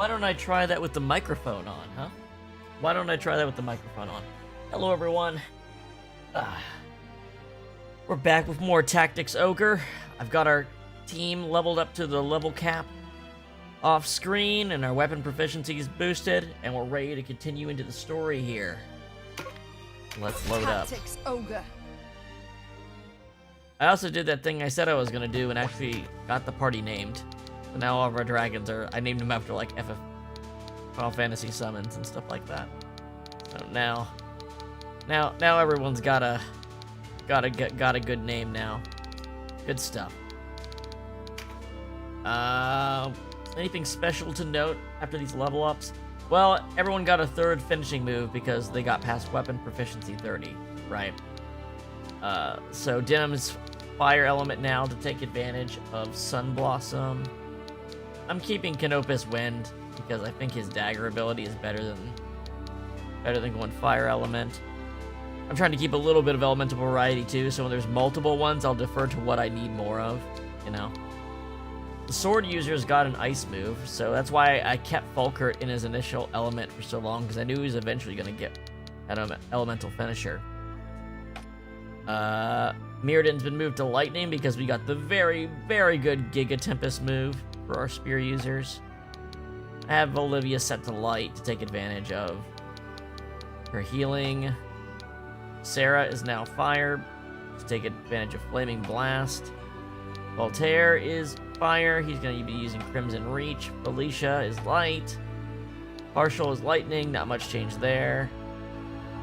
Why don't I try that with the microphone on, huh? Why don't I try that with the microphone on? Hello, everyone. We're back with more Tactics Ogre. I've got our team leveled up to the level cap off screen, and our weapon proficiency is boosted, and we're ready to continue into the story here. Let's load up. Tactics Ogre. I also did that thing I said I was gonna do and actually got the party named. So now all of our dragons are, I named them after like Final Fantasy summons and stuff like that. So now everyone's got a good name now. Good stuff. Anything special to note after these level ups? Well, everyone got a third finishing move because they got past weapon proficiency 30, right? So Denam's fire element now to take advantage of Sun Blossom. I'm keeping Canopus Wind because I think his dagger ability is better than going fire element. I'm trying to keep a little bit of elemental variety too, so when there's multiple ones, I'll defer to what I need more of, you know. The sword user's got an ice move, so that's why I kept Falkert in his initial element for so long, because I knew he was eventually going to get an elemental finisher. Mirrodin's been moved to lightning because we got the very, very good Giga Tempest move for our spear users. I have Olivia set to light to take advantage of her healing. Sarah is now fire to take advantage of Flaming Blast. Voltaire is fire. He's going to be using Crimson Reach. Felicia is light. Partial is lightning. Not much change there.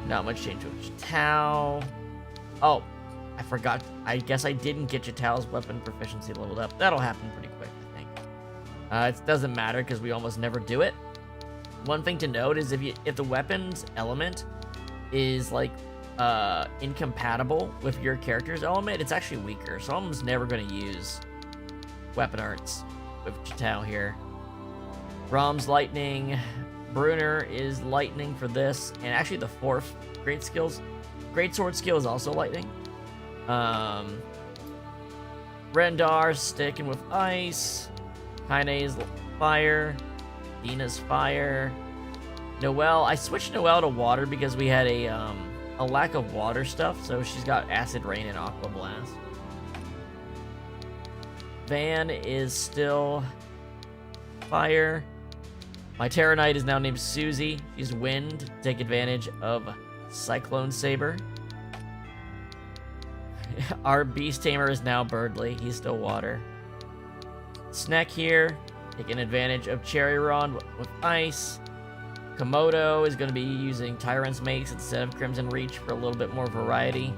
Not much change with Tau. Oh, I forgot. I guess I didn't get Jatao's weapon proficiency leveled up. That'll happen pretty quick, I think. It doesn't matter because we almost never do it. One thing to note is if the weapon's element is like incompatible with your character's element, it's actually weaker. So I'm almost never going to use weapon arts with Jatao here. Rom's lightning. Brunner is lightning for this, and actually the fourth great sword skill is also lightning. Rendar sticking with ice. Kaine's fire. Dina's fire. Noelle, I switched Noelle to water because we had a lack of water stuff, so she's got Acid Rain and Aqua Blast. Van is still fire. My Terra Knight is now named Susie. She's wind to take advantage of Cyclone Saber. Our Beast Tamer is now Birdly. He's still water. Snack here, taking advantage of Cherry Ron with ice. Komodo is going to be using Tyrant's Mace instead of Crimson Reach for a little bit more variety.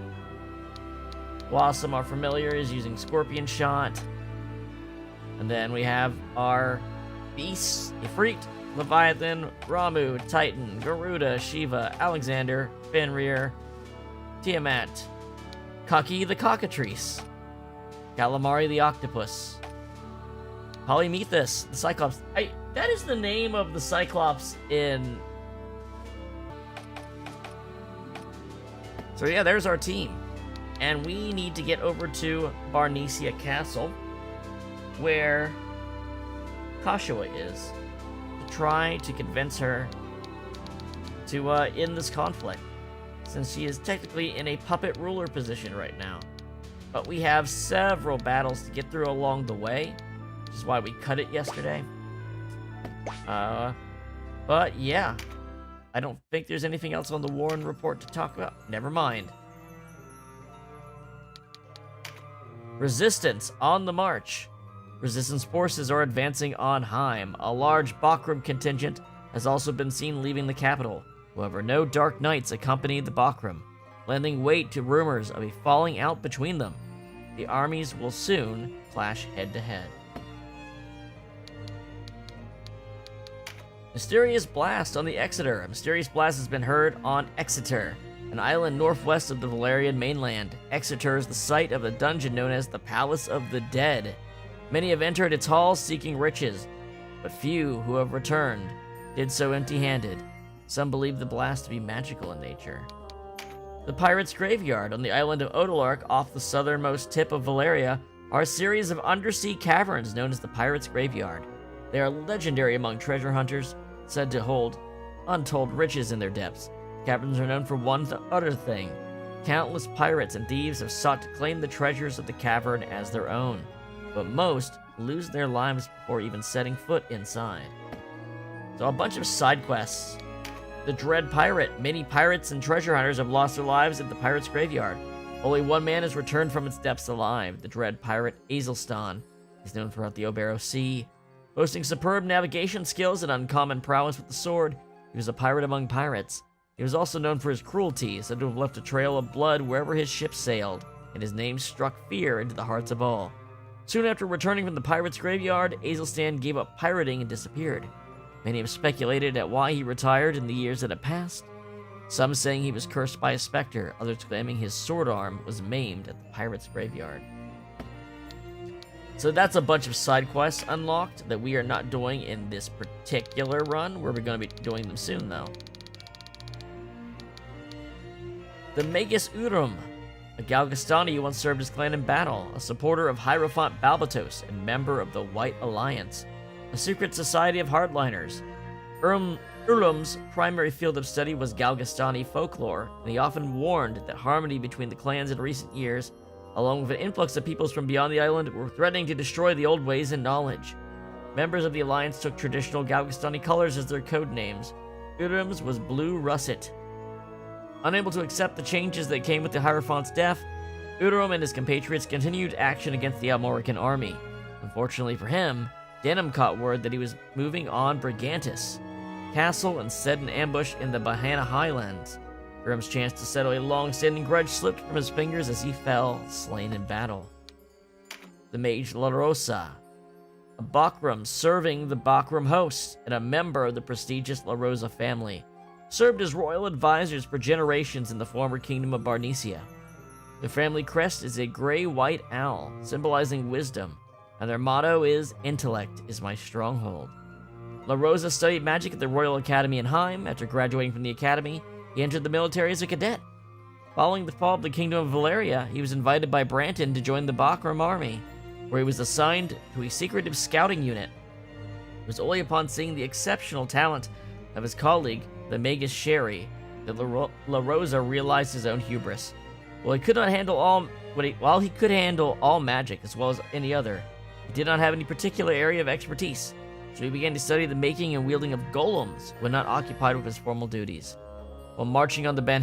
Blossom, our familiar, is using Scorpion Shot. And then we have our Beasts, Ifrit, Leviathan, Ramu, Titan, Garuda, Shiva, Alexander, Fenrir, Tiamat, Kaki the Cockatrice, Calamari the Octopus, Polymethus the Cyclops. That is the name of the Cyclops in... So yeah, there's our team. And we need to get over to Barnesia Castle, where Kashua is, to try to convince her to end this conflict, since she is technically in a puppet ruler position right now. But we have several battles to get through along the way, which is why we cut it yesterday. But yeah, I don't think there's anything else on the Warren report to talk about. Never mind. Resistance on the march. Resistance forces are advancing on Heim. A large Bakram contingent has also been seen leaving the capital. However, no Dark Knights accompany the Bakram, lending weight to rumors of a falling out between them. The armies will soon clash head-to-head. Mysterious blast on the Exeter. A mysterious blast has been heard on Exeter, an island northwest of the Valarian mainland. Exeter is the site of the dungeon known as the Palace of the Dead. Many have entered its halls seeking riches, but few who have returned did so empty-handed. Some believe the blast to be magical in nature. The Pirates' Graveyard on the island of Odolark off the southernmost tip of Valaria are a series of undersea caverns known as the Pirates' Graveyard. They are legendary among treasure hunters, said to hold untold riches in their depths. Caverns are known for one other thing. Countless pirates and thieves have sought to claim the treasures of the cavern as their own, but most lose their lives before even setting foot inside. So a bunch of side quests. The Dread Pirate. Many pirates and treasure hunters have lost their lives at the pirate's graveyard. Only one man has returned from its depths alive. The Dread Pirate Azelstan is known throughout the Obero Sea. Boasting superb navigation skills and uncommon prowess with the sword, he was a pirate among pirates. He was also known for his cruelty, said to have left a trail of blood wherever his ship sailed, and his name struck fear into the hearts of all. Soon after returning from the pirate's graveyard, Azelstan gave up pirating and disappeared. Many have speculated at why he retired in the years that have passed. Some saying he was cursed by a specter, others claiming his sword arm was maimed at the pirate's graveyard. So that's a bunch of side quests unlocked that we are not doing in this particular run. We're going to be doing them soon, though. The Magus Urum, a Galgastani who once served his clan in battle, a supporter of Hierophant Balbatos and member of the White Alliance, a secret society of hardliners. Urum's primary field of study was Galgastani folklore, and he often warned that harmony between the clans in recent years, along with an influx of peoples from beyond the island, were threatening to destroy the old ways and knowledge. Members of the Alliance took traditional Galgastani colors as their code names. Urum's was Blue Russet. Unable to accept the changes that came with the Hierophant's death, Urum and his compatriots continued action against the Almorican army. Unfortunately for him, Denam caught word that he was moving on Brigantis Castle and set an ambush in the Bahana Highlands. Urum's chance to settle a long-standing grudge slipped from his fingers as he fell, slain in battle. The Mage La Rosa, a Bakram serving the Bakram host and a member of the prestigious La Rosa family, served as royal advisors for generations in the former kingdom of Barnesia. Their family crest is a gray-white owl, symbolizing wisdom, and their motto is, "Intellect is my stronghold." La Rosa studied magic at the Royal Academy in Heim. After graduating from the academy, he entered the military as a cadet. Following the fall of the Kingdom of Valaria, he was invited by Branton to join the Bakram army, where he was assigned to a secretive scouting unit. It was only upon seeing the exceptional talent of his colleague, the Magus Sherry, that La Rosa realized his own hubris. While he could handle all magic as well as any other, he did not have any particular area of expertise, so he began to study the making and wielding of golems when not occupied with his formal duties. While marching on the Ban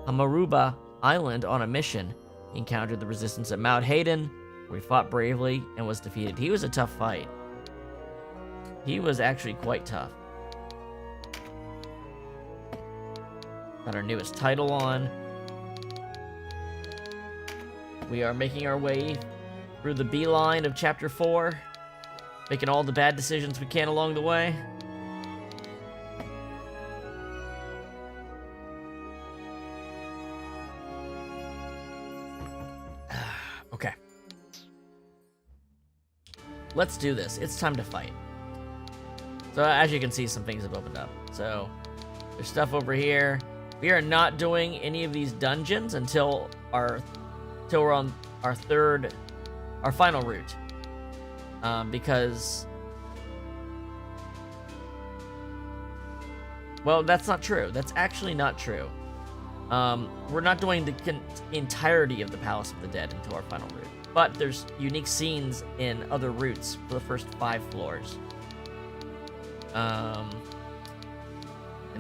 Hamaruba Island on a mission, he encountered the resistance at Mount Hayden, where he fought bravely and was defeated. He was a tough fight. He was actually quite tough. Got our newest title on. We are making our way through the beeline of Chapter 4, making all the bad decisions we can along the way. Okay. Let's do this. It's time to fight. So as you can see, some things have opened up. So there's stuff over here. We are not doing any of these dungeons until we're on our final route. Because, well, that's not true. That's actually not true. We're not doing the entirety of the Palace of the Dead until our final route. But there's unique scenes in other routes for the first 5 floors. And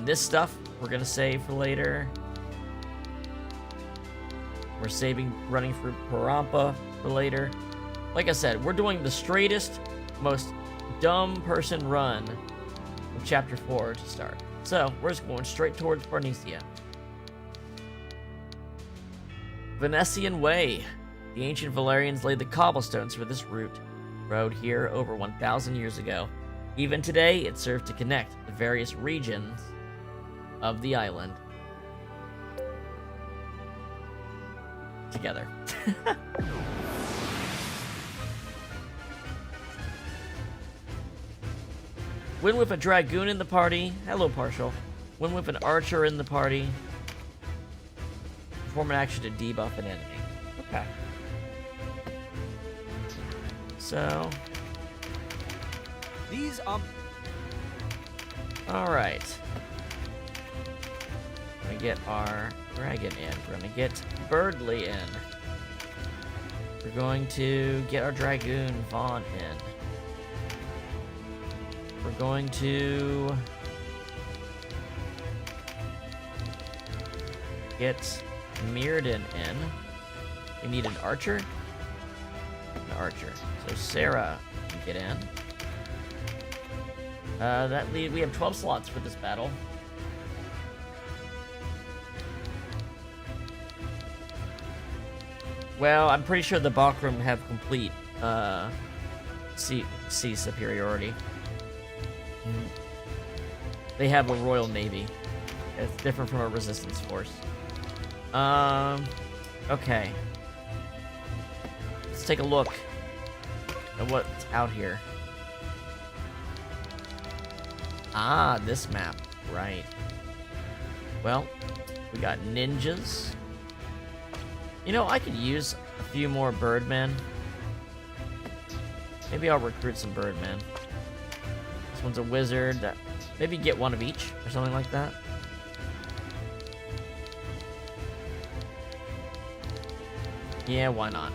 this stuff we're gonna save for later. We're running through Parampa for later. Like I said, we're doing the straightest, most dumb person run of Chapter 4 to start. So, we're just going straight towards Barnesia. Venetian Way. The ancient Valarians laid the cobblestones for this road here over 1,000 years ago. Even today, it served to connect the various regions of the island together. Win with a dragoon in the party. Hello, Partial. Win with an archer in the party. Perform an action to debuff an enemy. Okay. So These are... Alright. We're gonna get our dragon in. We're gonna get Birdly in. We're going to get our Dragoon Vaughn in. We're going to get Mirrodin in. We need an archer. An archer. So Sarah can get in. We have 12 slots for this battle. Well, I'm pretty sure the Bakram have complete sea superiority. They have a Royal Navy. It's different from a Resistance Force. Okay. Let's take a look at what's out here. Ah, this map. Right. Well, we got ninjas. You know, I could use a few more birdmen. Maybe I'll recruit some birdmen. This one's a wizard. Maybe get one of each or something like that. Yeah, why not?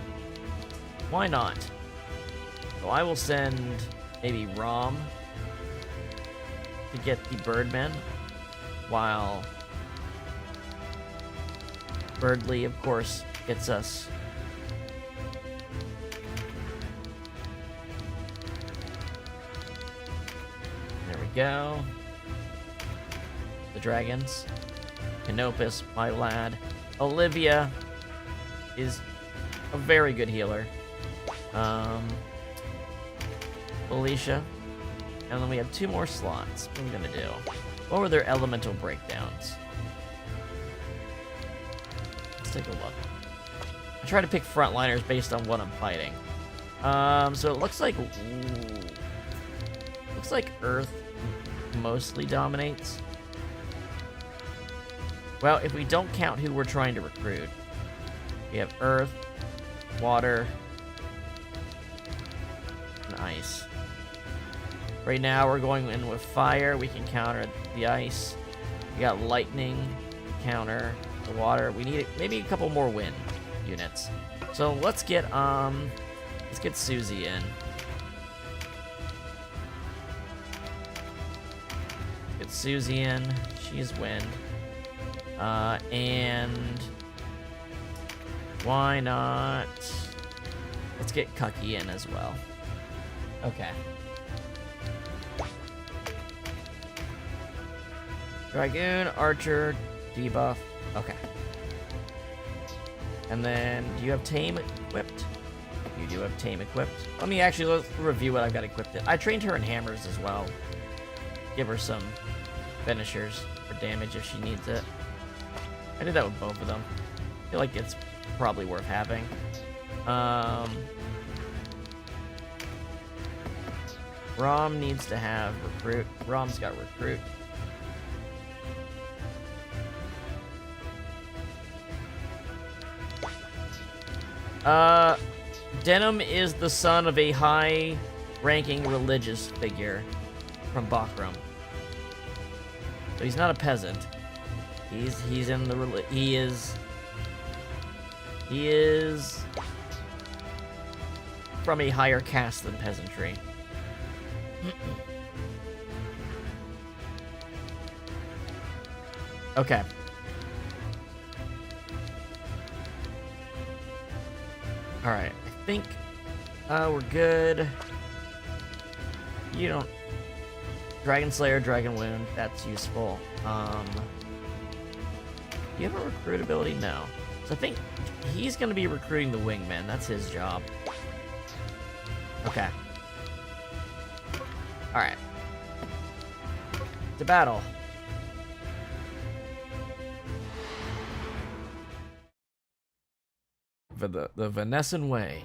Why not? So I will send maybe Rom to get the birdmen, while Birdly, of course, gets us. There we go. The dragons. Canopus, my lad. Olivia is a very good healer. Alicia. And then we have 2 more slots. What are we gonna do? What were their elemental breakdowns? Let's take a look. I try to pick frontliners based on what I'm fighting. So it looks like Earth mostly dominates. Well, if we don't count who we're trying to recruit, we have Earth, Water, and Ice. Right now we're going in with Fire. We can counter the Ice. We got Lightning to counter the Water. We need maybe a couple more wind units. So let's get Susie in. Get Susie in. She's wind. And why not? Let's get Cucky in as well. Okay. Dragoon, Archer, debuff. Okay. And then, do you have Tame equipped? You do have Tame equipped. Let's review what I've got equipped. I trained her in hammers as well. Give her some finishers for damage if she needs it. I did that with both of them. I feel like it's probably worth having. Rom needs to have recruit. Rom's got recruit. Denam is the son of a high-ranking religious figure from Bakram. So he's not a peasant. He is from a higher caste than peasantry. Okay. Alright, I think we're good. You don't... Dragon Slayer, Dragon Wound, that's useful. Do you have a recruit ability? No. So I think he's going to be recruiting the wingmen. That's his job. Okay. Alright. To battle. The Venesan Way.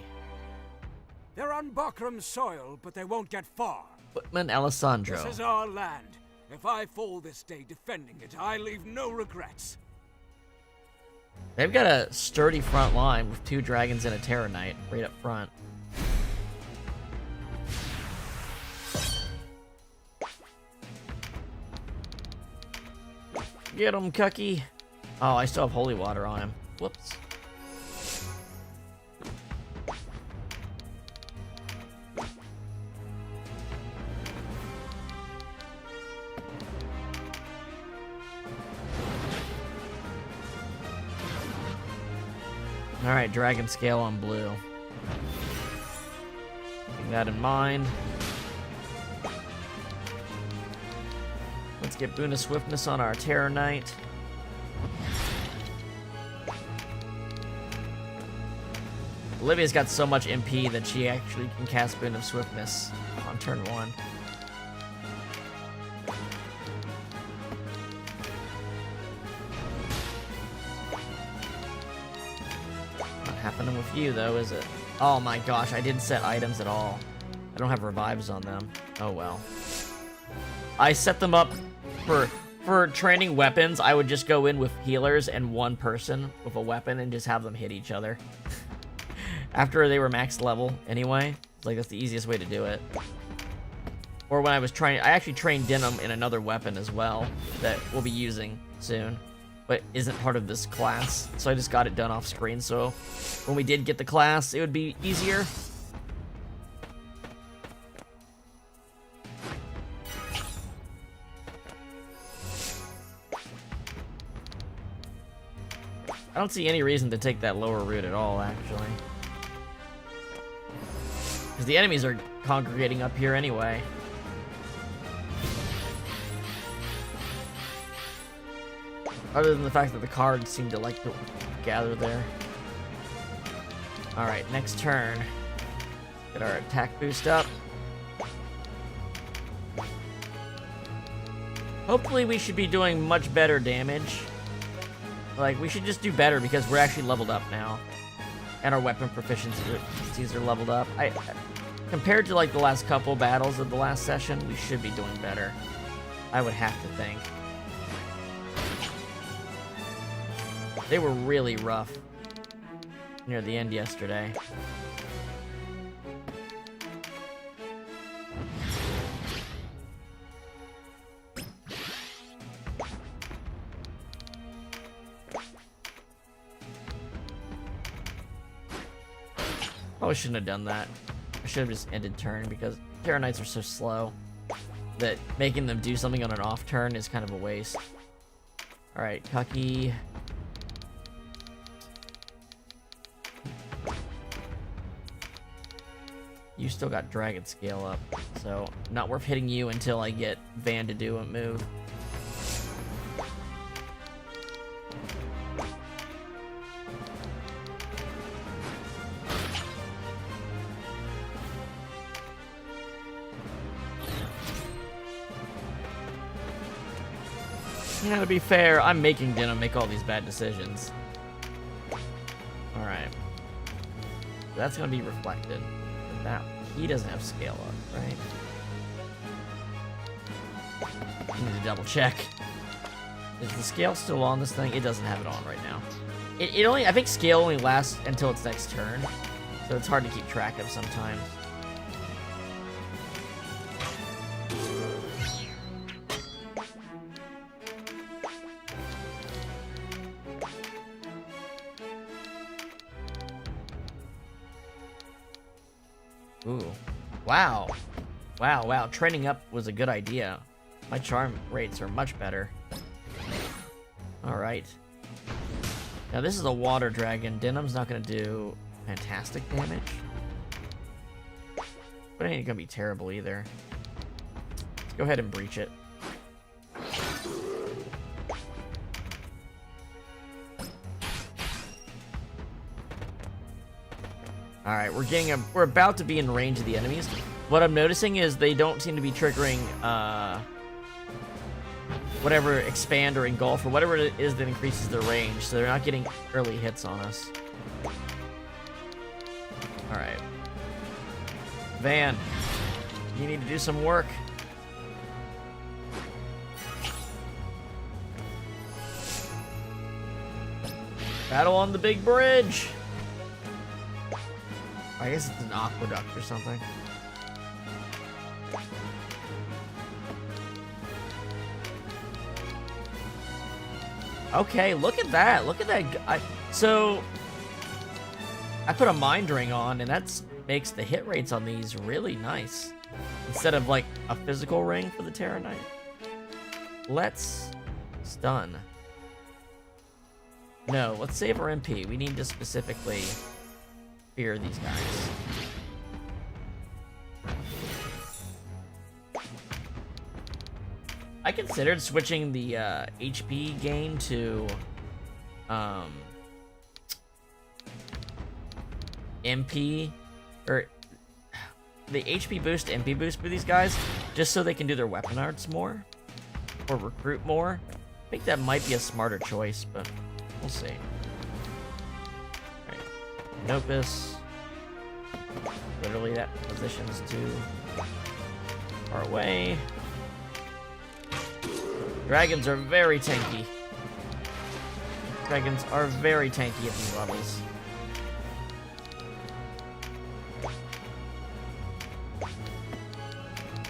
They're on Bakram's soil, but they won't get far. Footman Alessandro. This is our land. If I fall this day defending it, I leave no regrets. They've got a sturdy front line with 2 dragons and a Terror Knight right up front. Get him, Cucky. Oh, I still have holy water on him. Whoops. Alright, dragon scale on blue. Keeping that in mind. Let's get Boon of Swiftness on our Terror Knight. Olivia's got so much MP that she actually can cast Boon of Swiftness on turn 1. Not happening with you though, is it? Oh my gosh, I didn't set items at all. I don't have revives on them. Oh well. I set them up for training weapons. I would just go in with healers and one person with a weapon and just have them hit each other. After they were max level anyway. Like, that's the easiest way to do it. Or when I was trying, I actually trained Denam in another weapon as well that we'll be using soon, but isn't part of this class. So I just got it done off screen, so when we did get the class, it would be easier. I don't see any reason to take that lower route at all, actually. Because the enemies are congregating up here anyway. Other than the fact that the cards seem to like to gather there. Alright, next turn. Get our attack boost up. Hopefully we should be doing much better damage. Like, we should just do better because we're actually leveled up now. And our weapon proficiencies are leveled up. Compared to like the last couple battles of the last session, we should be doing better. I would have to think. They were really rough near the end yesterday. Probably shouldn't have done that. I should have just ended turn because Terror Knights are so slow that making them do something on an off turn is kind of a waste. Alright, Cucky. You still got Dragon Scale up, so not worth hitting you until I get Van to do a move. Yeah, to be fair, I'm making Denam make all these bad decisions. Alright. That's gonna be reflected. That he doesn't have scale up, right? I need to double check. Is the scale still on this thing? It doesn't have it on right now. It only, I think scale only lasts until its next turn, so it's hard to keep track of sometimes. Ooh. Wow. Wow, wow. Training up was a good idea. My charm rates are much better. Alright. Now this is a water dragon. Denam's not going to do fantastic damage. But it ain't going to be terrible either. Let's go ahead and breach it. Alright, we're about to be in range of the enemies. What I'm noticing is they don't seem to be triggering, whatever expand or engulf or whatever it is that increases their range, so they're not getting early hits on us. Alright. Van, you need to do some work. Battle on the big bridge! I guess it's an aqueduct or something. Okay, look at that. Look at that. So I put a mind ring on, and that makes the hit rates on these really nice. Instead of like a physical ring for the Terra Knight. Let's stun. No, let's save our MP. We need to specifically fear these guys. I considered switching the HP gain to MP, or the HP boost, MP boost for these guys, just so they can do their weapon arts more, or recruit more. I think that might be a smarter choice, but we'll see. Alright, Nopus. Literally that position's too far away. Dragons are very tanky. Dragons are very tanky at these levels.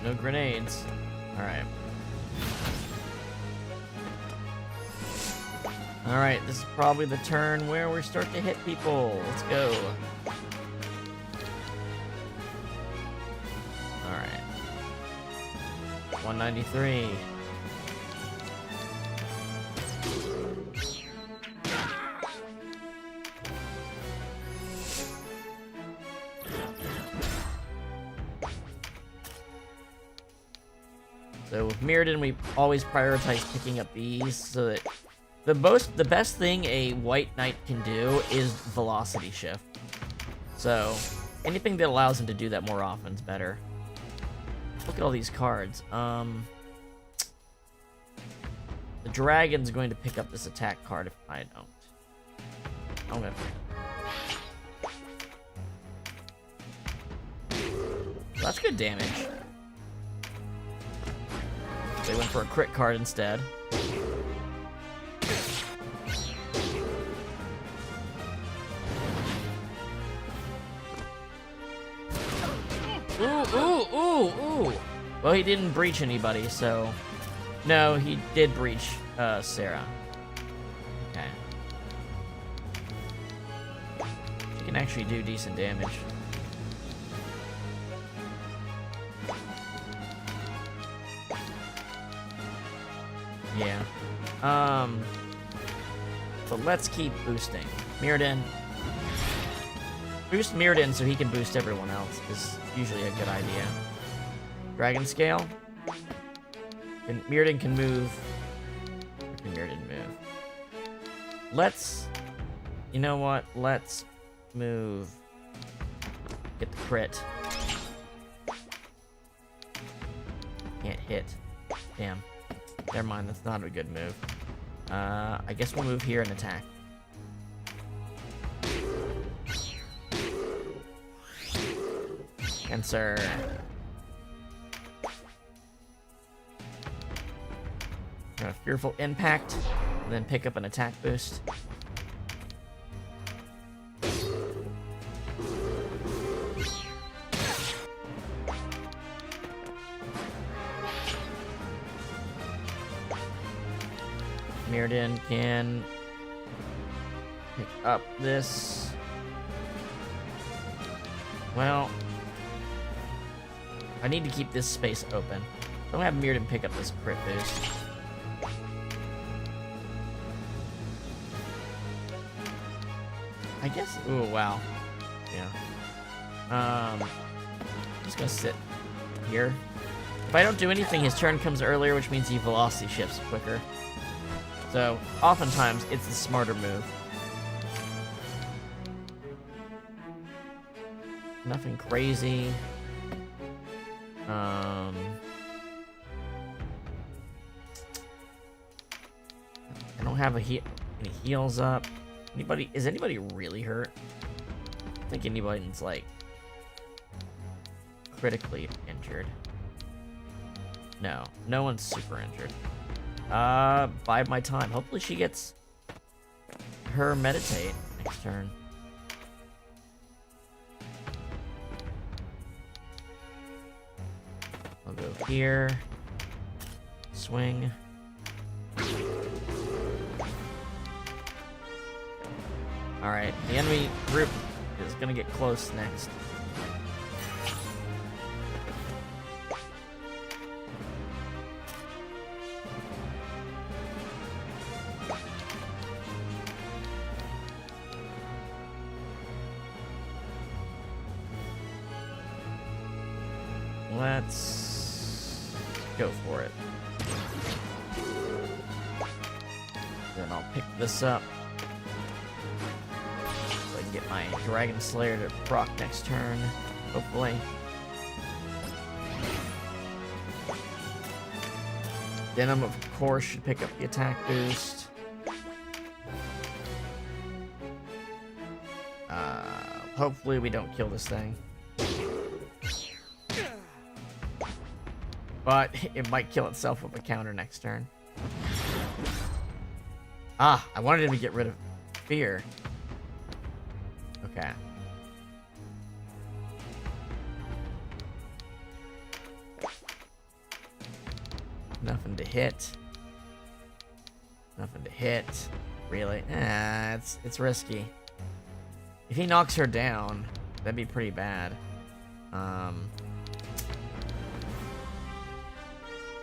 No grenades. Alright. Alright, this is probably the turn where we start to hit people. Let's go. Alright. 193. So with Mirrodin, we always prioritize picking up these so that the best thing a White Knight can do is velocity shift. So anything that allows him to do that more often is better. Look at all these cards. The dragon's going to pick up this attack card if I don't. I'm gonna. That's good damage. They went for a crit card instead. Ooh. Well, he didn't breach anybody, so... No, he did breach, Sarah. Okay. She can actually do decent damage. Yeah. So let's keep boosting. Mirrodin. Boost Mirrodin so he can boost everyone else is usually a good idea. Dragon Scale. And Mirrodin can move. Where can Mirrodin move? Let's... You know what? Let's move. Get the crit. Can't hit. Damn. Never mind, that's not a good move. I guess we'll move here and attack. Cancer. Fearful Impact, and then pick up an attack boost. Mirrodin can pick up this. Well, I need to keep this space open. Don't have Mirrodin pick up this crit boost. I guess. Ooh, wow. Yeah. I'm just gonna sit here. If I don't do anything, his turn comes earlier, which means he velocity shifts quicker. So, oftentimes, it's the smarter move. Nothing crazy. I don't have any heals up. Is anybody really hurt? I don't think anybody's, like, critically injured. No one's super injured. Bide my time. Hopefully she gets her meditate next turn. I'll go here. Swing. Alright, the enemy group is gonna get close next. Let's go for it. Then I'll pick this up. So I can get my Dragon Slayer to proc next turn, hopefully. Denam, of course, should pick up the attack boost. Hopefully we don't kill this thing. But it might kill itself with a counter next turn. Ah, I wanted him to get rid of fear. Okay. Nothing to hit. Nothing to hit. Really? It's risky. If he knocks her down, that'd be pretty bad.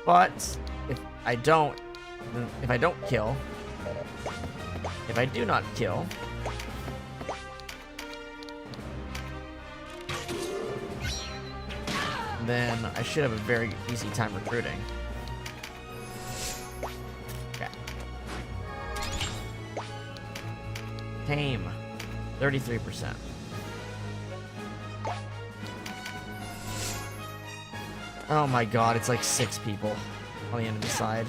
But if I don't kill, if I do not kill, then I should have a very easy time recruiting. Okay. Tame, 33%. Oh my god, it's like 6 people on the enemy side.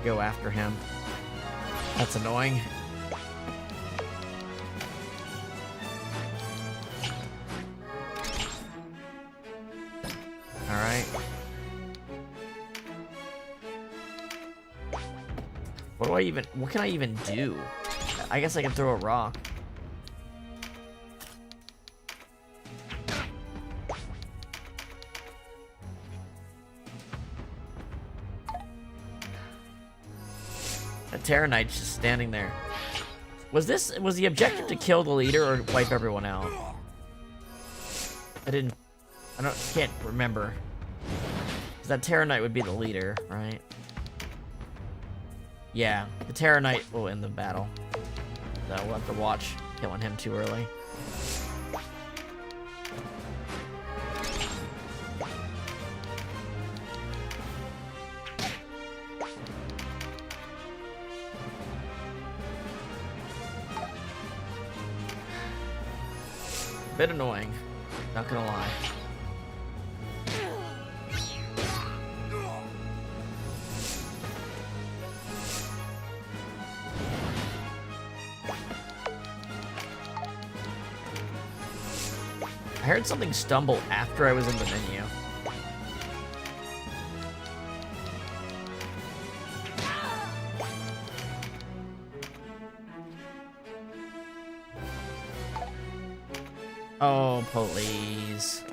Go after him. That's annoying. Alright. What can I even do? I guess I can throw a rock. A Terra Knight's just standing there. Was the objective to kill the leader or wipe everyone out? Can't remember. 'Cause that Terra Knight would be the leader, right? Yeah, the Terra Knight will end the battle. So we'll have to watch killing him too early. Bit annoying, not gonna lie. I heard something stumble after I was in the menu. Oh, please.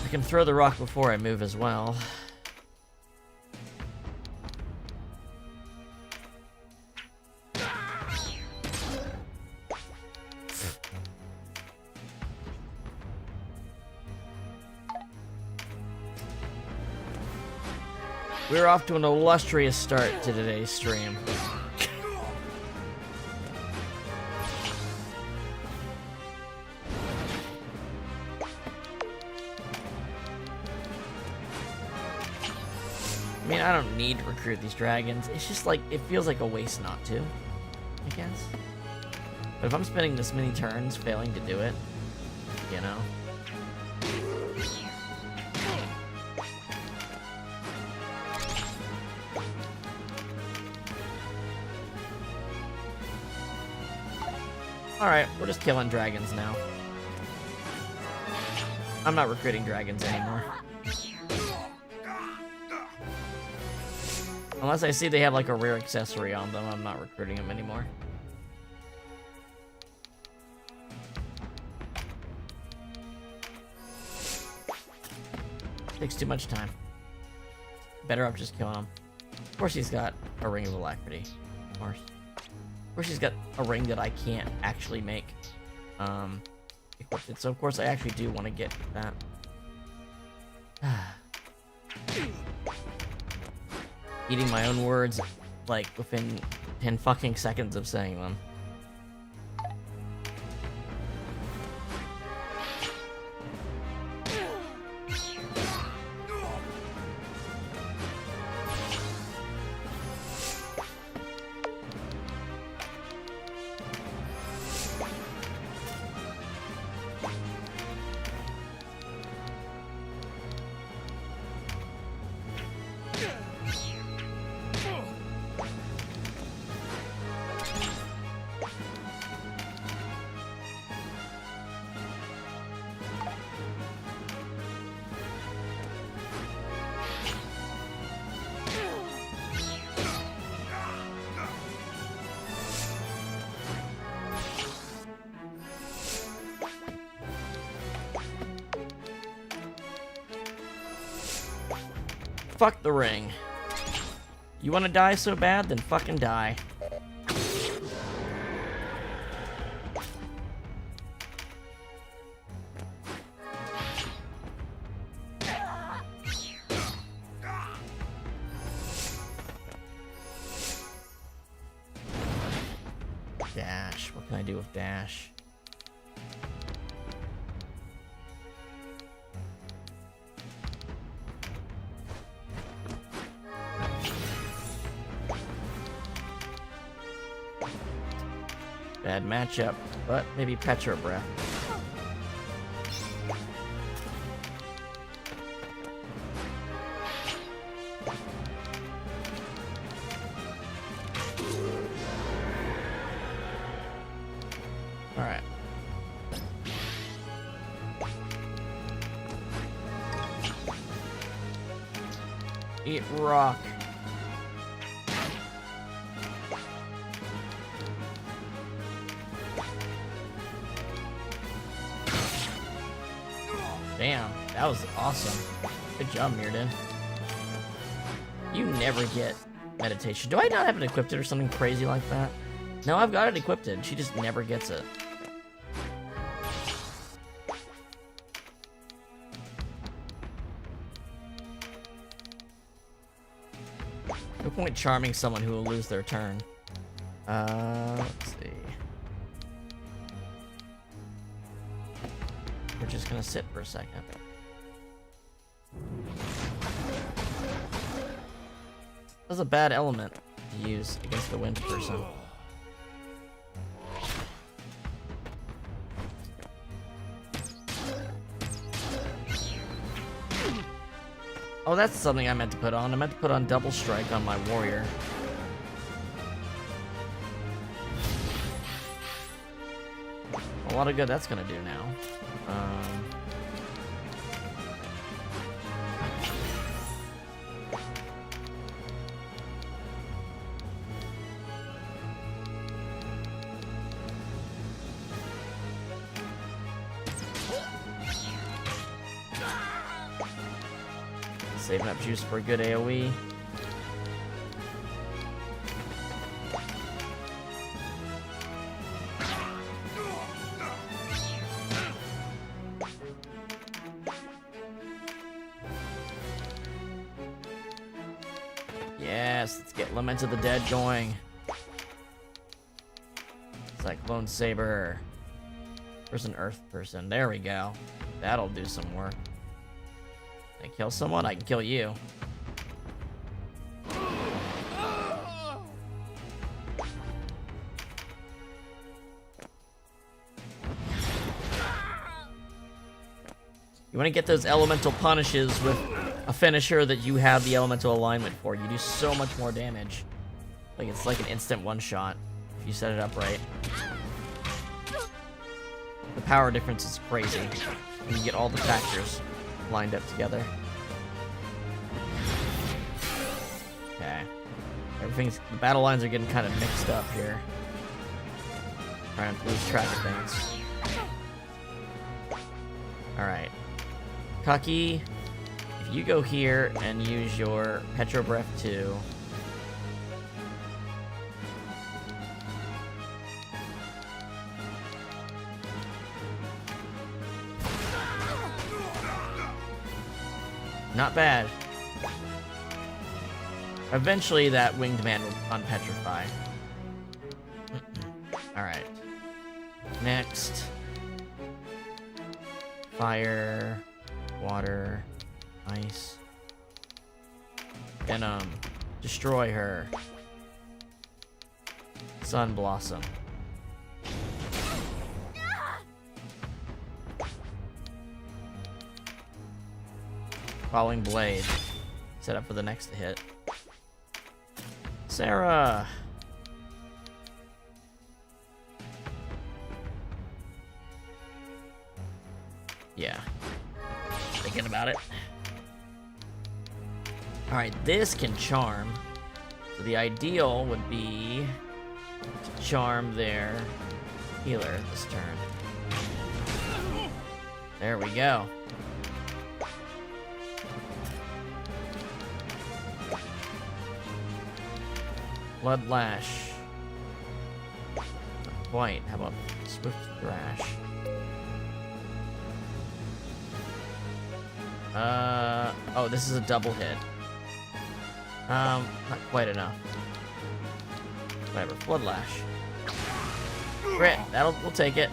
I can throw the rock before I move as well. We're off to an illustrious start to today's stream. I mean, I don't need to recruit these dragons. It's just like, it feels like a waste not to, I guess. But if I'm spending this many turns failing to do it, you know? Alright, we're just killing dragons now. I'm not recruiting dragons anymore. Unless I see they have like a rare accessory on them, I'm not recruiting them anymore. Takes too much time. Better up just killing him. Of course he's got a ring of alacrity. Of course. Of course he's got a ring that I can't actually make. Equipped. So of course I actually do want to get that. Eating my own words, like, within 10 fucking seconds of saying them. Fuck the ring. You wanna die so bad? Then fucking die. Dash. What can I do with dash? Bad matchup, but maybe Petra Breath. Alright. Eat rock. Damn, that was awesome. Good job, Mirrodin. You never get meditation. Do I not have it equipped or something crazy like that? No, I've got it equipped. She just never gets it. No point charming someone who will lose their turn. Let's see. We're just gonna sit for a second. That's a bad element to use against the wind person. Oh, that's something I meant to put on. I meant to put on double strike on my warrior. A lot of good that's gonna do now. Saving up juice for a good AoE. Yes, let's get Lament of the Dead going. Cyclone Saber. Where's an Earth person? There we go. That'll do some work. I kill someone, I can kill you. You want to get those elemental punishes with a finisher that you have the elemental alignment for. You do so much more damage. Like, it's like an instant one-shot if you set it up right. The power difference is crazy when you get all the factors lined up together. Okay. The battle lines are getting kind of mixed up here. Trying to lose track of things. Alright. Kaki, if you go here and use your Petro Breath 2. Not bad. Eventually that winged man will unpetrify. Alright. Next. Fire, water, ice. Denam. Destroy her. Sun Blossom. Falling Blade. Set up for the next hit. Sarah! Yeah. Thinking about it. Alright, this can charm. So the ideal would be to charm their healer this turn. There we go. Blood Lash. Not quite. How about Swift Thrash? Oh, this is a double hit. Not quite enough. Whatever. Blood Lash. Great. We'll take it.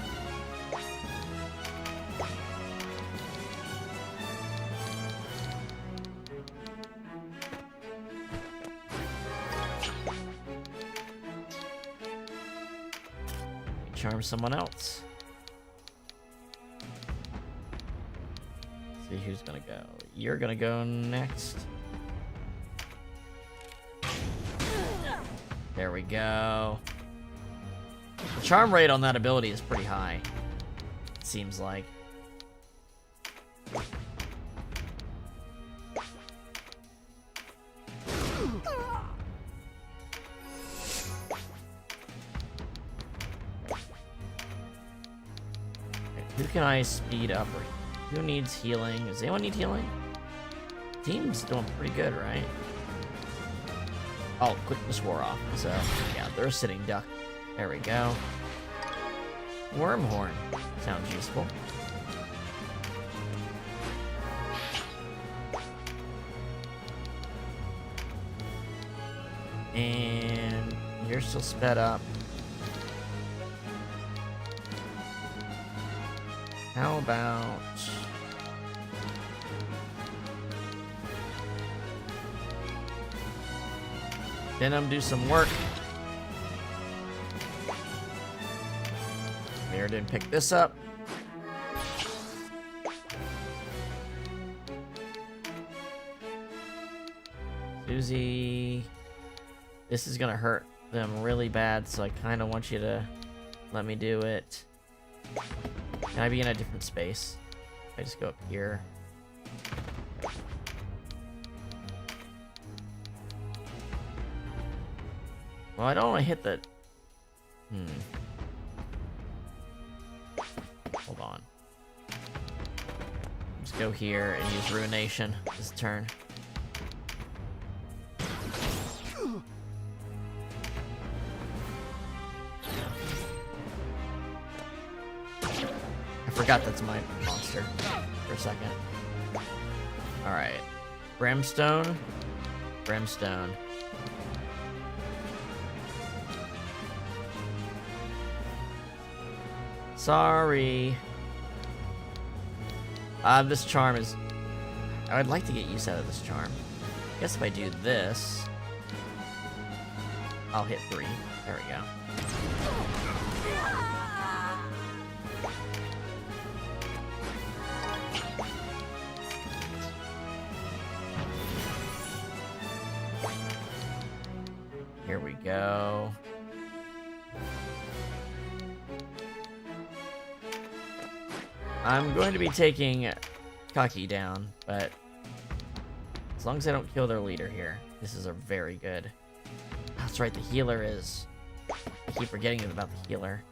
Charm someone else. See who's gonna go. You're gonna go next. There we go. The charm rate on that ability is pretty high. It seems like. Who can I speed up? Or who needs healing? Does anyone need healing? Team's doing pretty good, right? Oh, quickness wore off. So, yeah, they're a sitting duck. There we go. Wormhorn. Sounds useful. And you're still sped up. How about... Denam do some work. Mayor didn't pick this up. Susie... This is gonna hurt them really bad, so I kinda want you to let me do it. Can I be in a different space? I just go up here. Well, I don't want to hit the... Hold on. Just go here and use Ruination this turn. I forgot that's my monster for a second. Alright. Brimstone. Brimstone. Sorry. This charm is... I would like to get use out of this charm. I guess if I do this... I'll hit 3. There we go. Here we go. I'm going to be taking Kaki down, but as long as I don't kill their leader here, this is a very good That's right, the healer is... I keep forgetting about the healer.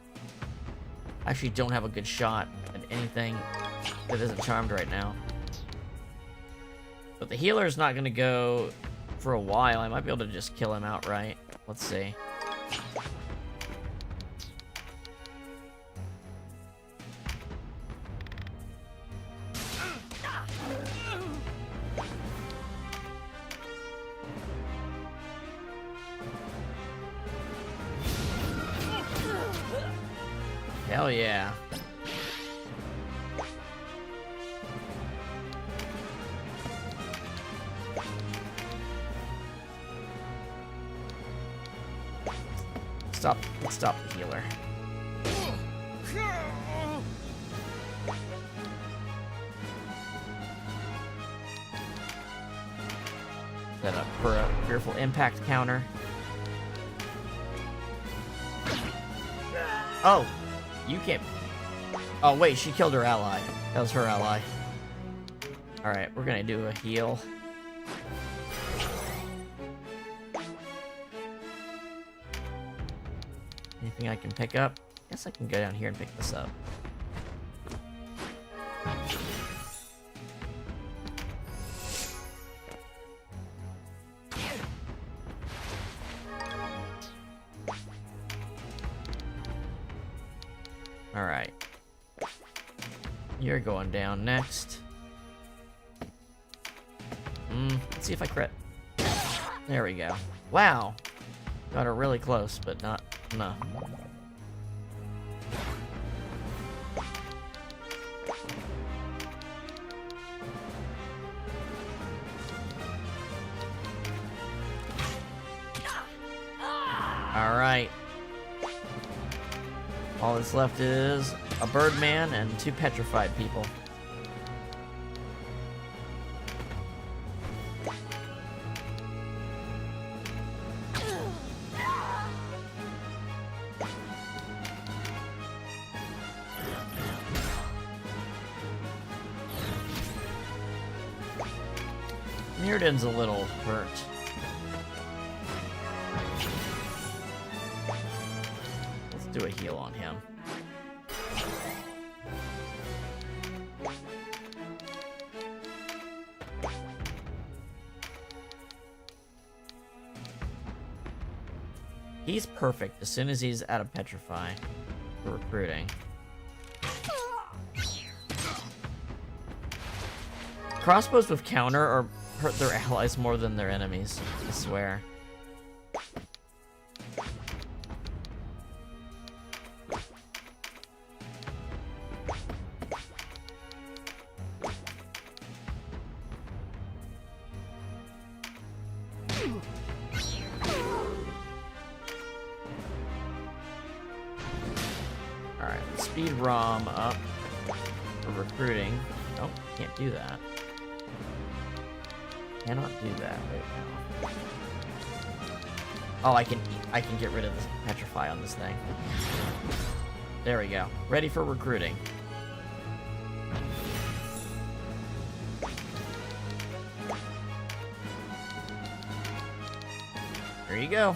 I actually don't have a good shot at anything that isn't charmed right now. But the healer is not going to go for a while. I might be able to just kill him outright. Let's see. Hell yeah. Let's stop the healer. Set up for a fearful impact counter. Oh, you can't. Oh wait, she killed her ally. That was her ally. All right, we're gonna do a heal. Anything I can pick up? Guess I can go down here and pick this up. Alright. You're going down next. Let's see if I crit. There we go. Wow. Got her really close, but not enough. Alright. All that's left is a birdman and 2 petrified people. Mirrodin's a little hurt. Let's do a heal on him. He's perfect as soon as he's out of Petrify for recruiting. Crossbows with counter are hurt their allies more than their enemies, I swear. Alright, speed ROM up for recruiting. Oh, can't do that. Cannot do that right now. Oh, I can get rid of this petrify on this thing. There we go. Ready for recruiting. There you go.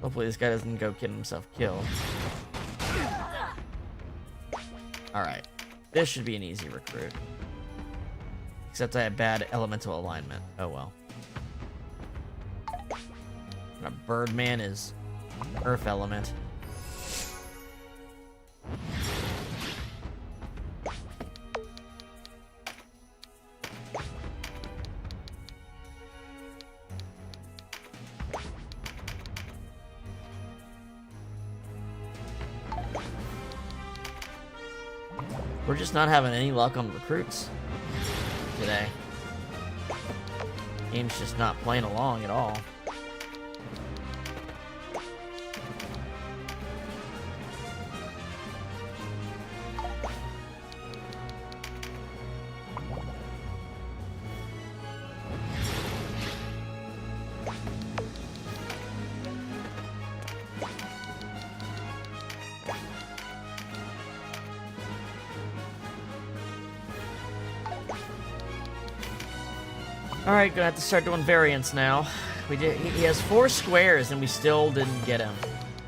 Hopefully this guy doesn't go get himself killed. Alright. This should be an easy recruit. Except I have bad elemental alignment. Oh well. And a birdman is earth element. We're just not having any luck on recruits today. Game's just not playing along at all. Alright, gonna have to start doing variants now. He has 4 squares and we still didn't get him.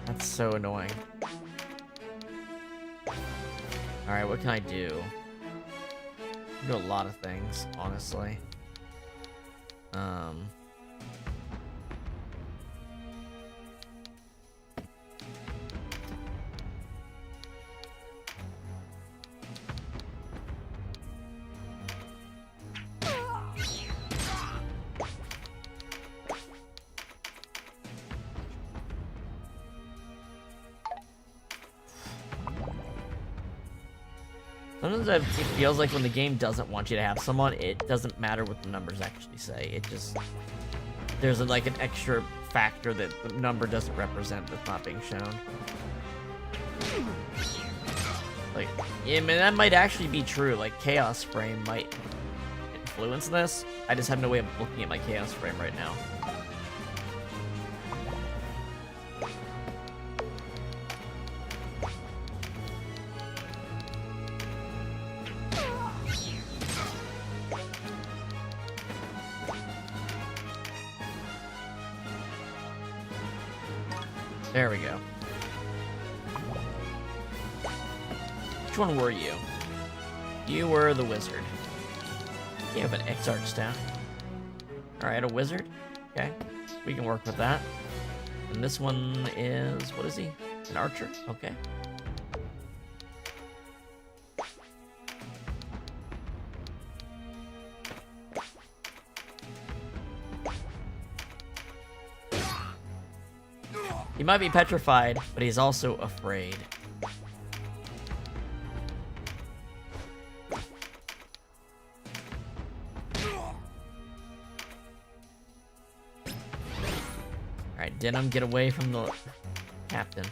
That's so annoying. Alright, what can I do? I can do a lot of things, honestly. Sometimes it feels like when the game doesn't want you to have someone, it doesn't matter what the numbers actually say. It just... There's like an extra factor that the number doesn't represent that's not being shown. Like, yeah, man, that might actually be true. Like, Chaos Frame might influence this. I just have no way of looking at my Chaos Frame right now. There we go. Which one were you? You were the wizard. You have an Exarch staff. Alright, a wizard. Okay. We can work with that. And this one is... what is he? An archer? Okay. He might be petrified, but he's also afraid. Alright, Denam, get away from the captain.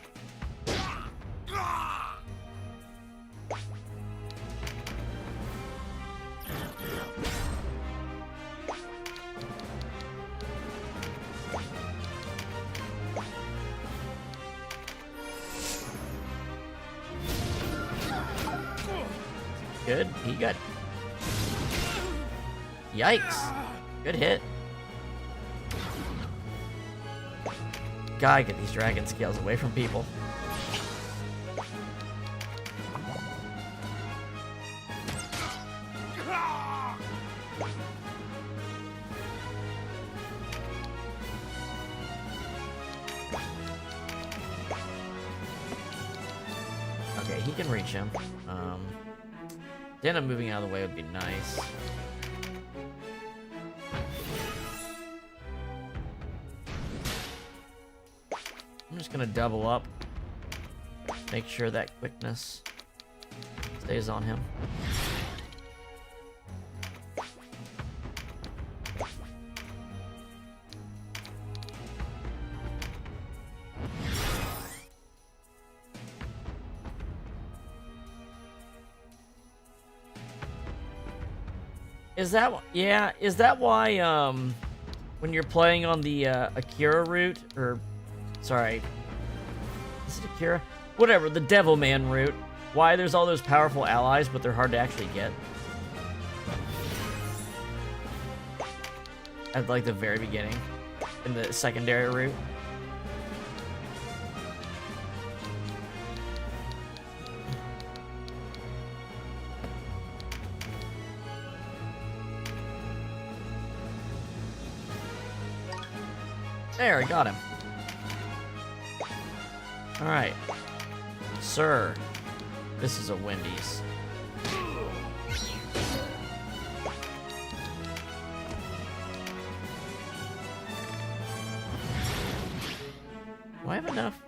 Good. He got... Yikes. Good hit. Gotta get these dragon scales away from people. Okay, he can reach him. Denam moving out of the way would be nice. I'm just gonna double up. Make sure that quickness stays on him. Is that why, when you're playing on the, Akira route, or, sorry, is it Akira? Whatever, the Devilman route, why there's all those powerful allies, but they're hard to actually get? At, like, the very beginning, in the secondary route. There, I got him. Alright. Sir, this is a Wendy's. Do I have enough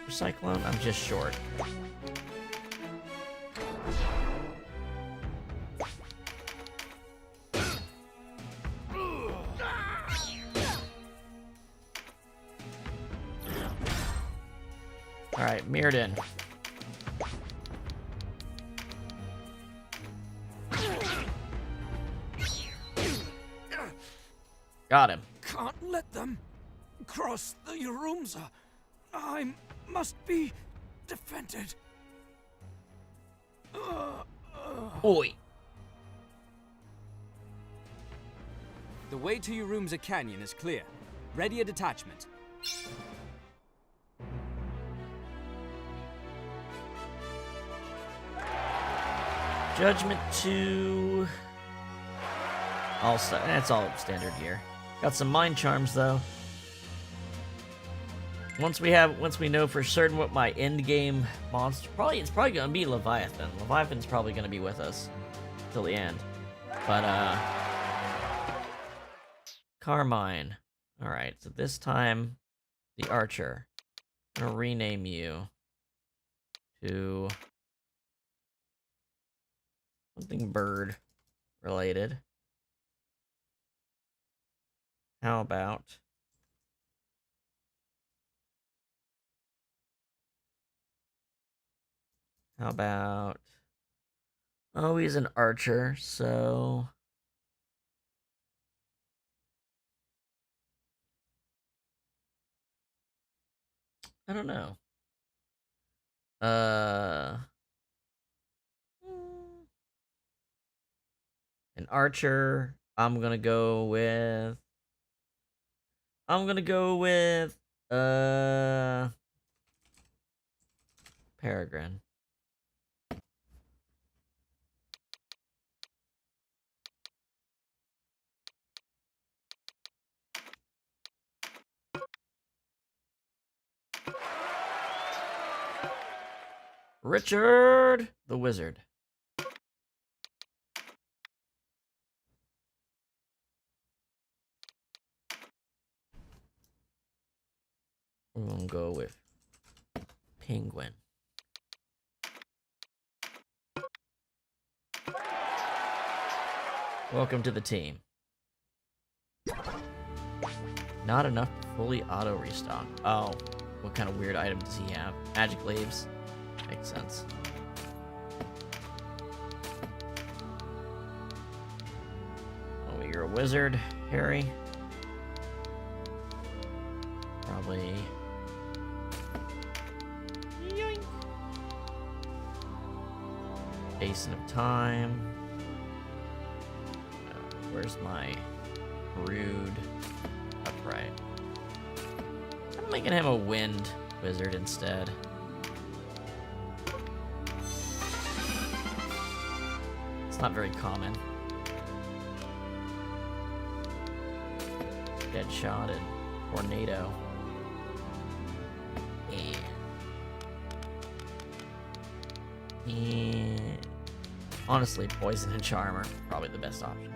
for Cyclone? I'm just short. Alright, Mirrodin. Got him. Can't let them cross the Urumza. I must be defended. Oi. The way to your rooms at Canyon is clear. Ready a detachment. Judgment 2. That's all standard gear. Got some mind charms though. Once we know for certain what my end game monster, it's probably gonna be Leviathan. Leviathan's probably gonna be with us till the end. But Carmine. All right, so this time the archer. I'm gonna rename you to something bird related. How about oh, he's an archer, so I don't know. An archer. I'm gonna go with Peregrine. Richard the Wizard. We're gonna go with Penguin. Welcome to the team. Not enough to fully auto restock. Oh, what kind of weird item does he have? Magic leaves. Makes sense. Oh, you're a wizard, Harry. Probably. Yoink. Basin of Time. Where's my rude upright? I'm making him a wind wizard instead. It's not very common. Deadshot and tornado. And honestly, poison and charm are probably the best options.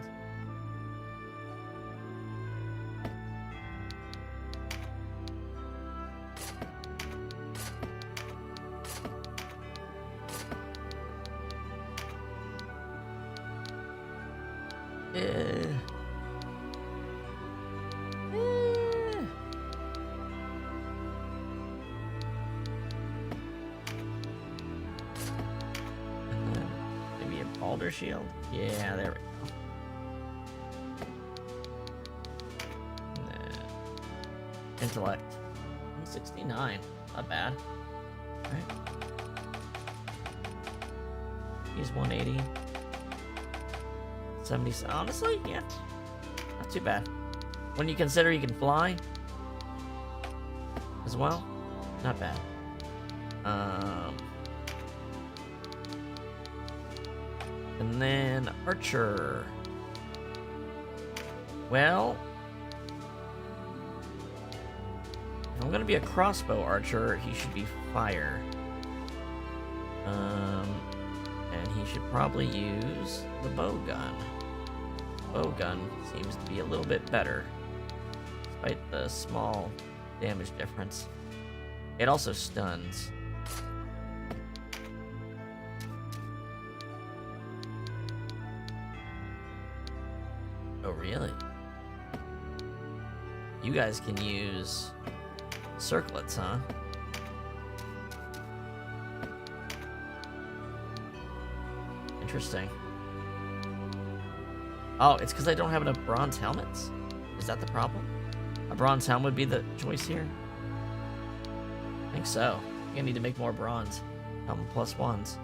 Alder shield? Yeah, there we go. Intellect. 169. Not bad. Alright. He's 180. 70. Honestly, yeah. Not too bad. When you consider you can fly as well, not bad. And then archer. Well, if I'm gonna be a crossbow archer, he should be fire. And he should probably use the bow gun. Bow gun seems to be a little bit better, despite the small damage difference. It also stuns. Oh, really? You guys can use circlets, huh? Interesting. Oh, it's because I don't have enough bronze helmets? Is that the problem? A bronze helmet would be the choice here? I think so. I need to make more bronze helmet plus ones.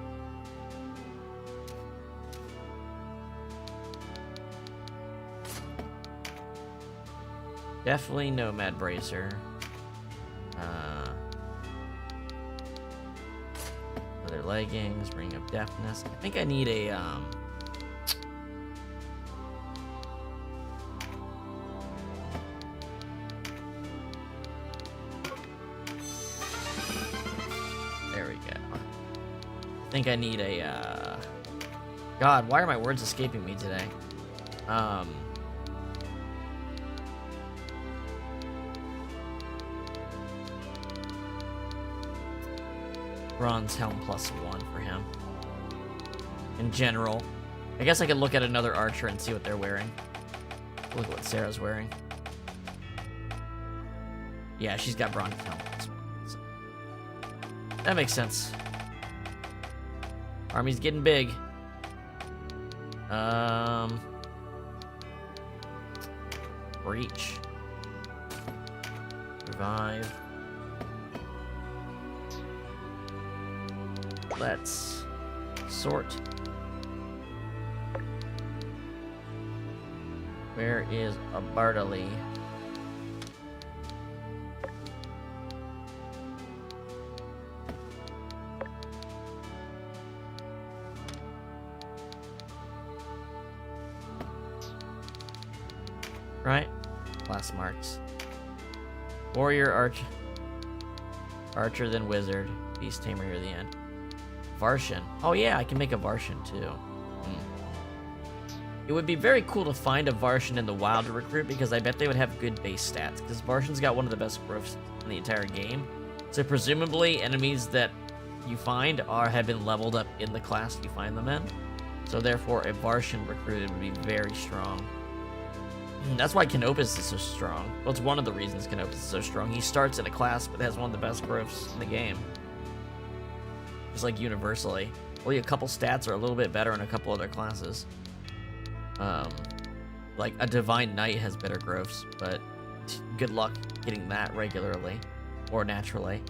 Definitely Nomad Bracer. Other leggings, Ring of Deafness. I think I need a, there we go. I think I need a, God, why are my words escaping me today? Bronze helm +1 for him. In general. I guess I could look at another archer and see what they're wearing. Look at what Sarah's wearing. Yeah, she's got bronze helm +1. So. That makes sense. Army's getting big. Breach. Revive. Let's sort. Where is a Bartley? Right? Class marks. Warrior, Archer, then Wizard. Beast Tamer near the end. Varshan. Oh yeah, I can make a Varshan too. It would be very cool to find a Varshan in the wild to recruit because I bet they would have good base stats. Because Varshan's got one of the best growths in the entire game. So presumably enemies that you find have been leveled up in the class you find them in. So therefore a Varshan recruited would be very strong. That's why Canopus is so strong. Well, it's one of the reasons Canopus is so strong. He starts in a class but has one of the best growths in the game. Just like universally. Only a couple stats are a little bit better in a couple other classes. Like a Divine Knight has better growths, but good luck getting that regularly or naturally.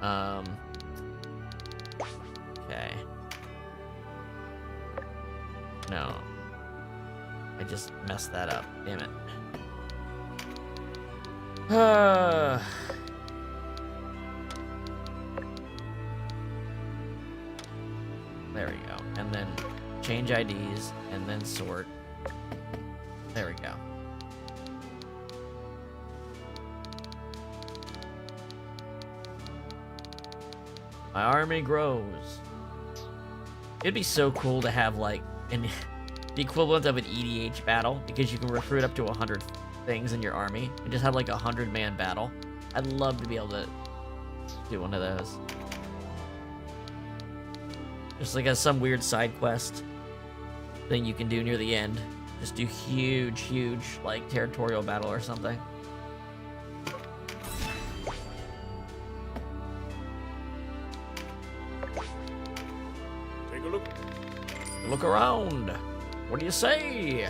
Okay. No. I just messed that up. Damn it. There we go. And then change IDs, and then sort. There we go. My army grows. It'd be so cool to have, like, the equivalent of an EDH battle, because you can recruit up to 100 things in your army, and just have, like, a 100-man battle. I'd love to be able to do one of those. Just like some weird side quest thing you can do near the end. Just do huge, like, territorial battle or something. Take a look. Look around. What do you say?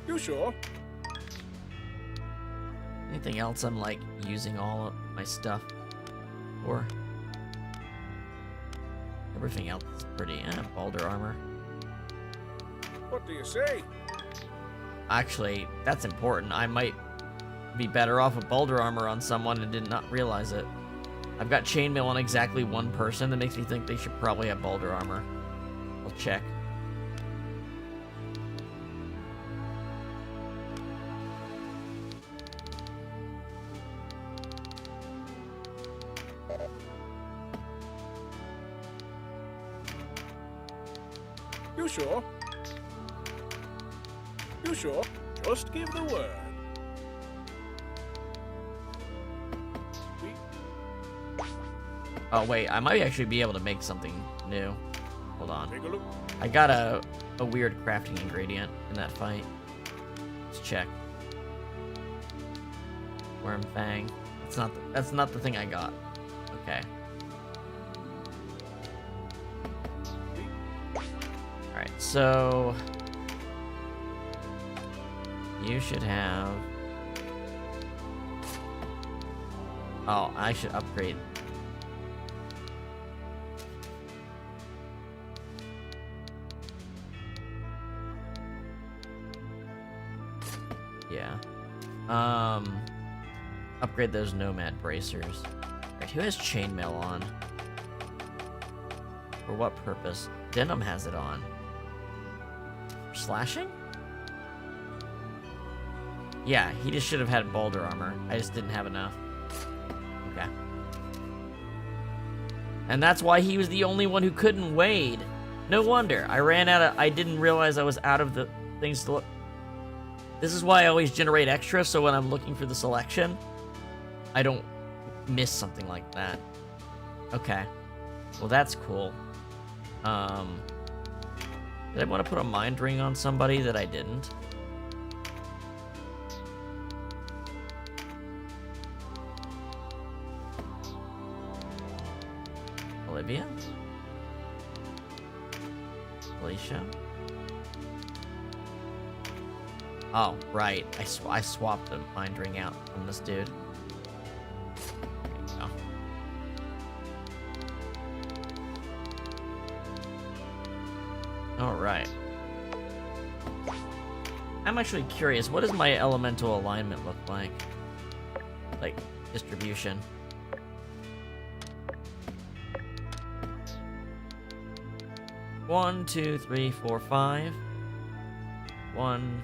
You sure? Anything else I'm, like, using all of my stuff for? Everything else is pretty, Balder armor. What do you say? Actually, that's important. I might be better off with Balder armor on someone and did not realize it. I've got chainmail on exactly one person that makes me think they should probably have Balder armor. I'll check. You sure? You sure? Just give the word. Oh wait, I might actually be able to make something new. Hold on. Take a look. I got a weird crafting ingredient in that fight. Let's check. Worm Fang. That's not the thing I got. Okay. Alright, so you should have. Oh, I should upgrade. Upgrade those nomad bracers. Right, who has chainmail on? For what purpose? Denam has it on. For slashing? Yeah, he just should have had boulder armor. I just didn't have enough. Okay. And that's why he was the only one who couldn't wade. No wonder. I didn't realize I was out of the things to look. This is why I always generate extra, so when I'm looking for the selection, I don't miss something like that. Okay. Well, that's cool. Did I want to put a mind ring on somebody that I didn't? Olivia? Alicia? Oh, right. I swapped the mind ring out from this dude. There you go. Alright. I'm actually curious, what does my elemental alignment look like? Like, distribution. One, two, three, four, five. 1,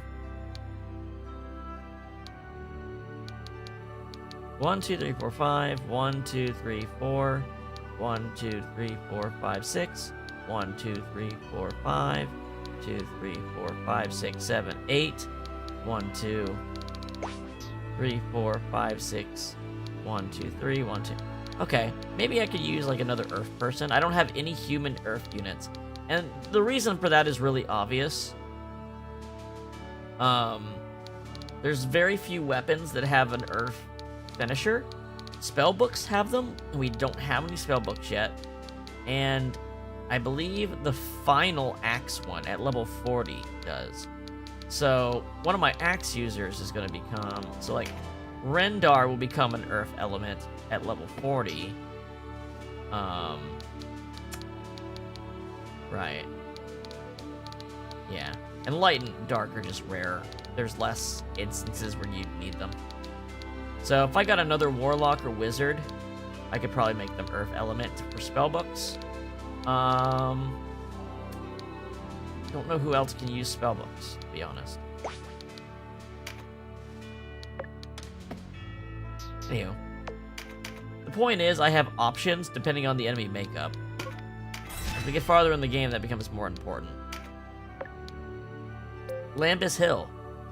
2, 3, 4, 5. 1, 2, 3, 4. 1, 2, 3, 4, 5, 6. 1, 2, 3, 4, 5. 2, 3, 4, 5, 6, 7, 8. 1, 2, 3, 4, 5, 6. 1, 2, 3, 1, 2. Okay, maybe I could use like another earth person. I don't have any human earth units. And the reason for that is really obvious. There's very few weapons that have an earth finisher. Spellbooks have them, and we don't have any spellbooks yet. And I believe the final axe one at level 40 does. So one of my axe users is going to become... So like, Rendar will become an earth element at level 40. Right. Yeah. And light and dark are just rare. There's less instances where you need them. So if I got another warlock or wizard, I could probably make them earth element for spellbooks. Don't know who else can use spellbooks, to be honest. Anywho. The point is, I have options depending on the enemy makeup. As we get farther in the game, that becomes more important. Lambus Hill.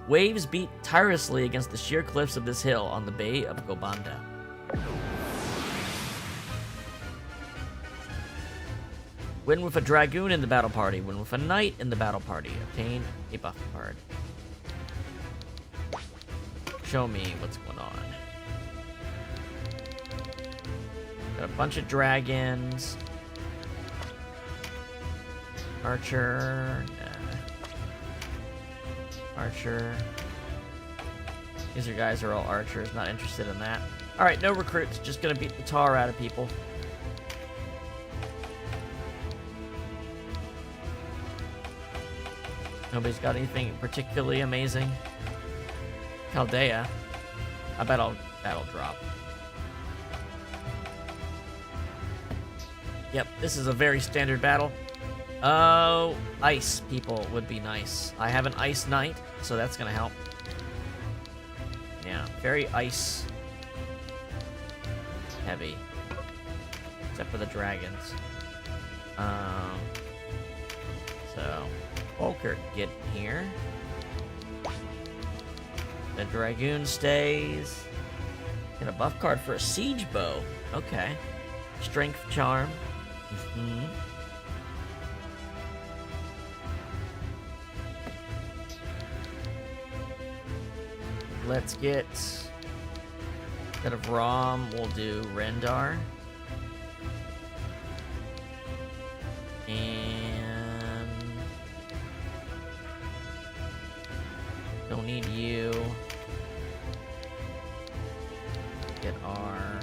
Waves beat tirelessly against the sheer cliffs of this hill on the Bay of Gobanda. Win with a dragoon in the battle party. Win with a knight in the battle party. Obtain a buff card. Show me what's going on. Got a bunch of dragons. Archer. Nah. Archer. These guys are all archers. Not interested in that. Alright, no recruits. Just gonna beat the tar out of people. Nobody's got anything particularly amazing. Chaldea. I bet that'll drop. Yep, this is a very standard battle. Oh, ice people would be nice. I have an ice knight, so that's gonna help. Yeah, very ice heavy. Except for the dragons. So, Volker, get here. The dragoon stays. Get a buff card for a siege bow. Okay. Strength charm. Let's get, instead of Rom, we'll do Rendar. And don't need you. Get our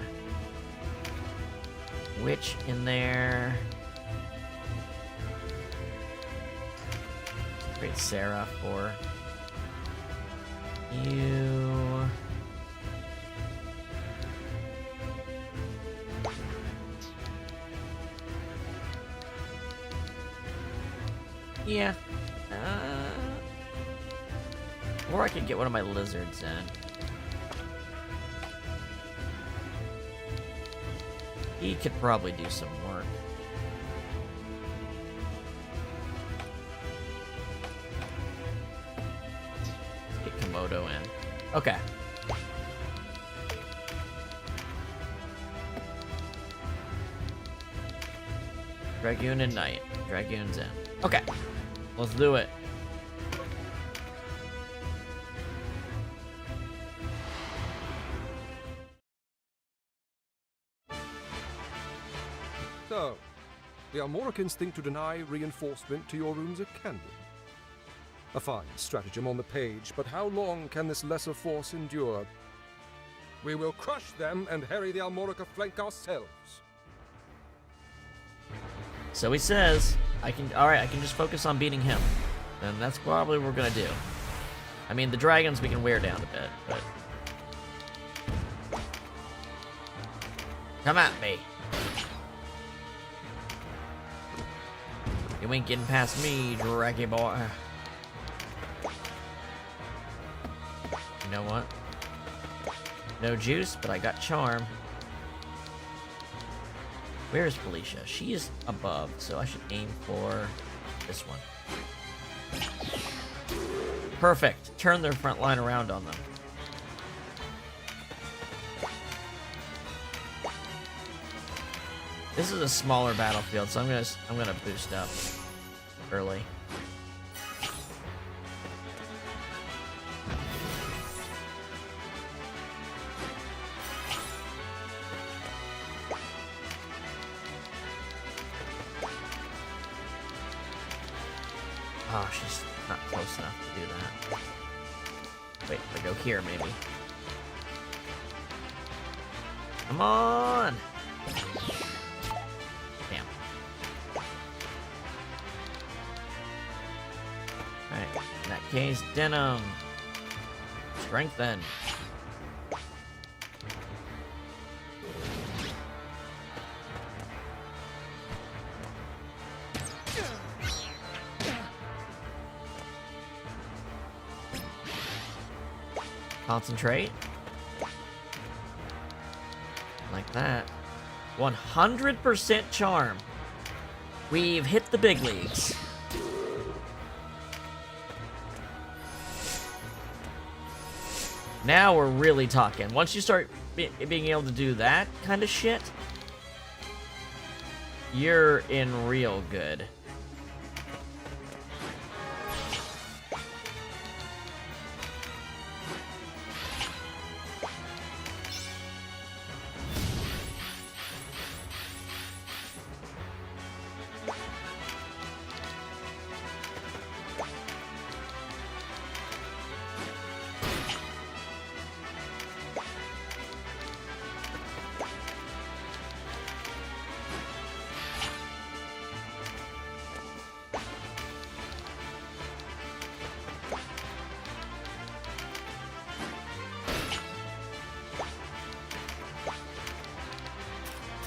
witch in there. Great Sarah for you. Yeah. Or I could get one of my lizards in. He could probably do some work. Get Komodo in. Okay. Dragoon and Knight. Dragoon's in. Okay. Let's do it. So, the Almoricans think to deny reinforcement to your rooms at Canyon. A fine stratagem on the page, but how long can this lesser force endure? We will crush them and harry the Almorica flank ourselves. So he says, alright, I can just focus on beating him. And that's probably what we're gonna do. I mean, the dragons we can wear down a bit, but... Come at me. You ain't getting past me, draggy boy. You know what? No juice, but I got charm. Where is Felicia? She is above, so I should aim for this one. Perfect. Turn their front line around on them. This is a smaller battlefield, so I'm gonna boost up early. Oh, she's not close enough to do that. Wait, if I go here, maybe. Come on! Damn. Alright, in that case, Denam. Strengthen. Concentrate. Like that. 100% charm. We've hit the big leagues. Now we're really talking. Once you start being able to do that kind of shit, you're in real good.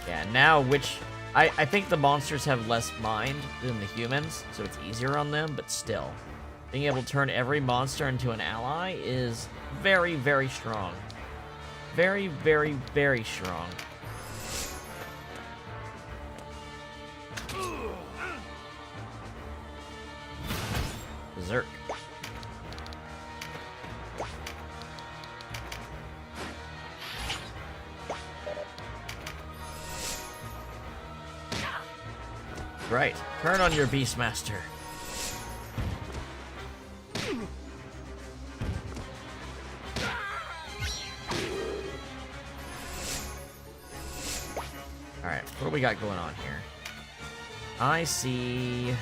Yeah, now I think the monsters have less mind than the humans, so it's easier on them, but still. Being able to turn every monster into an ally is very, very strong. Very, very, very strong. Berserk. Right, turn on your Beastmaster. Alright, what do we got going on here? I see...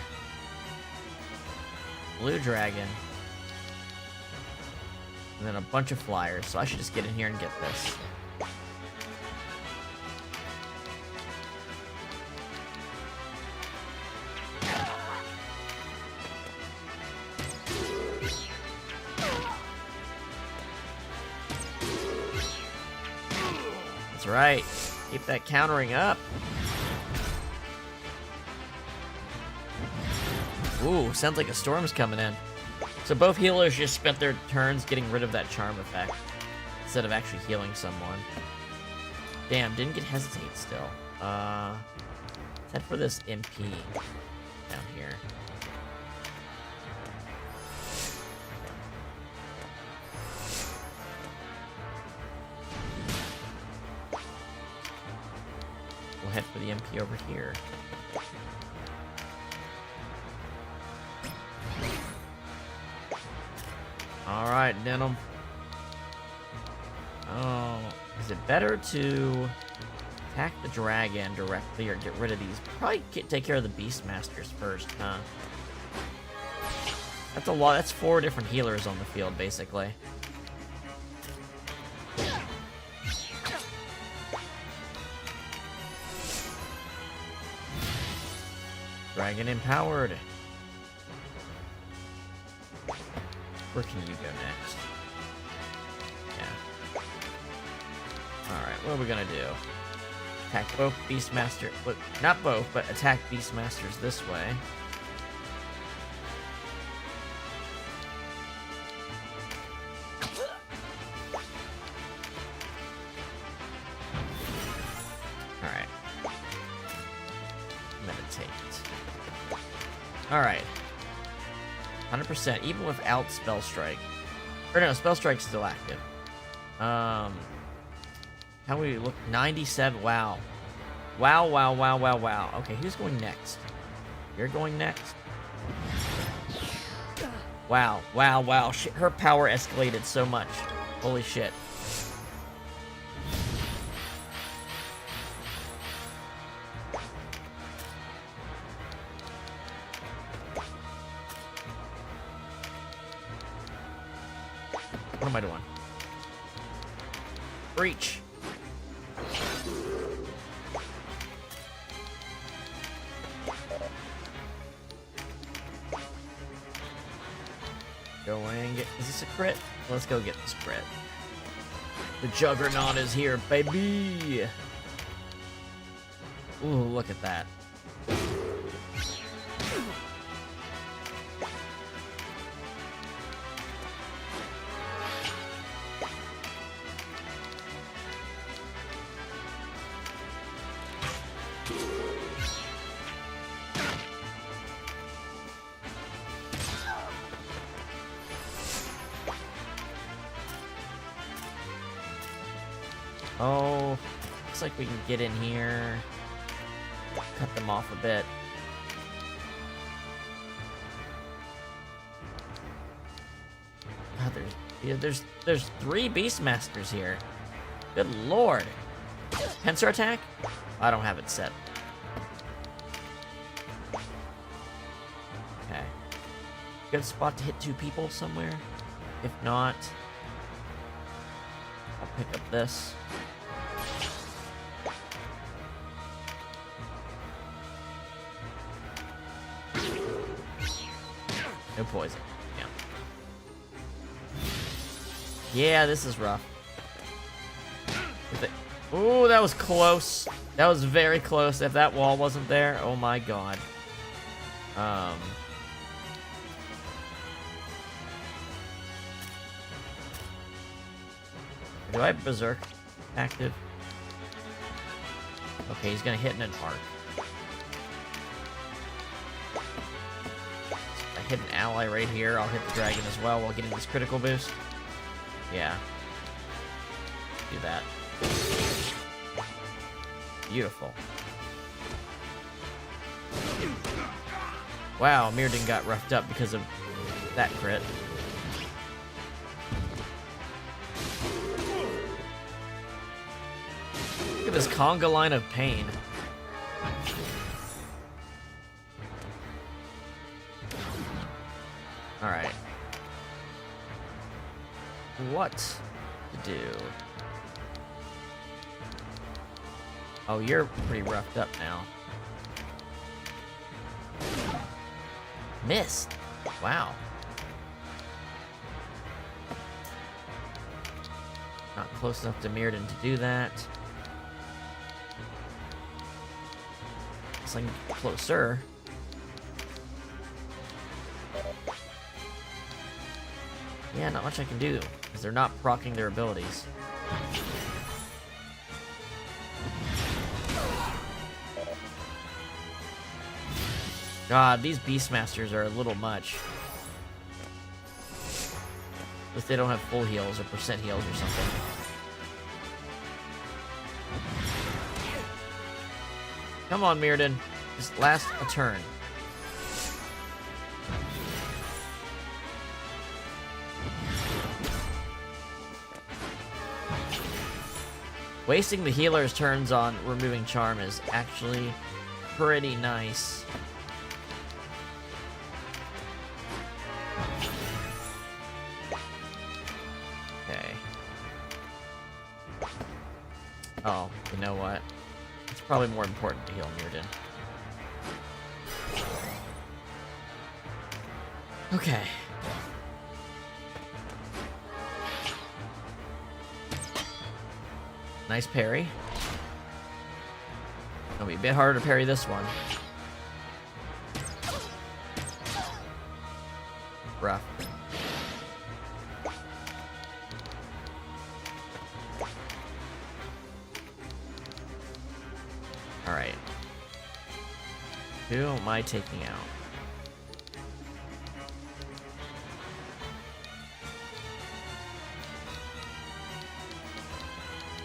Blue Dragon. And then a bunch of flyers, so I should just get in here and get this. That's right. Keep that countering up. Ooh, sounds like a storm's coming in. So both healers just spent their turns getting rid of that charm effect instead of actually healing someone. Damn, didn't get hesitate still. Head for this MP down here. We'll head for the MP over here. Alright, Denam. Oh, is it better to attack the dragon directly or get rid of these? Probably take care of the Beastmasters first, huh? That's a lot. That's 4 different healers on the field, basically. Dragon empowered. Where can you go next? Yeah. Alright, what are we gonna do? Attack both Beastmaster. Well, not both, but attack Beastmasters this way. Alright. Meditate. Alright. 100%, even without Spell Strike. Or no, Spell Strike's still active. How we look? 97. Wow. Wow, wow, wow, wow, wow. Okay, who's going next? You're going next? Wow, wow, wow. Shit, her power escalated so much. Holy shit. What am I doing? Breach. Going. Is this a crit? Let's go get this crit. The Juggernaut is here, baby. Ooh, look at that. Oh, looks like we can get in here, cut them off a bit. God, there's 3 Beastmasters here. Good lord. Pincer attack? I don't have it set. Okay. Good spot to hit 2 people somewhere. If not, I'll pick up this. No poison. Yeah. Yeah, this is rough. Ooh, that was close. That was very close. If that wall wasn't there, oh my god. Do I have Berserk active? Okay, he's gonna hit in an arc. I hit an ally right here. I'll hit the dragon as well while getting this critical boost. Yeah. Do that. Beautiful. Wow, Mirrodin got roughed up because of that crit. Look at this conga line of pain. Alright. What to do? Oh, you're pretty roughed up now. Missed. Wow. Not close enough to Mirrodin to do that. Guess I can get closer. Yeah, not much I can do, because they're not proccing their abilities. God, these Beastmasters are a little much. If they don't have full heals or percent heals or something. Come on, Mirrodin. Just last a turn. Wasting the healer's turns on removing charm is actually pretty nice. Okay. Oh, you know what? It's probably more important to heal Mirrodin. Okay. Nice parry. It'll be a bit harder to parry this one. Rough. Alright. Who am I taking out?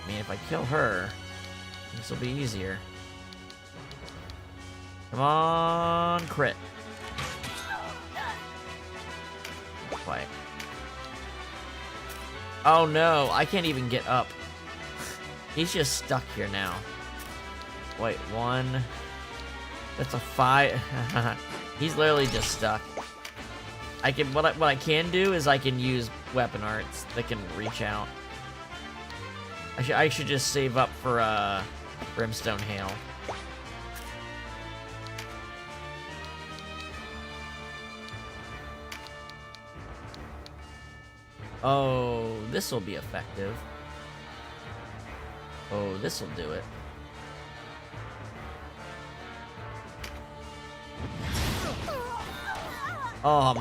I mean, if I kill her, this will be easier. Come on, crit. Quiet. Oh no, I can't even get up. He's just stuck here now. Wait, 1. That's a 5. He's literally just stuck. I can what I can do is I can use weapon arts that can reach out. I should just save up for Brimstone Hail. Oh, this will be effective. Oh, this will do it. Oh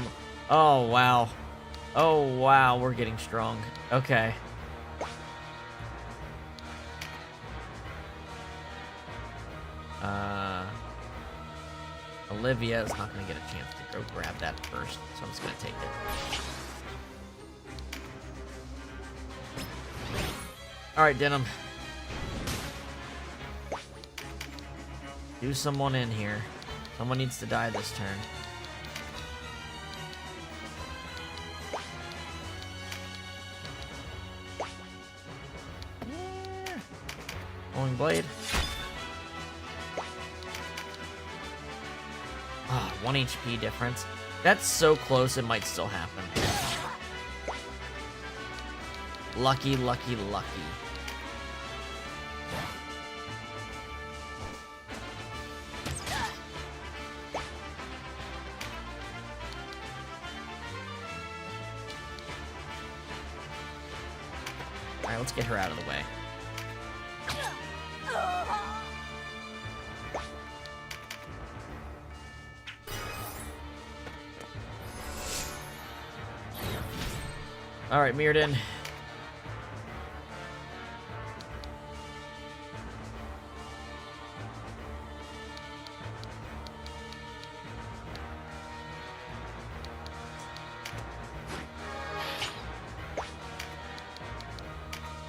wow. Oh wow, we're getting strong. Okay. Olivia is not going to get a chance to go grab that first, so I'm just going to take it. Alright, Denam. Do someone in here. Someone needs to die this turn. Yeah. Rolling blade. Ah, 1 HP difference. That's so close, it might still happen. Lucky, lucky, lucky. Alright, let's get her out of the way. Alright, Mirrodin.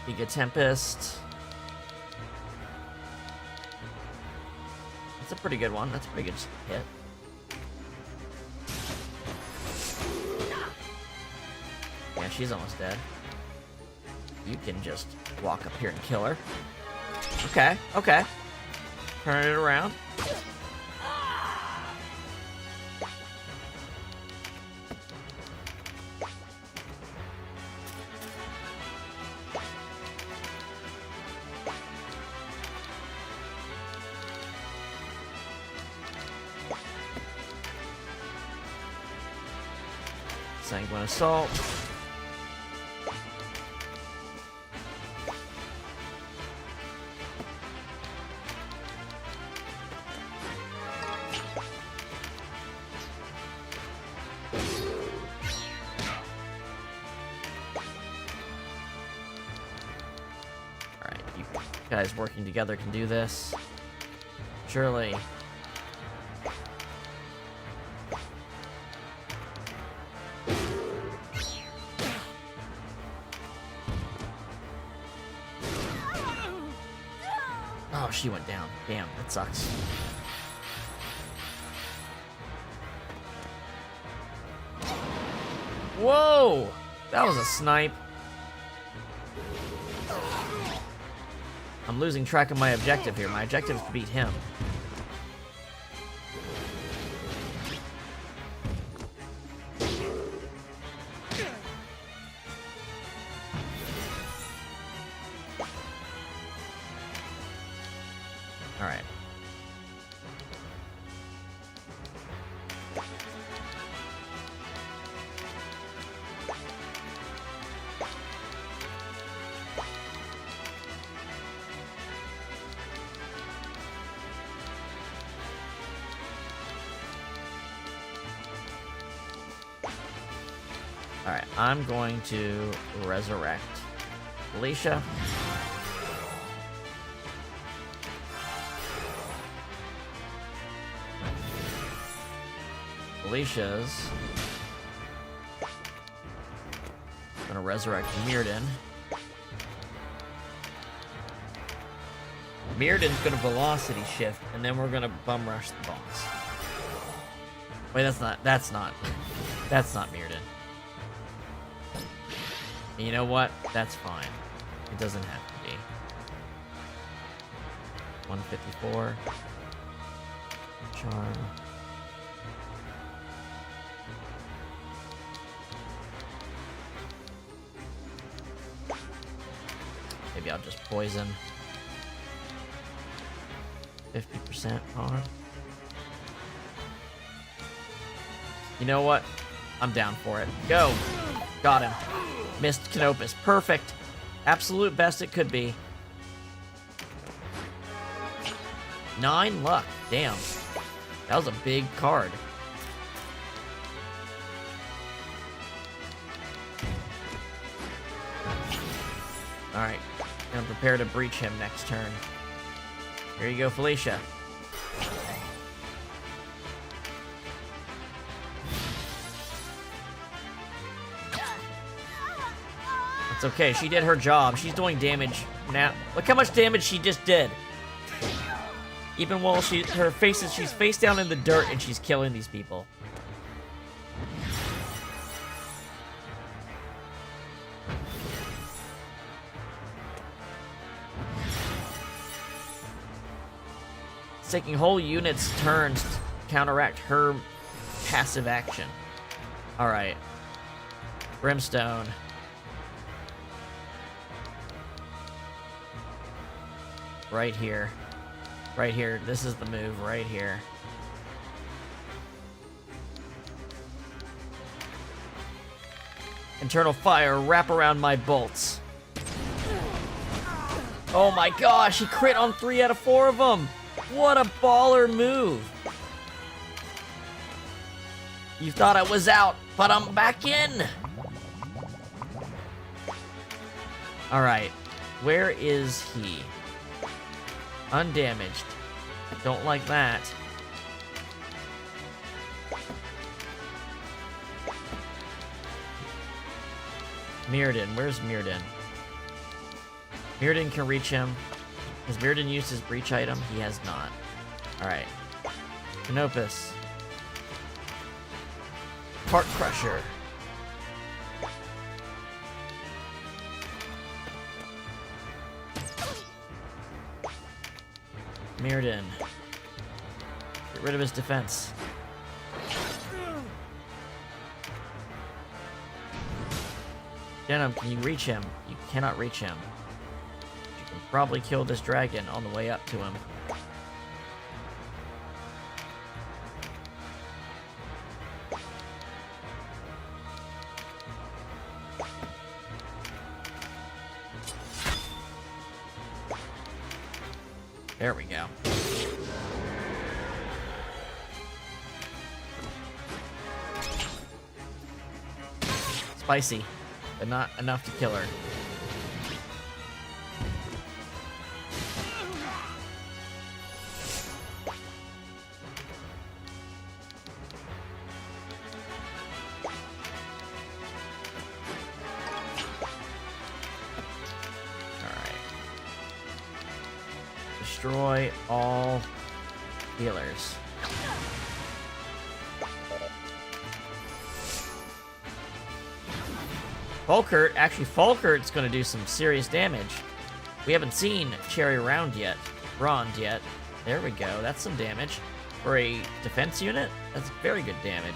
Giga Tempest. That's a pretty good one. That's a pretty good hit. Yeah, she's almost dead. You can just walk up here and kill her. Okay, okay. Turn it around. Sanguine Assault. Guys working together can do this. Surely. Oh, she went down. Damn, that sucks. Whoa! That was a snipe. I'm losing track of my objective here. My objective is to beat him. Alright. Alright, I'm going to resurrect Alicia. Alicia's gonna resurrect Mirrodin. Mirrodin's gonna velocity shift, and then we're gonna bum rush the boss. Wait, that's not Mirrodin. And you know what? That's fine. It doesn't have to be. 154. Charm. Maybe I'll just poison. 50% harm. You know what? I'm down for it. Go! Got him. Missed Canopus. Perfect. Absolute best it could be. 9 luck. Damn. That was a big card. Alright. Gonna prepare to breach him next turn. Here you go, Felicia. It's okay, she did her job. She's doing damage now. Look how much damage she just did. Even while she's face down in the dirt and she's killing these people. It's taking whole units' turns to counteract her passive action. Alright. Brimstone. Right here. Right here. This is the move right here. Internal fire, wrap around my bolts. Oh my gosh, he crit on 3 out of 4 of them. What a baller move. You thought I was out, but I'm back in. Alright, where is he? Undamaged. Don't like that. Mirrodin, where's Mirrodin? Mirrodin can reach him. Has Mirrodin used his breach item? He has not. Alright. Canopus. Heart Crusher. Mirrodin. Get rid of his defense. Denam, can you reach him? You cannot reach him. You can probably kill this dragon on the way up to him. There we go. Spicy, but not enough to kill her. destroy all healers. Falkert's gonna do some serious damage. We haven't seen Cherry Rond yet. There we go, that's some damage. For a defense unit, that's very good damage.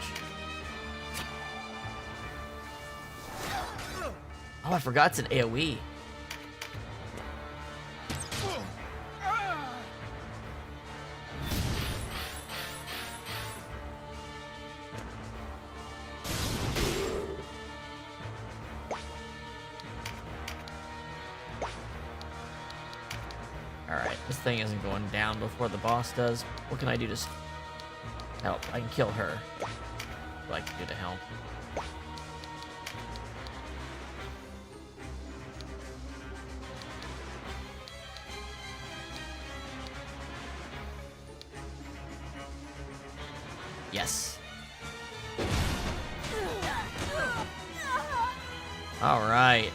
Oh, I forgot it's an AoE. Alright, this thing isn't going down before the boss does. What can I do to help? I can kill her. What I can do to help? Yes. Alright.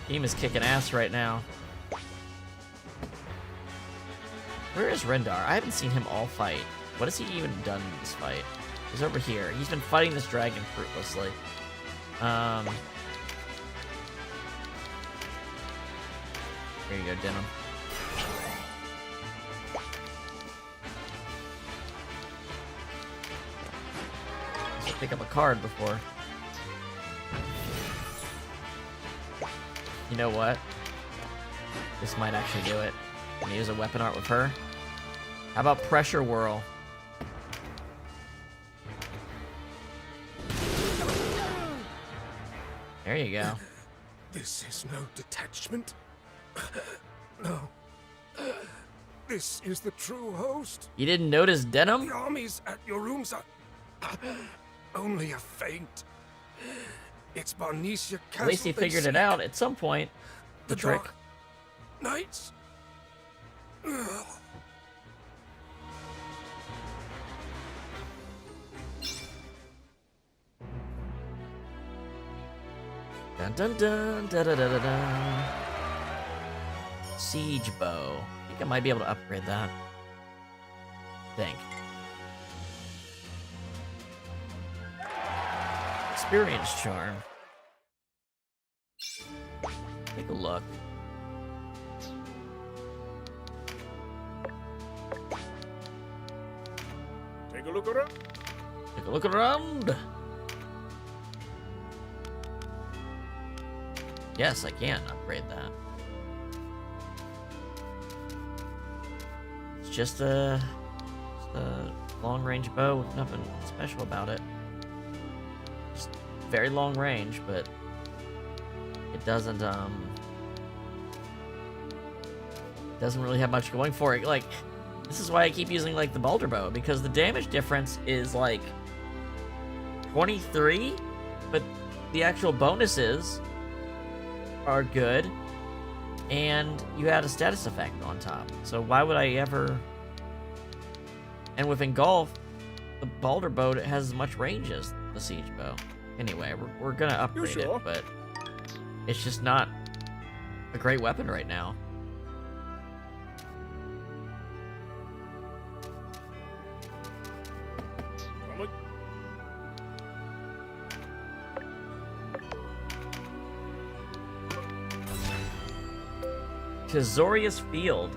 Team is kicking ass right now. Where is Rendar? I haven't seen him all fight. What has he even done in this fight? He's over here. He's been fighting this dragon fruitlessly. Here you go, Denam. Let's pick up a card before. You know what? This might actually do it. I'm gonna use a weapon art with her. How about Pressure Whirl? There you go. This is no detachment. No. This is the true host. You didn't notice Denam? The armies at your rooms are only a feint. It's Barnesia Castle. At least he figured it out at some point. The trick. Dark Knights. Dun dun dun da da da da dun. Siege bow. I think I might be able to upgrade that. Think. Experience charm. Take a look. Take a look around. Take a look around. Yes, I can upgrade that. It's just a long-range bow with nothing special about it. Just very long range, but it doesn't really have much going for it. Like, this is why I keep using like the Balder bow, because the damage difference is like 23, but the actual bonuses are good, and you add a status effect on top. So why would I ever... And with Engulf, the Balder bow has as much range as the Siege bow. Anyway, we're gonna upgrade it, but it's just not a great weapon right now. Tizorius Field.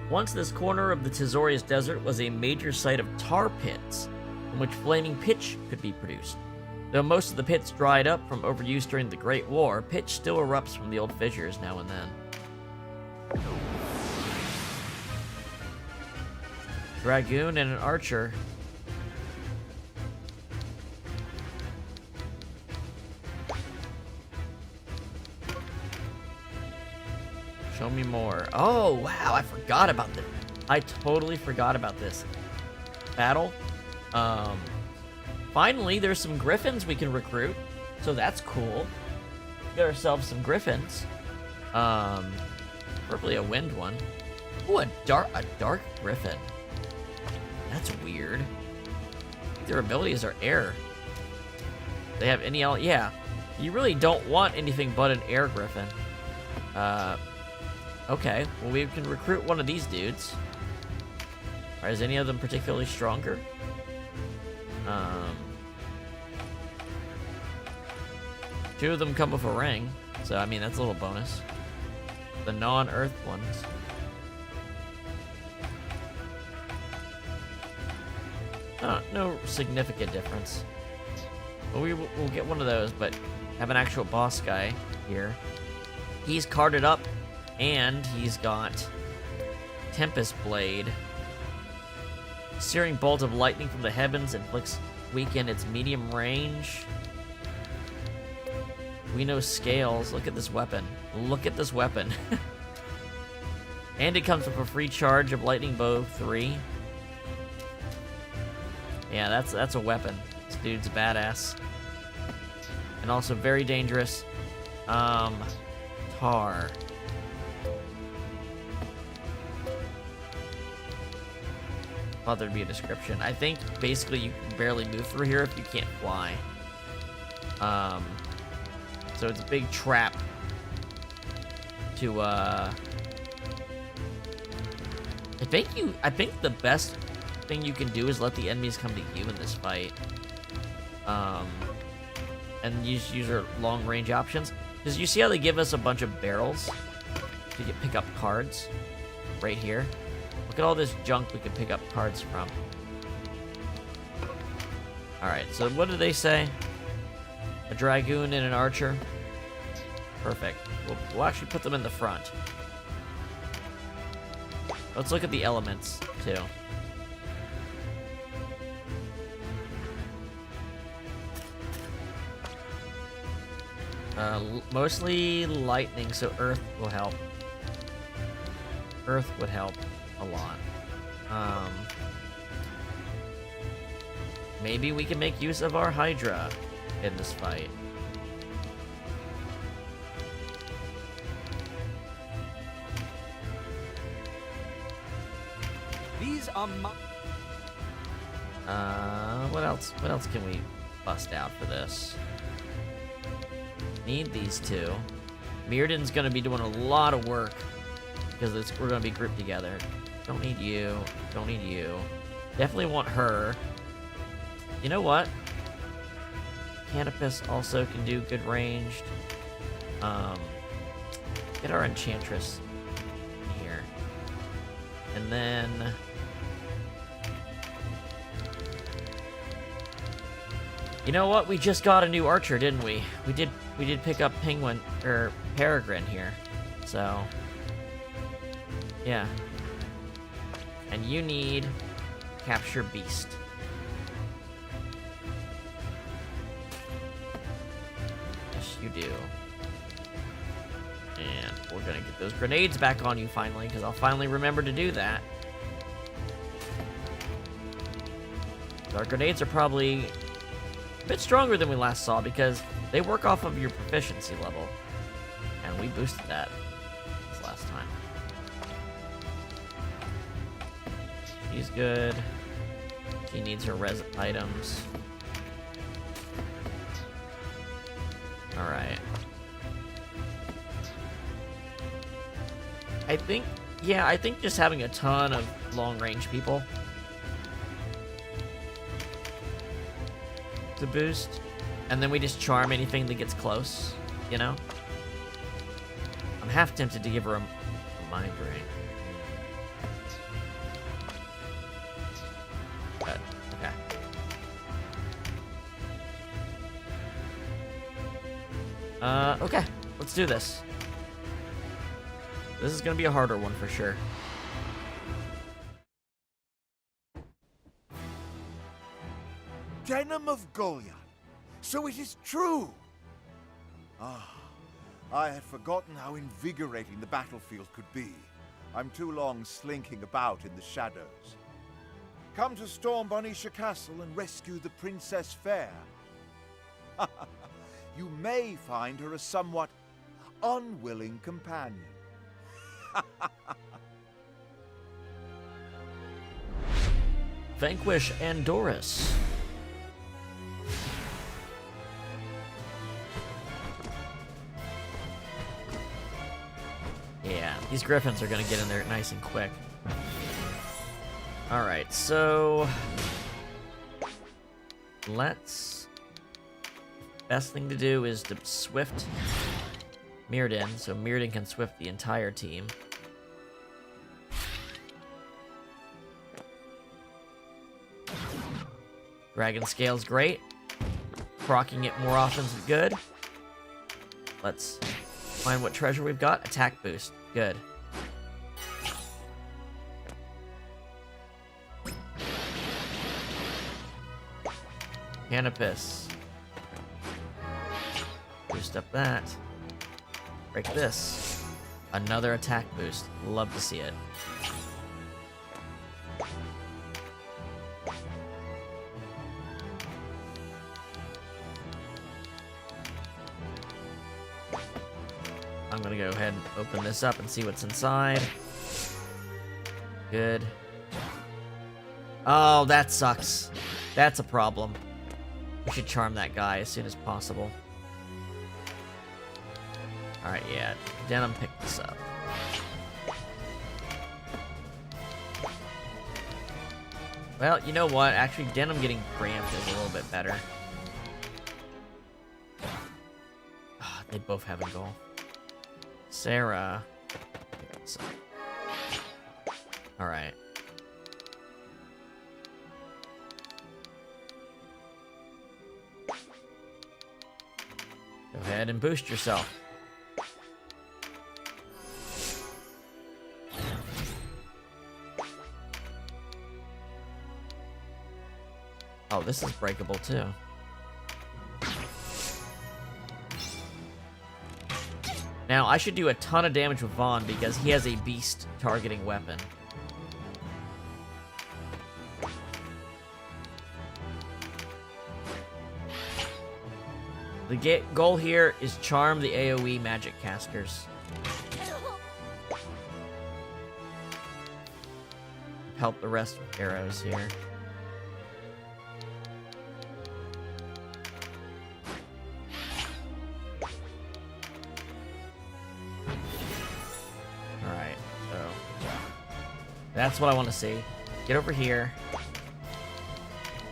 Once this corner of the Tizorius Desert was a major site of tar pits, from which flaming pitch could be produced. Though most of the pits dried up from overuse during the Great War, pitch still erupts from the old fissures now and then. Dragoon and an archer. Show me more. Oh, wow, I forgot about this. I totally forgot about this battle. Finally, there's some griffins we can recruit, so that's cool. Get ourselves some griffins. Probably a wind one. Ooh, a dark griffin. That's weird. Their abilities are air. They have any... Yeah, you really don't want anything but an air griffin. Okay, well we can recruit one of these dudes. Or is any of them particularly stronger? Two of them come with a ring, so I mean that's a little bonus. The non-earth ones. No significant difference. Well, we'll get one of those, but have an actual boss guy here. He's carded up, and he's got Tempest Blade. Searing bolt of lightning from the heavens inflicts weaken its medium range. We know scales. Look at this weapon. Look at this weapon. And it comes with a free charge of lightning bow 3. Yeah, that's a weapon. This dude's badass. And also very dangerous. Tar. Thought there'd be a description. I think basically you can barely move through here if you can't fly. So it's a big trap to I think the best thing you can do is let the enemies come to you in this fight. And use your long range options. Because you see how they give us a bunch of barrels to pick up cards right here? Look at all this junk we can pick up cards from. Alright, so what did they say? A dragoon and an archer? Perfect. We'll actually put them in the front. Let's look at the elements, too. Mostly lightning, so earth will help. Earth would help a lot. Maybe we can make use of our Hydra in this fight. These are my... What else? What else can we bust out for this? Need these two. Mirrodin's gonna be doing a lot of work because we're gonna be grouped together. Don't need you. Don't need you. Definitely want her. You know what? Canopus also can do good ranged. Get our Enchantress here. And then... You know what? We just got a new archer, didn't we? We did pick up Penguin or Peregrine here. So yeah. And you need Capture Beast. Yes, you do. And we're gonna get those grenades back on you finally, because I'll finally remember to do that. Our grenades are probably a bit stronger than we last saw because they work off of your proficiency level. And we boosted that this last time. She's good. She needs her res items. Alright. I think just having a ton of long-range people to boost, and then we just charm anything that gets close, you know? I'm half tempted to give her a mind ring. But, okay. Okay, let's do this. This is gonna be a harder one for sure. Denam of Goliath. So it is true. Ah, I had forgotten how invigorating the battlefield could be. I'm too long slinking about in the shadows. Come to storm Bonisha Castle and rescue the Princess Fair. You may find her a somewhat unwilling companion. Vanquish Andorus. Yeah, These griffins are gonna get in there nice and quick. Alright, so... let's... best thing to do is to swift Mirrodin, so Mirrodin can swift the entire team. Dragon Scale's great. Procking it more often is good. Let's find what treasure we've got. Attack boost. Good. Canopus. Boost up that. Break this. Another attack boost. Love to see it. I'm gonna go ahead and open this up and see what's inside. Good. Oh, that sucks. That's a problem. We should charm that guy as soon as possible. Alright, yeah. Denam picked this up. Well, you know what? Actually, Denam getting cramped is a little bit better. Oh, they both have a goal. Sarah. Alright. Go ahead and boost yourself. Oh, this is breakable too. Now, I should do a ton of damage with Vaughn because he has a beast targeting weapon. The goal here is charm the AoE magic casters. Help the rest with arrows here. Alright, so that's what I want to see. Get over here.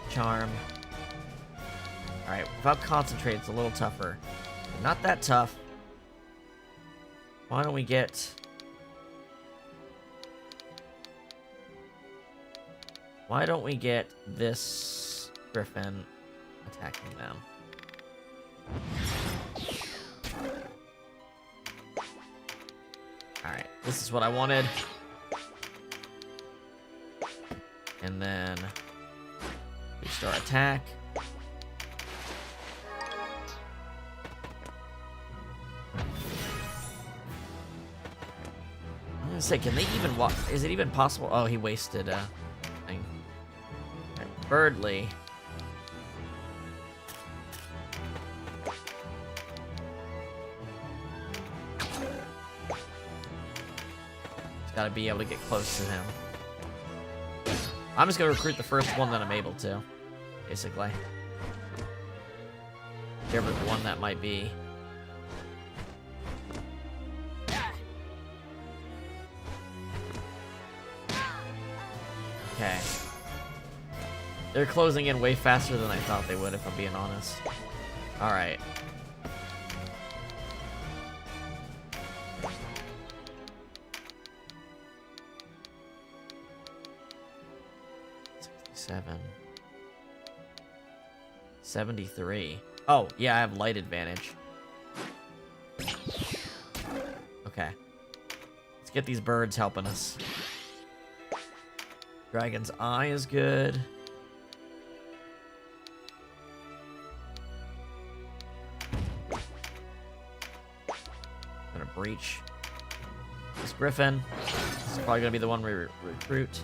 Charm. Alright, without concentrate, it's a little tougher. Not that tough. Why don't we get... why don't we get this griffin attacking them? Alright, this is what I wanted. And then... boost our attack. I'm gonna say, can they even walk? Is it even possible? Oh, he wasted a thing. Right, Birdly. Just gotta be able to get close to him. I'm just gonna recruit the first one that I'm able to, basically. Whichever one that might be. Okay. They're closing in way faster than I thought they would, if I'm being honest. Alright. $67. 73. Oh, yeah, I have light advantage. Okay. Let's get these birds helping us. Dragon's Eye is good. Gonna breach this griffin. This is probably gonna be the one we recruit.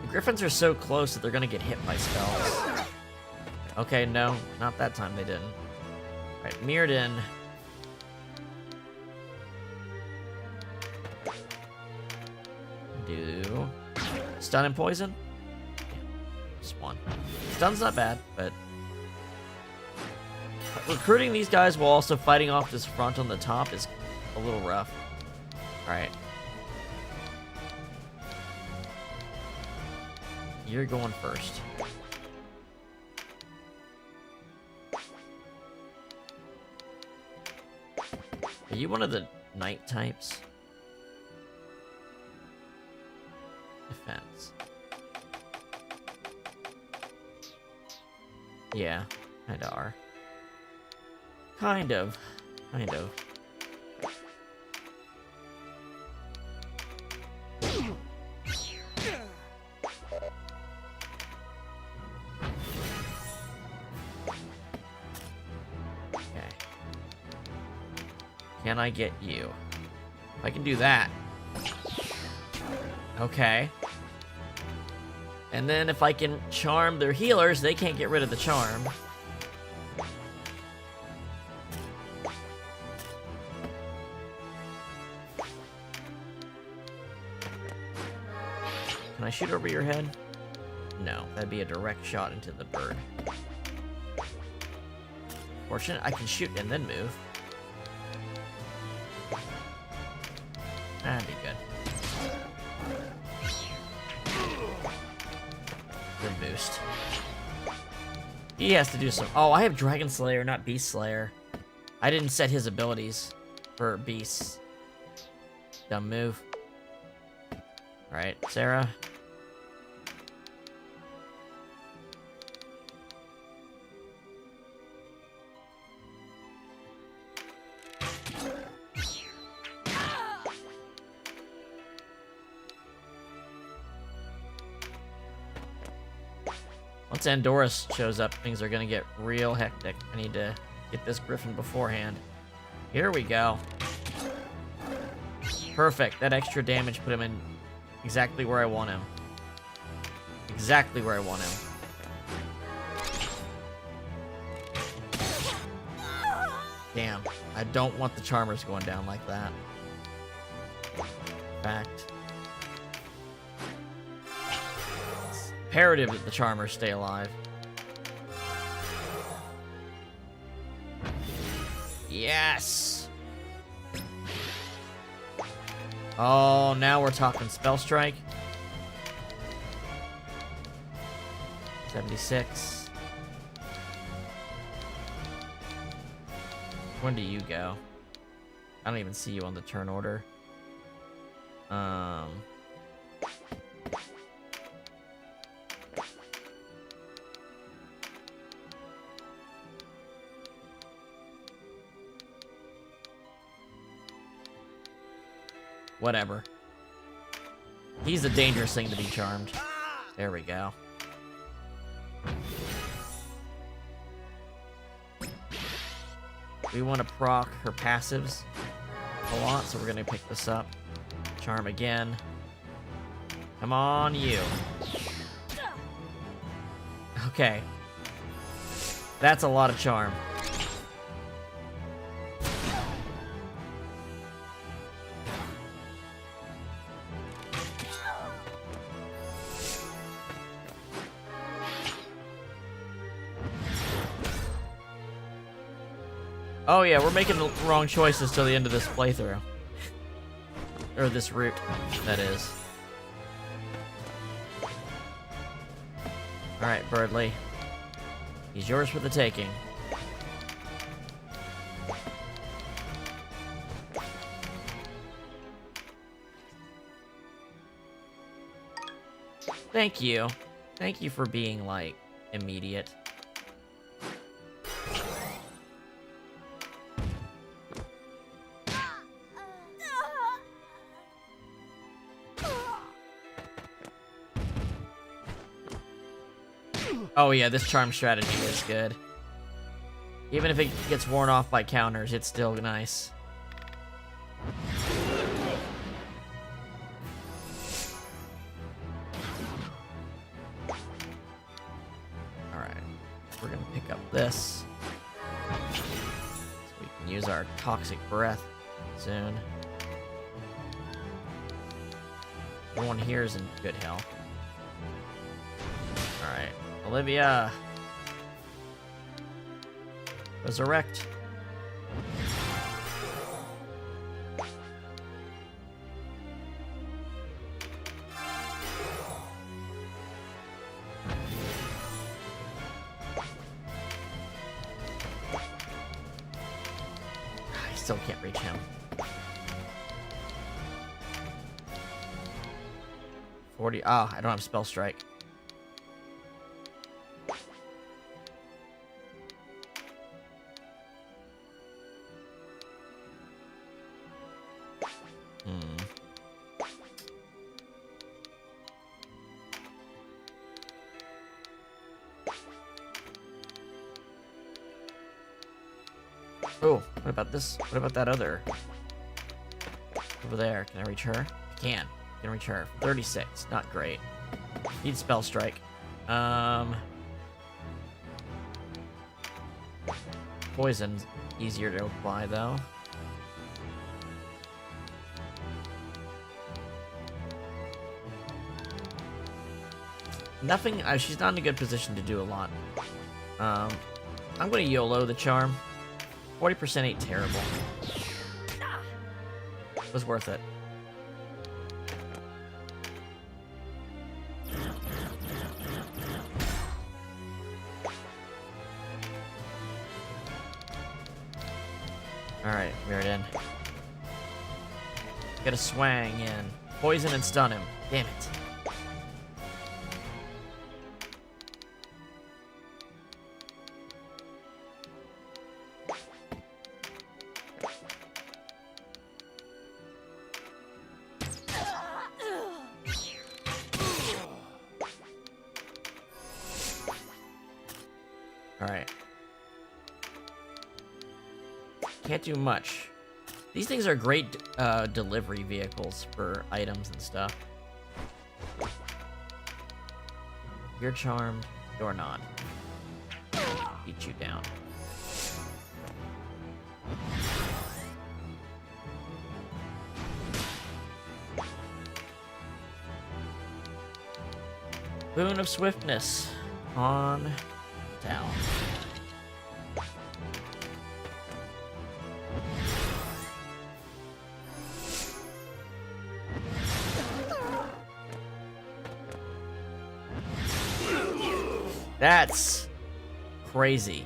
The griffins are so close that they're gonna get hit by spells. Okay, no, not that time they didn't. Alright, Mirrodin. Do Stun and poison? Yeah, just one. Stun's not bad, but recruiting these guys while also fighting off this front on the top is a little rough. Alright. You're going first. Are you one of the knight types? Defense. Yeah, kinda are. Kind of. Kind of. Okay. Can I get you? If I can do that. Okay. And then if I can charm their healers, they can't get rid of the charm. Can I shoot over your head? No, that'd be a direct shot into the bird. Fortunate, I can shoot and then move. That'd be good. Good boost. He has to do some... Oh, I have Dragon Slayer, not Beast Slayer. I didn't set his abilities for beasts. Dumb move. Alright, Sarah. Once Andoris shows up, things are gonna get real hectic. I need to get this Griffin beforehand. Here we go. Perfect. That extra damage put him in exactly where I want him. Exactly where I want him. Damn. I don't want the Charmers going down like that. In fact, it's imperative that the Charmers stay alive. Yes! Oh, now we're talking Spell Strike. 76. When do you go? I don't even see you on the turn order. Whatever. He's a dangerous thing to be charmed. There we go. We want to proc her passives a lot, so we're going to pick this up. Charm again. Come on, you. Okay. That's a lot of charm. Oh yeah, we're making the wrong choices till the end of this playthrough. Or this route, that is. Alright, Birdley. He's yours for the taking. Thank you. Thank you for being, like, immediate. Oh yeah, this charm strategy is good. Even if it gets worn off by counters, it's still nice. Alright, we're gonna pick up this. So we can use our Toxic Breath soon. Everyone here is in good health. Olivia. Resurrect. I still can't reach him. 40. Ah, I don't have Spell Strike. Oh, what about this? What about that other? Over there. Can I reach her? I can. I can reach her. 36. Not great. Need Spell Strike. Poison's easier to apply, though. Nothing. She's not in a good position to do a lot. I'm gonna YOLO the charm. 40% ain't terrible. Was worth it. Alright, we're in. Get a swang in. Poison and stun him. Damn it. Alright. Can't do much. These things are great delivery vehicles for items and stuff. You're charmed. You're not. Beat you down. Boon of Swiftness on down. That's crazy.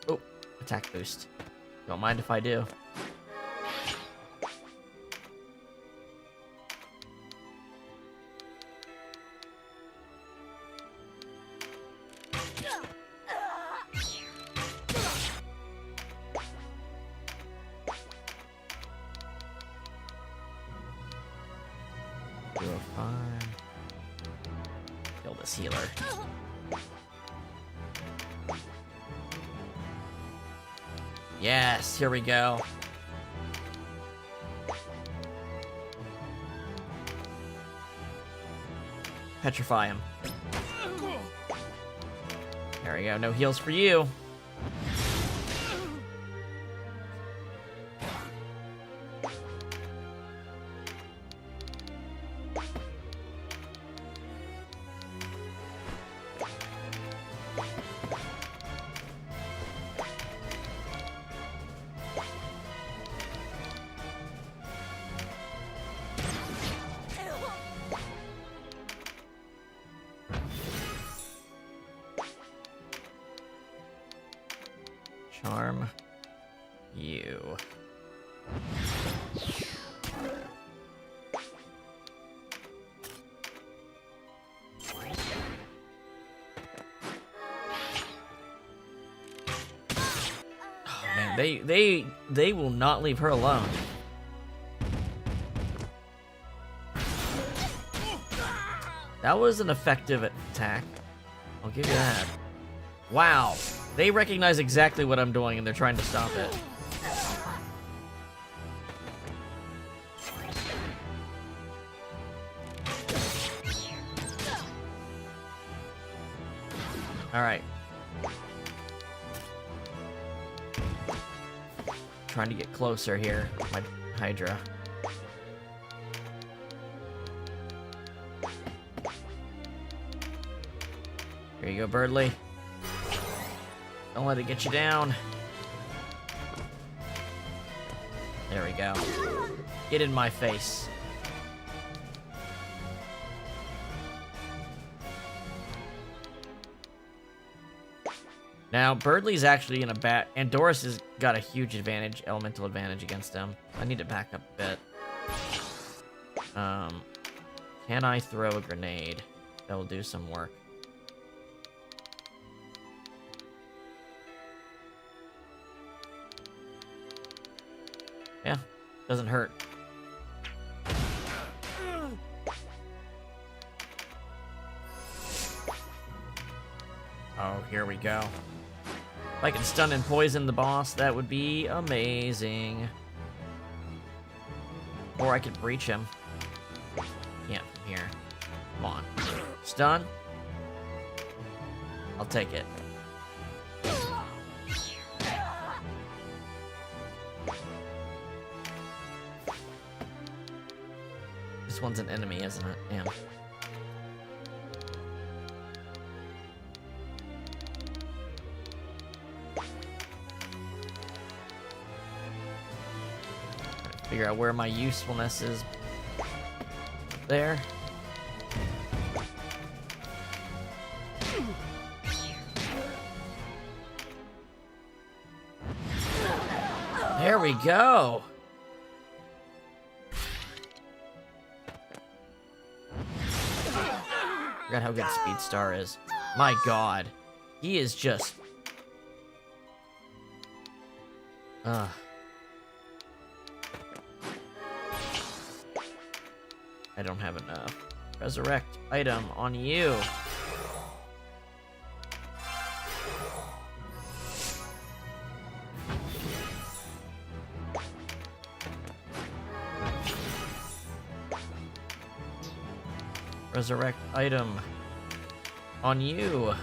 Oh, attack boost. Don't mind if I do. Kill this healer. Yes, here we go. Petrify him. There we go. No heals for you. Charm you. Oh man, they will not leave her alone. That was an effective attack. I'll give you that. Wow. They recognize exactly what I'm doing and they're trying to stop it. Alright. Trying to get closer here, my Hydra. Here you go, Birdly. Don't let it get you down. There we go. Get in my face. Now, Birdly's actually in a bad... And Doris has got a huge advantage, elemental advantage against him. I need to back up a bit. Can I throw a grenade? That will do some work. Yeah, doesn't hurt. Oh, here we go. If I can stun and poison the boss, that would be amazing. Or I could breach him. Can't from here. Come on. Stun. I'll take it. This one's an enemy, isn't it? Yeah. Figure out where my usefulness is. There. There we go. Forgot how good Speed Star is. My God, he is just. I don't have enough. Resurrect item on you. Resurrect item on you.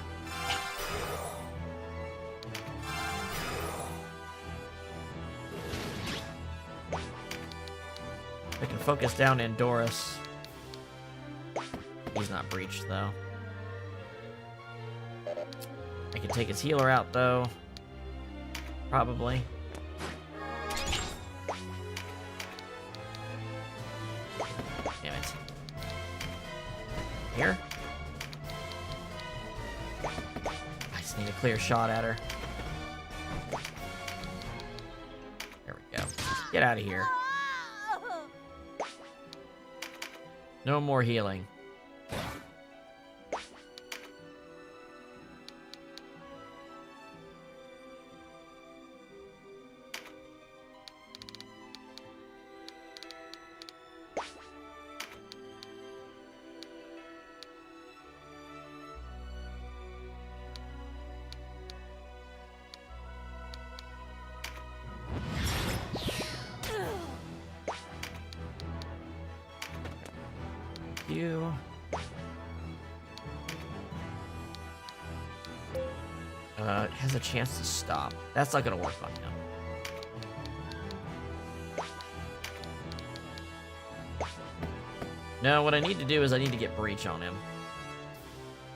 I can focus down Andoris. He's not breached, though. I can take his healer out, though. Probably. Damn it. Here? I just need a clear shot at her. There we go. Get out of here. No more healing. You. It has a chance to stop. That's not gonna work on him. No, what I need to do is I need to get breach on him.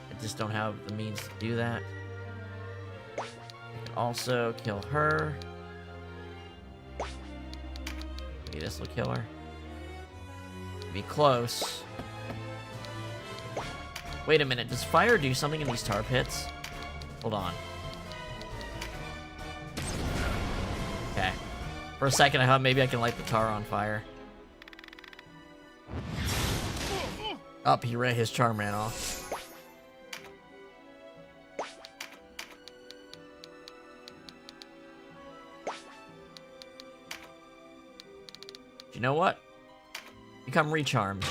I just don't have the means to do that. I can also kill her. Maybe this will kill her. Be close. Wait a minute, does fire do something in these tar pits? Hold on. Okay. For a second I thought maybe I can light the tar on fire. Up, his charm ran off. You know what? Become recharmed.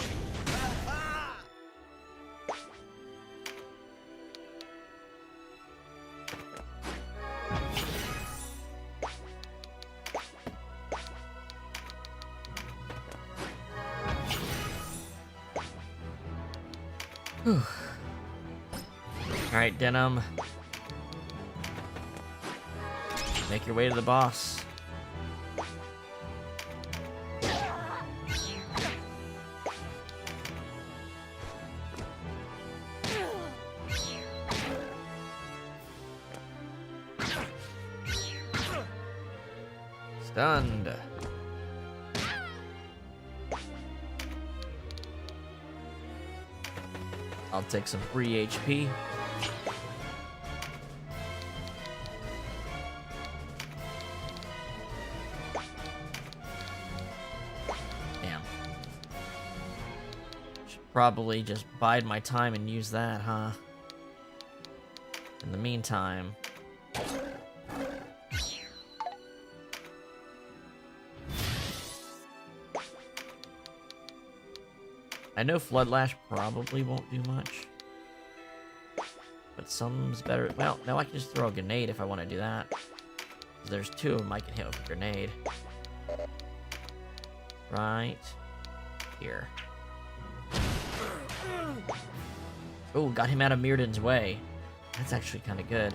Alright, Denam. Make your way to the boss. Stunned. I'll take some free HP. Damn. Should probably just bide my time and use that, huh? In the meantime... I know Floodlash probably won't do much. But some's better. Well, no, I can just throw a grenade if I want to do that. There's two of them I can hit with a grenade. Right here. Oh, got him out of Mirrodin's way. That's actually kind of good.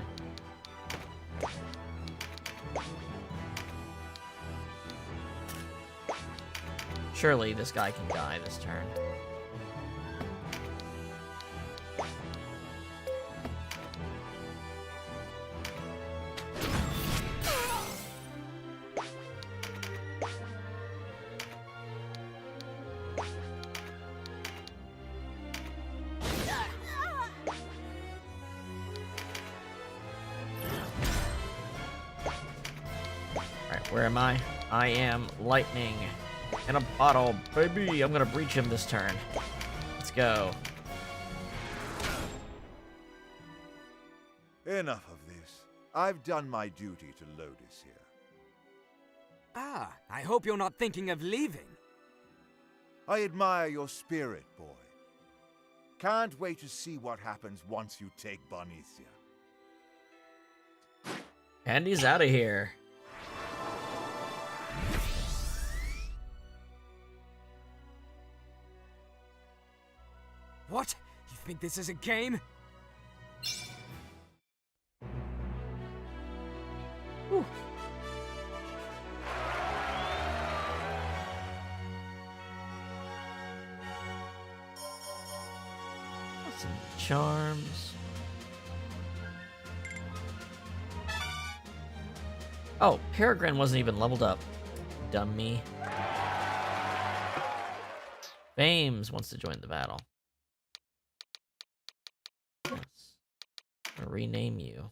Surely this guy can die this turn. Where am I? I am lightning in a bottle, baby. I'm gonna breach him this turn. Let's go. Enough of this. I've done my duty to Lodis here. Ah, I hope you're not thinking of leaving. I admire your spirit, boy. Can't wait to see what happens once you take Bonicia. And he's out of here. What? You think this is a game? Whew. Some charms. Oh, Peregrine wasn't even leveled up. Dummy. Fames wants to join the battle. Yes. I'm gonna rename you.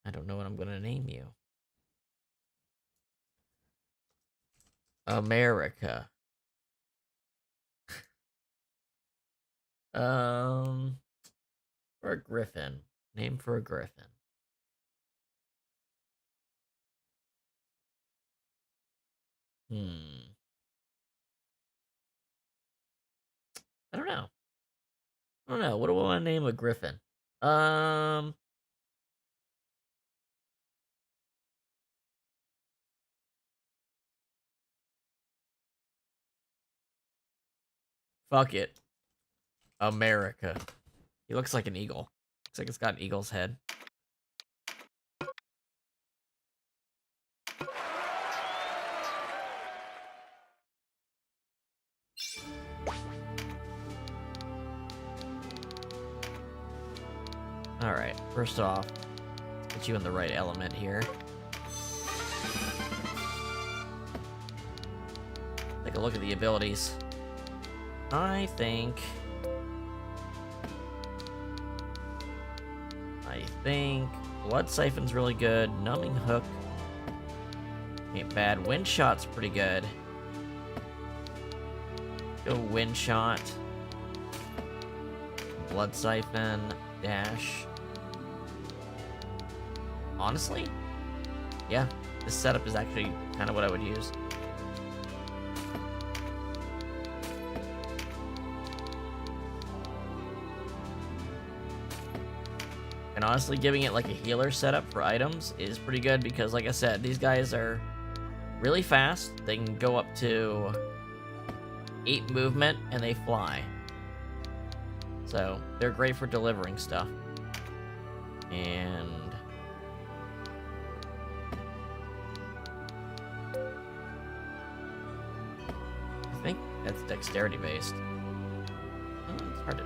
I don't know what I'm gonna name you. America. For a griffin. Name for a griffin. I don't know. What do I want to name a griffin? Fuck it. America. He looks like an eagle. Looks like it's got an eagle's head. Alright, first off, get you in the right element here. Take a look at the abilities. I think Blood Siphon's really good. Numbing Hook ain't bad. Wind Shot's pretty good. Go Wind Shot. Blood Siphon. Dash. Honestly? Yeah, this setup is actually kind of what I would use. And honestly, giving it like a healer setup for items is pretty good because, like I said, these guys are really fast. They can go up to 8 movement and they fly. So, they're great for delivering stuff. And I think that's dexterity based. Oh, it's hard to.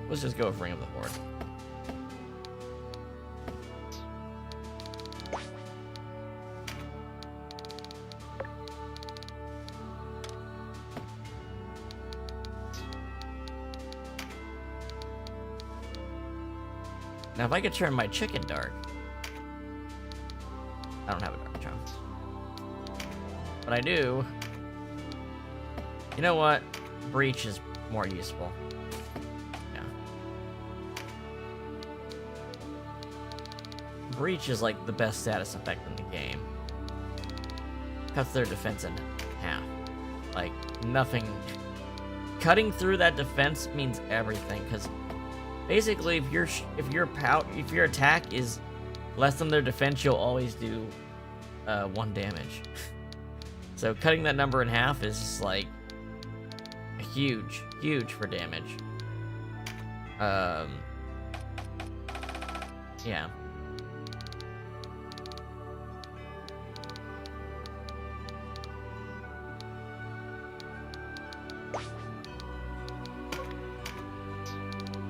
Let's just go with Ring of the Horde. Now, if I could turn my chicken dark. I don't have a dark charm. But I do. You know what? Breach is more useful. Yeah. Breach is like the best status effect in the game. Cuts their defense in half. Like, nothing. Cutting through that defense means everything, because basically, if your attack is less than their defense, you'll always do 1 damage. So cutting that number in half is just like huge for damage. Yeah.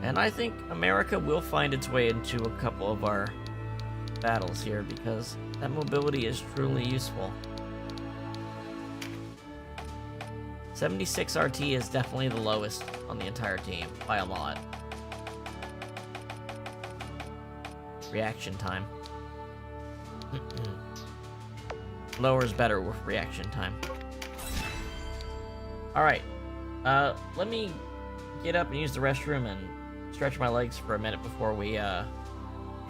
And I think America will find its way into a couple of our battles here, because that mobility is truly useful. 76 RT is definitely the lowest on the entire team, by a lot. Reaction time. Lower is better with reaction time. Alright, let me get up and use the restroom and stretch my legs for a minute before we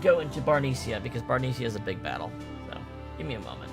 go into Barnesia, because Barnesia is a big battle. So, give me a moment.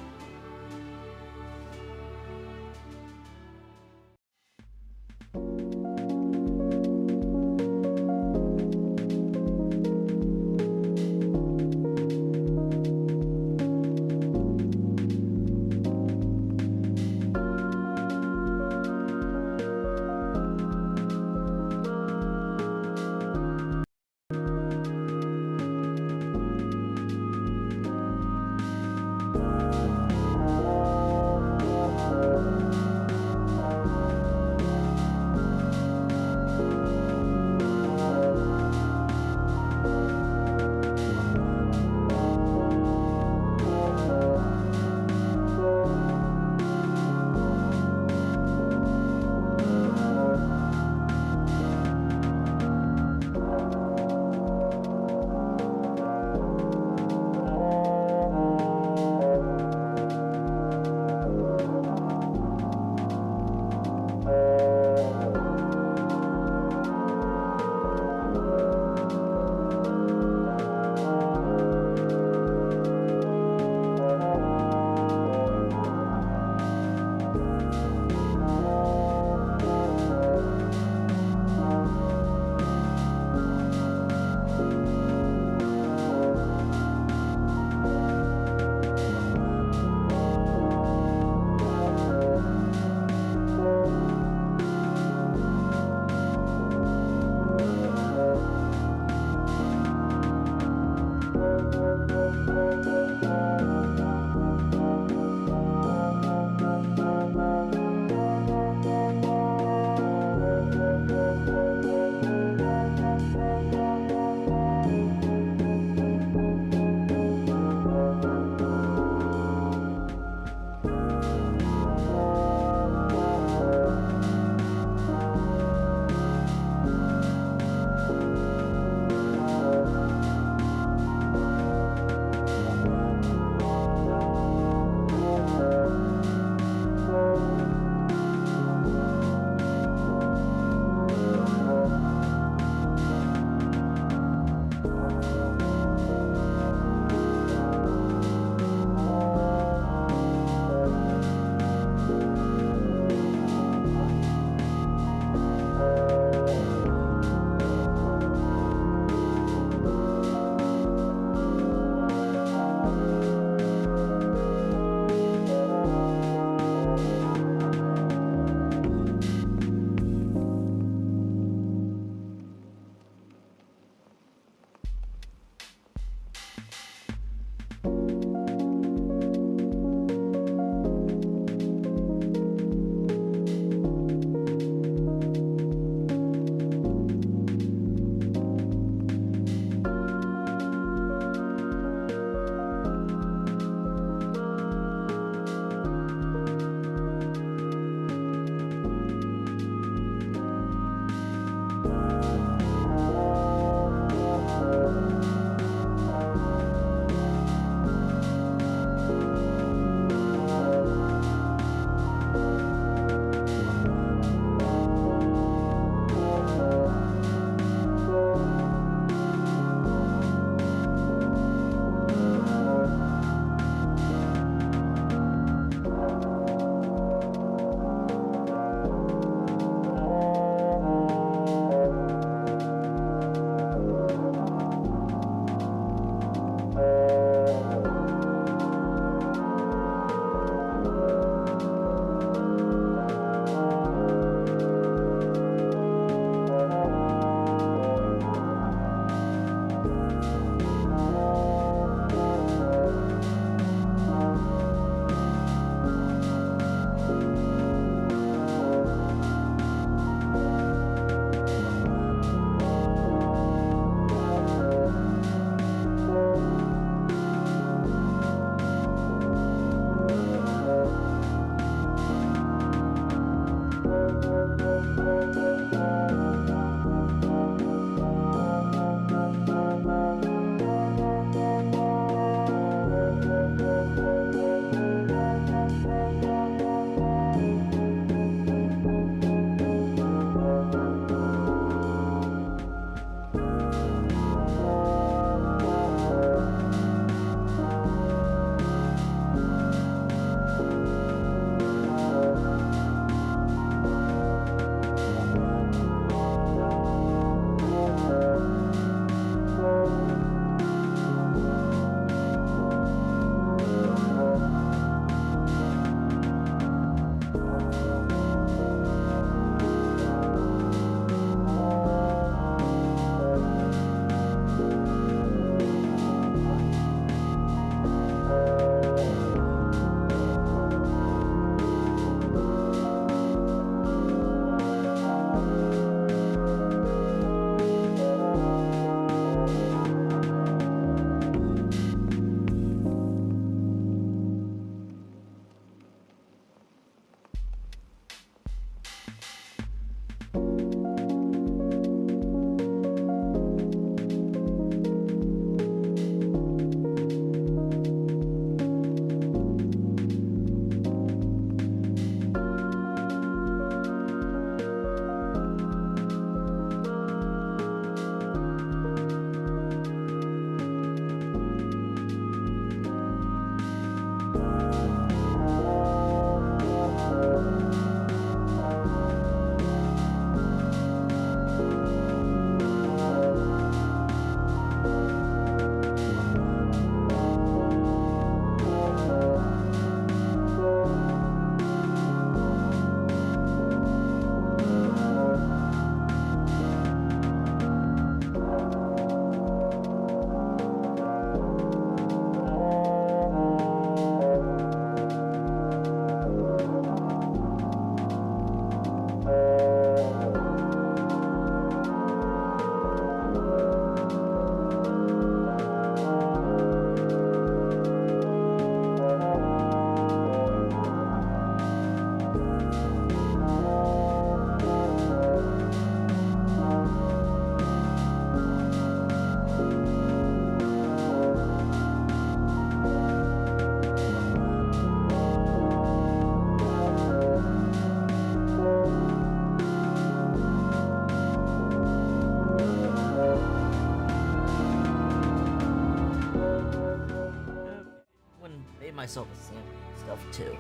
myself some stuff too.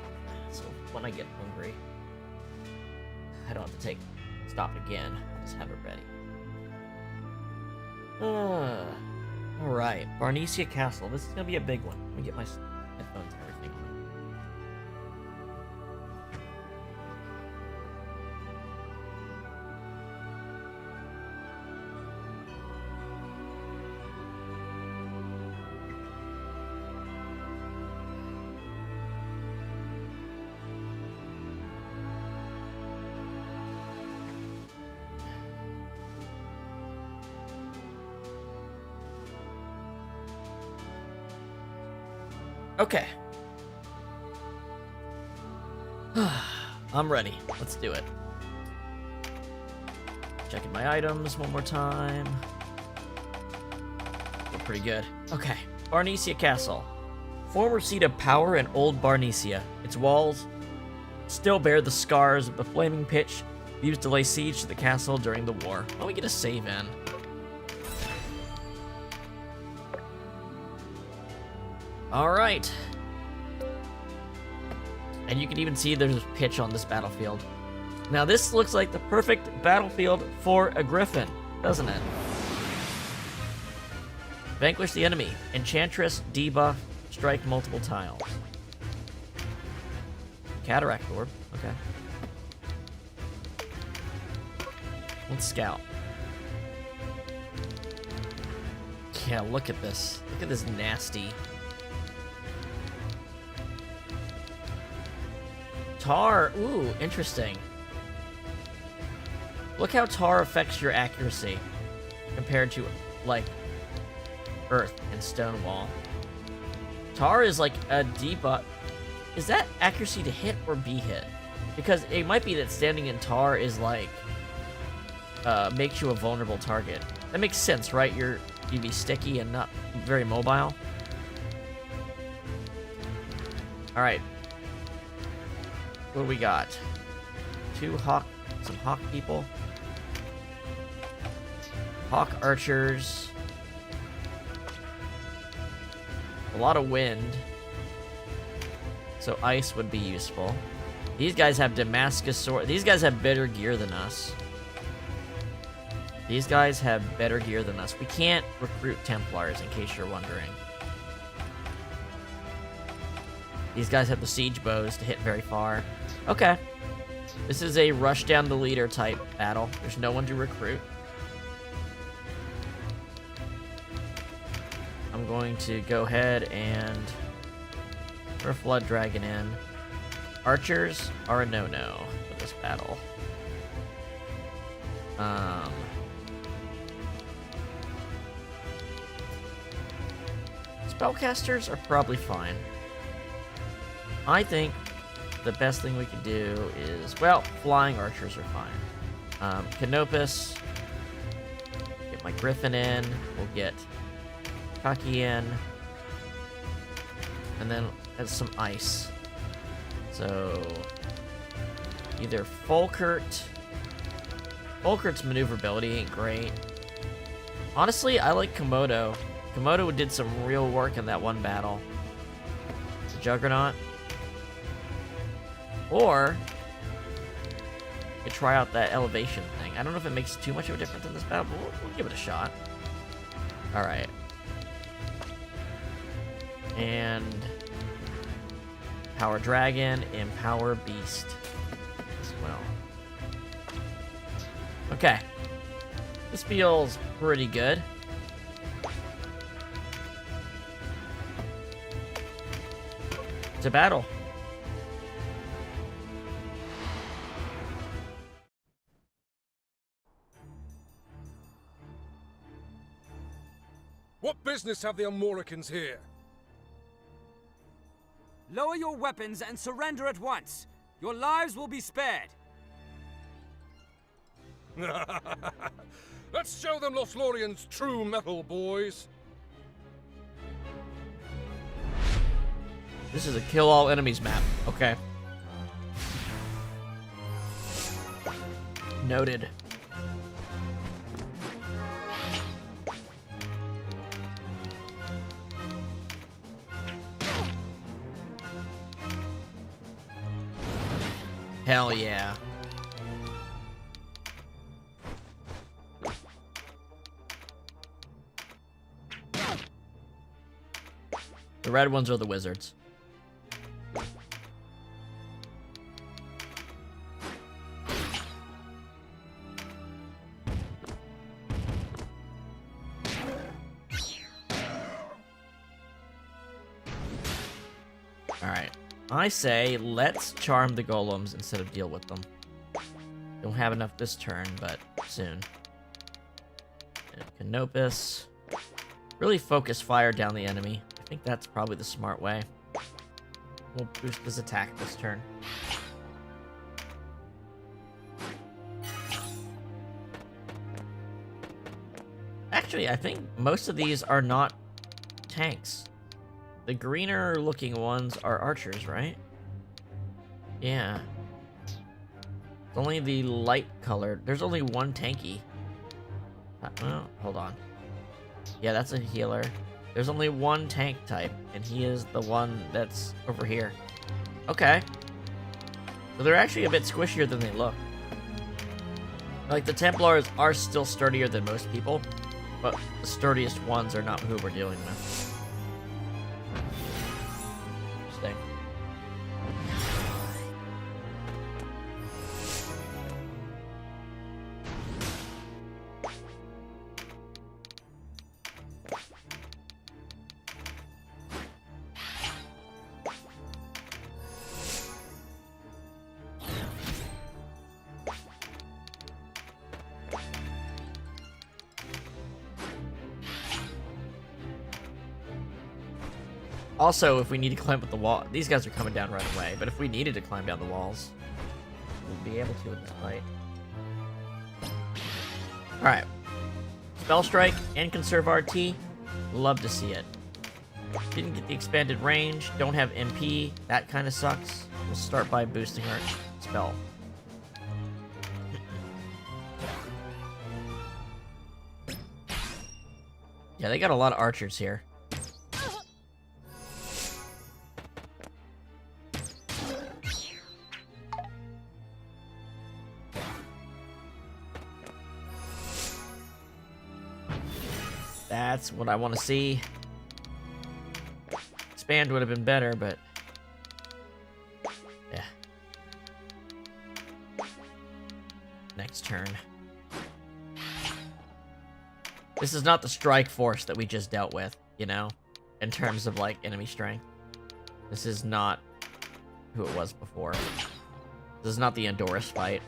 So when I get hungry, I don't have to stop again. I'll just have it ready. Alright, Barnesia Castle. This is gonna be a big one. Let me get my headphones and everything on. Okay. I'm ready. Let's do it. Checking my items one more time. Feel pretty good. Okay. Barnesia Castle. Former seat of power in Old Barnesia. Its walls still bear the scars of the flaming pitch used to lay siege to the castle during the war. Why don't we get a save in? Alright. And you can even see there's pitch on this battlefield. Now this looks like the perfect battlefield for a griffin, doesn't it? Vanquish the enemy. Enchantress, debuff, strike multiple tiles. Cataract orb, okay. Let's scout. Yeah, look at this. Look at this nasty. Tar, ooh, interesting. Look how tar affects your accuracy compared to, like, earth and stone wall. Tar is like a debuff. Is that accuracy to hit or be hit? Because it might be that standing in tar is like, makes you a vulnerable target. That makes sense, right? You'd be sticky and not very mobile. Alright. What do we got? Some hawk people. Hawk archers. A lot of wind. So ice would be useful. These guys have Damascus sword. These guys have better gear than us. These guys have better gear than us. We can't recruit Templars, in case you're wondering. These guys have the siege bows to hit very far. Okay. This is a rush down the leader type battle. There's no one to recruit. I'm going to go ahead and throw Flood Dragon in. Archers are a no-no for this battle. Spellcasters are probably fine. I think the best thing we can do is, well, flying archers are fine. Canopus, get my Griffin in, we'll get Kaki in, and then add some ice. So, either Folkert's maneuverability ain't great. Honestly, I like Komodo. Komodo did some real work in that one battle. The Juggernaut. Or, you could try out that elevation thing. I don't know if it makes too much of a difference in this battle, but we'll give it a shot. Alright. And Power Dragon and Power Beast as well. Okay. This feels pretty good. It's a battle. What business have the Amoricans here? Lower your weapons and surrender at once. Your lives will be spared. Let's show them Lothlorien's true metal, boys. This is a kill all enemies map. Okay. Noted. Hell yeah. The red ones are the wizards. Alright. I say, let's charm the golems instead of deal with them. Don't have enough this turn, but soon. And Canopus. Really focus fire down the enemy. I think that's probably the smart way. We'll boost his attack this turn. Actually, I think most of these are not tanks. The greener looking ones are archers, right? Yeah. It's only the light colored. There's only one tanky. Oh, hold on. Yeah, that's a healer. There's only one tank type, and he is the one that's over here. Okay. So they're actually a bit squishier than they look. Like, the Templars are still sturdier than most people, but the sturdiest ones are not who we're dealing with. Interesting. Also, if we need to climb up the wall, these guys are coming down right away, but if we needed to climb down the walls, we'd be able to in this fight. Alright. Spell Strike and Conserve RT. Love to see it. Didn't get the expanded range, don't have MP, that kind of sucks. We'll start by boosting our spell. Yeah, they got a lot of archers here. That's what I want to see. Expand would have been better, but yeah. Next turn. This is not the strike force that we just dealt with, you know, in terms of like enemy strength. This is not who it was before. This is not the Endorus fight.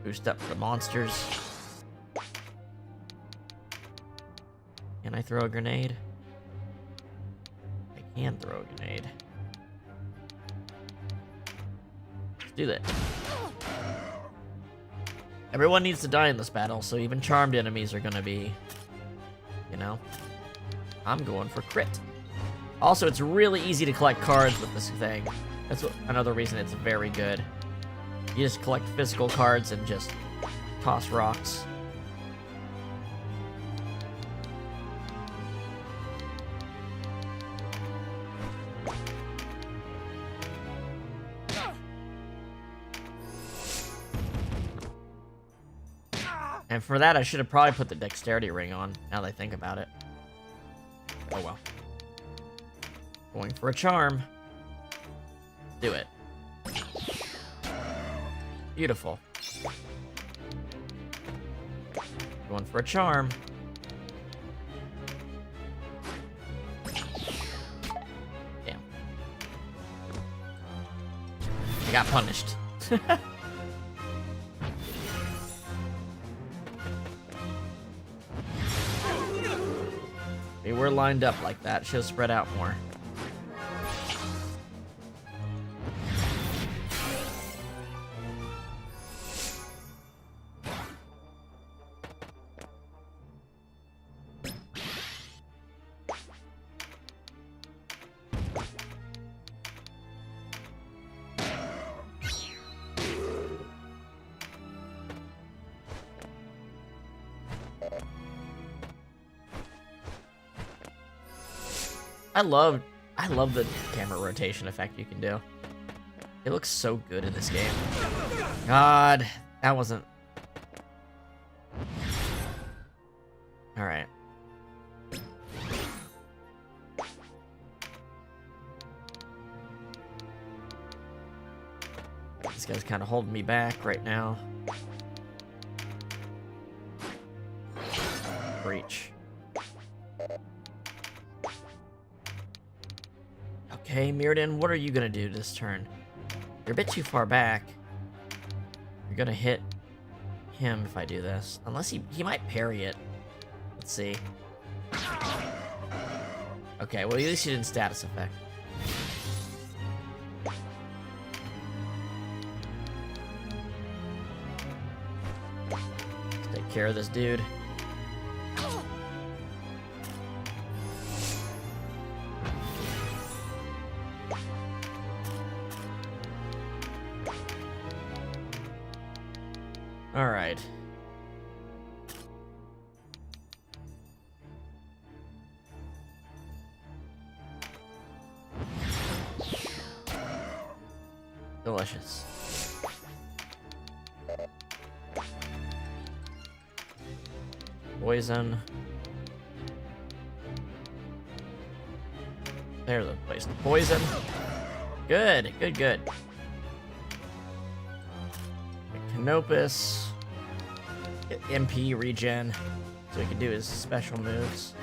Boost up the monsters. Can I throw a grenade? I can throw a grenade. Let's do that. Everyone needs to die in this battle, so even charmed enemies are gonna be, you know. I'm going for crit. Also, it's really easy to collect cards with this thing. That's another reason it's very good. You just collect physical cards and just toss rocks. And for that, I should have probably put the dexterity ring on, now that I think about it. Oh well. Going for a charm. Do it. Beautiful. Going for a charm. Damn. I got punished. Hey, we're lined up like that. Should spread out more. I love the camera rotation effect you can do. It looks so good in this game. God, that wasn't... Alright. This guy's kind of holding me back right now. Breach. Okay, Mirrodin, what are you gonna do this turn? You're a bit too far back. You're gonna hit him if I do this. Unless he might parry it. Let's see. Okay, well at least he didn't status effect. Let's take care of this dude. All right. Delicious. Poison. There's the place to poison. Good, good, good. Canopus. Get MP regen. So he can do his special moves.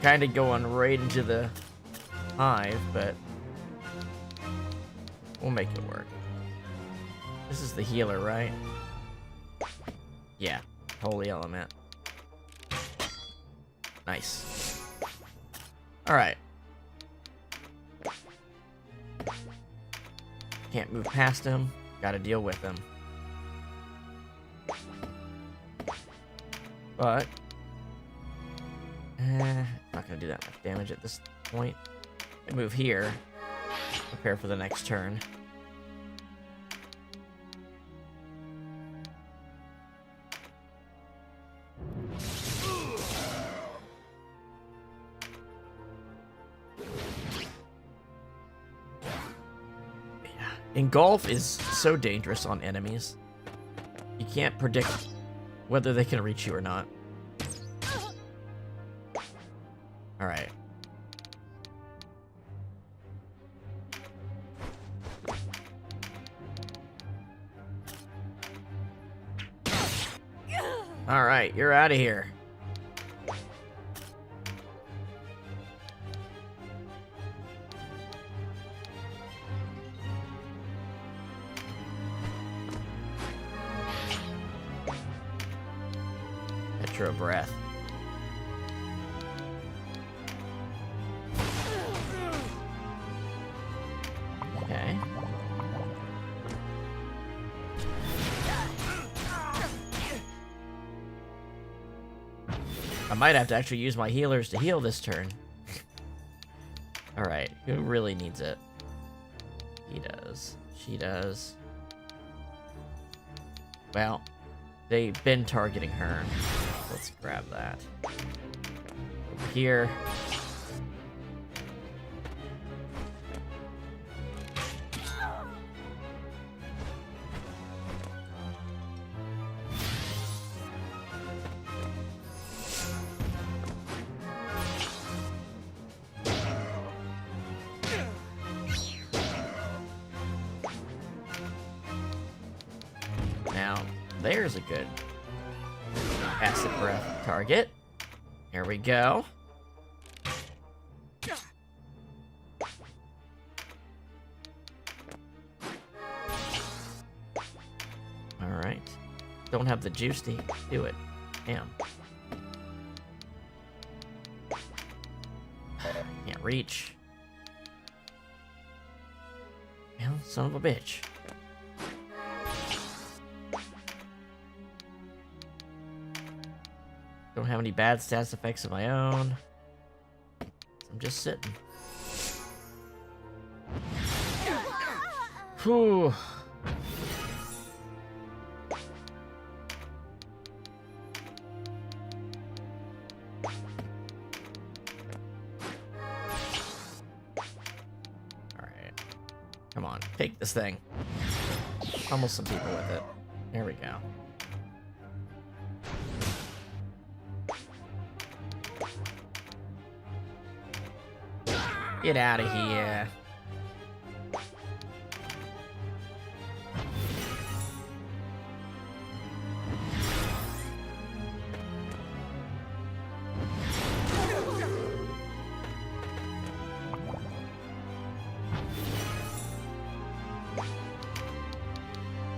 Kinda going right into the hive, but we'll make it work. This is the healer, right? Yeah. Holy element. Nice. Alright. Can't move past him. Gotta deal with him. But not gonna do that much damage at this point. I move here. Prepare for the next turn. Engulf is so dangerous on enemies. You can't predict whether they can reach you or not. Alright. Alright, you're out of here. Petro breath. Okay. I might have to actually use my healers to heal this turn. Alright, who really needs it? He does. She does. Well, they've been targeting her. Let's grab that. Over here. Now, there's a good acid breath target. Here we go. Alright. Don't have the juice to do it. Damn. Can't reach. Well, son of a bitch. Don't have any bad stats effects of my own. I'm just sitting. Whew. take this thing. Pummel some people with it. There we go. Get out of here.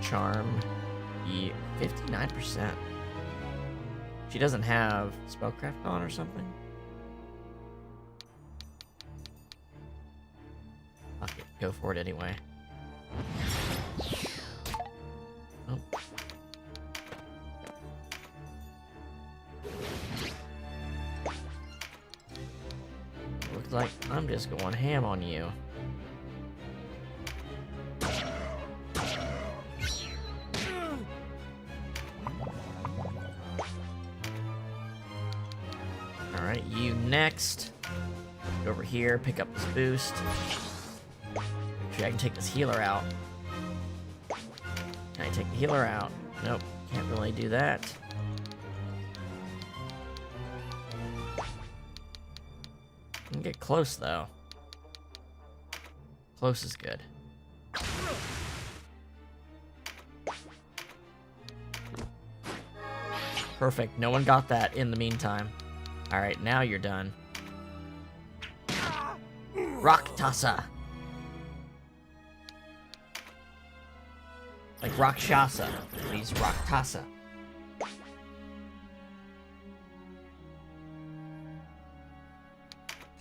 Charm, 59%. She doesn't have spellcraft on or something? Fuck it, go for it anyway. Oh. Looks like I'm just going ham on you. Alright, you next. Go over here, pick up this boost. Actually, I can take this healer out. Can I take the healer out? Nope, can't really do that. I can get close, though. Close is good. Perfect, no one got that in the meantime. Alright, now you're done. Rakshasa. Like Rakshasa. He's Rakshasa.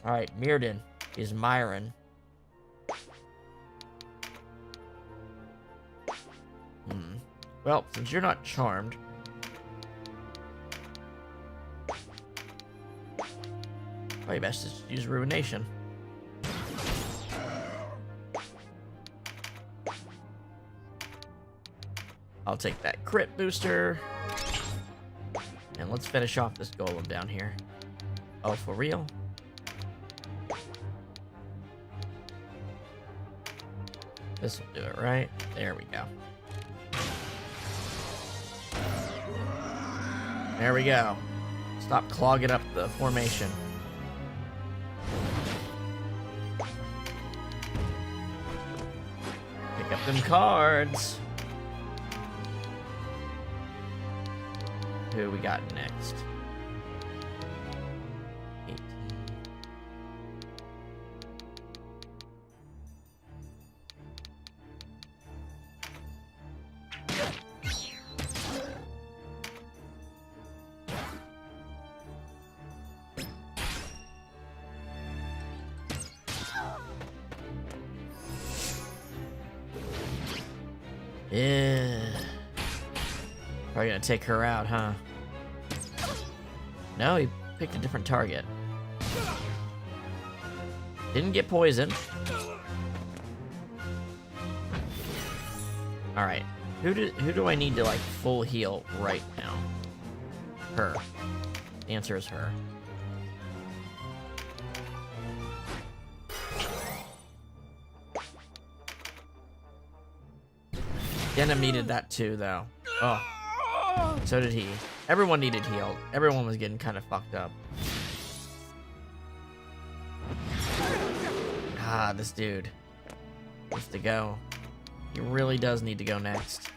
Alright, Mirrodin is Myron. Well, since you're not charmed, probably best is to use Ruination. I'll take that crit booster. And let's finish off this golem down here. Oh, for real? This will do it, right? There we go. There we go. Stop clogging up the formation. Pick up them cards. Who we got next? 18. Yeah. Probably gonna take her out, huh? No, he picked a different target. Didn't get poisoned. Alright. Who do I need to, like, full heal right now? Her. The answer is her. Denam needed that too, though. Oh. So did he. Everyone needed healed. Everyone was getting kind of fucked up. Ah, this dude needs to go. He really does need to go next.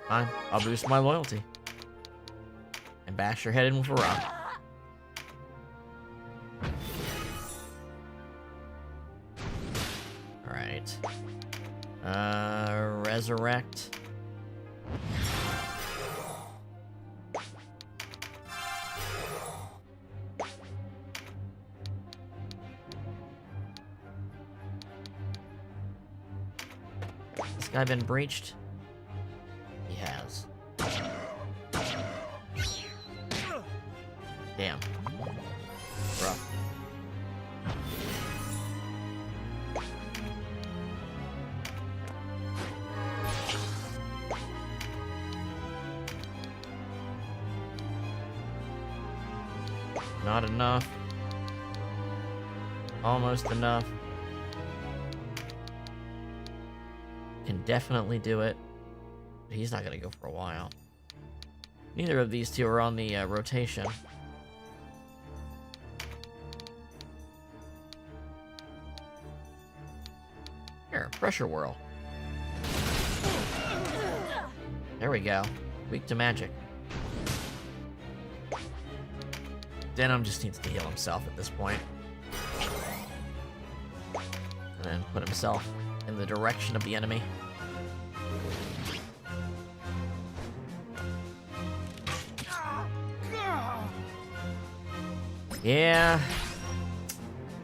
Fine, I'll boost my loyalty. And bash your head in with a rock. Alright. Resurrect. This guy been breached? He has. Damn. Rough. Not enough. Almost enough. Can definitely do it. But he's not gonna go for a while. Neither of these two are on the rotation. Here, pressure whirl. There we go. Weak to magic. Denam just needs to heal himself at this point. And then put himself in the direction of the enemy. Yeah.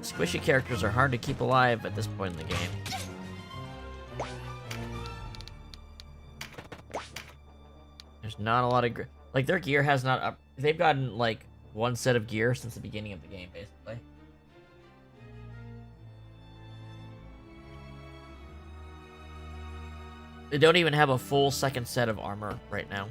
Squishy characters are hard to keep alive at this point in the game. There's not a lot of... Like, their gear has not up... They've gotten, like, one set of gear since the beginning of the game, basically. They don't even have a full second set of armor right now.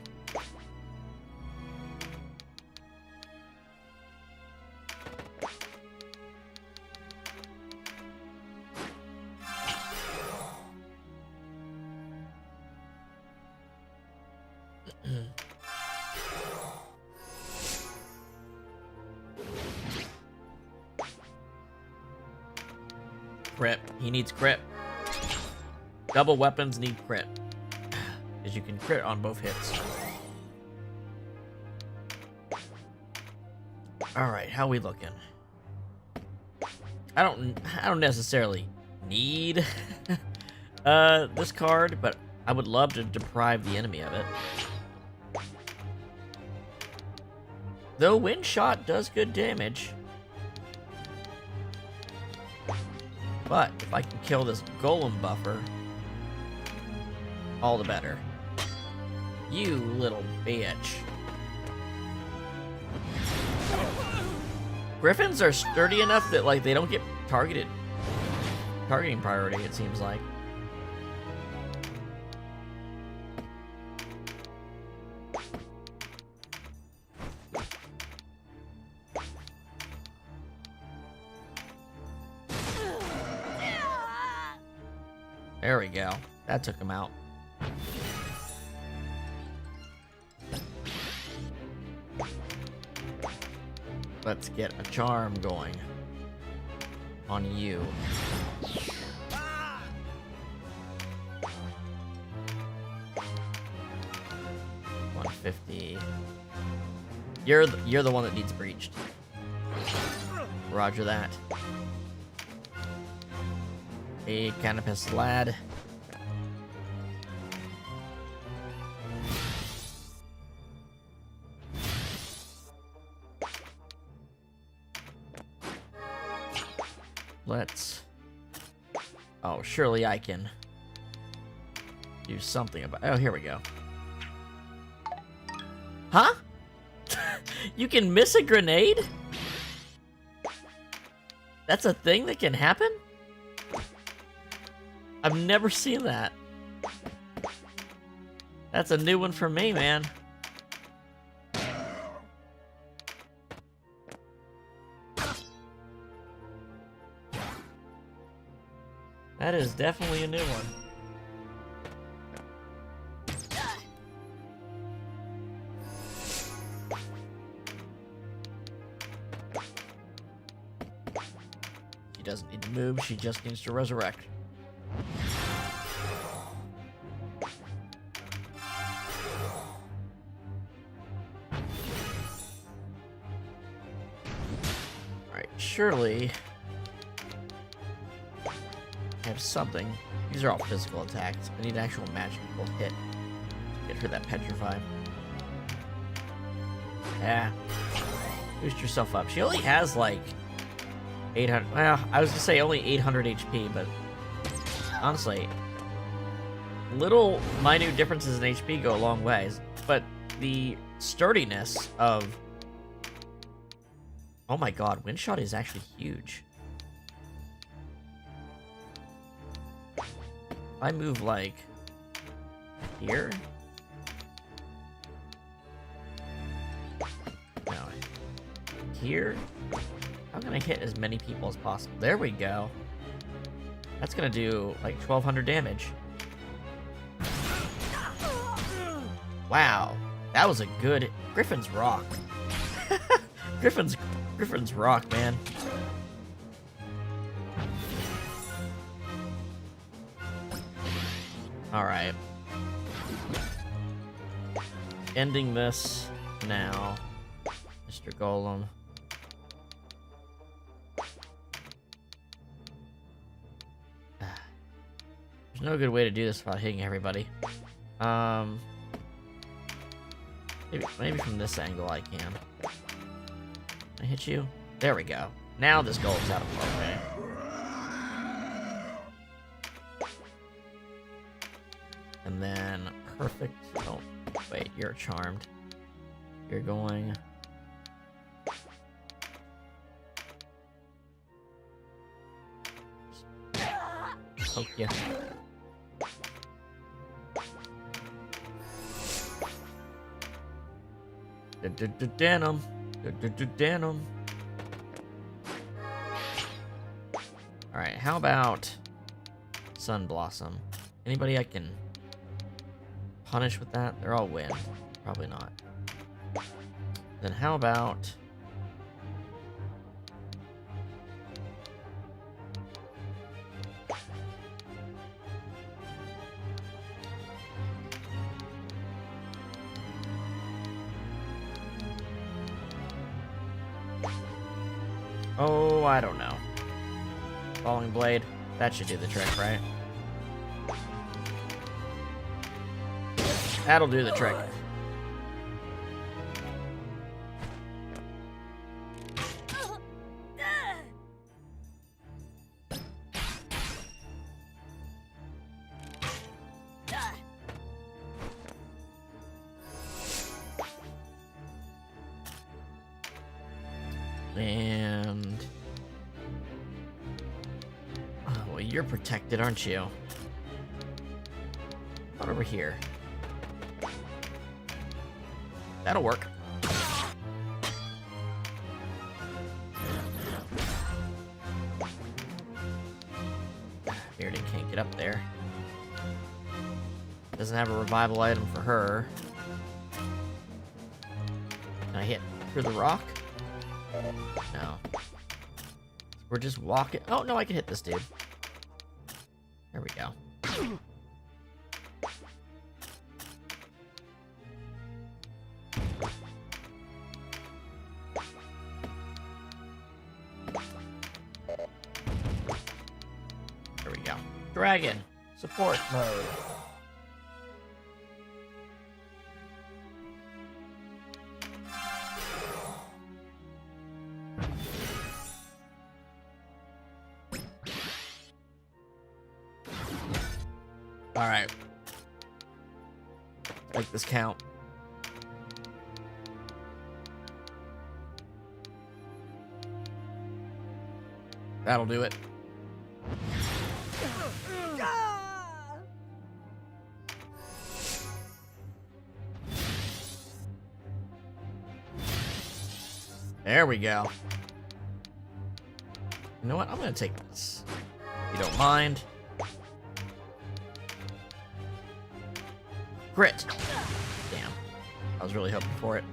Crit. He needs crit. Double weapons need crit. Because you can crit on both hits. Alright, how we looking? I don't necessarily need this card, but I would love to deprive the enemy of it. Though Wind Shot does good damage. But if I can kill this golem buffer, all the better. You little bitch. Griffins are sturdy enough that, like, they don't get targeting priority, it seems like. There we go. That took him out. Let's get a charm going on you. 150. You're the one that needs breached. Roger that. A canopus lad. Let's... Oh, surely I can do something about... Oh, here we go. Huh? You can miss a grenade? That's a thing that can happen? I've never seen that. That's a new one for me, man. That is definitely a new one. She doesn't need to move, she just needs to resurrect. Alright, surely... have something. These are all physical attacks. I need an actual magical hit to get her that petrify. Yeah. Boost yourself up. She only has like 800. Well, I was gonna say only 800 HP, but honestly, little minute differences in HP go a long ways. But the sturdiness of... Oh my god, Wind Shot is actually huge. I move, like, here? No, I here. I'm gonna hit as many people as possible. There we go. That's gonna do like 1,200 damage. Wow, that was a good Griffin's Rock. Griffin's Rock, man. All right. Ending this now, Mr. Golem. There's no good way to do this without hitting everybody. Maybe from this angle I can. Can I hit you? There we go. Now this golem's out of our way. And then perfect. Oh, wait, you're charmed. You're going. Poke ya. Denam. Denam. Alright, how about Sun Blossom? Anybody I can punish with that? They're all wind. Probably not. Then how about... Oh, I don't know. Falling Blade. That should do the trick, right? That'll do the trick. And... oh, well, you're protected, aren't you? What over here? That'll work. Bearden can't get up there. Doesn't have a revival item for her. Can I hit through the rock? No. We're just walking. Oh, no, I can hit this dude. There we go. There we go. Dragon. Support mode. Alright. Make this count. That'll do it. There we go. You know what? I'm gonna take this. If you don't mind. Crit! Damn. I was really hoping for it.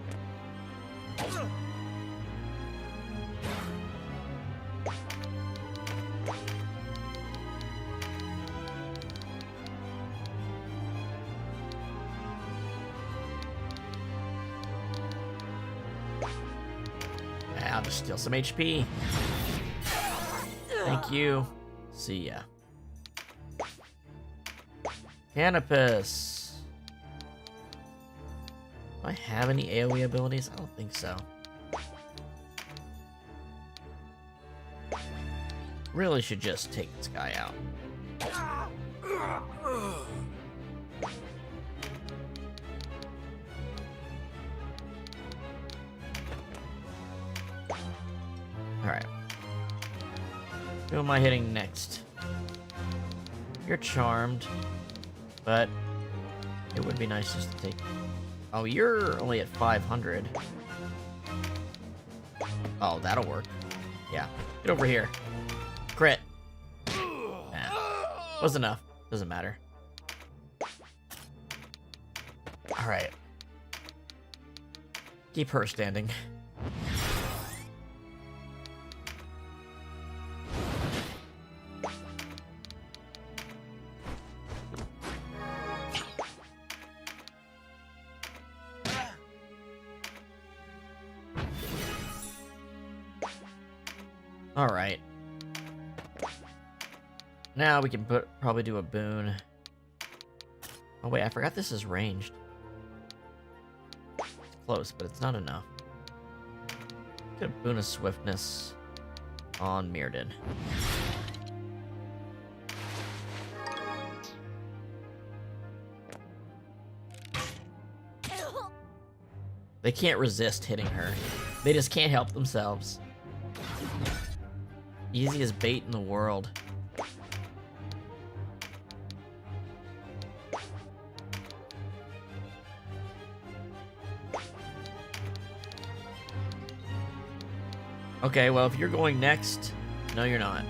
I'll just steal some HP. Thank you. See ya. Canopus. Do I have any AoE abilities? I don't think so. Really should just take this guy out. Alright. Who am I hitting next? You're charmed, but it would be nice just to take... Oh, you're only at 500. Oh, that'll work. Yeah. Get over here. Crit. Nah. Was enough. Doesn't matter. Alright. Keep her standing. Alright. Now we can probably do a boon. Oh wait, I forgot this is ranged. It's close, but it's not enough. Get a boon of swiftness on Mirrodin. They can't resist hitting her. They just can't help themselves. Easiest bait in the world. Okay, well, if you're going next, no, you're not.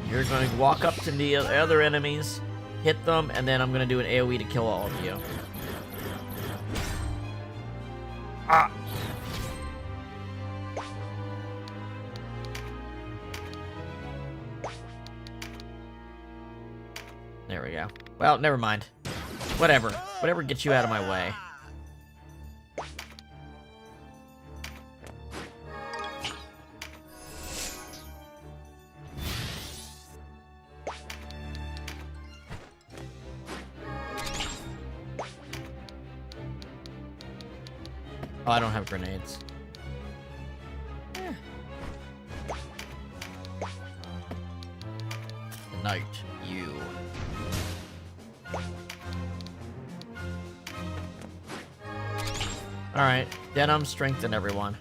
You're going to walk up to the other enemies, hit them, and then I'm going to do an AoE to kill all of you. Ah! There we go. Well, never mind. Whatever. Whatever gets you out of my way. Oh, I don't have grenades. Knight, you. Alright, Denam, strengthen everyone.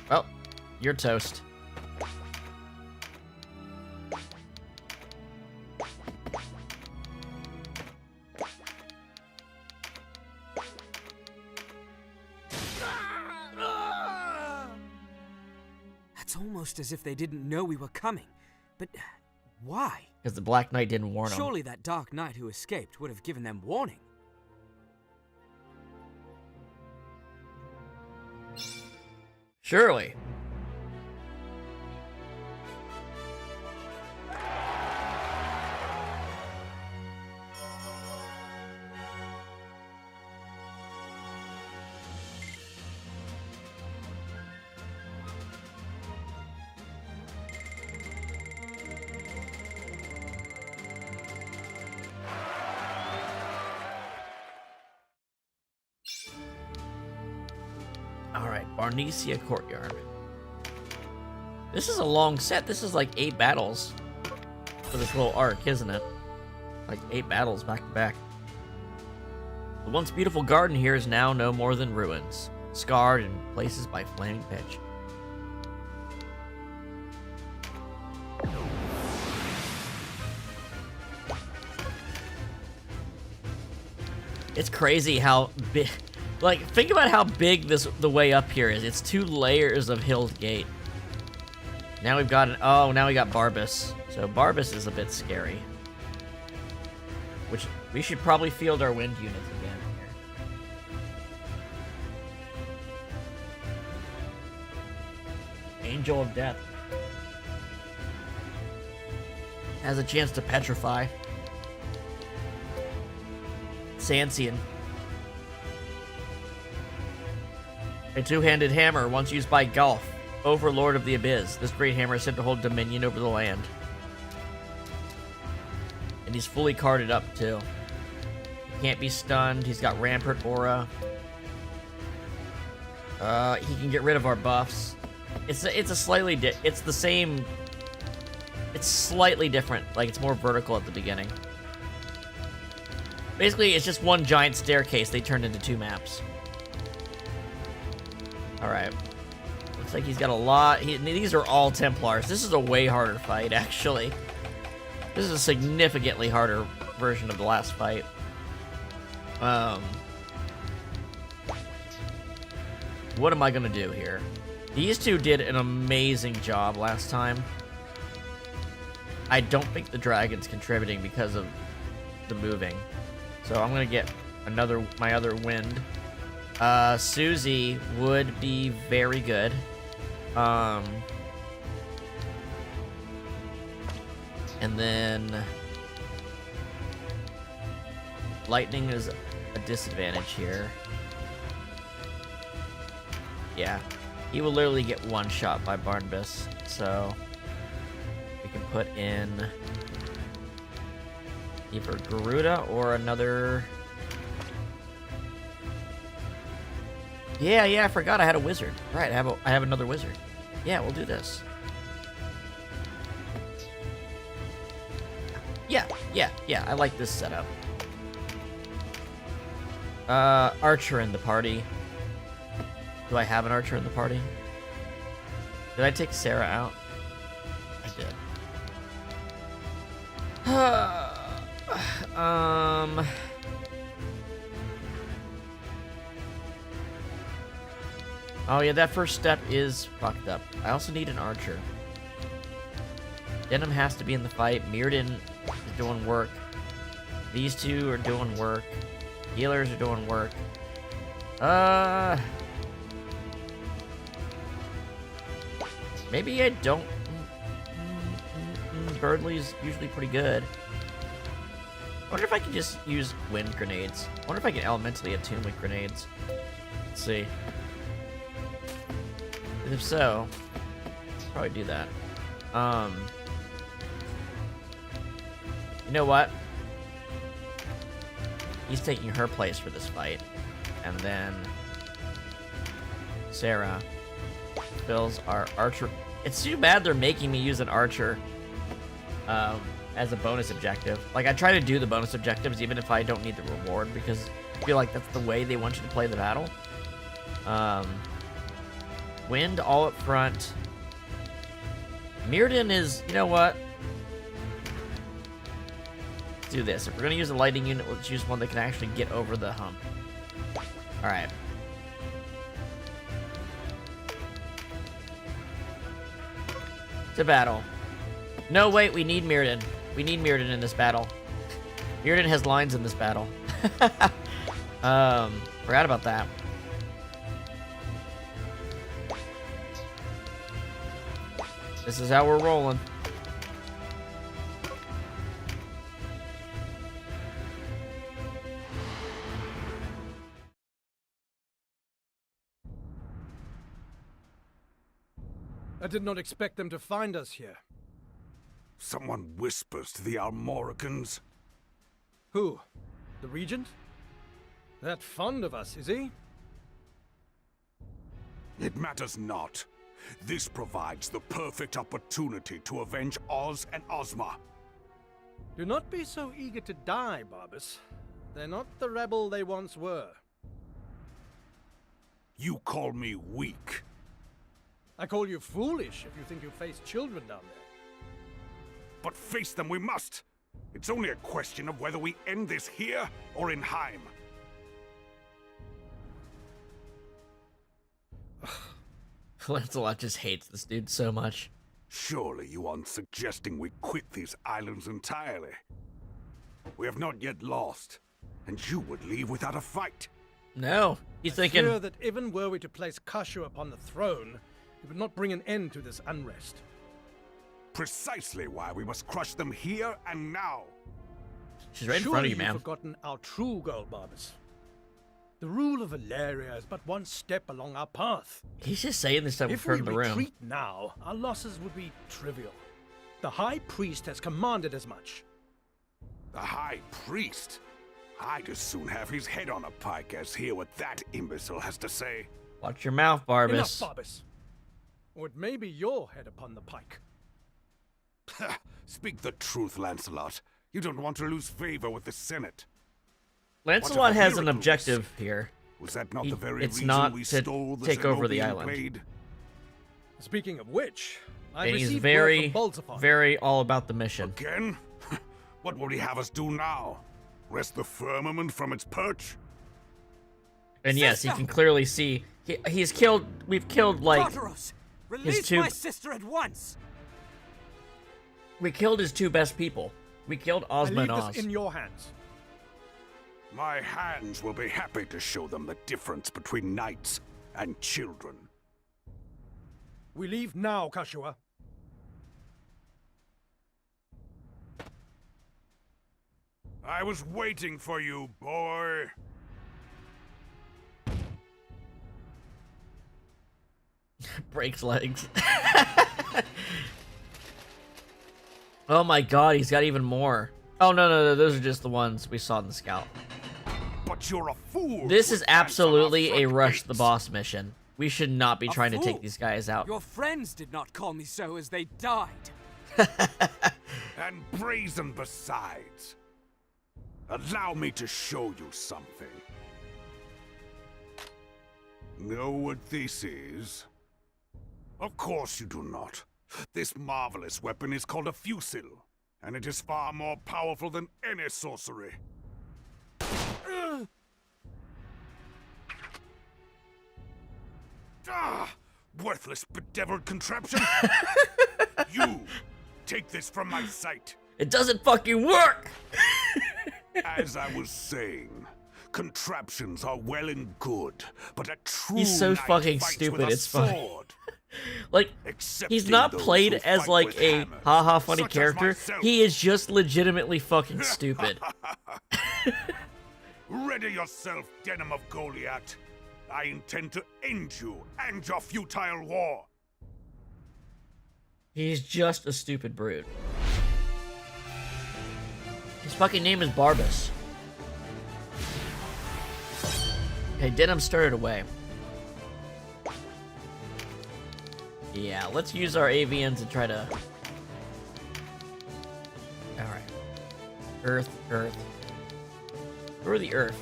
Well, you're toast. It's almost as if they didn't know we were coming. But why? Because the Black Knight didn't warn them. Surely that Dark Knight who escaped would have given them warning. Surely. Alright, Barnesia Courtyard. This is a long set. This is like 8 battles for this little arc, isn't it? Like 8 battles back to back. The once beautiful garden here is now no more than ruins, scarred in places by flaming pitch. It's crazy how big. Like, think about how big the way up here is. It's 2 layers of Hill's Gate. Now we've got now we got Barbas. So Barbas is a bit scary. Which, we should probably field our wind units again here. Angel of Death. Has a chance to petrify. Sancian. A 2-handed hammer, once used by Golf, Overlord of the Abyss. This great hammer is said to hold dominion over the land. And he's fully carded up, too. He can't be stunned. He's got Rampart Aura. He can get rid of our buffs. It's a slightly it's the same. It's slightly different. Like, it's more vertical at the beginning. Basically, it's just one giant staircase they turned into 2 maps. Alright. Looks like he's got a lot. These are all Templars. This is a way harder fight, actually. This is a significantly harder version of the last fight. What am I gonna do here? These two did an amazing job last time. I don't think the dragon's contributing because of the moving. So I'm gonna get my other wind. Susie would be very good. And then lightning is a disadvantage here. Yeah, he will literally get one shot by Barnabas, so we can put in either Garuda or another. Yeah, I forgot I had a wizard. Right, I have another wizard. Yeah, we'll do this. Yeah, I like this setup. Archer in the party. Do I have an archer in the party? Did I take Sarah out? I did. Oh yeah, that first step is fucked up. I also need an archer. Denam has to be in the fight. Mirrodin is doing work. These two are doing work. Healers are doing work. Maybe I don't. Birdley's usually pretty good. I wonder if I can just use wind grenades. I wonder if I can elementally attune with grenades. Let's see. And if so, I'll probably do that. You know what? He's taking her place for this fight. And then Sarah fills our archer. It's too bad they're making me use an archer as a bonus objective. Like, I try to do the bonus objectives even if I don't need the reward, because I feel like that's the way they want you to play the battle. Wind all up front. Mirrodin is, you know what? Let's do this. If we're gonna use a lighting unit, let's use one that can actually get over the hump. Alright. To battle. No, wait, we need Mirrodin. We need Mirrodin in this battle. Mirrodin has lines in this battle. Forgot about that. This is how we're rolling. I did not expect them to find us here. Someone whispers to the Almoricans. Who? The Regent? That fond of us, is he? It matters not. This provides the perfect opportunity to avenge Oz and Ozma. Do not be so eager to die, Barbas. They're not the rebel they once were. You call me weak. I call you foolish if you think you face children down there. But face them we must. It's only a question of whether we end this here or in Heim. Lancelot just hates this dude so much. Surely you aren't suggesting we quit these islands entirely. We have not yet lost, and you would leave without a fight. No, he's thinking. I fear that even were we to place Kashu upon the throne, it would not bring an end to this unrest. Precisely why we must crush them here and now. She's right in front of you, Surely man. you've forgotten our true goal, Barbas. The rule of Valaria is but one step along our path. He's just saying this stuff in If front we of the room. retreat now, our losses would be trivial. The High Priest has commanded as much. The High Priest? I'd as soon have his head on a pike as hear what that imbecile has to say. Watch your mouth, Barbas. Enough, Barbas. Or it may be your head upon the pike. Speak the truth, Lancelot. You don't want to lose favor with the Senate. Lancelot has an Miracles? objective here. Was that not the very it's reason not we to stole the take over the Zenobian island. blade? Speaking of which, I And he's received very, word from Balzafar. very all about the mission. Again? What would he have us do now? Wrest the firmament from its perch? And yes, he Sister! can clearly see he's killed. We've killed like Tartaros, release two- my sister at once. we killed his two best people. We killed I Ozma leave and Oz. this in your hands. My hands will be happy to show them the difference between knights and children. We leave now, Catiua. I was waiting for you, boy. Breaks legs. Oh my god, he's got even more. Oh no, those are just the ones we saw in the scout. But you're a fool. This to is advance on our absolutely a front rush the gates. boss mission. We should not be A trying to take fool? these guys out. Your friends did not call me so as they died. And brazen besides. Allow me to show you something. Know what this is? Of course you do not. This marvelous weapon is called a fusil, and it is far more powerful than any sorcery. Ah! Worthless, bedeviled contraption! You! Take this from my sight! It doesn't fucking work! As I was saying, contraptions are well and good, but a true He's so knight fucking fights stupid, with a it's funny. sword. Like, Excepting he's not those played who as fight like with a hammers, haha funny such as character. myself. He is just legitimately fucking stupid. Ready yourself, Denam of Goliath. I intend to end you and your futile war. He's just a stupid brute. His fucking name is Barbas. Okay, Denam started away. Yeah, let's use our AVNs and try to... Alright. Earth. Who are the Earth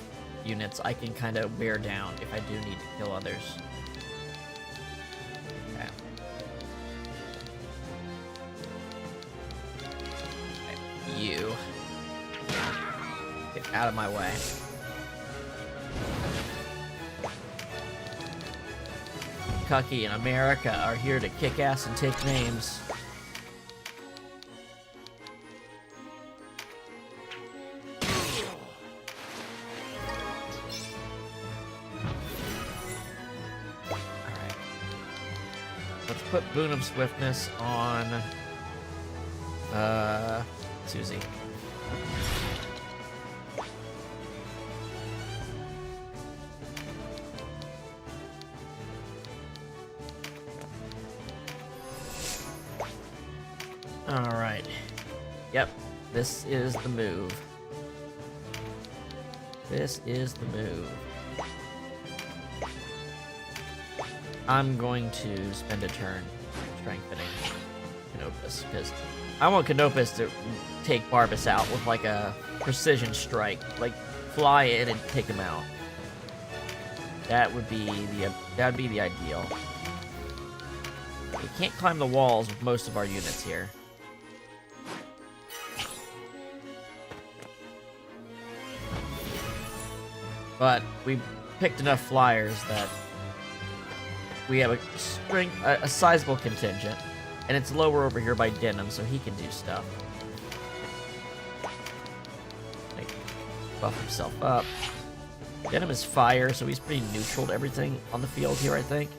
units I can kind of wear down if I do need to kill others? Okay. Okay, you. Get out of my way. Kentucky and America are here to kick ass and take names. Alright. Let's put Boon of Swiftness on Susie. Alright. Yep, this is the move. This is the move. I'm going to spend a turn strengthening Canopus, because I want Canopus to take Barbas out with like a precision strike. Like, fly in and take him out. That would be the ideal. We can't climb the walls with most of our units here. But we picked enough flyers that we have a sizable contingent, and it's lower over here by Denam, so he can do stuff. Like, buff himself up. Denam is fire, so he's pretty neutral to everything on the field here, I think.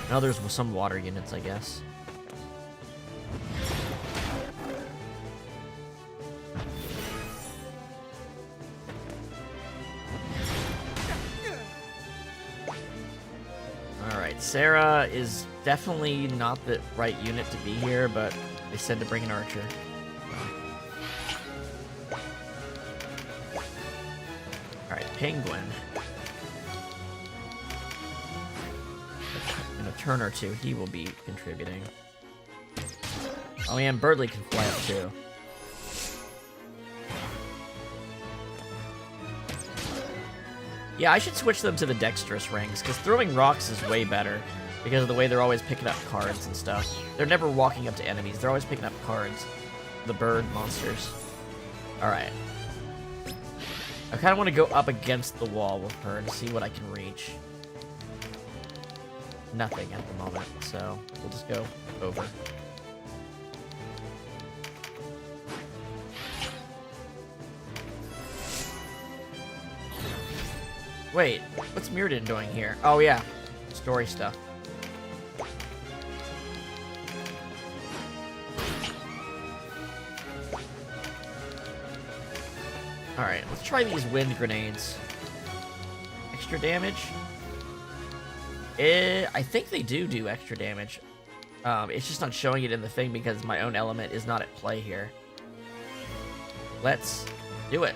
Now there's some water units, I guess. Alright, Sarah is definitely not the right unit to be here, but they said to bring an archer. Alright, Penguin. In a turn or two, he will be contributing. Oh, yeah, and Birdley can fly up too. Yeah, I should switch them to the dexterous rings, because throwing rocks is way better, because of the way they're always picking up cards and stuff. They're never walking up to enemies, they're always picking up cards. The bird monsters. Alright. I kind of want to go up against the wall with her and see what I can reach. Nothing at the moment, so we'll just go over. Wait, what's Mirrodin doing here? Oh yeah, story stuff. Alright, let's try these wind grenades. Extra damage? I think they do extra damage. It's just not showing it in the thing because my own element is not at play here. Let's do it.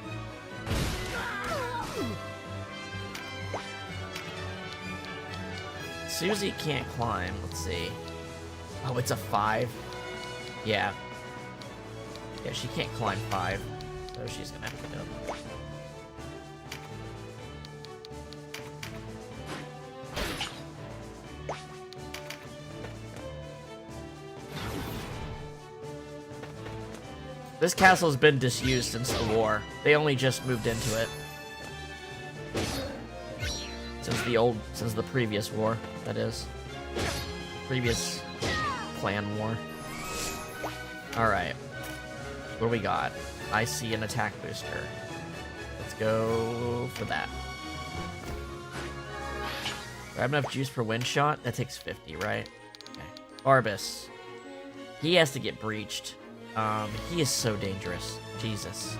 Susie can't climb. Let's see. Oh, it's a 5. Yeah. Yeah, she can't climb 5. So she's gonna have to do it. This castle's been disused since the war. They only just moved into it. Since the previous war, that is. Previous clan war. Alright. What do we got? I see an attack booster. Let's go for that. Do I have enough juice for wind shot? That takes 50, right? Okay. Arbus. He has to get breached. He is so dangerous. Jesus.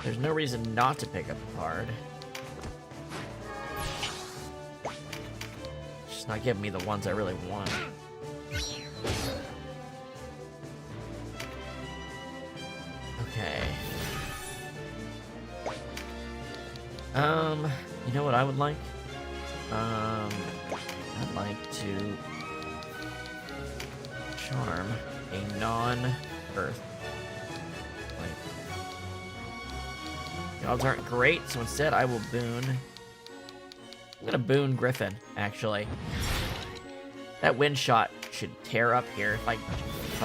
There's no reason not to pick up a card. It's just not giving me the ones I really want. Okay. You know what I would like? I'd like to charm a non-earth. The odds aren't great, so instead I will boon. I'm gonna boon Griffin, actually. That wind shot should tear up here if I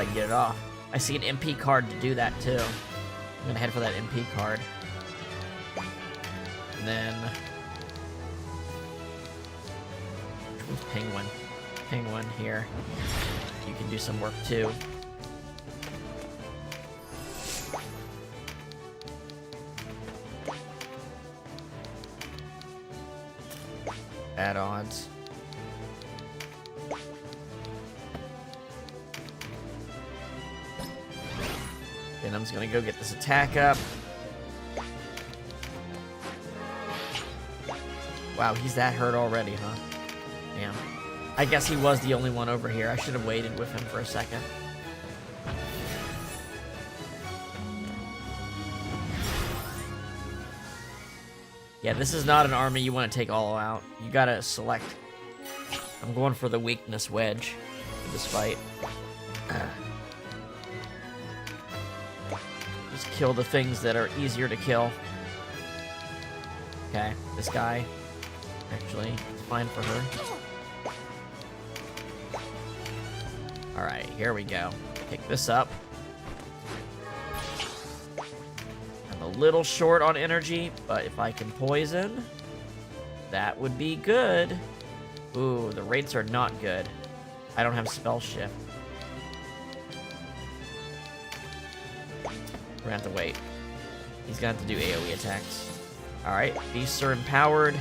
can get it off. I see an MP card to do that too. I'm gonna head for that MP card. And then Penguin. Penguin here. You can do some work too. At odds. Denam's gonna go get this attack up. Wow, he's that hurt already, huh? Damn. I guess he was the only one over here. I should have waited with him for a second. Yeah, this is not an army you want to take all out. You gotta select. I'm going for the weakness wedge for this fight. Just kill the things that are easier to kill. Okay, this guy. Actually, it's fine for her. Alright, here we go. Pick this up. I'm a little short on energy, but if I can poison, that would be good. Ooh, the rates are not good. I don't have spell shift. We're gonna have to wait. He's gonna have to do AoE attacks. Alright, beasts are empowered.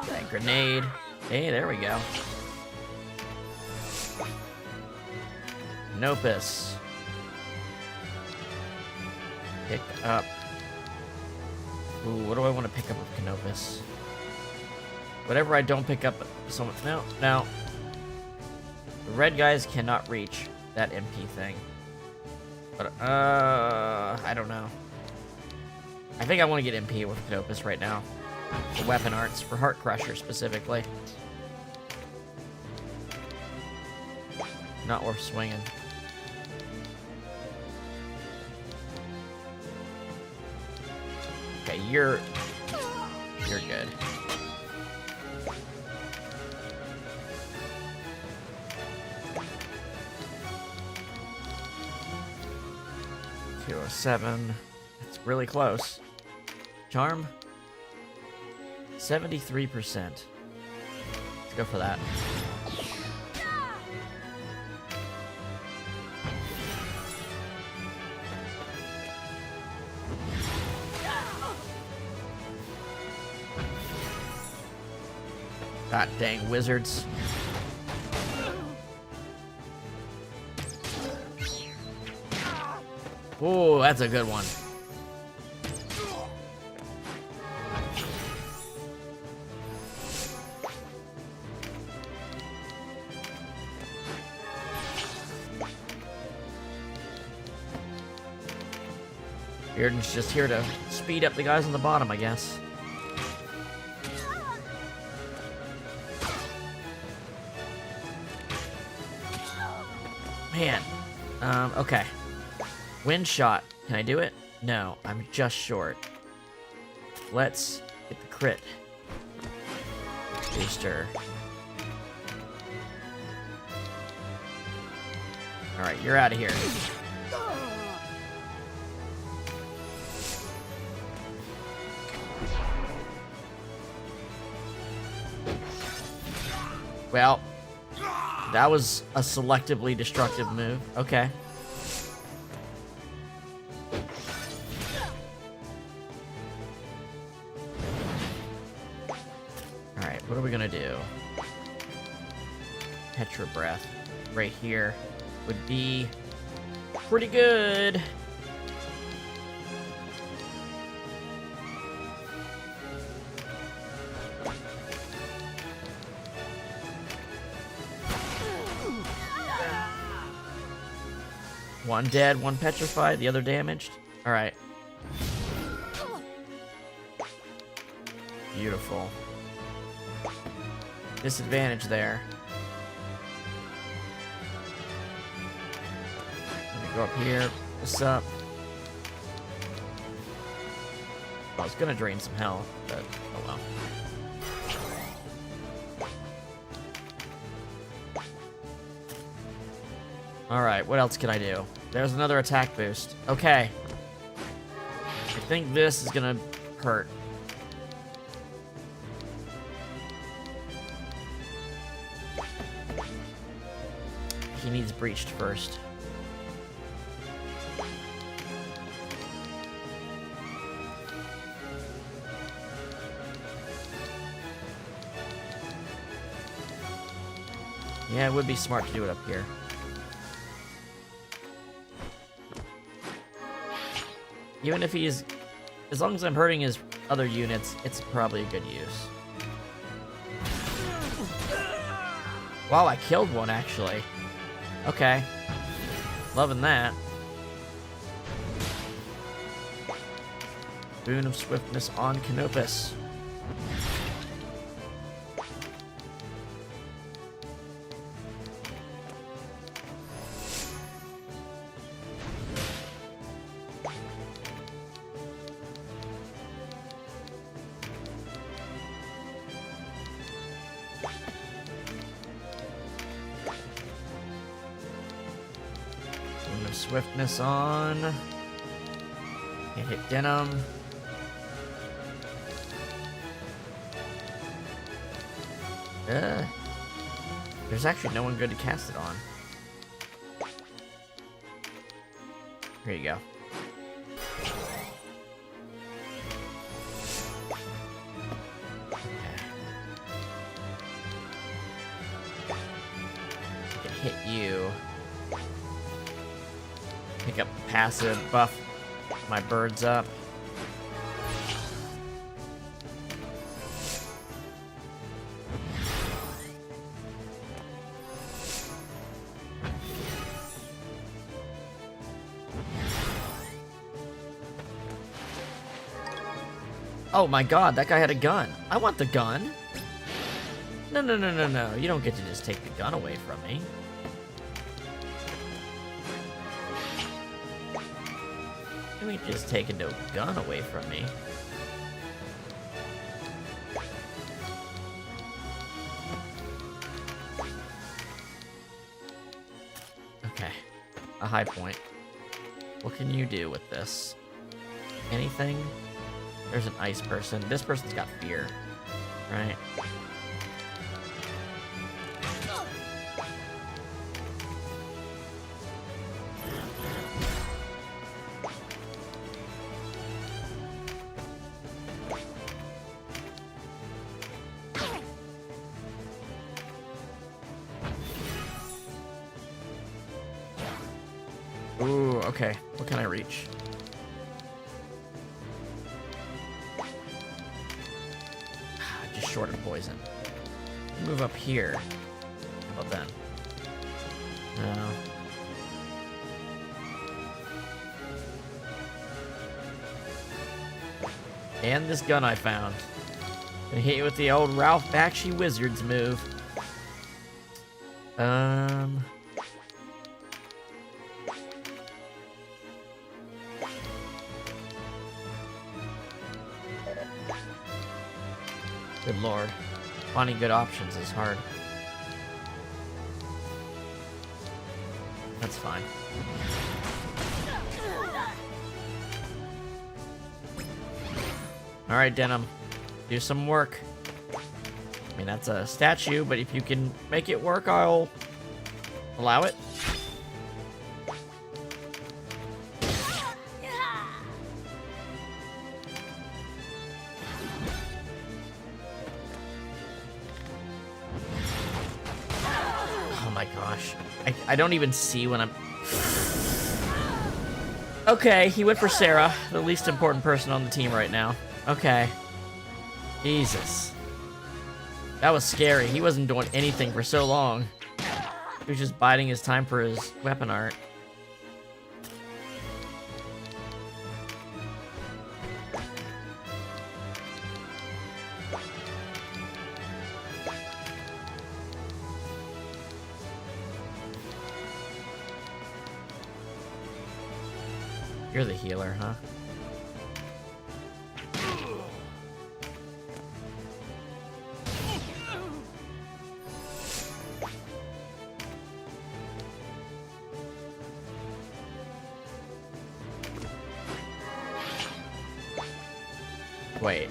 That grenade. Hey, there we go. Nopus. Pick up Ooh, what do I want to pick up with Canopus? Whatever I don't pick up... No. The red guys cannot reach that MP thing. But, I don't know. I think I want to get MP with Canopus right now. For weapon arts, for Heart Crusher specifically. Not worth swinging. Okay, you're good. $207. It's really close. Charm? 73%. Let's go for that. God dang wizards. Ooh, that's a good one. Bearden's just here to speed up the guys on the bottom, I guess. Man. Okay. Wind shot. Can I do it? No, I'm just short. Let's get the crit booster. Alright, you're out of here. Well, that was a selectively destructive move. Okay. Alright, what are we gonna do? Petra Breath right here would be pretty good. One dead, one petrified, the other damaged. Alright. Beautiful. Disadvantage there. Let me go up here. What's up? I was gonna drain some health, but oh well. Alright, what else can I do? There's another attack boost. Okay. I think this is gonna hurt. He needs breached first. Yeah, it would be smart to do it up here. Even if he's... As long as I'm hurting his other units, it's probably a good use. Wow, I killed one, actually. Okay. Loving that. Boon of Swiftness on Canopus. Swiftness on. Can't hit Denam. There's actually no one good to cast it on. Here you go. I can hit you. Pick up the passive, buff my birds up. Oh my god, that guy had a gun. I want the gun. No, no, no, no, no. You don't get to just take the gun away from me. You ain't just taking no gun away from me. Okay. A high point. What can you do with this? Anything? There's an ice person. This person's got fear, right? Ooh, okay. What can I reach? Just short of poison. Move up here. How about then? No. And this gun I found. Gonna hit you with the old Ralph Bakshi Wizards move. Good lord. Finding good options is hard. That's fine. Alright, Denam. Do some work. I mean, that's a statue, but if you can make it work, I'll allow it. Oh my gosh. I don't even see when I'm... Okay, he went for Sarah, the least important person on the team right now. Okay. Jesus. That was scary. He wasn't doing anything for so long. He was just biding his time for his weapon art. You're the healer, huh? Wait.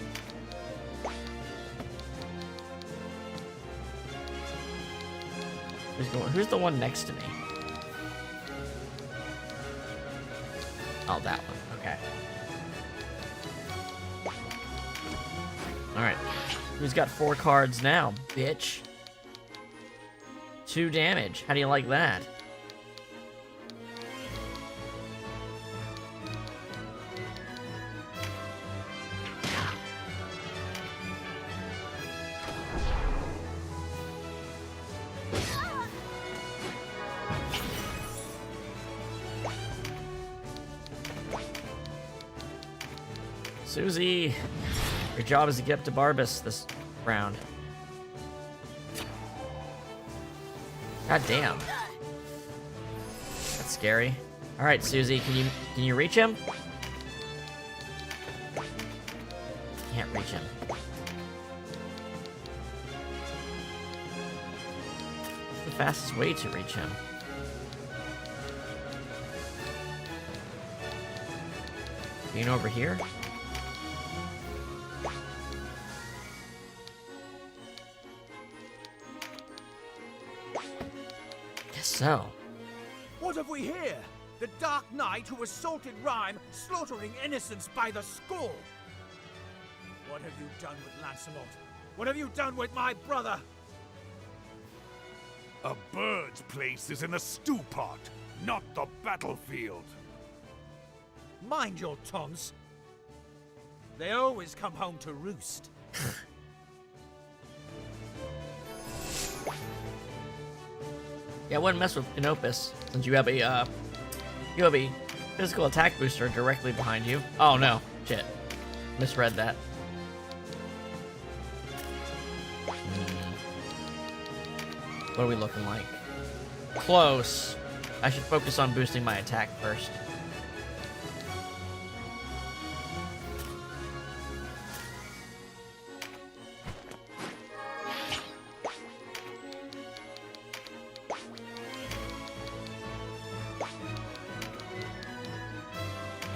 Who's the one next to me? Oh, that one. Okay. Alright. Who's got 4 cards now, bitch? 2 damage. How do you like that? Susie, your job is to get up to Barbas this round. God damn. That's scary. All right, Susie, can you reach him? Can't reach him. What's the fastest way to reach him? Being over here? So. What have we here? The Dark Knight who assaulted Rhyme, slaughtering innocents by the score. What have you done with Lancelot? What have you done with my brother? A bird's place is in the stew pot, not the battlefield. Mind your tongues. They always come home to roost. Yeah, I wouldn't mess with Canopus, since you have a physical attack booster directly behind you. Oh no, shit. Misread that. What are we looking like? Close. I should focus on boosting my attack first.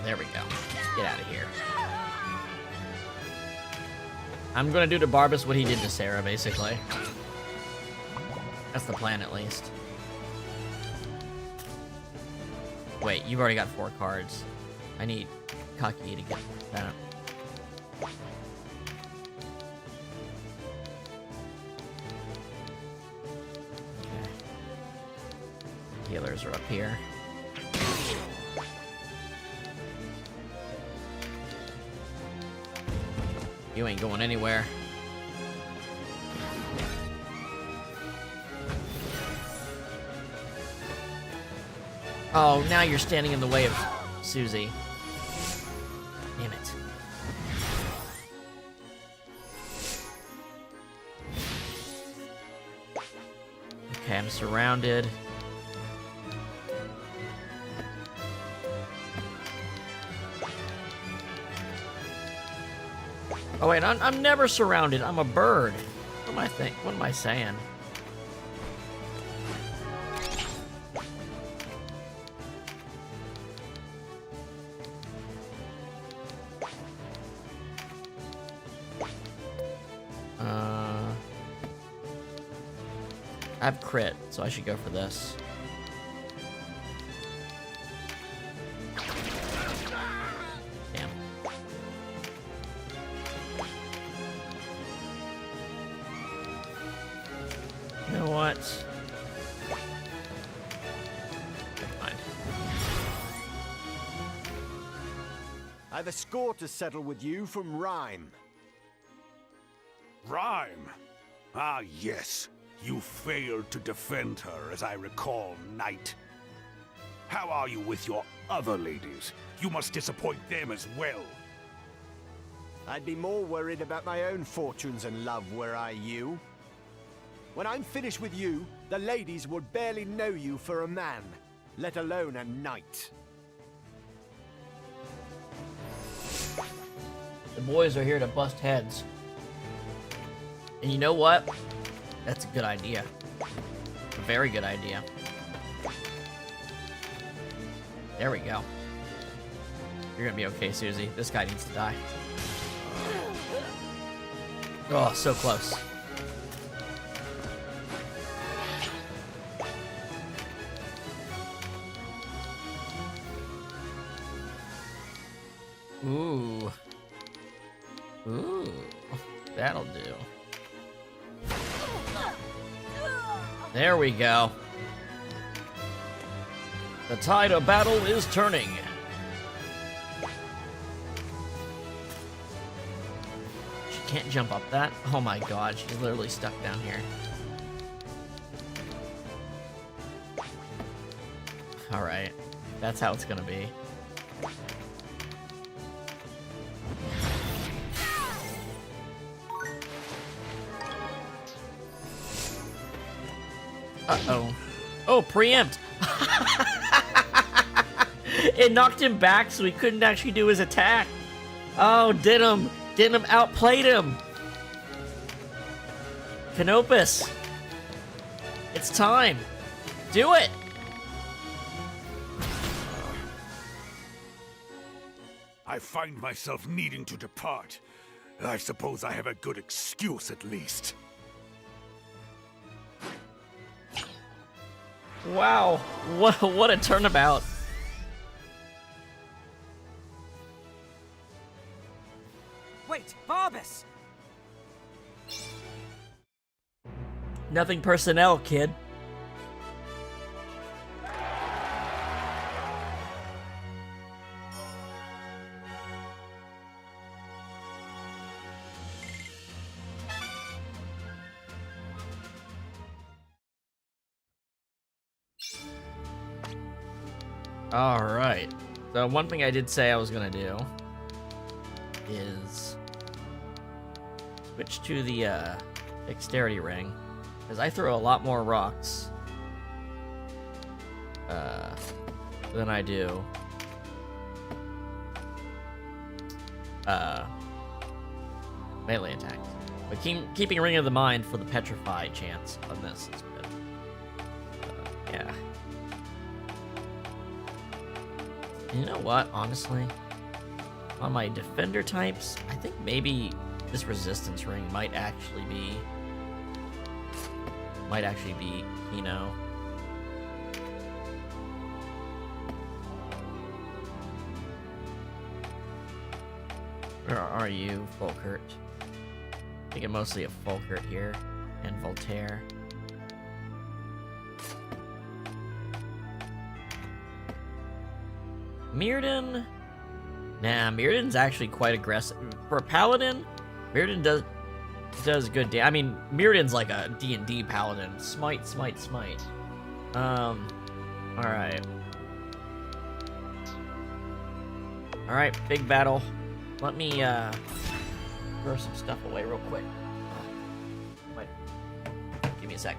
There we go. Get out of here. I'm gonna do to Barbas what he did to Sarah, basically. That's the plan, at least. Wait, you've already got 4 cards. I need Kaki to get that. Okay. Healers are up here. You ain't going anywhere. Oh, now you're standing in the way of Susie. Damn it. Okay, I'm surrounded. Oh wait, I'm never surrounded. I'm a bird. What am I saying? I have crit, so I should go for this. Damn. You know what? Never mind. I have a score to settle with you from Rhyme. Rhyme? Ah, yes. You failed to defend her, as I recall, Knight. How are you with your other ladies? You must disappoint them as well. I'd be more worried about my own fortunes and love were I you. When I'm finished with you, the ladies would barely know you for a man, let alone a knight. The boys are here to bust heads. And you know what? That's a good idea. A very good idea. There we go. You're gonna be okay, Susie. This guy needs to die. Oh, so close. Ooh. Ooh. That'll do. There we go. The tide of battle is turning. She can't jump up that? Oh my god, she's literally stuck down here. Alright, that's how it's gonna be. Uh-oh. Oh, preempt! It knocked him back so he couldn't actually do his attack. Oh, Denam! Denam outplayed him! Canopus! It's time! Do it! I find myself needing to depart. I suppose I have a good excuse at least. Wow, what a turnabout. Wait, Barbas! Nothing personnel, kid. Alright. So one thing I did say I was gonna do is switch to the dexterity ring. Because I throw a lot more rocks than I do melee attacks. But keeping Ring of the Mind for the Petrify chance on this is good. Yeah. You know what, honestly? On my defender types, I think maybe this resistance ring might actually be, you know. Where are you, Volkert? I think I'm mostly a Volkert here, and Voltaire. Mirrodin? Nah, Mirrodin's actually quite aggressive. For a Paladin, Mirrodin does good damage. I mean, Mirrodin's like a D&D Paladin. Smite, smite, smite. Alright. Alright, big battle. Let me, throw some stuff away real quick. Wait. Give me a sec.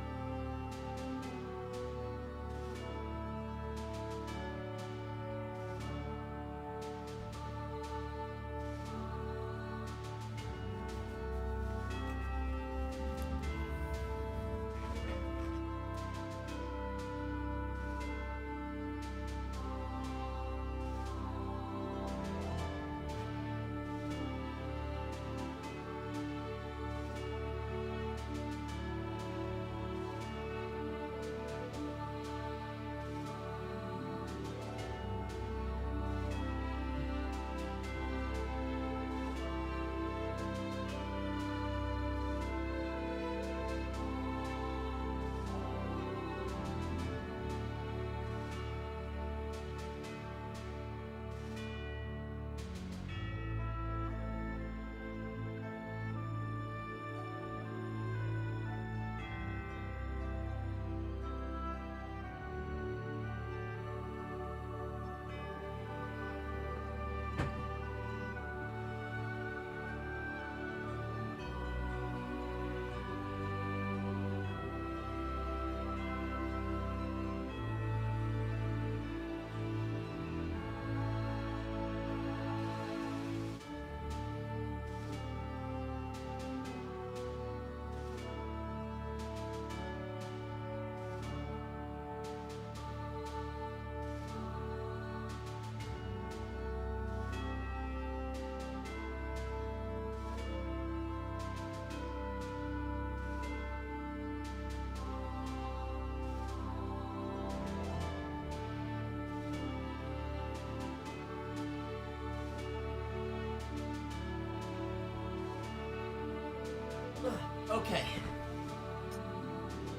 Okay.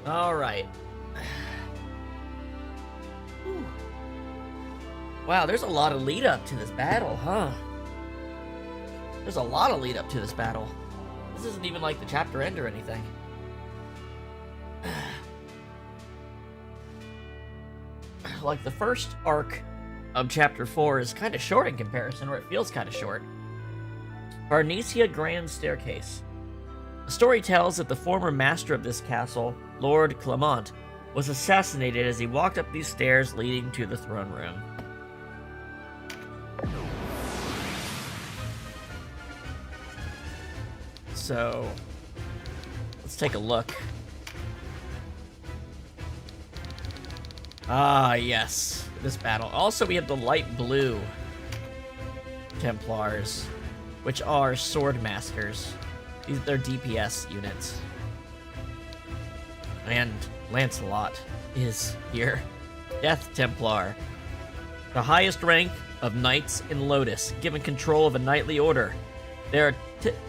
All right. Wow, there's a lot of lead up to this battle, huh? There's a lot of lead up to this battle. This isn't even like the chapter end or anything. Like the first arc of chapter 4 is kind of short in comparison, or it feels kind of short. Barnesia Grand Staircase. The story tells that the former master of this castle, Lord Clement, was assassinated as he walked up these stairs leading to the throne room. So, let's take a look. Ah, yes, this battle. Also, we have the light blue Templars, which are sword maskers. They're DPS units. And Lancelot is here. Death Templar. The highest rank of knights in Lotus, given control of a knightly order. There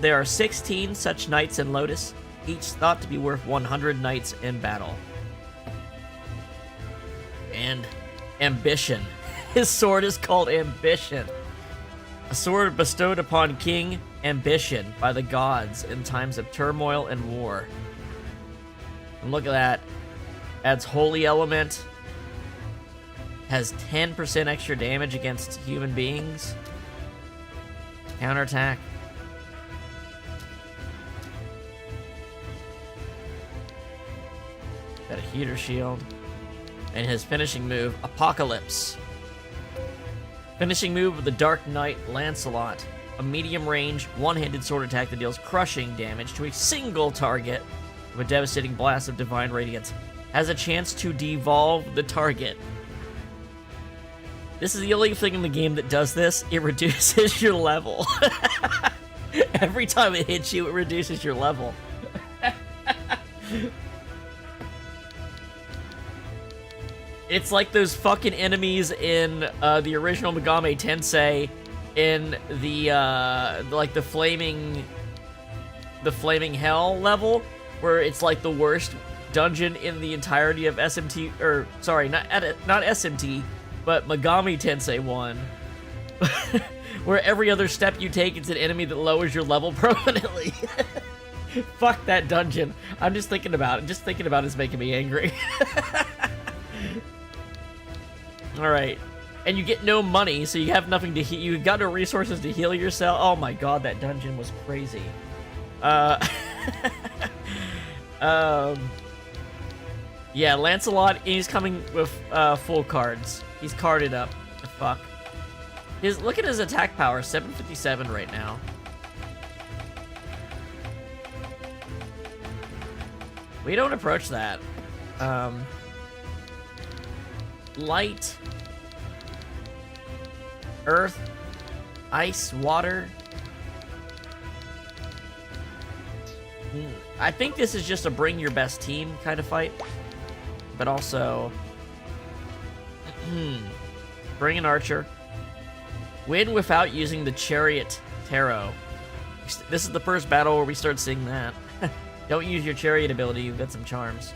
are 16 such knights in Lotus, each thought to be worth 100 knights in battle. And Ambition. His sword is called Ambition. A sword bestowed upon King Ambition by the gods in times of turmoil and war. And look at that. Adds Holy Element. Has 10% extra damage against human beings. Counterattack. Got a heater shield. And his finishing move, Apocalypse. Finishing move of the Dark Knight Lancelot. A medium-range, one-handed sword attack that deals crushing damage to a single target with a devastating blast of Divine Radiance. Has a chance to devolve the target. This is the only thing in the game that does this. It reduces your level. Every time it hits you, it reduces your level. It's like those fucking enemies in the original Megami Tensei in the like the flaming hell level, where it's like the worst dungeon in the entirety of SMT, or sorry, not SMT, but Megami Tensei 1. Where every other step you take, it's an enemy that lowers your level permanently. Fuck that dungeon. I'm just thinking about it. Just thinking about it is making me angry. Alright. And you get no money, so you have nothing to heal. You got no resources to heal yourself. Oh my god, that dungeon was crazy. Yeah, Lancelot, he's coming with full cards. He's carded up. The fuck. Look at his attack power, 757 right now. We don't approach that. Light, earth, ice, water. I think this is just a bring your best team kind of fight, but also bring an archer. Win without using the Chariot Tarot. This is the first battle where we start seeing that. Don't use your Chariot ability, you've got some charms.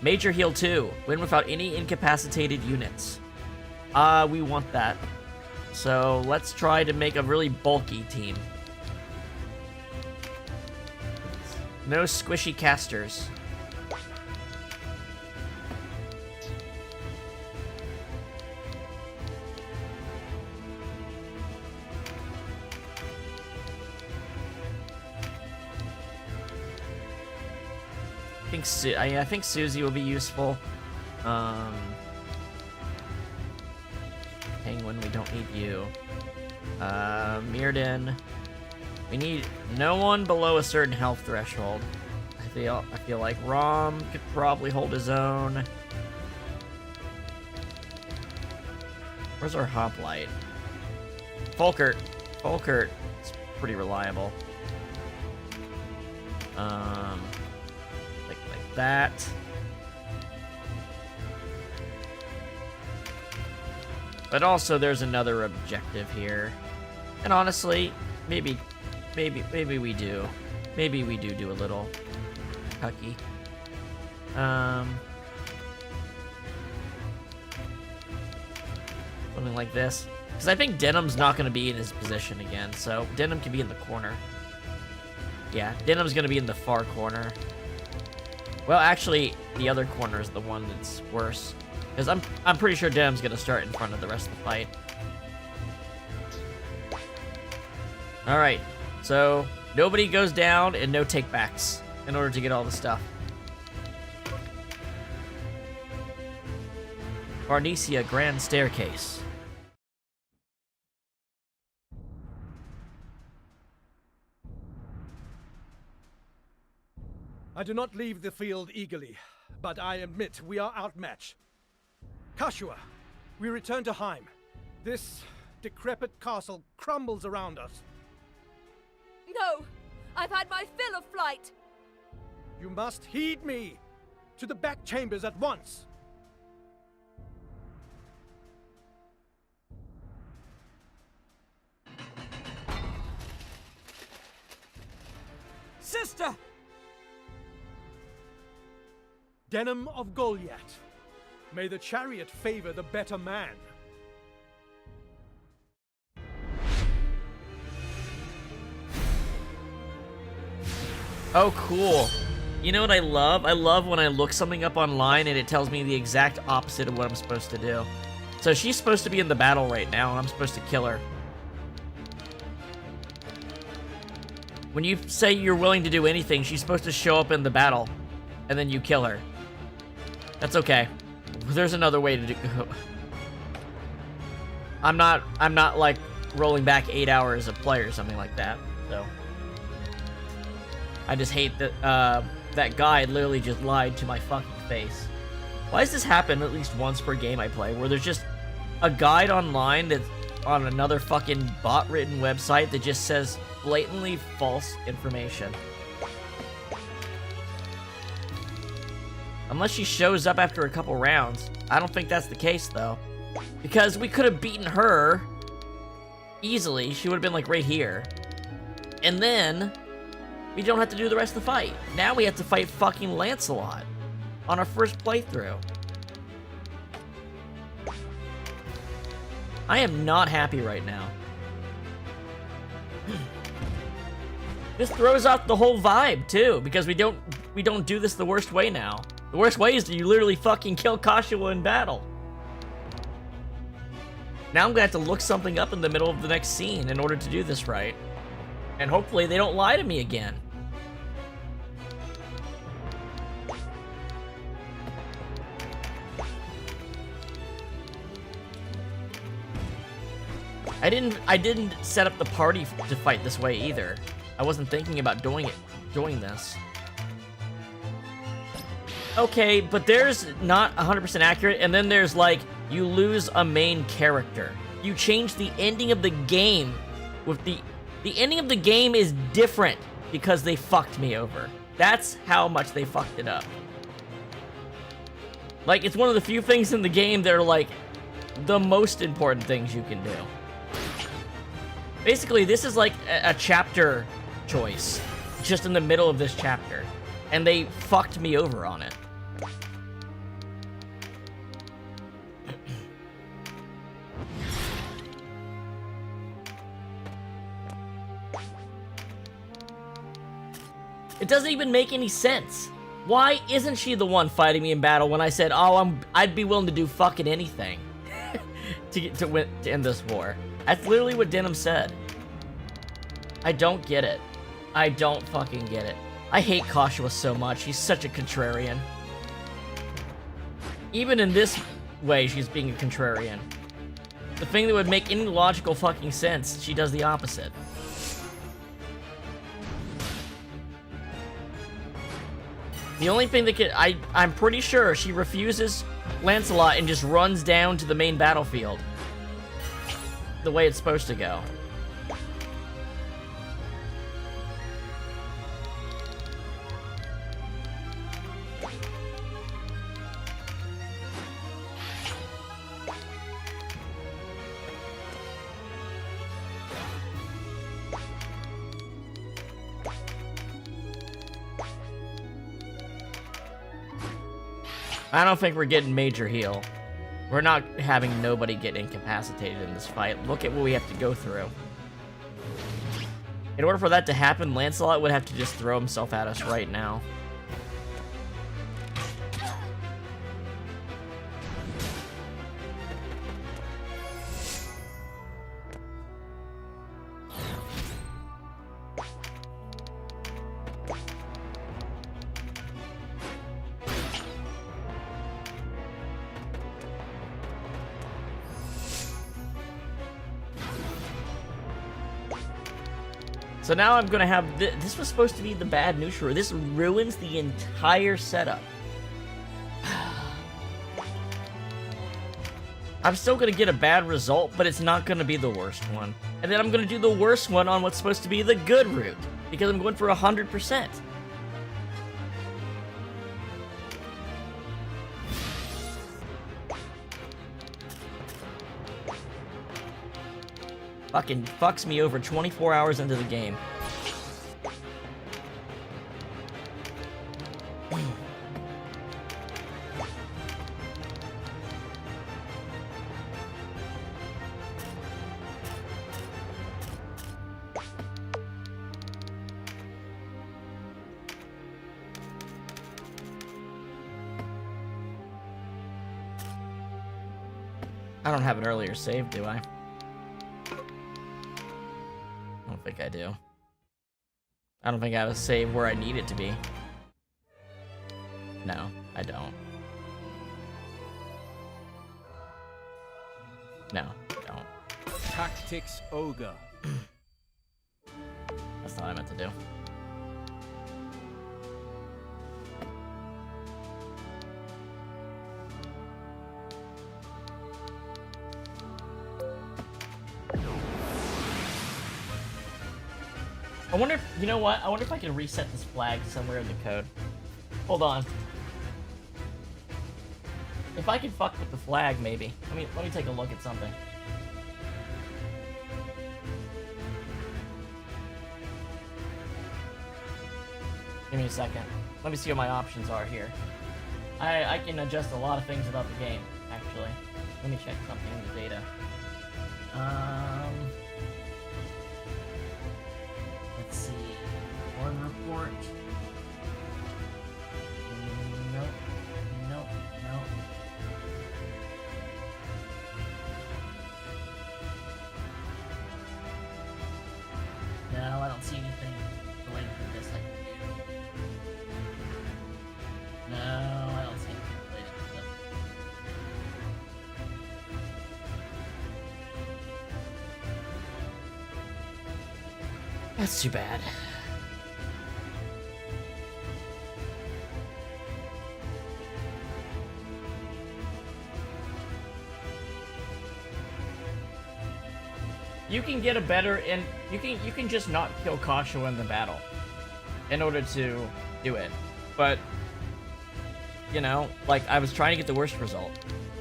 Major Heal 2. Win without any incapacitated units. We want that. So let's try to make a really bulky team. No squishy casters. I think Susie will be useful. Penguin, we don't need you. Mirrodin. We need no one below a certain health threshold. I feel like Rom could probably hold his own. Where's our hoplite? Folkert. Folkert is pretty reliable. Like that. But also there's another objective here. And honestly, maybe we do. Maybe we do a little cucky. Something like this. Because I think Denam's not going to be in his position again, so Denam can be in the corner. Yeah, Denam's going to be in the far corner. Well, actually, the other corner is the one that's worse. Because I'm pretty sure Denam's going to start in front of the rest of the fight. Alright, so nobody goes down and no takebacks in order to get all the stuff. Varnesia Grand Staircase. I do not leave the field eagerly, but I admit we are outmatched. Catiua, we return to Heim. This decrepit castle crumbles around us. No! I've had my fill of flight! You must heed me! To the back chambers at once! Sister! Denam of Goliath, may the chariot favor the better man. Oh, cool. You know what I love? I love when I look something up online and it tells me the exact opposite of what I'm supposed to do. So she's supposed to be in the battle right now, and I'm supposed to kill her. When you say you're willing to do anything, she's supposed to show up in the battle, and then you kill her. That's okay. There's another way to do. I'm not like rolling back 8 hours of play or something like that. So I just hate that that guy literally just lied to my fucking face. Why does this happen at least once per game I play, where there's just a guide online that's on another fucking bot-written website that just says blatantly false information? Unless she shows up after a couple rounds. I don't think that's the case, though. Because we could have beaten her easily. She would have been, like, right here. And then we don't have to do the rest of the fight. Now we have to fight fucking Lancelot on our first playthrough. I am not happy right now. This throws off the whole vibe, too, because we don't do this the worst way now. The worst way is that you literally fucking kill Catiua in battle. Now I'm gonna have to look something up in the middle of the next scene in order to do this right. And hopefully they don't lie to me again. I didn't set up the party to fight this way either. I wasn't thinking about doing this. Okay, but there's not 100% accurate, and then there's like, you lose a main character. You change the ending of the game with the ending of the game is different because they fucked me over. That's how much they fucked it up. Like, it's one of the few things in the game that are like the most important things you can do. Basically, this is like a chapter choice, just in the middle of this chapter, and they fucked me over on it. It doesn't even make any sense. Why isn't she the one fighting me in battle when I said, oh, I'd be willing to do fucking anything to end this war? That's literally what Denam said. I don't get it. I don't fucking get it. I hate Catiua so much. He's such a contrarian. Even in this way, she's being a contrarian. The thing that would make any logical fucking sense, she does the opposite. The only thing that I'm pretty sure she refuses Lancelot and just runs down to the main battlefield. The way it's supposed to go. I don't think we're getting major heal. We're not having nobody get incapacitated in this fight. Look at what we have to go through. In order for that to happen, Lancelot would have to just throw himself at us right now. So now I'm gonna have this was supposed to be the bad neutral. This ruins the entire setup. I'm still gonna get a bad result, but it's not gonna be the worst one. And then I'm gonna do the worst one on what's supposed to be the good route, because I'm going for 100%. Fucking fucks me over 24 hours into the game. I don't have an earlier save, do I? I don't think I do. I don't think I have a save where I need it to be. No, I don't. No, don't. Tactics Ogre. That's not what I meant to do. I wonder if, you know what? I wonder if I can reset this flag somewhere in the code. Hold on. If I can fuck with the flag, maybe. Let me take a look at something. Give me a second. Let me see what my options are here. I can adjust a lot of things about the game, actually. Let me check something in the data. Let's see. Org report. Nope. Nope. Nope. No, I don't see anything related to this I can do. No, I don't see anything related to this. That's too bad. You can get a better, and you can just not kill Catiua in the battle in order to do it. But you know, like I was trying to get the worst result.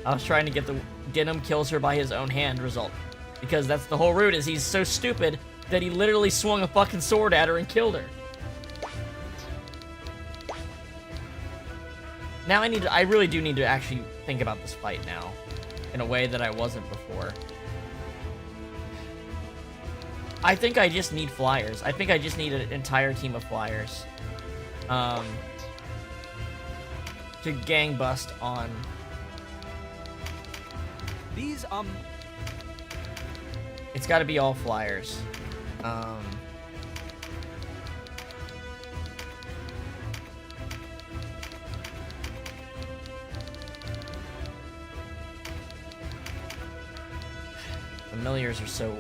I was trying to get the Denam kills her by his own hand result, because that's the whole route. Is he's so stupid that he literally swung a fucking sword at her and killed her. Now I really do need to actually think about this fight now in a way that I wasn't before. I think I just need flyers. I think I just need an entire team of flyers. To gang bust on. These, It's gotta be all flyers. Familiars are so...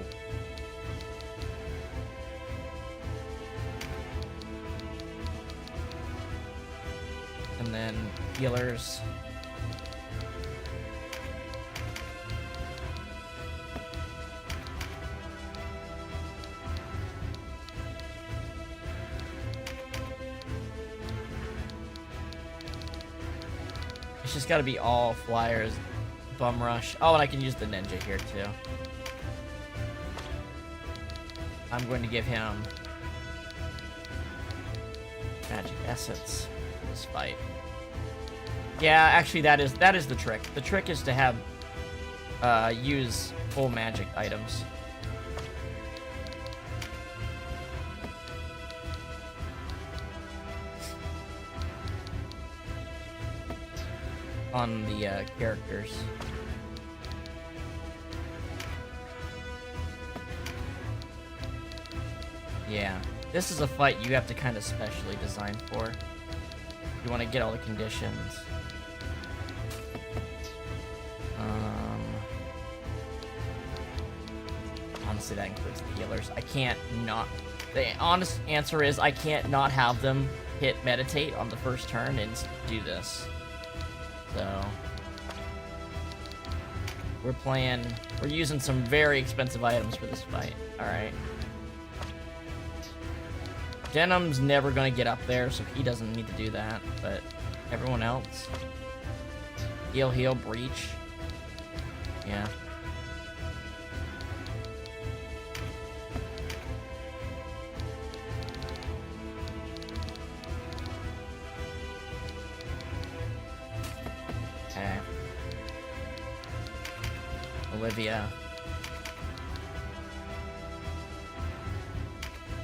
And then healers. It's just gotta be all flyers. Bum rush. Oh, and I can use the ninja here too. I'm going to give him magic essence for this fight. Yeah, actually that is the trick. The trick is to have use full magic items. On the characters. Yeah, this is a fight you have to kind of specially design for. You want to get all the conditions. Honestly, that includes the healers. I can't not... The honest answer is I can't not have them hit meditate on the first turn and do this. So... We're using some very expensive items for this fight. Alright. Denam's never gonna get up there, so he doesn't need to do that, but everyone else... Heal, breach. Yeah. Okay. Olivia.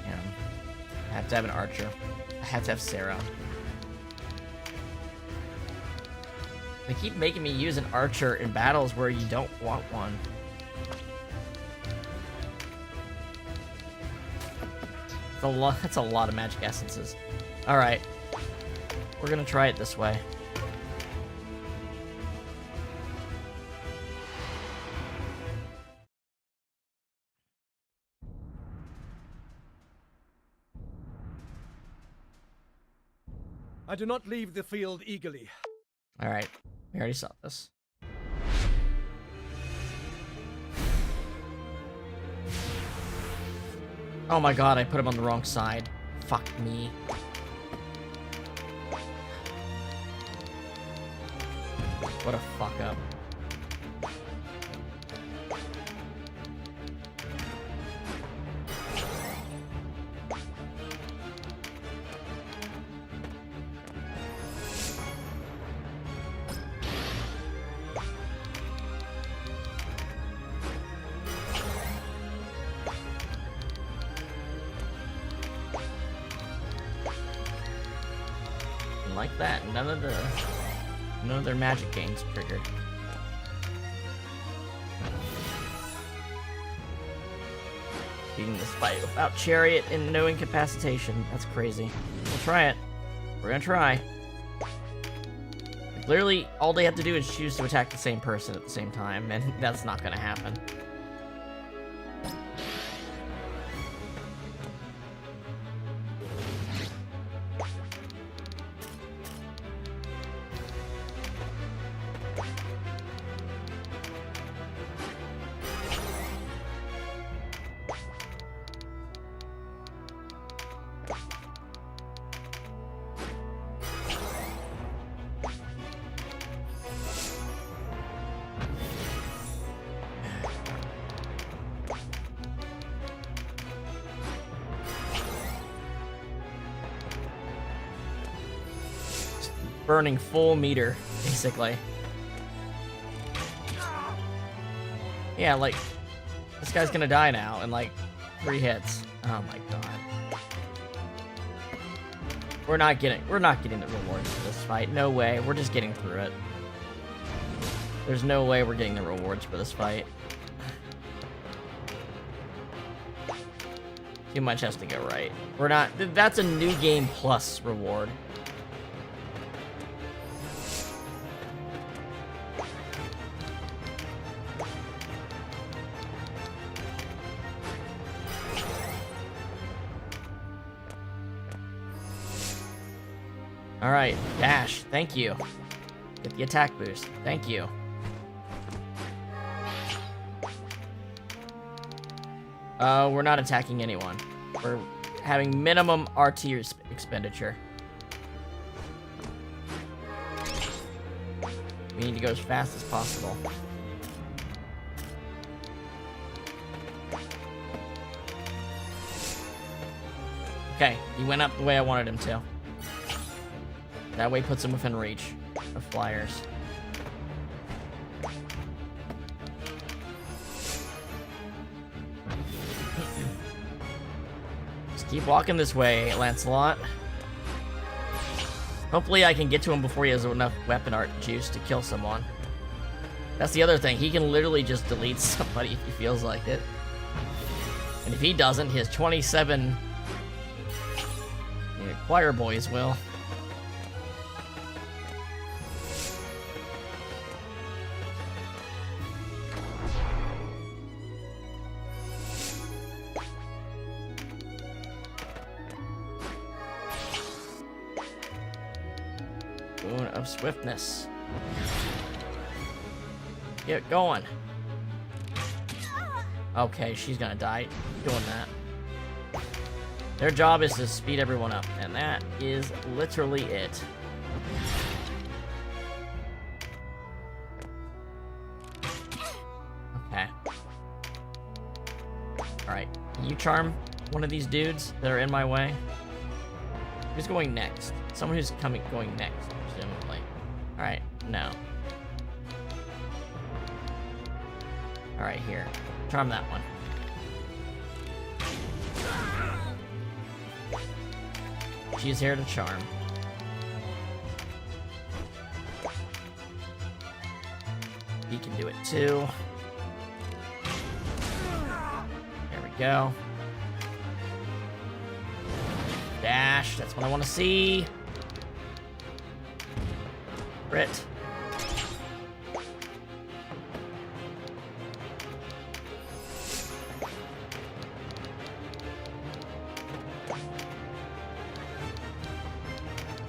Yeah. I have to have an archer. I have to have Sarah. They keep making me use an archer in battles where you don't want one. That's a lot of magic essences. Alright. We're gonna try it this way. I do not leave the field eagerly. Alright, we already saw this. Oh my god, I put him on the wrong side. Fuck me. What a fuck up. Like that, none of their magic gains triggered. Beating this fight without chariot and no incapacitation. That's crazy. We'll try it. We're gonna try. Like, literally, all they have to do is choose to attack the same person at the same time, and that's not gonna happen. Burning full meter, basically. Yeah, like, this guy's gonna die now in like 3 hits. Oh my god. We're not getting the rewards for this fight. No way. We're just getting through it. There's no way we're getting the rewards for this fight. Too much has to go right. We're not. That's a new game plus reward. Alright, dash. Thank you. Get the attack boost. Thank you. We're not attacking anyone. We're having minimum RT expenditure. We need to go as fast as possible. Okay, he went up the way I wanted him to. That way puts him within reach of flyers. Just keep walking this way, Lancelot. Hopefully I can get to him before he has enough weapon art juice to kill someone. That's the other thing. He can literally just delete somebody if he feels like it. And if he doesn't, his 27 choir boys will. Boon of swiftness. Get going. Okay, she's gonna die doing that. Their job is to speed everyone up, and that is literally it. Okay. Alright, can you charm one of these dudes that are in my way? Who's going next? Someone who's going next, presumably. Alright, no. Alright, here. Charm that one. She's here to charm. He can do it too. There we go. Dash, that's what I want to see. Crit.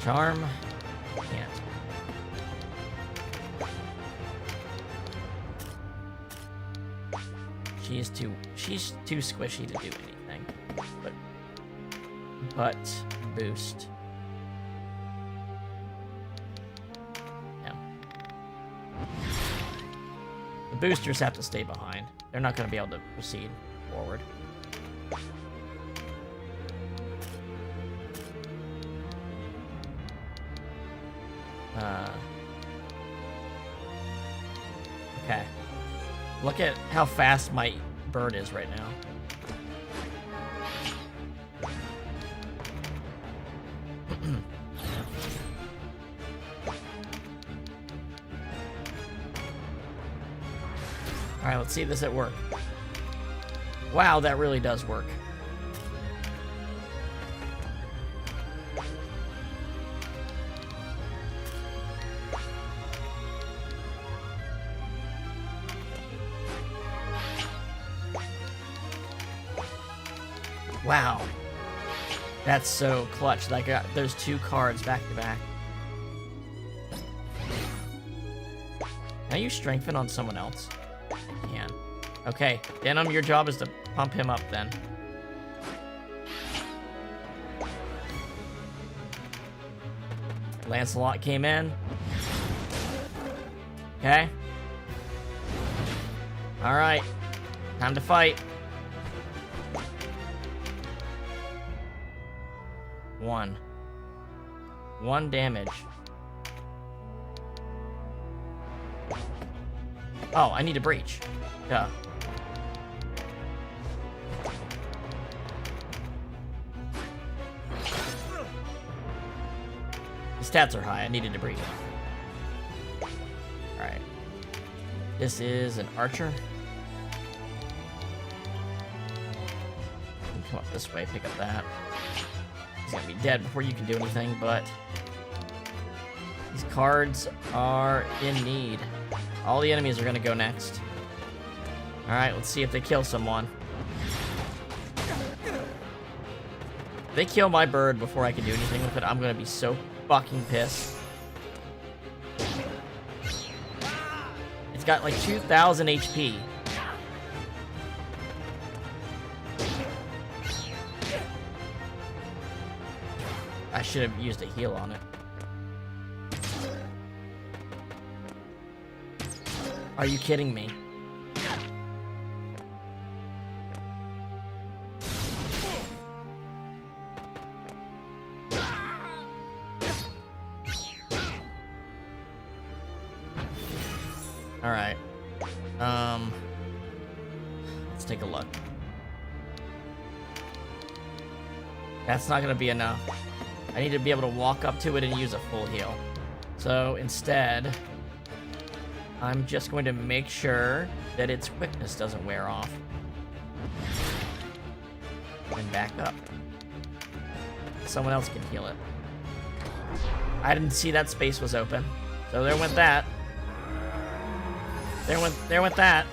Charm. Can't. She's too squishy to do anything. But boost. Yeah. The boosters have to stay behind. They're not going to be able to proceed forward. Okay. Look at how fast my bird is right now. Alright, let's see this at work. Wow, that really does work. Wow. That's so clutch. Like, there's 2 cards back to back. Can I use Strengthen on someone else? I can. Okay, Denam, your job is to pump him up then. Lancelot came in. Okay. Alright. Time to fight. 1 damage. Oh, I need a breach. Duh. The stats are high. I needed a breach. Alright. This is an archer. Come up this way, pick up that. He's gonna be dead before you can do anything, but these cards are in need. All the enemies are gonna go next. Alright, let's see if they kill someone. If they kill my bird before I can do anything with it, I'm gonna be so fucking pissed. It's got like 2,000 HP. I should have used a heal on it. Are you kidding me? Alright. Let's take a look. That's not gonna be enough. I need to be able to walk up to it and use a full heal. So instead, I'm just going to make sure that its quickness doesn't wear off. And back up. Someone else can heal it. I didn't see that space was open. So there went that. There went that.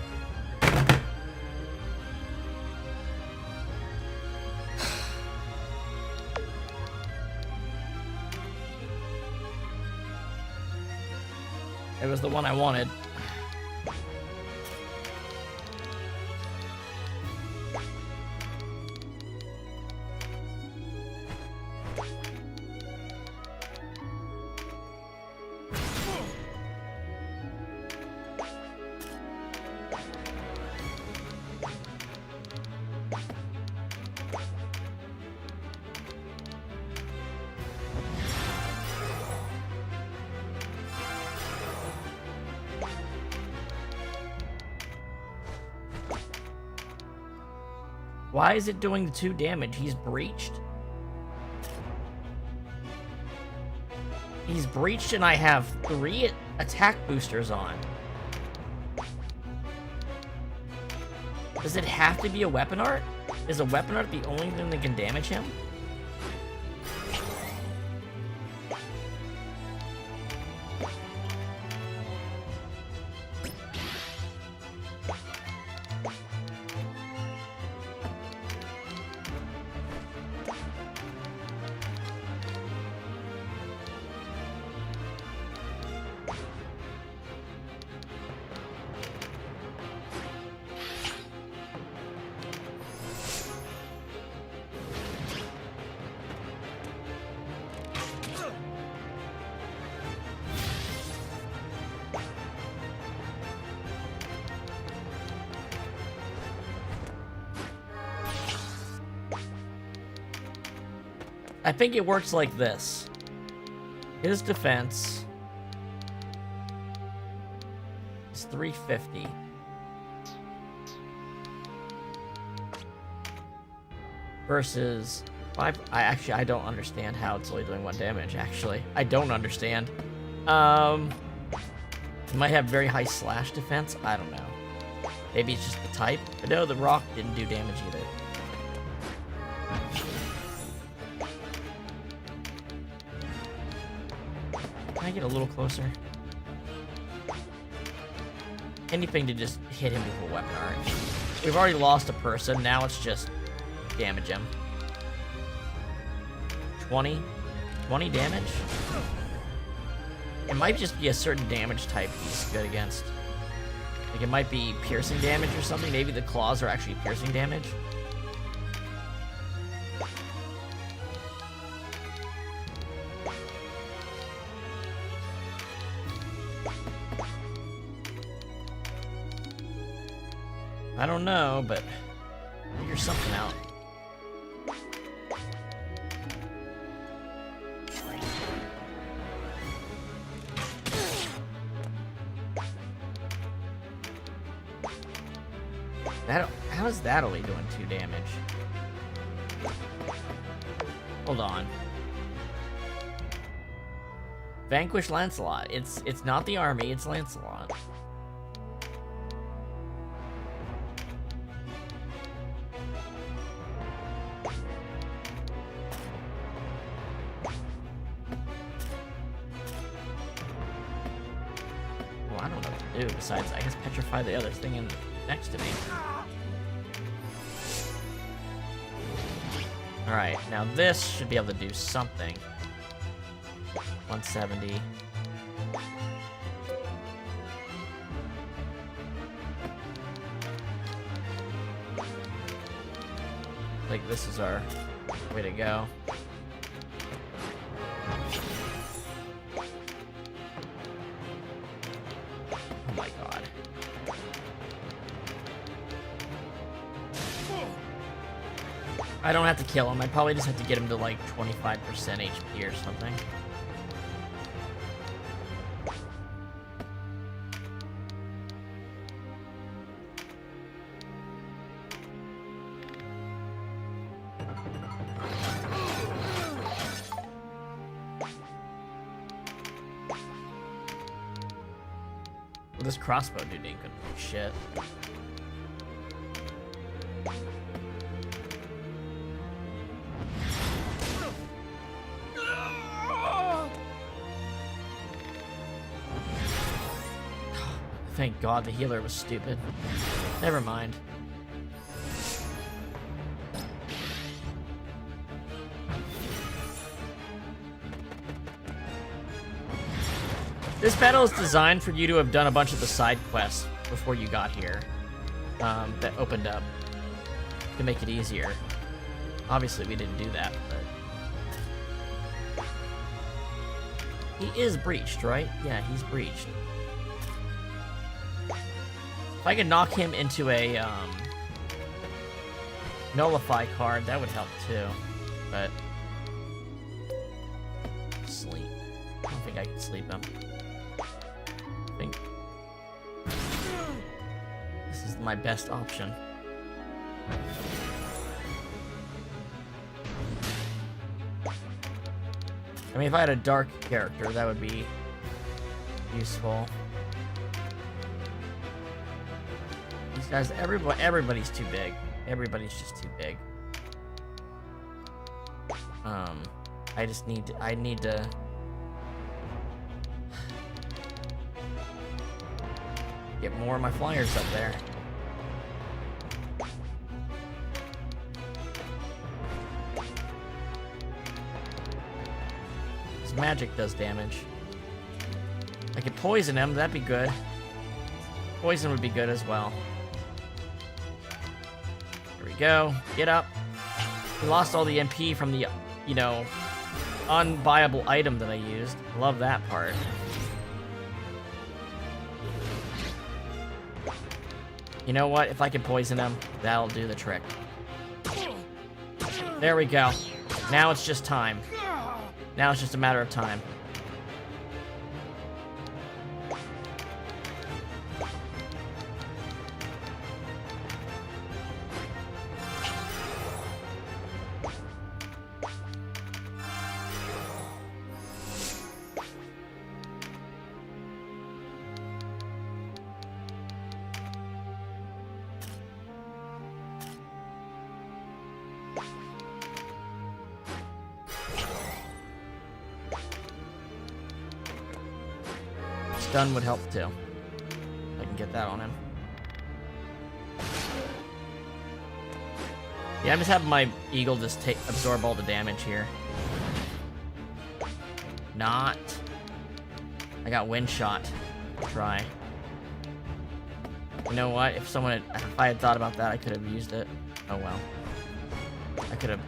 It was the one I wanted. Why is it doing the 2 damage? He's breached. He's breached and I have 3 attack boosters on. Does it have to be a weapon art? Is a weapon art the only thing that can damage him? I think it works like this. His defense is 350. Versus 5. I don't understand how it's only doing 1 damage, actually. I don't understand. It might have very high slash defense. I don't know. Maybe it's just the type. But no, the rock didn't do damage either. Can I get a little closer? Anything to just hit him with a weapon art. We've already lost a person. Now it's just damage him. 20 damage? It might just be a certain damage type he's good against. Like, it might be piercing damage or something. Maybe the claws are actually piercing damage. I don't know, but figure something out. How is that only doing 2 damage? Hold on. Vanquish Lancelot. It's not the army, it's Lancelot. Well, I don't know what to do besides, I guess, petrify the other thing next to me. Alright, now this should be able to do something. 170. Like, this is our way to go. Oh my god. I don't have to kill him. I probably just have to get him to like 25% HP or something. Well, this crossbow dude ain't gonna do shit. Thank God the healer was stupid. Never mind. This battle is designed for you to have done a bunch of the side quests before you got here. That opened up to make it easier. Obviously we didn't do that, but... He is breached, right? Yeah, he's breached. If I could knock him into a, nullify card, that would help too. But... Sleep. I don't think I can sleep him. I think... This is my best option. I mean, if I had a dark character, that would be useful. These guys, everybody's too big. Everybody's just too big. I need to get more of my flyers up there. His magic does damage. I could poison him, that'd be good. Poison would be good as well. Here we go. Get up. We lost all the MP from the, you know, unbuyable item that I used. Love that part. You know what? If I can poison him, that'll do the trick. There we go. Now it's just time. Now it's just a matter of time. Stun would help too. I can get that on him. Yeah, I'm just having my eagle just absorb all the damage here. Not. I got wind shot. Try. You know what? If I had thought about that, I could have used it. Oh well. I could have.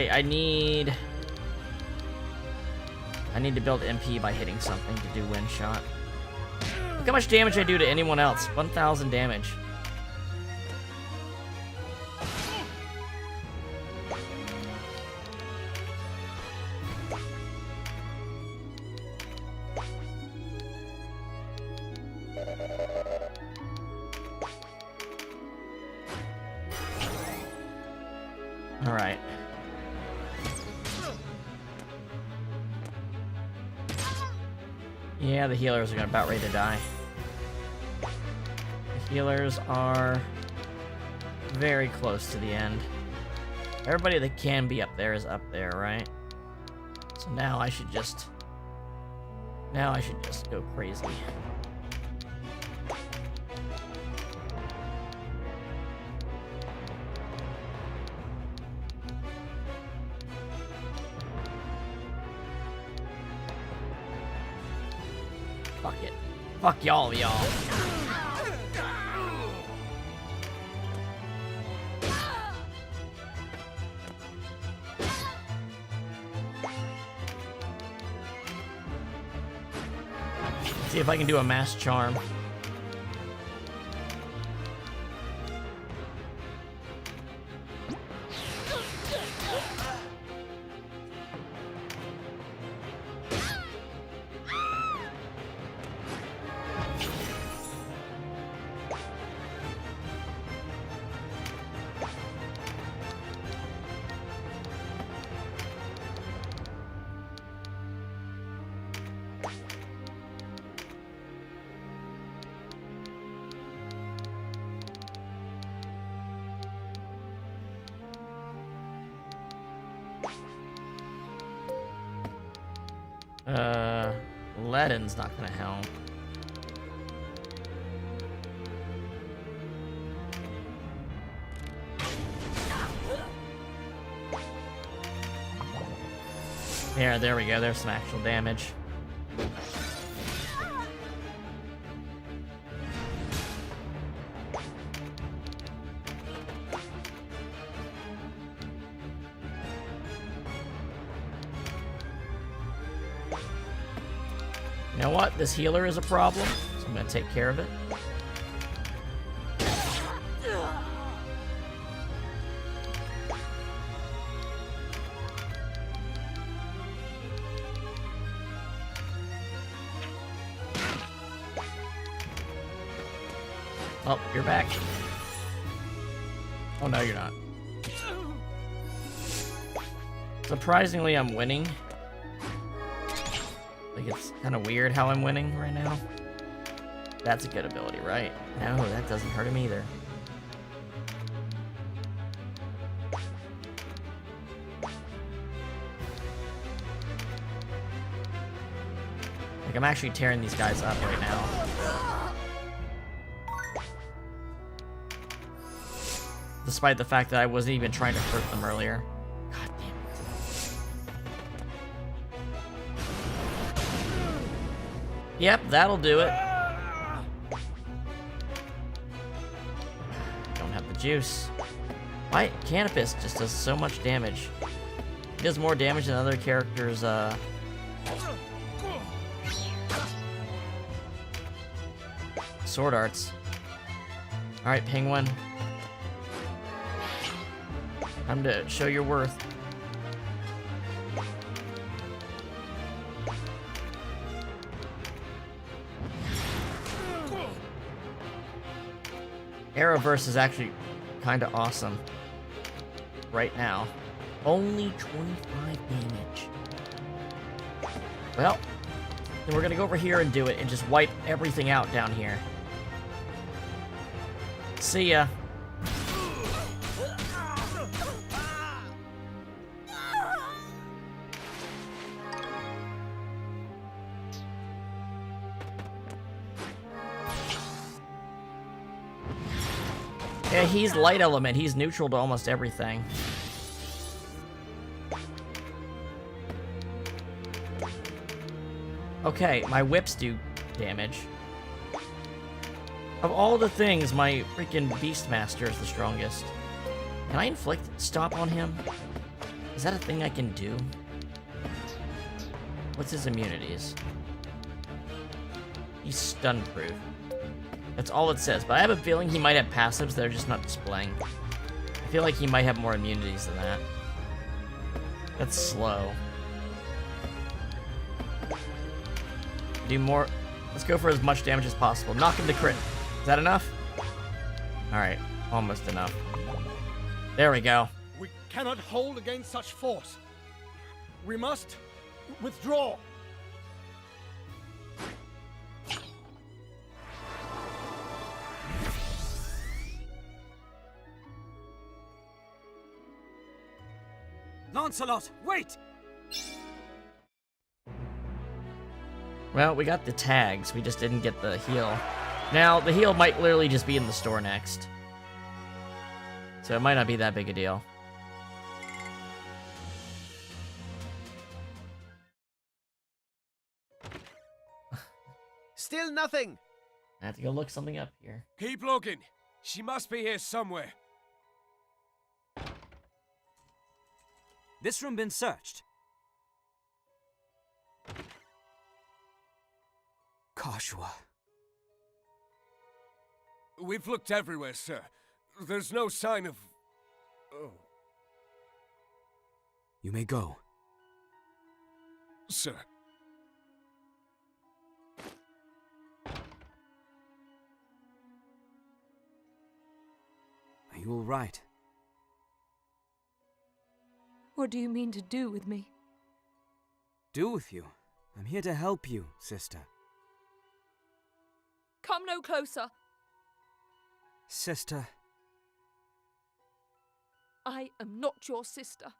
I need to build MP by hitting something to do wind shot. Look how much damage I do to anyone else. 1,000 damage. All right. Yeah, the healers are about ready to die. The healers are very close to the end. Everybody that can be up there is up there, right? So now I should just go crazy. Fuck it. Fuck y'all. See if I can do a mass charm. Leaden's not gonna help. Yeah, there we go. There's some actual damage. You know what? This healer is a problem, so I'm gonna take care of it. Oh, you're back. Oh no, you're not. Surprisingly, I'm winning. Like, it's kind of weird how I'm winning right now. That's a good ability, right? No, that doesn't hurt him either. Like, I'm actually tearing these guys up right now. Despite the fact that I wasn't even trying to hurt them earlier. God damn it. Yep, that'll do it. Don't have the juice. Why? Canopus just does so much damage. He does more damage than other characters, sword arts. Alright, Penguin. Time to show your worth. Arrowverse is actually kind of awesome right now. Only 25 damage. Well, then we're gonna go over here and do it and just wipe everything out down here. See ya. Yeah, he's light element. He's neutral to almost everything. Okay, my whips do damage. Of all the things, my freaking Beastmaster is the strongest. Can I inflict stop on him? Is that a thing I can do? What's his immunities? He's stun proof. That's all it says, but I have a feeling he might have passives that are just not displaying. I feel like he might have more immunities than that. That's slow. Do more. Let's go for as much damage as possible. Knock him to crit. Is that enough? Alright, almost enough. There we go. We cannot hold against such force. We must withdraw. Lancelot, wait! Well, we got the tags, we just didn't get the heal. Now, the heal might literally just be in the store next. So it might not be that big a deal. Still nothing. I have to go look something up here. Keep looking. She must be here somewhere. This room been searched? Catiua. We've looked everywhere, sir. There's no sign of... Oh. You may go. Sir. Are you all right? What do you mean to do with me? Do with you? I'm here to help you, sister. Come no closer. Sister. I am not your sister.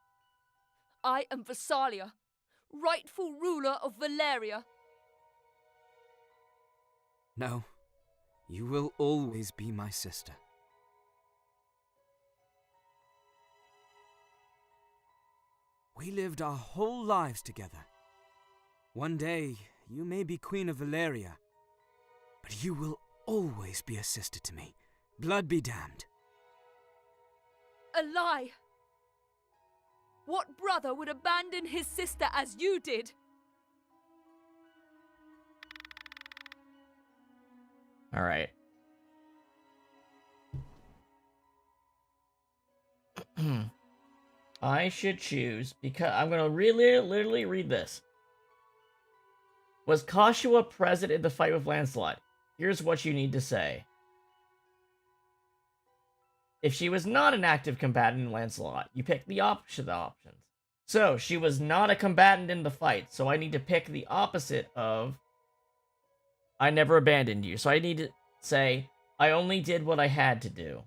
I am Valaria, rightful ruler of Valaria. No. You will always be my sister. We lived our whole lives together. One day, you may be Queen of Valaria, but you will always be a sister to me. Blood be damned. A lie. What brother would abandon his sister as you did? All right. I should choose, because I'm going to literally read this. Was Catiua present in the fight with Lancelot? Here's what you need to say. If she was not an active combatant in Lancelot, you pick the opposite of the options. So, she was not a combatant in the fight, so I need to pick the opposite of I never abandoned you. So I need to say, I only did what I had to do.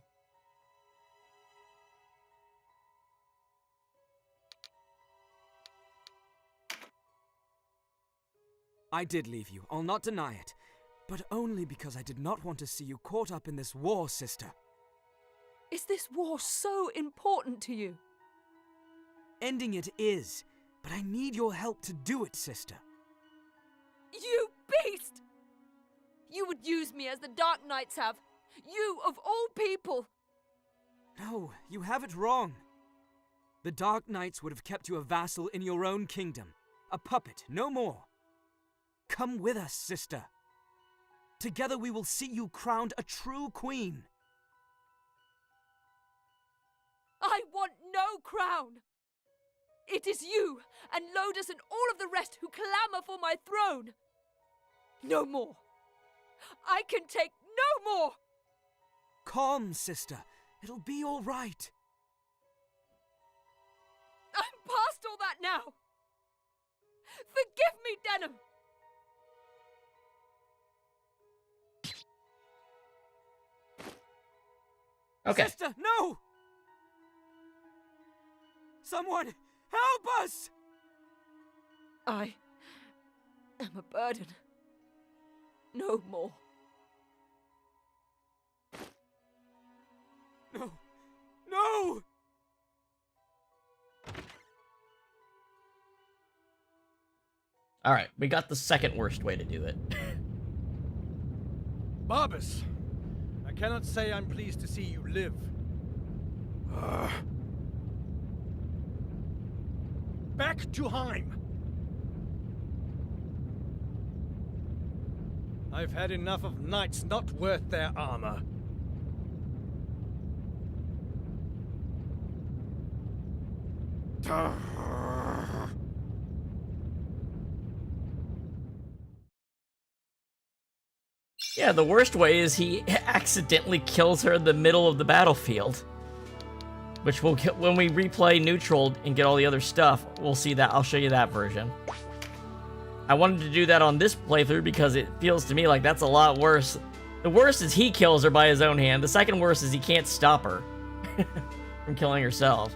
I did leave you, I'll not deny it. But only because I did not want to see you caught up in this war, sister. Is this war so important to you? Ending it is, but I need your help to do it, sister. You beast! You would use me as the Dark Knights have. You, of all people! No, you have it wrong. The Dark Knights would have kept you a vassal in your own kingdom. A puppet, no more. Come with us, sister. Together we will see you crowned a true queen. no crown. It is you and Lodus and all of the rest who clamor for my throne. No more. I can take no more. Calm, sister. It'll be all right. I'm past all that now. Forgive me, Denam. Okay. Sister, no! Someone, help us! I am a burden. No more. No! No! All right, we got the second worst way to do it. Barbas, I cannot say I'm pleased to see you live. Back to Heim. I've had enough of knights not worth their armor. Yeah, the worst way is he accidentally kills her in the middle of the battlefield. Which we'll get when we replay Neutral and get all the other stuff. We'll see that. I'll show you that version. I wanted to do that on this playthrough because it feels to me like that's a lot worse. The worst is he kills her by his own hand. The second worst is he can't stop her from killing herself.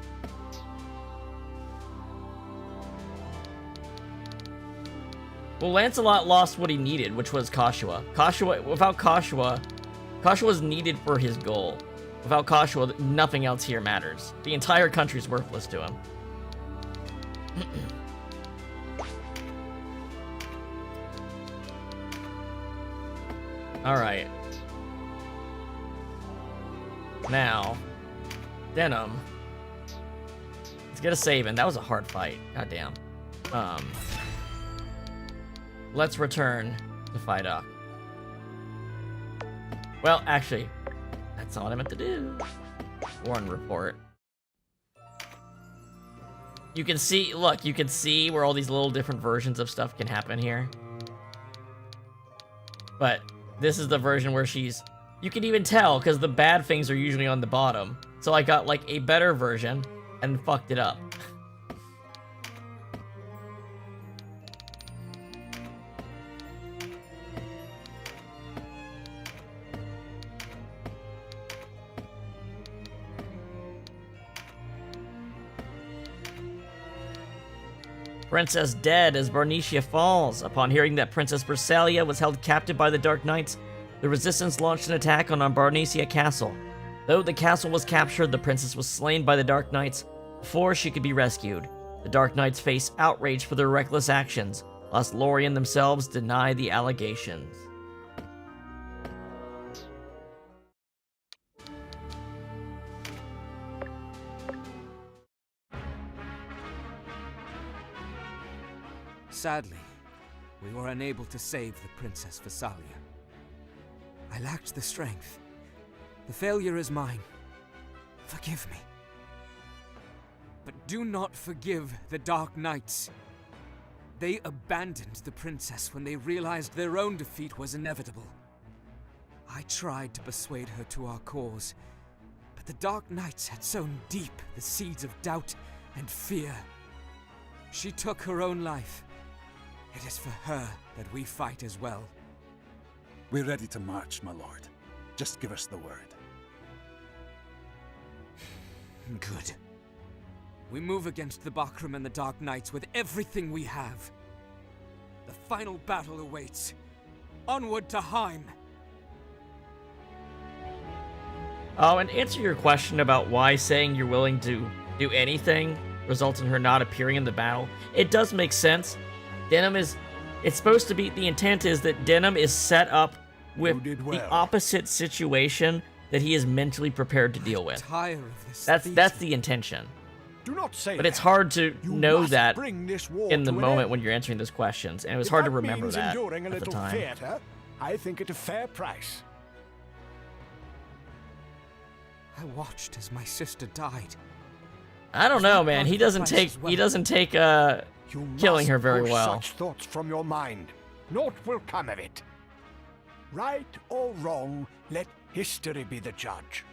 Well, Lancelot lost what he needed, which was Catiua. Without Catiua's needed for his goal. Without Catiua, nothing else here matters. The entire country's worthless to him. Alright. Now, Denam. Let's get a save in. That was a hard fight. Goddamn. Let's return to Fidok. Well, actually, that's not what I meant to do. Warren report. You can see, look, you can see where all these little different versions of stuff can happen here. But this is the version where she's, you can even tell because the bad things are usually on the bottom. So I got like a better version and fucked it up. Princess dead as Barnicia falls. Upon hearing that Princess Bersalia was held captive by the Dark Knights, the Resistance launched an attack on Barnicia Castle. Though the castle was captured, the princess was slain by the Dark Knights before she could be rescued. The Dark Knights face outrage for their reckless actions, whilst Lorien themselves deny the allegations. Sadly, we were unable to save the Princess Valaria. I lacked the strength. The failure is mine. Forgive me. But do not forgive the Dark Knights. They abandoned the princess when they realized their own defeat was inevitable. I tried to persuade her to our cause, but the Dark Knights had sown deep the seeds of doubt and fear. She took her own life. It is for her that we fight as well. We're ready to march, my lord. Just give us the word. Good. We move against the Bakram and the Dark Knights with everything we have. The final battle awaits. Onward to Heim! Oh, and to answer your question about why saying you're willing to do anything results in her not appearing in the battle, it does make sense. Denam is... It's supposed to be... The intent is that Denam is set up with the opposite situation that he is mentally prepared to deal with. Tired of this. That's the intention. Do not say But it's that. hard to You know must that bring this war in the to an moment end. when you're answering those questions, and it was If hard to that remember means that enduring a at the little time. theater, I think it a fair price. I watched as my sister died. I don't know, man. He doesn't take You killing her must very push well. Such thoughts from your mind. Naught will come of it. Right or wrong, let history be the judge.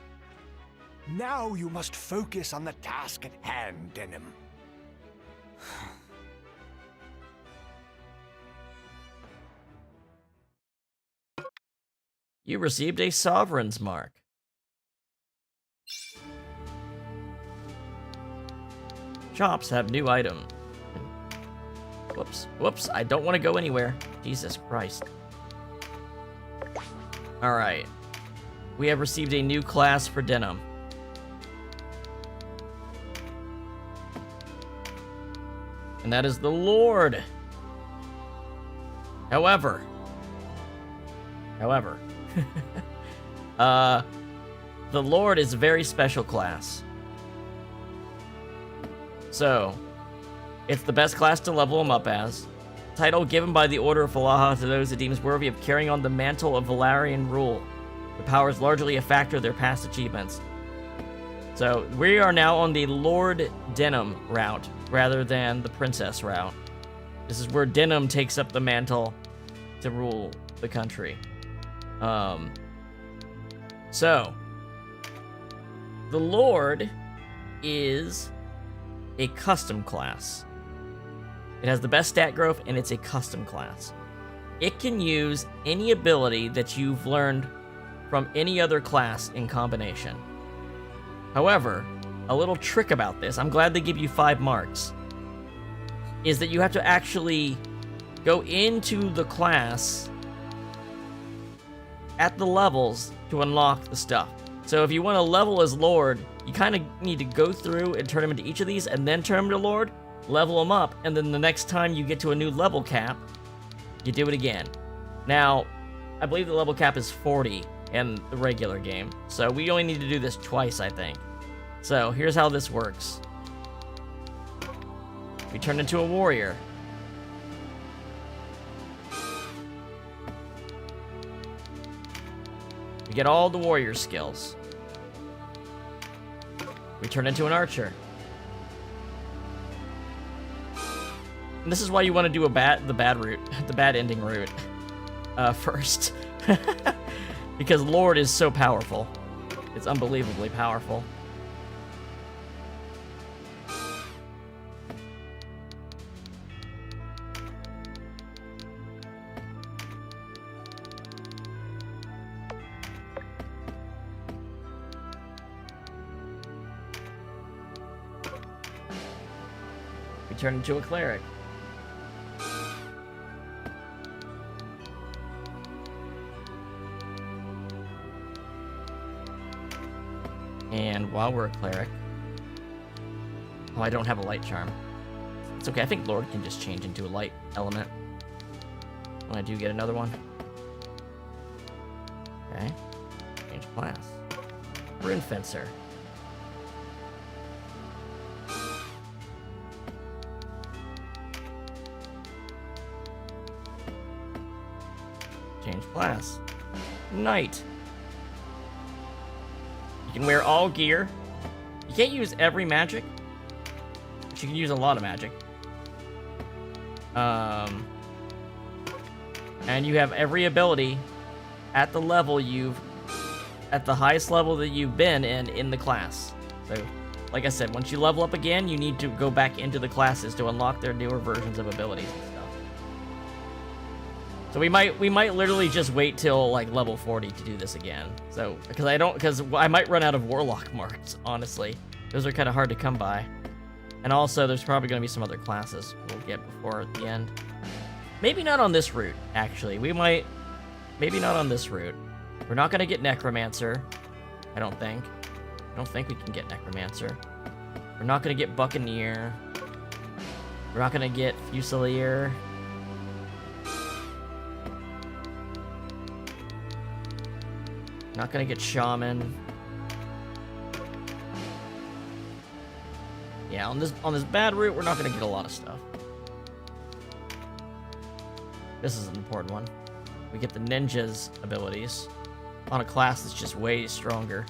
Now you must focus on the task at hand, Denam. You received a Sovereign's Mark. Shops have new item. Whoops, I don't want to go anywhere. Jesus Christ. Alright. We have received a new class for Denam. And that is the Lord. However, the Lord is a very special class. So, it's the best class to level him up as. Title given by the Order of Valaha to those it deems worthy of carrying on the mantle of Valarian rule. The power is largely a factor of their past achievements. So, we are now on the Lord Denam route, rather than the Princess route. This is where Denam takes up the mantle to rule the country. So, the Lord is a custom class. It has the best stat growth, and it's a custom class. It can use any ability that you've learned from any other class in combination. However, a little trick about this, I'm glad they give you 5 marks, is that you have to actually go into the class at the levels to unlock the stuff. So if you want to level as Lord, you kind of need to go through and turn him into each of these, and then turn him to Lord, level him up, and then the next time you get to a new level cap, you do it again. Now, I believe the level cap is 40 in the regular game, so we only need to do this twice, I think. So here's how this works. We turn into a warrior. We get all the warrior skills. We turn into an archer. And this is why you want to do the bad route, the bad ending route, first. Because Lord is so powerful. It's unbelievably powerful. We turn into a cleric. And while we're a cleric... Oh, I don't have a light charm. It's okay, I think Lord can just change into a light element. When I do get another one. Okay. Change class. Rune Fencer. Change class. Knight. You can wear all gear. You can't use every magic, but you can use a lot of magic. And you have every ability at the level at the highest level that you've been in the class. So, like I said, once you level up again, you need to go back into the classes to unlock their newer versions of abilities and stuff. So we might literally just wait till like level 40 to do this again. So because I might run out of warlock marks, honestly. Those are kind of hard to come by. And also there's probably going to be some other classes we'll get before the end. Maybe not on this route, actually. Maybe not on this route. We're not going to get Necromancer, I don't think. I don't think we can get Necromancer. We're not going to get Buccaneer. We're not going to get Fusilier. Not gonna get Shaman. Yeah, on this bad route, we're not gonna get a lot of stuff. This is an important one. We get the ninja's abilities on a class that's just way stronger.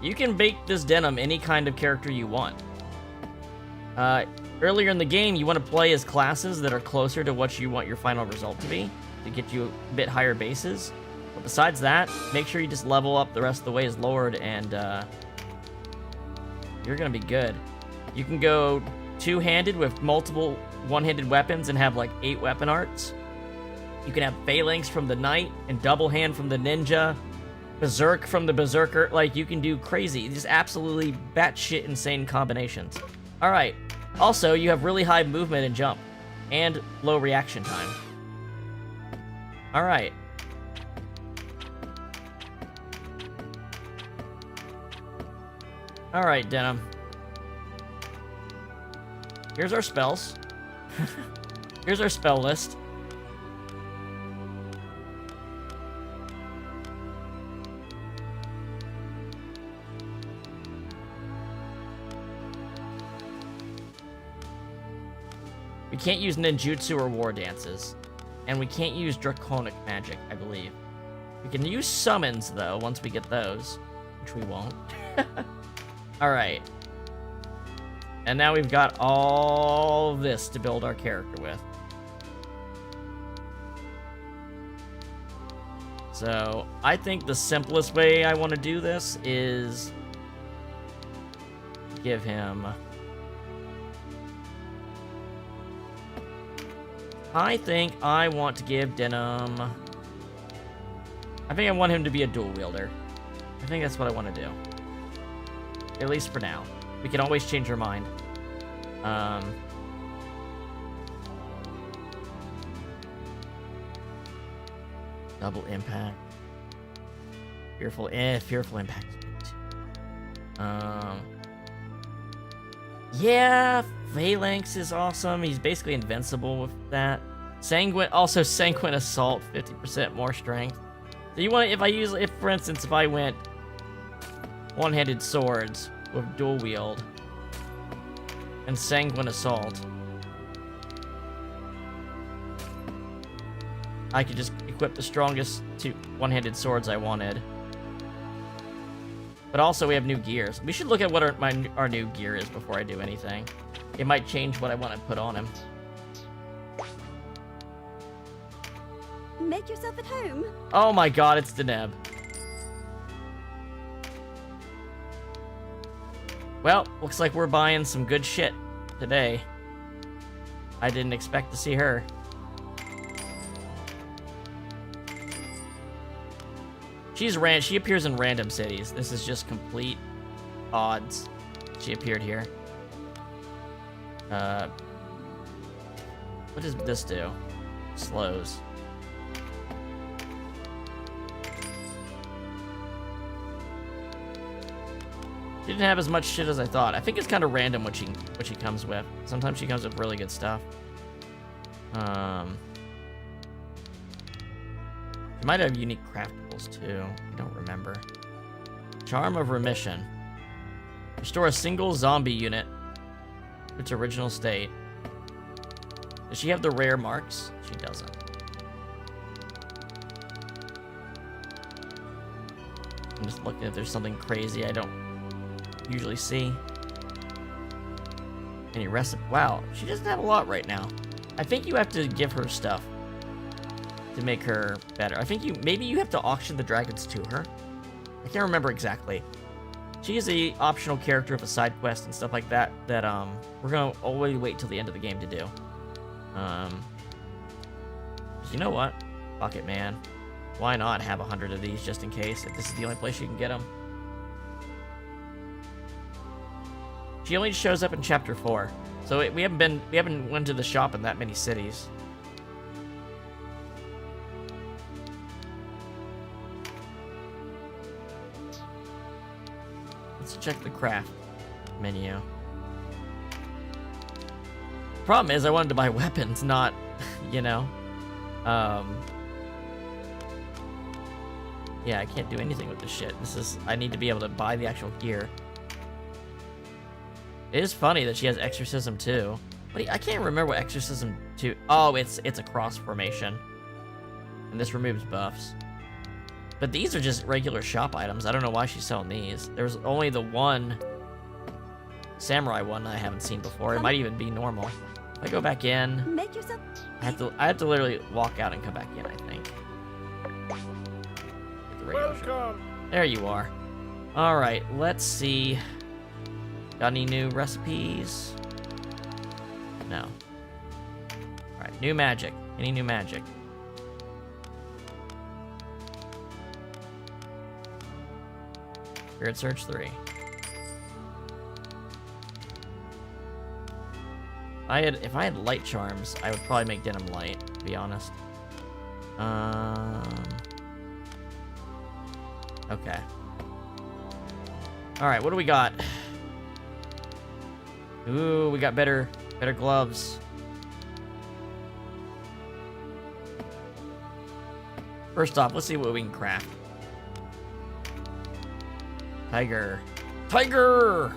You can make this Denam any kind of character you want. Earlier in the game, you want to play as classes that are closer to what you want your final result to be, to get you a bit higher bases. But besides that, make sure you just level up the rest of the way as Lord, and you're gonna be good. You can go two-handed with multiple one-handed weapons and have like 8 weapon arts. You can have phalanx from the knight and double hand from the ninja, berserk from the berserker. Like, you can do crazy, just absolutely batshit insane combinations. All right. Also, you have really high movement and jump, and low reaction time. All right. All right, Denam. Here's our spells. Here's our spell list. We can't use ninjutsu or war dances. And we can't use draconic magic, I believe. We can use summons, though, once we get those. Which we won't. Alright. And now we've got all this to build our character with. So, I think the simplest way I want to do this is give him... I think I want to give Denam... I think I want him to be a dual wielder. I think that's what I want to do. At least for now. We can always change our mind. Double impact. Fearful impact. Yeah, Phalanx is awesome. He's basically invincible with that. Sanguine Assault, 50% more strength. So you want, if for instance, if I went one-handed swords with dual wield and Sanguine Assault, I could just equip the strongest 2 one-handed swords I wanted. But also we have new gears. We should look at what our new gear is before I do anything. It might change what I want to put on him. Make yourself at home. Oh my god, it's Deneb. Well, looks like we're buying some good shit today. I didn't expect to see her. She appears in random cities. This is just complete odds. She appeared here. What does this do? Slows. She didn't have as much shit as I thought. I think it's kind of random what she comes with. Sometimes she comes with really good stuff. She might have unique craftables too. I don't remember. Charm of Remission. Restore a single zombie unit to its original state. Does she have the rare marks? She doesn't. I'm just looking if there's something crazy I don't usually see. Any recipe? Wow, she doesn't have a lot right now. I think you have to give her stuff to make her better. I think maybe you have to auction the dragons to her. I can't remember exactly. She is a optional character of a side quest and stuff like that we're gonna always wait till the end of the game to do. You know what? Fuck it, man. Why not have 100 of these just in case if this is the only place you can get them? She only shows up in chapter 4, so we haven't went to the shop in that many cities. Let's check the craft menu. Problem is, I wanted to buy weapons, not, you know. Yeah, I can't do anything with this shit. I need to be able to buy the actual gear. It is funny that she has Exorcism too. But I can't remember what Exorcism 2... Oh, it's a cross formation. And this removes buffs. But these are just regular shop items. I don't know why she's selling these. There's only the one samurai one I haven't seen before. It might even be normal. If I go back in, Make yourself. I have to literally walk out and come back in, I think. Get the radio show. There you are. Alright, let's see. Got any new recipes? No. Alright, new magic. Any new magic? Spirit Search 3. If I had light charms, I would probably make Denam light, to be honest. Okay. Alright, what do we got? Ooh, we got better gloves. First off, let's see what we can craft. Tiger. Tiger!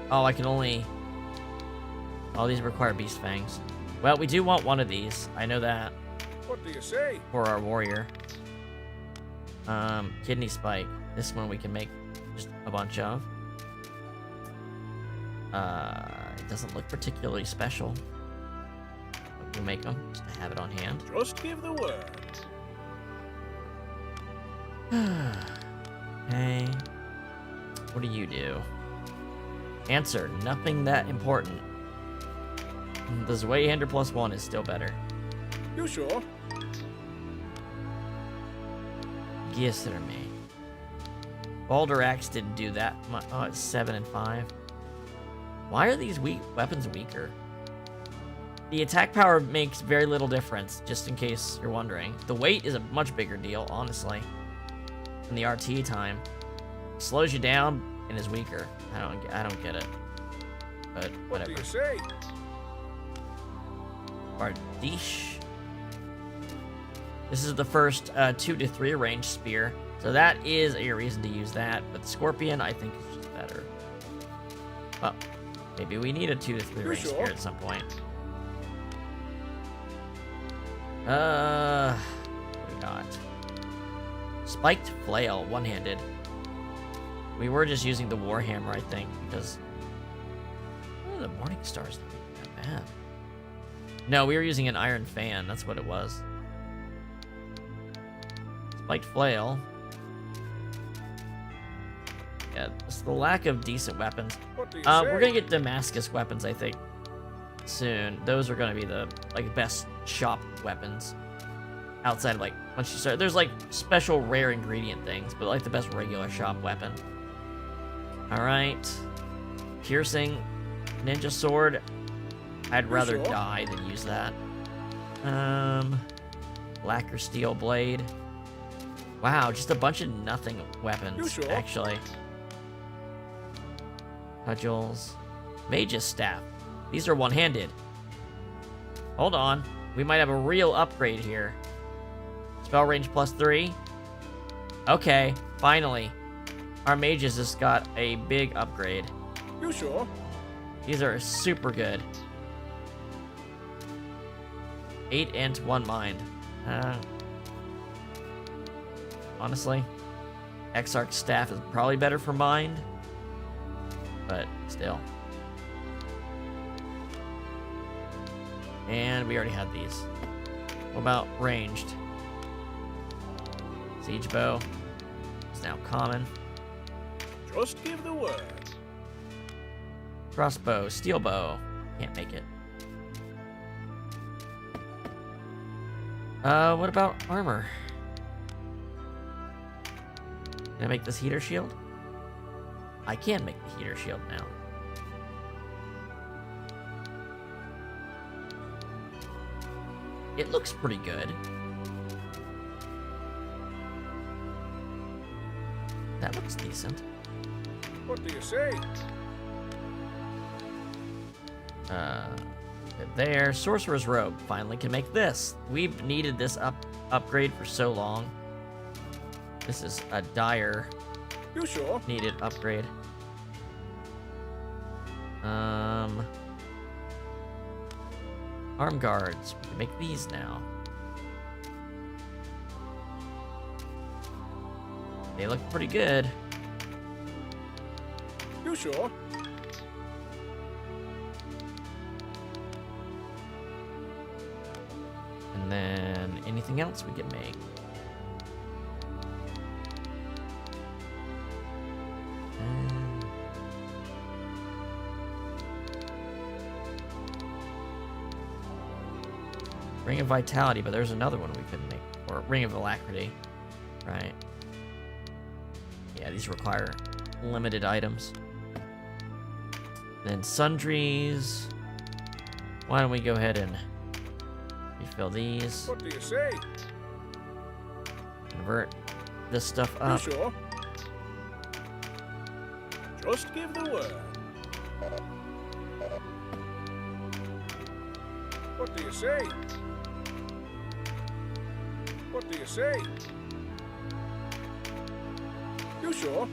Oh, I can only... All these require beast fangs. Well, we do want one of these. I know that. What do you say? For our warrior. Kidney spike. This one we can make just a bunch of. It doesn't look particularly special. But we'll make them just to have it on hand. Just give the word. Hey. What do you do? Answer, nothing that important. The Zweihander +1 is still better. You sure? Gisser me. Balder Axe didn't do that much. Oh, it's 7 and 5. Why are these weapons weaker? The attack power makes very little difference, just in case you're wondering. The weight is a much bigger deal, honestly. And the RT time slows you down and is weaker. I don't get it. But whatever. What do you say? Bardiche. This is the first 2 to 3 range spear, so that is a reason to use that. But the Scorpion, I think, is just better. Well, maybe we need a 2 to 3 range spear at some point. What do we got? Spiked flail, one-handed. We were just using the Warhammer, I think, because the Morning Stars not that bad. No, we were using an Iron Fan. That's what it was. Spiked flail. Yeah, it's the lack of decent weapons. We're gonna get Damascus weapons, I think, soon. Those are gonna be the best shop weapons. Outside of once you start, there's special rare ingredient things, but the best regular shop weapon. All right, piercing ninja sword. I'd rather die than use that. Lacquer steel blade. Wow, just a bunch of nothing weapons, actually. Cudgels. Mage's staff. These are one-handed. Hold on. We might have a real upgrade here. Spell range +3. Okay, finally. Our mages just got a big upgrade. You sure? These are super good. 8 int, 1 mind. Honestly, Exarch staff is probably better for mind, but still. And we already had these. What about ranged? Siege bow is now common. Just give the word. Crossbow, steel bow. Can't make it. What about armor? Can I make this heater shield? I can make the heater shield now. It looks pretty good. That looks decent. What do you say? There, Sorcerer's Robe finally can make this. We've needed this upgrade for so long. This is a dire You sure? needed upgrade. Arm guards. We can make these now. They look pretty good. You sure? And then anything else we can make. Ring of Vitality, but there's another one we couldn't make. Or Ring of Alacrity, right? Yeah, these require limited items. Then sundries. Why don't we go ahead and refill these? What do you say? Convert this stuff up. You sure? Just give the word. What do you say? What do you say? You sure?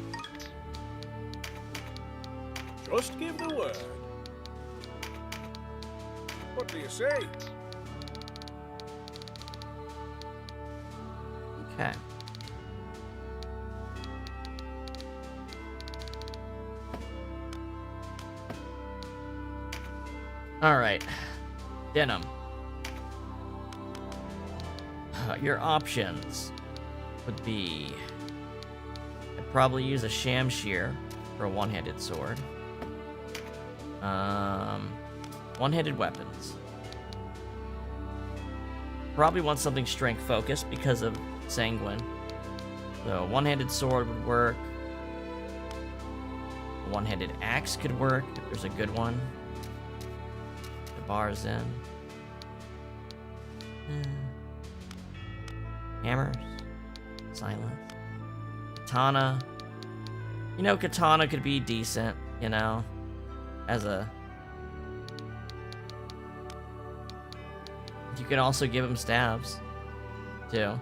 Just give the word. What do you say? Okay. All right. Denam. Your options would be... I'd probably use a Shamshir for a one-handed sword. One-handed weapons. Probably want something strength-focused because of Sanguine. So, one-handed sword would work. A one-handed axe could work if there's a good one. The bar's in. Hammers. Silence. Katana. You know, katana could be decent, you know, as a... You can also give him stabs, too.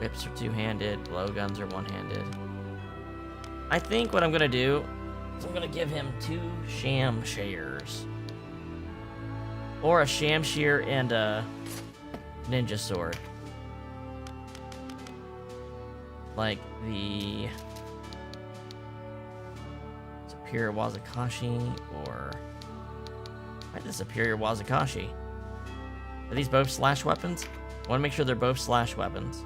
Whips are two-handed, blowguns are one-handed. I think what I'm gonna do is I'm gonna give him 2 Shamshirs. Or a Shamshir and a ninja sword. Like the Superior Wazakashi or... Right, the Superior Wazakashi. Are these both slash weapons? I want to make sure they're both slash weapons.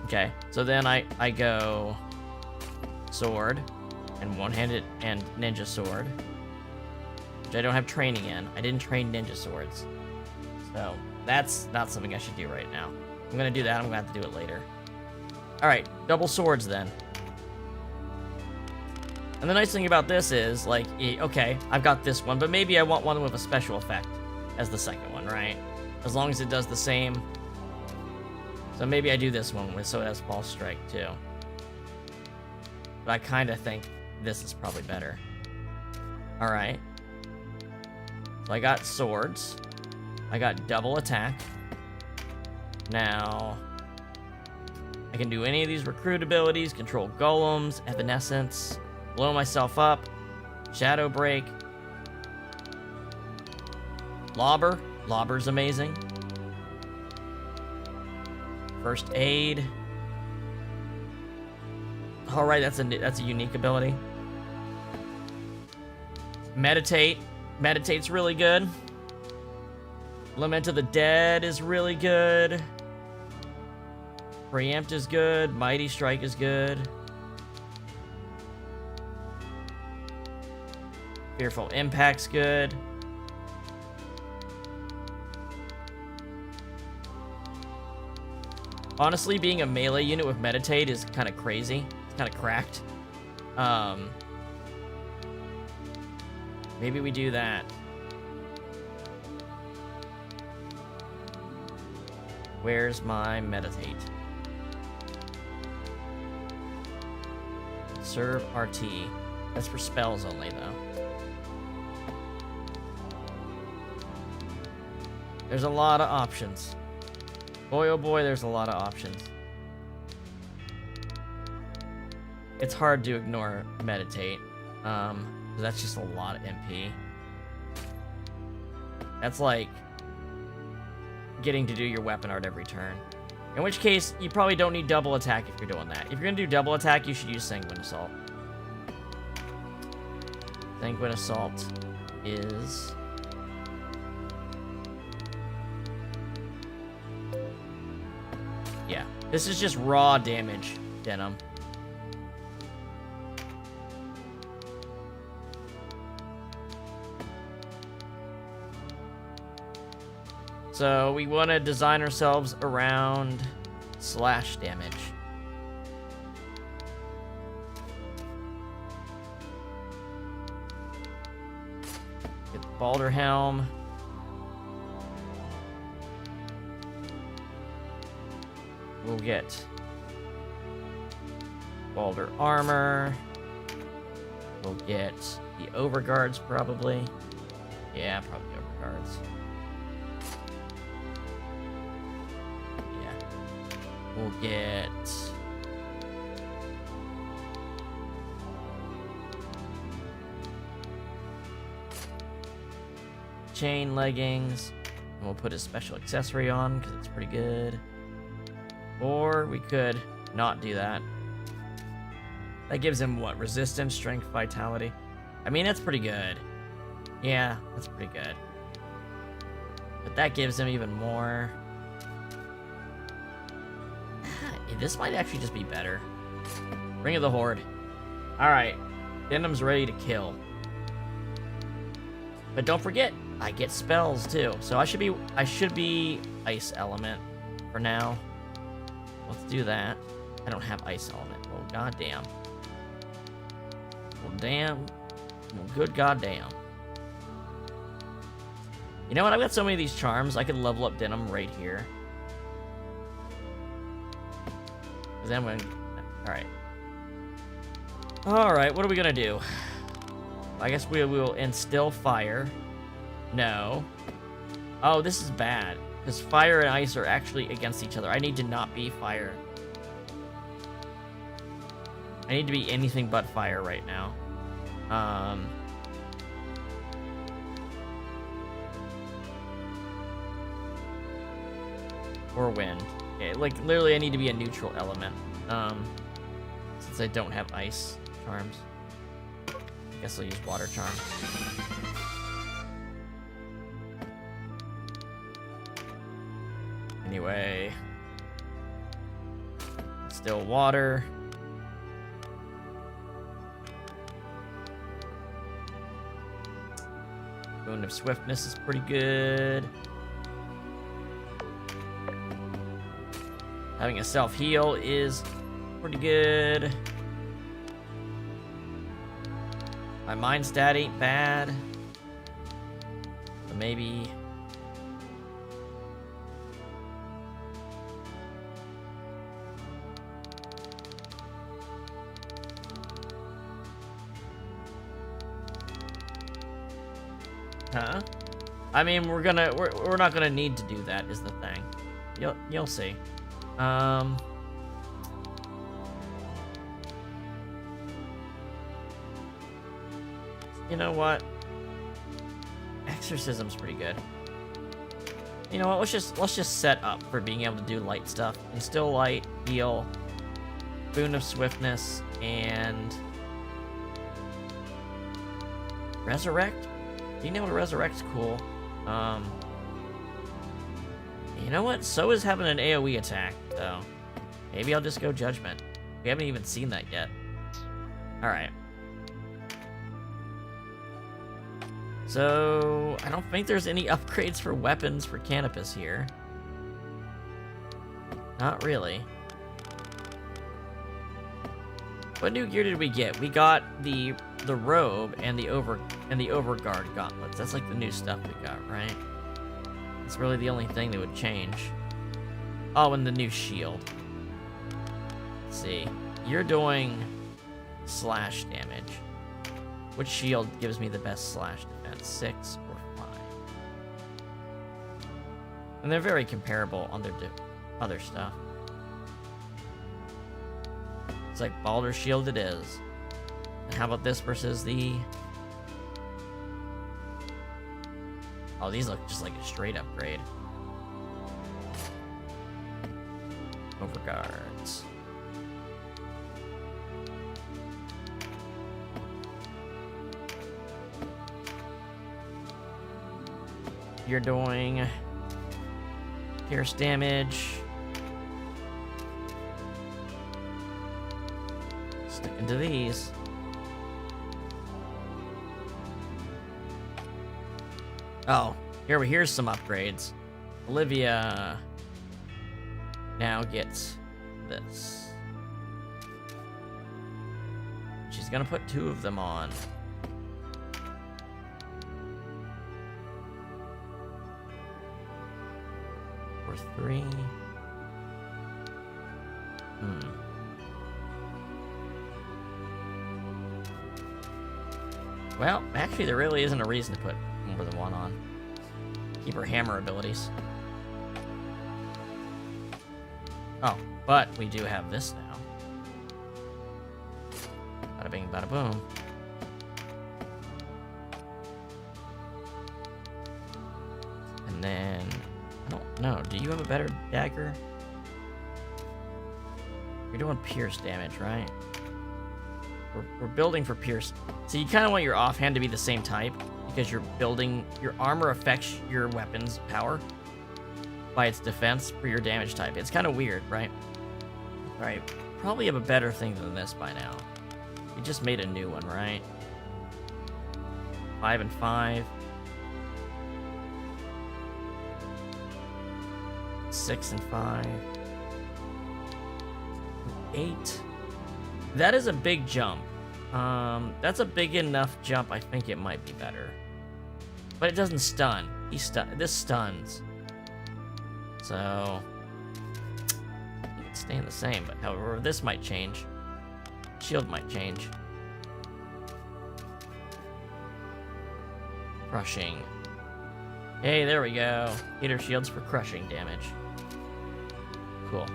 Okay, so then I go sword and one-handed and ninja sword, which I don't have training in. I didn't train ninja swords, so that's not something I should do right now. I'm gonna do that. I'm gonna have to do it later. All right, double swords then. And the nice thing about this is, like, okay, I've got this one, but maybe I want one with a special effect as the second one, right? As long as it does the same. So maybe I do this one with, so it has false strike too. But I kind of think this is probably better. All right. So I got swords. I got double attack. Now, I can do any of these recruit abilities, control golems, evanescence, blow myself up, shadow break, lobber. Lobber's amazing. First aid. All right, that's a unique ability. Meditate. Meditate's really good. Lament of the Dead is really good. Preempt is good. Mighty Strike is good. Fearful Impact's good. Honestly, being a melee unit with Meditate is kind of crazy. It's kind of cracked. Maybe we do that. Where's my Meditate? Serve RT. That's for spells only, though. There's a lot of options. Boy, oh boy, there's a lot of options. It's hard to ignore Meditate. That's just a lot of MP. That's like getting to do your weapon art every turn. In which case, you probably don't need double attack if you're doing that. If you're gonna do double attack, you should use Sanguine Assault. Sanguine Assault is... yeah, this is just raw damage, Denam. So we want to design ourselves around slash damage. Get the Balder Helm. We'll get Balder Armor. We'll get the Overguards probably. Yeah, probably Overguards. We'll get... chain leggings. And we'll put a special accessory on, because it's pretty good. Or we could not do that. That gives him, what, resistance, strength, vitality? I mean, that's pretty good. Yeah, that's pretty good. But that gives him even more... this might actually just be better. Ring of the Horde. Alright. Denam's ready to kill. But don't forget, I get spells too. So I should be Ice Element for now. Let's do that. I don't have Ice Element. Well, goddamn. Well, damn. Well, good goddamn. You know what? I've got so many of these charms, I could level up Denam right here. Then when... alright. Alright, what are we gonna do? I guess we will instill fire. No. Oh, this is bad. Because fire and ice are actually against each other. I need to not be fire. I need to be anything but fire right now. Or wind. Okay, like, literally I need to be a neutral element. Since I don't have ice charms. I guess I'll use water charms. Anyway. Still water. Boon of Swiftness is pretty good. Having a self-heal is pretty good. My mind stat ain't bad. So maybe... huh? I mean, we're not gonna need to do that, is the thing. You'll see. You know what? Exorcism's pretty good. You know what? Let's just set up for being able to do light stuff. Instill light, heal, boon of swiftness, and resurrect. Being able to resurrect's cool. You know what? So is having an AoE attack, though. Maybe I'll just go Judgment. We haven't even seen that yet. Alright. So, I don't think there's any upgrades for weapons for Canopus here. Not really. What new gear did we get? We got the robe and the overguard gauntlets. That's like the new stuff we got, right? It's really the only thing that would change. Oh, and the new shield. Let's see. You're doing slash damage. Which shield gives me the best slash defense? 6 or 5? And they're very comparable on their other stuff. It's like Baldur shield it is. And how about this versus the... oh, these look just like a straight upgrade. Overguards. You're doing pierce damage. Stick into these. Oh, here's some upgrades. Olivia now gets this. She's gonna put 2 of them on. Or 3. Well, actually, there really isn't a reason to put more than 1 on. Keep her hammer abilities. Oh, but we do have this now. Bada bing, bada boom. And then, I don't know, do you have a better dagger? You're doing pierce damage, right? We're building for pierce. So you kind of want your offhand to be the same type, because you're building, your armor affects your weapon's power by its defense for your damage type. It's kind of weird, right? Alright, probably have a better thing than this by now. We just made a new one, right? 5 and 5. 6 and 5. 8. That is a big jump. That's a big enough jump, I think it might be better. But it doesn't stun. This stuns. So, it's staying the same, but however, this might change. Shield might change. Crushing. Hey, there we go. Heater shields for crushing damage. Cool.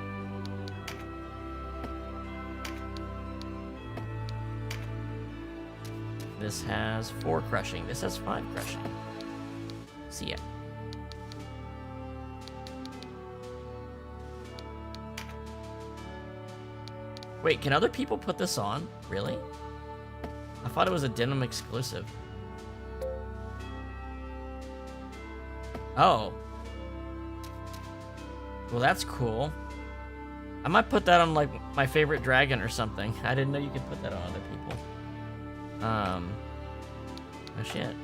This has 4 crushing. This has 5 crushing. See ya. Wait, can other people put this on? Really? I thought it was a Denam exclusive. Oh. Well, that's cool. I might put that on, like, my favorite dragon or something. I didn't know you could put that on other people. Oh shit.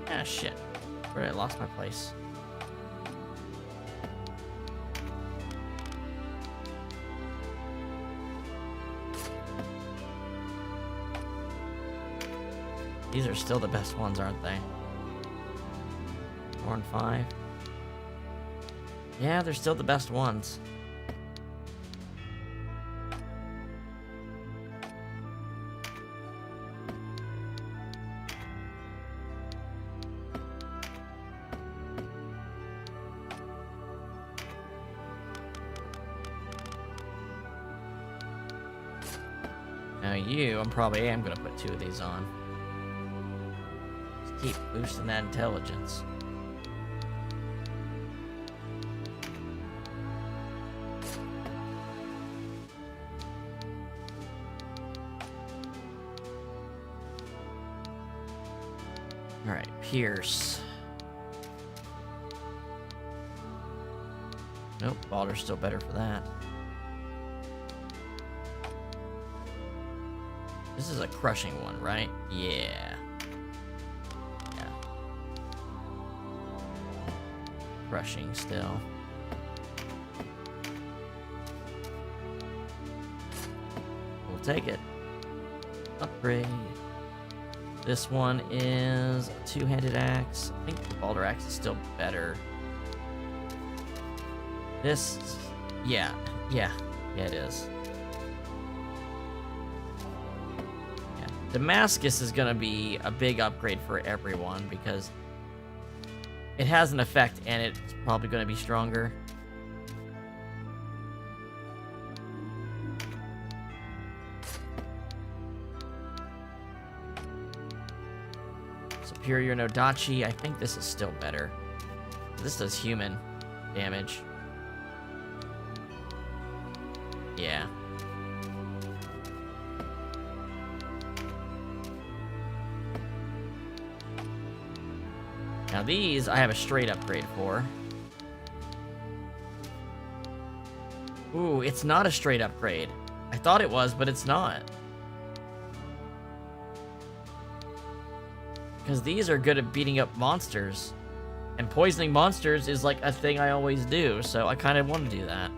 Ah, shit. Where I lost my place. These are still the best ones, aren't they? 4 and 5. Yeah, they're still the best ones. Now you, I'm probably am gonna put 2 of these on. Just keep boosting that intelligence. Alright, Pierce. Nope, Balder's still better for that. This is a crushing one, right? Yeah. Yeah. Crushing still. We'll take it. Upgrade. This one is a 2-handed axe. I think the Balder axe is still better. This, yeah, it is. Yeah, Damascus is gonna be a big upgrade for everyone because it has an effect and it's probably gonna be stronger. Superior Nodachi, I think this is still better. This does human damage. Yeah. Now these, I have a straight upgrade for. Ooh, it's not a straight upgrade. I thought it was, but it's not. Because these are good at beating up monsters. And poisoning monsters is like a thing I always do, so I kind of want to do that.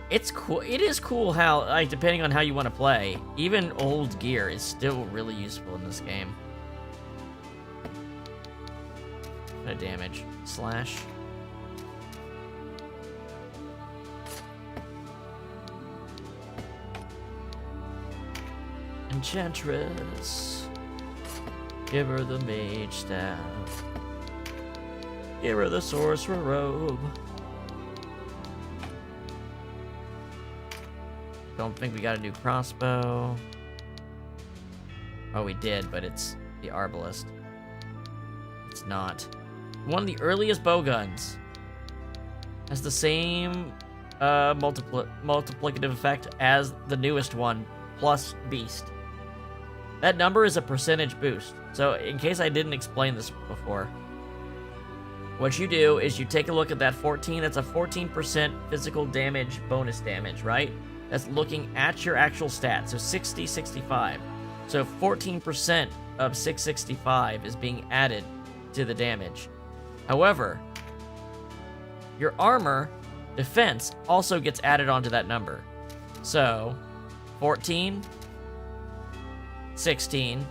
It's cool. It is cool how, like, depending on how you want to play, even old gear is still really useful in this game. No damage. Slash. Enchantress. Give her the mage staff. Give her the sorcerer robe. Don't think we got a new crossbow. Oh, we did, but it's the arbalist. It's not. One of the earliest bowguns has the same multiplicative effect as the newest one, plus beast. That number is a percentage boost. So in case I didn't explain this before, what you do is you take a look at that 14. That's a 14% physical damage bonus damage, right? That's looking at your actual stats. So 60, 65. So 14% of 665 is being added to the damage. However, your armor defense also gets added onto that number. So 14, 16,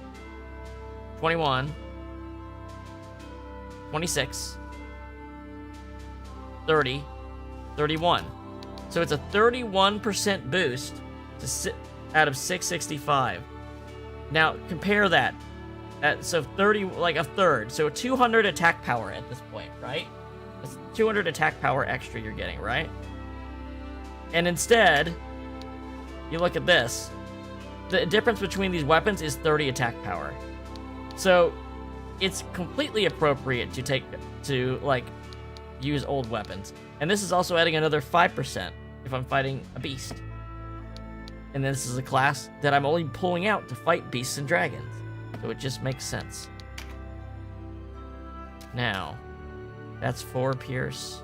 21, 26, 30, 31. So it's a 31% boost to out of 665. Now compare that. So 30, like a third. So 200 attack power at this point, right? That's 200 attack power extra you're getting, right? And instead, you look at this. The difference between these weapons is 30 attack power. So it's completely appropriate to use old weapons. And this is also adding another 5% if I'm fighting a beast. And this is a class that I'm only pulling out to fight beasts and dragons. So it just makes sense. Now, that's 4 pierce.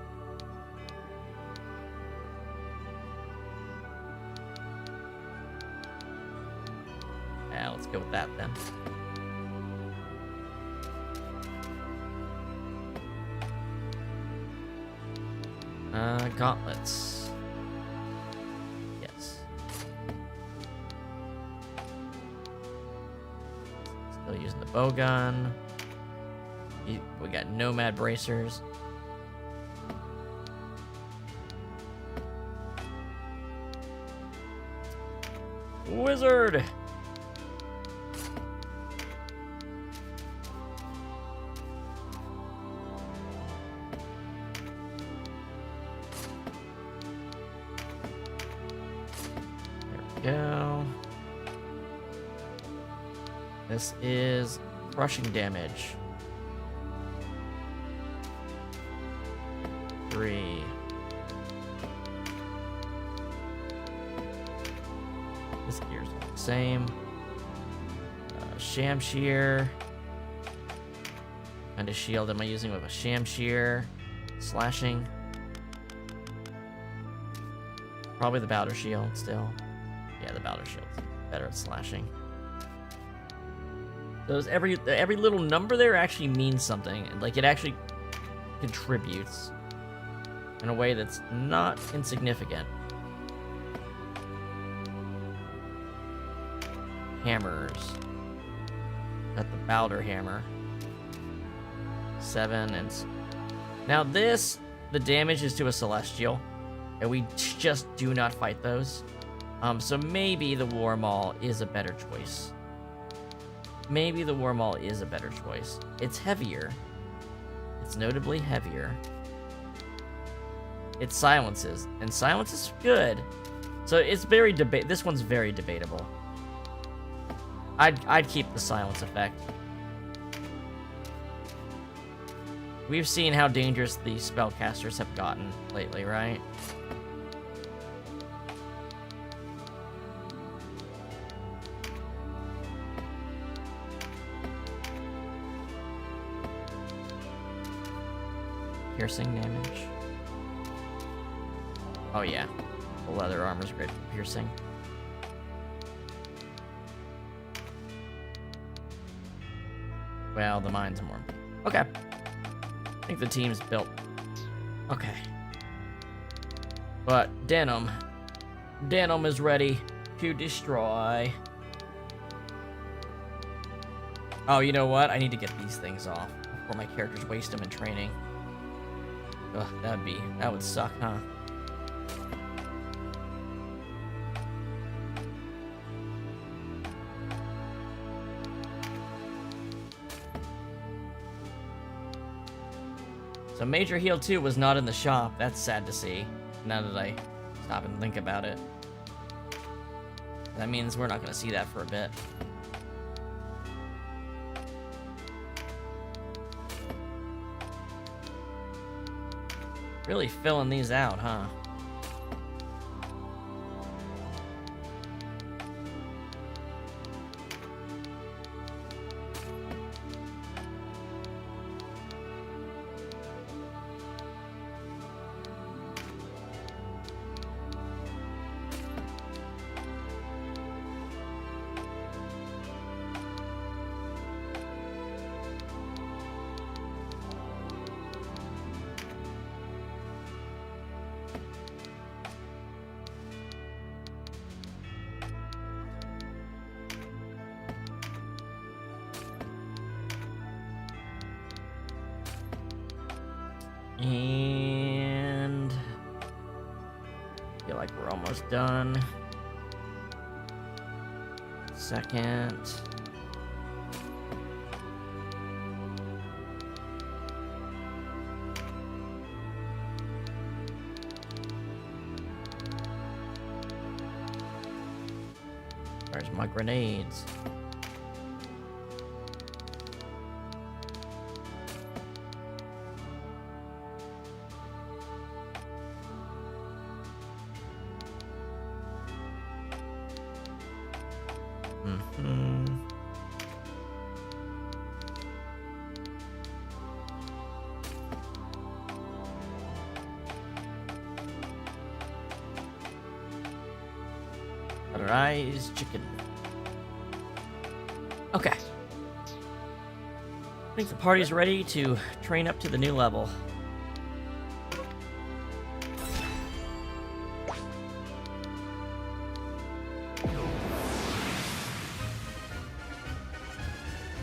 Yeah, let's go with that then. Gauntlets. Yes. Still using the bowgun. We got nomad bracers. Wizard! Go. This is crushing damage. 3. This gear's all the same. Shamshear. And a shield am I using with a Shamshear? Slashing. Probably the Powder Shield still. Yeah, the Powder Shield's better at slashing. Those every little number there actually means something. Like, it actually contributes in a way that's not insignificant. Hammers. Got the Bowder Hammer. 7 and... Now this, the damage is to a Celestial, and we just do not fight those. So maybe the War Maul is a better choice. Maybe the War Maul is a better choice. It's heavier. It's notably heavier. It silences, and silence is good. So it's very this one's very debatable. I'd keep the silence effect. We've seen how dangerous the spellcasters have gotten lately, right? Piercing damage. Oh yeah, the leather armor's great for piercing. Well, the mine's more. Okay. I think the team's built. Okay. But Denam is ready to destroy. Oh, you know what? I need to get these things off before my characters waste them in training. Ugh, that would suck, huh? So Major Heal 2 was not in the shop. That's sad to see, now that I stop and think about it. That means we're not going to see that for a bit. Really filling these out, huh? And I feel like we're almost done. Second. Where's my grenades? Rise chicken. Okay. I think the party's ready to train up to the new level.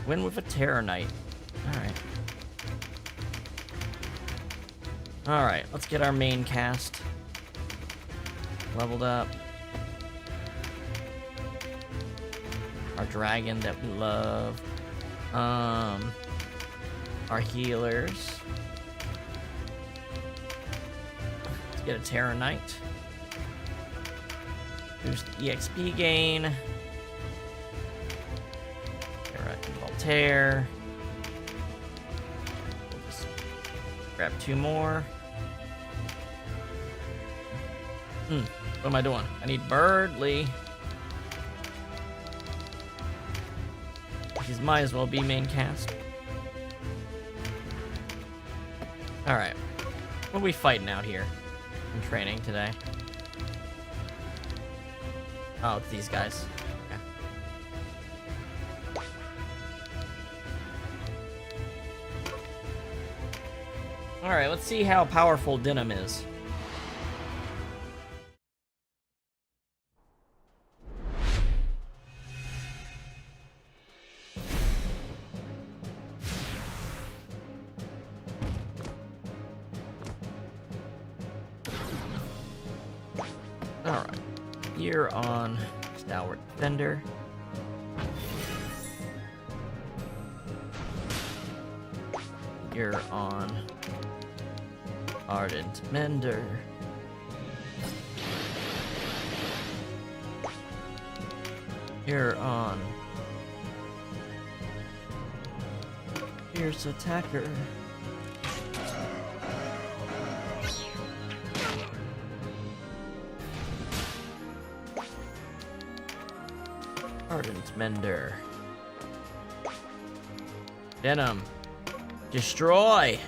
Win with a Terror Knight. Alright. Alright, let's get our main cast leveled up. Our dragon that we love. Our healers. Let's get a Terror Knight. Boost EXP gain. Voltaire. We'll just grab 2 more. What am I doing? I need Birdly. These might as well be main cast. Alright. What are we fighting out here in training today? Oh, it's these guys. Okay. Alright, let's see how powerful Denam is. Alright, you're on Stalwart Defender. You're on Ardent Mender. You're on Fierce Attacker. Ardent Mender. Denam. Destroy!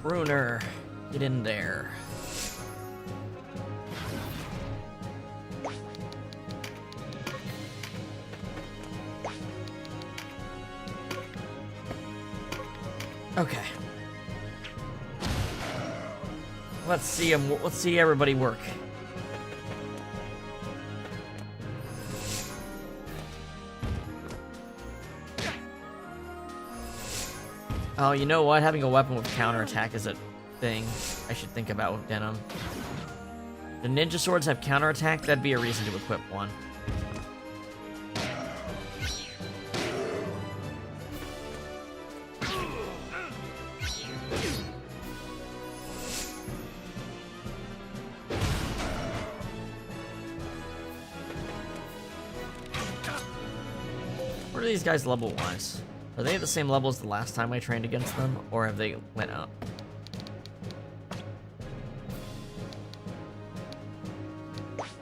Runer, get in there. Okay. Let's see him. Let's see everybody work. Oh, you know what? Having a weapon with counterattack is a thing I should think about with Denam. The ninja swords have counterattack, that'd be a reason to equip one. What are these guys level-wise? Are they at the same level as the last time I trained against them, or have they went up?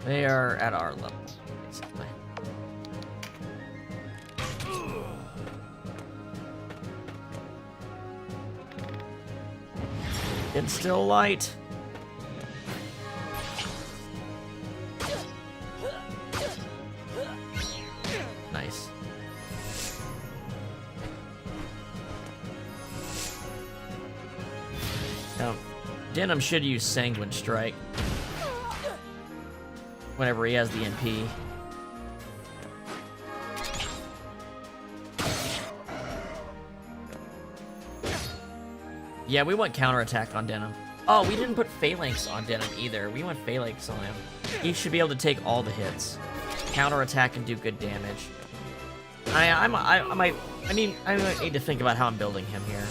They are at our level, basically. It's still light. Nice. Now, Denam should use Sanguine Strike whenever he has the NP. Yeah, we want counterattack on Denam. Oh, we didn't put Phalanx on Denam either. We went Phalanx on him. He should be able to take all the hits. Counterattack and do good damage. I might need to think about how I'm building him here.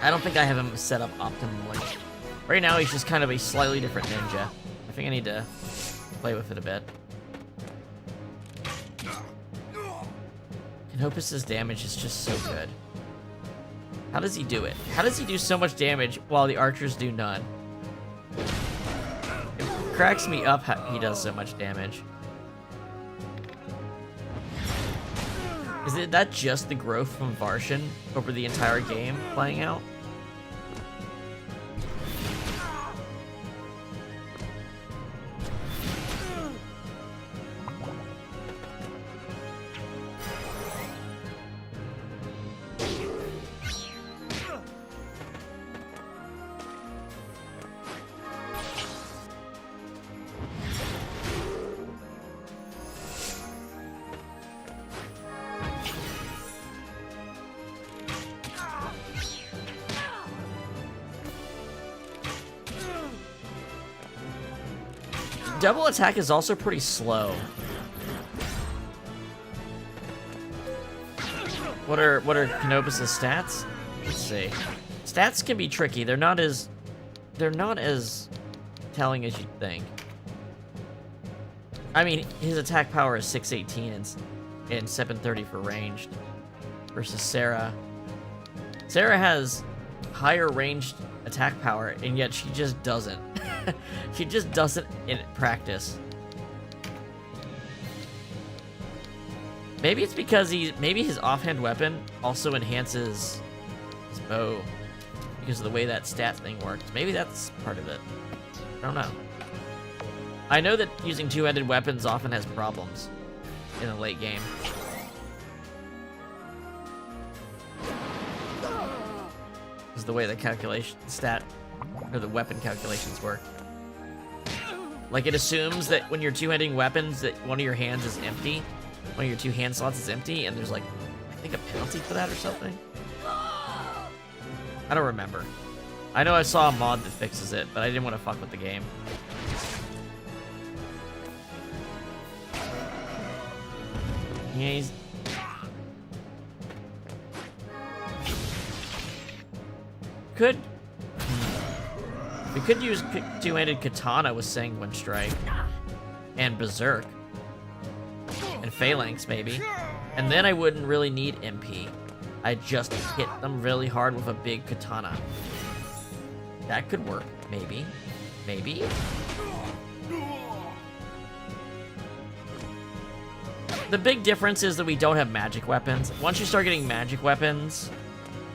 I don't think I have him set up optimally. Right now, he's just kind of a slightly different ninja. I think I need to play with it a bit. Canopus's damage is just so good. How does he do it? How does he do so much damage while the archers do none? It cracks me up how he does so much damage. Is that just the growth from Varshan over the entire game playing out? Double attack is also pretty slow. What are Canopus's stats? Let's see. Stats can be tricky. They're not as telling as you'd think. I mean, his attack power is 618 and 730 for ranged versus Sarah. Sarah has higher ranged attack power, and yet she just doesn't. She just doesn't in practice. Maybe it's because maybe his offhand weapon also enhances his bow because of the way that stat thing works. Maybe that's part of it. I don't know. I know that using two-handed weapons often has problems in a late game. Is the way the the weapon calculations work. Like, it assumes that when you're two-handing weapons that one of your hands is empty, one of your two hand slots is empty, and there's like, I think a penalty for that or something? I don't remember. I know I saw a mod that fixes it, but I didn't want to fuck with the game. Yeah, he's... We could use two-handed katana with Sanguine Strike. And Berserk. And Phalanx, maybe. And then I wouldn't really need MP. I'd just hit them really hard with a big katana. That could work, maybe. Maybe? The big difference is that we don't have magic weapons. Once you start getting magic weapons,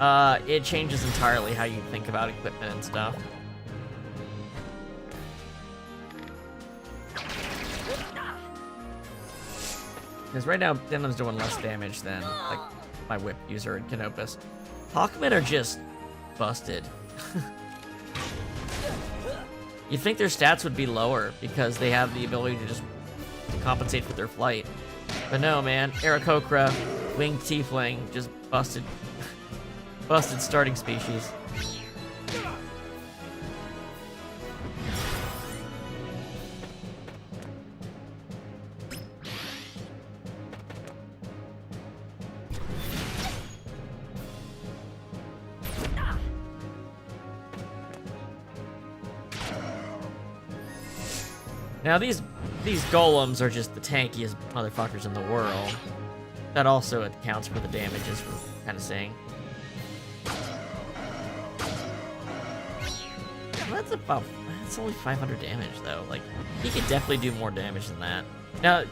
it changes entirely how you think about equipment and stuff. Because right now, Denam's doing less damage than, like, my whip user in Canopus. Hawkmen are just busted. You'd think their stats would be lower because they have the ability to just compensate for their flight. But no, man. Aarakocra, winged tiefling, just busted. Busted starting species. Now these golems are just the tankiest motherfuckers in the world. That also accounts for the damages we're kind of saying. Well, that's only 500 damage though. Like, he could definitely do more damage than that. Now,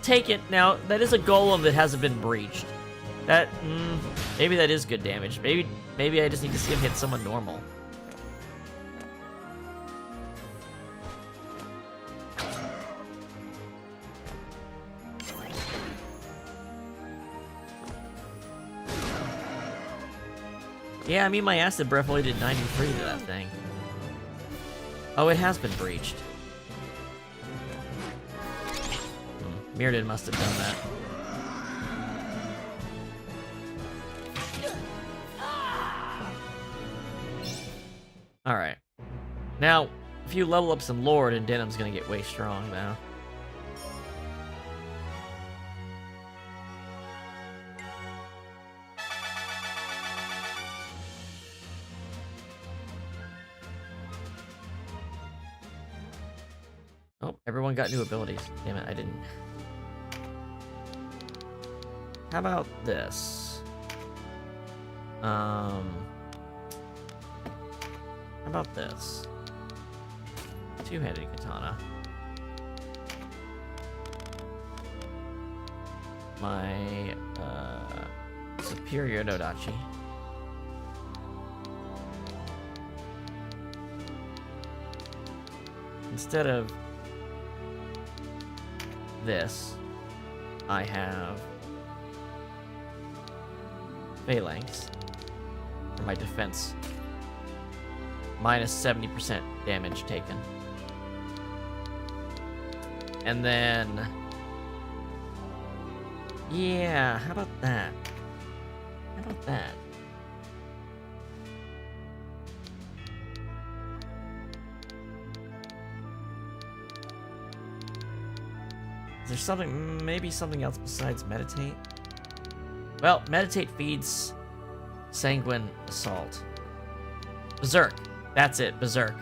now, that is a golem that hasn't been breached. That, maybe that is good damage. Maybe I just need to see him hit someone normal. Yeah, I mean, my acid breath only did 93 to that thing. Oh, it has been breached. Mirrodin must have done that. Alright. Now, if you level up some Lord, and Denam's gonna get way strong now. Oh, everyone got new abilities. Damn it, I didn't. How about this? How about this? Two-handed katana. My, superior Nodachi. Instead of this, I have Phalanx for my defense. Minus 70% damage taken. And then... yeah, how about that? How about that? Is there something, maybe something else besides meditate? Well, meditate feeds Sanguine Assault. Berserk. That's it, Berserk.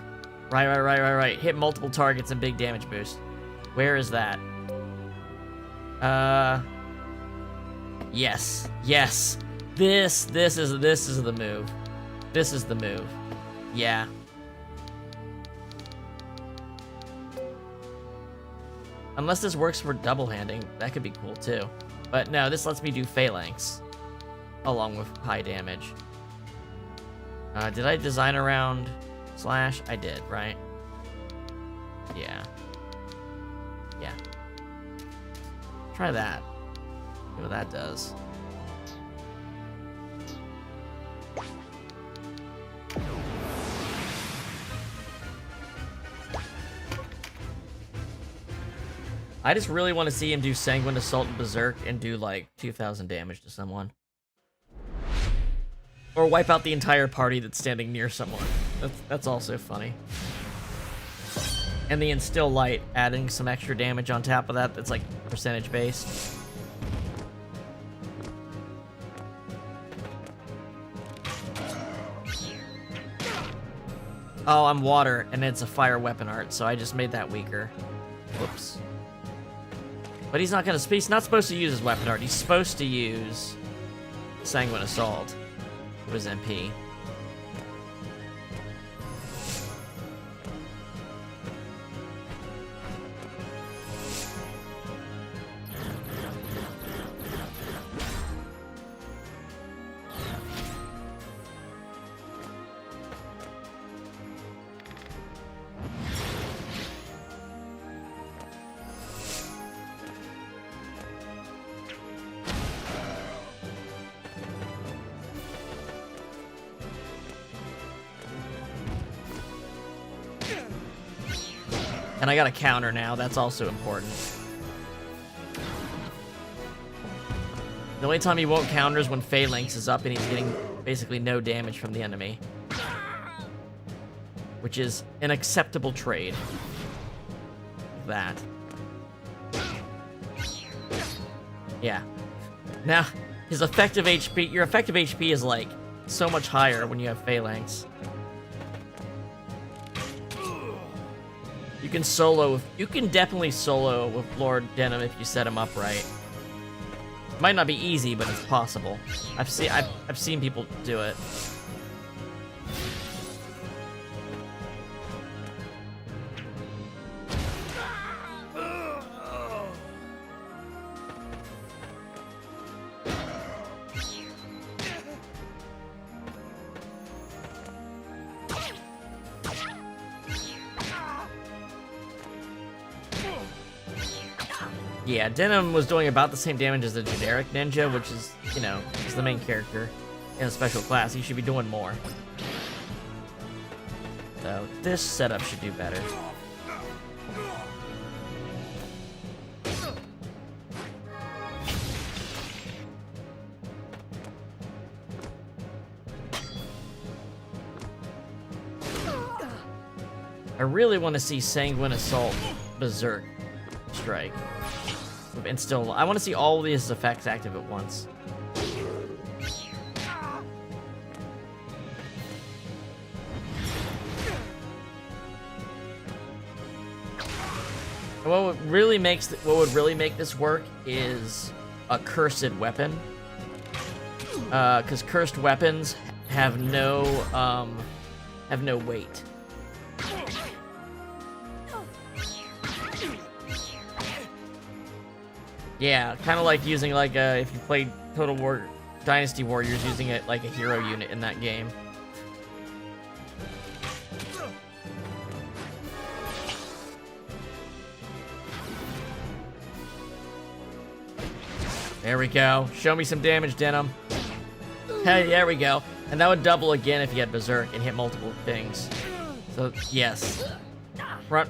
Right. Hit multiple targets and big damage boost. Where is that? Yes. This is the move. This is the move. Yeah. Unless this works for double handing, that could be cool too. But no, this lets me do Phalanx along with high damage. Did I design around Slash? I did, right? Yeah. Try that. See what that does. I just really want to see him do Sanguine Assault and Berserk and do like 2,000 damage to someone. Or wipe out the entire party that's standing near someone. That's also funny. And the Instill Light, adding some extra damage on top of that that's like percentage based. Oh, I'm water, and it's a fire weapon art, so I just made that weaker. Whoops. But he's not supposed to use his weapon art. He's supposed to use Sanguine Assault for his MP. And I got a counter now, that's also important. The only time he won't counter is when Phalanx is up and he's getting basically no damage from the enemy. Which is an acceptable trade. That. Yeah. Now, his effective HP, your effective HP is like so much higher when you have Phalanx. You can definitely solo with Lord Denam if you set him up right. Might not be easy, but it's possible. I've seen people do it. Yeah, Denam was doing about the same damage as the generic ninja, which is, you know, is the main character in a special class. He should be doing more. So this setup should do better. I really want to see Sanguine Assault Berserk Strike. And still, I want to see all of these effects active at once. And what would really make this work is a cursed weapon, because cursed weapons have no weight. Yeah, kind of like using like if you played Total War Dynasty Warriors, using it like a hero unit in that game. There we go. Show me some damage, Denam. Hey, there we go. And that would double again if you had Berserk and hit multiple things. So, yes. Front.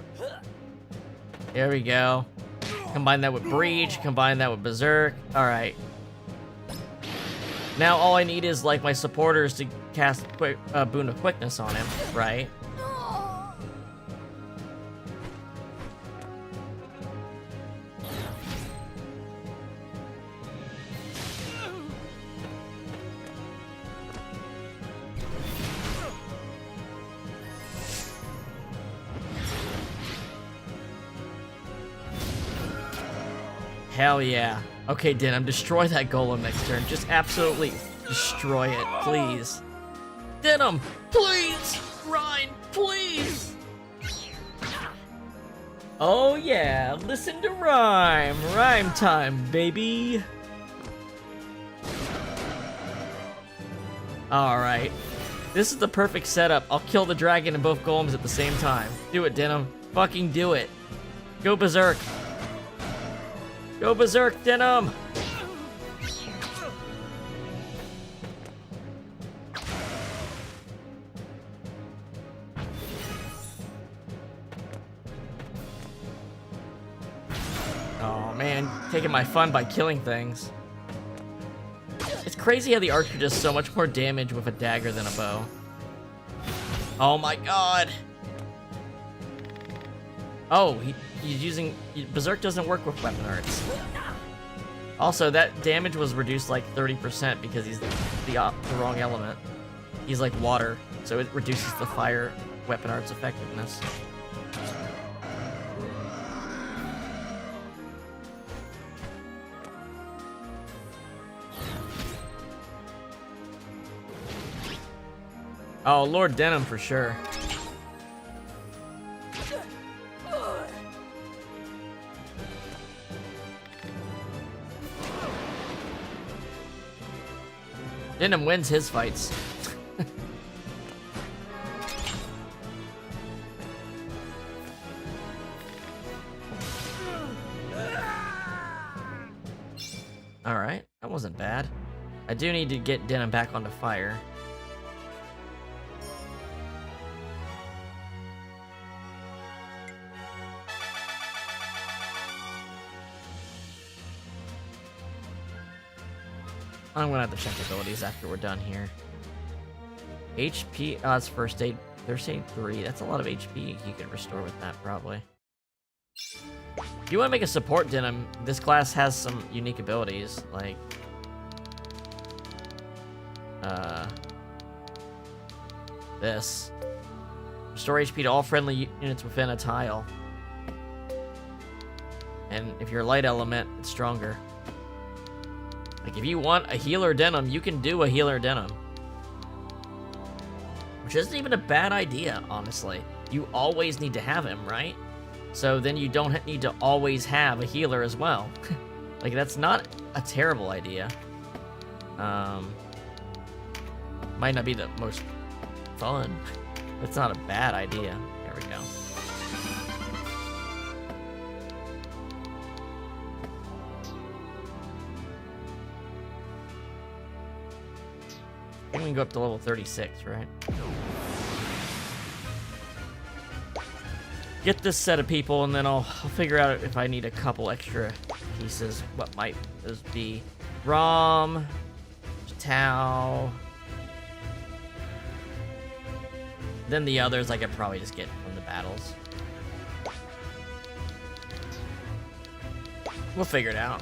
There we go. Combine that with Breach, combine that with Berserk. Alright. Now all I need is, like, my supporters to cast Boon of Quickness on him, right? Hell yeah. Okay, Denam, destroy that golem next turn. Just absolutely destroy it, please. Denam, please! Rhine, please! Oh yeah, listen to Rhyme. Rhyme time, baby. Alright. This is the perfect setup. I'll kill the dragon and both golems at the same time. Do it, Denam. Fucking do it. Go Berserk. Go Berserk, Denam! Oh man, taking my fun by killing things. It's crazy how the archer does so much more damage with a dagger than a bow. Oh my god! Oh, he's using... Berserk doesn't work with weapon arts. Also, that damage was reduced like 30% because he's the wrong element. He's like water, so it reduces the fire weapon arts effectiveness. Oh, Lord Denam for sure. Denam wins his fights. Alright, that wasn't bad. I do need to get Denam back onto fire. I'm gonna have to check abilities after we're done here. HP, it's first aid. First aid 3. That's a lot of HP you can restore with that, probably. If you want to make a support Denam, this class has some unique abilities, like... this. Restore HP to all friendly units within a tile. And if you're a light element, it's stronger. Like, if you want a healer Denam, you can do a healer Denam. Which isn't even a bad idea, honestly. You always need to have him, right? So then you don't need to always have a healer as well. Like, that's not a terrible idea. Might not be the most fun. It's not a bad idea. There we go. I think we can go up to level 36, right? Get this set of people, and then I'll figure out if I need a couple extra pieces. What might those be? Rom, Tau. Then the others I could probably just get from the battles. We'll figure it out.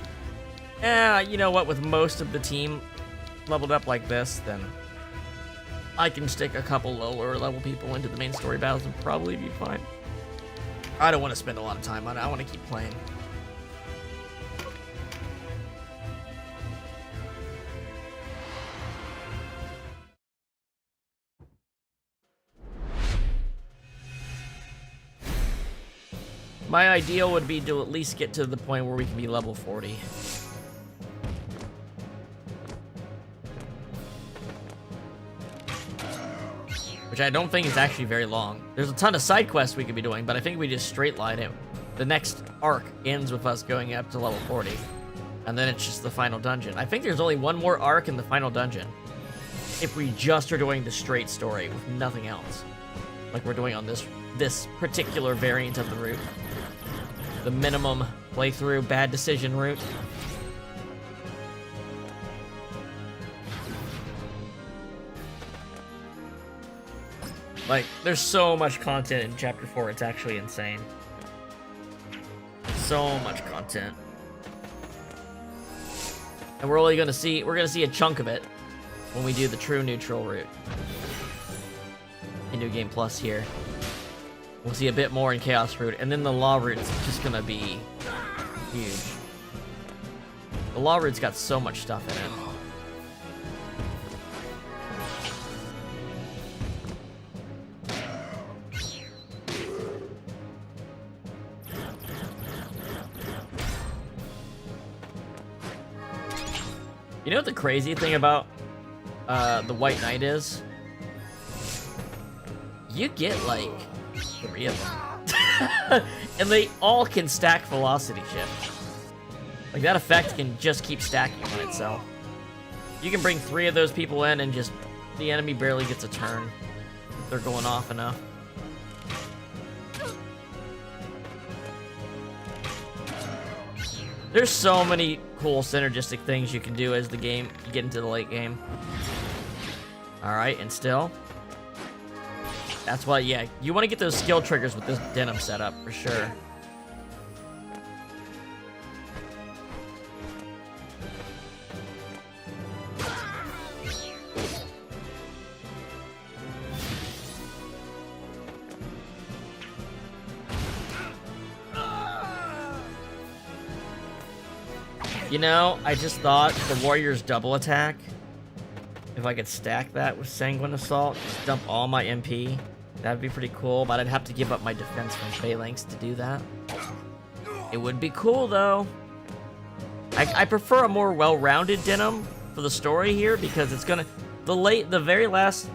Yeah, you know what? With most of the team leveled up like this, then I can stick a couple lower level people into the main story battles and probably be fine. I don't want to spend a lot of time on it. I want to keep playing. My ideal would be to at least get to the point where we can be level 40. Which I don't think is actually very long. There's a ton of side quests we could be doing, but I think we just straight line it. The next arc ends with us going up to level 40. And then it's just the final dungeon. I think there's only one more arc in the final dungeon. If we just are doing the straight story with nothing else. Like we're doing on this particular variant of the route. The minimum playthrough bad decision route. Like, there's so much content in Chapter 4, it's actually insane. So much content. And we're only gonna see, a chunk of it when we do the true neutral route. In New Game Plus here. We'll see a bit more in Chaos route, and then the Law route's just gonna be huge. The Law route's got so much stuff in it. You know what the crazy thing about the White Knight is? You get like 3 of them. And they all can stack velocity shift. Like that effect can just keep stacking on itself. You can bring 3 of those people in and just the enemy barely gets a turn. They're going off enough. There's so many cool synergistic things you can do as the game you get into the late game. Alright, and still. That's why, yeah, you want to get those skill triggers with this Denam setup, for sure. You know, I just thought the warrior's double attack, if I could stack that with Sanguine Assault, just dump all my MP, that'd be pretty cool, but I'd have to give up my defense from Phalanx to do that. It would be cool, though. I prefer a more well-rounded Denam for the story here, because it's gonna... The last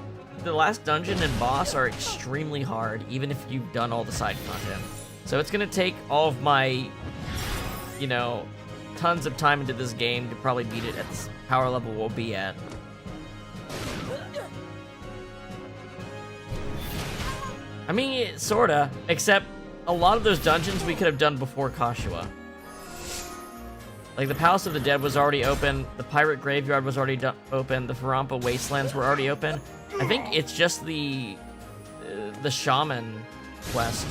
dungeon and boss are extremely hard, even if you've done all the side content. So it's gonna take all of my, you know, tons of time into this game to probably beat it at the power level we'll be at. I mean, sorta, except a lot of those dungeons we could have done before Catiua. Like, the Palace of the Dead was already open, the Pirate Graveyard was already open, the Farampa Wastelands were already open. I think it's just the Shaman quest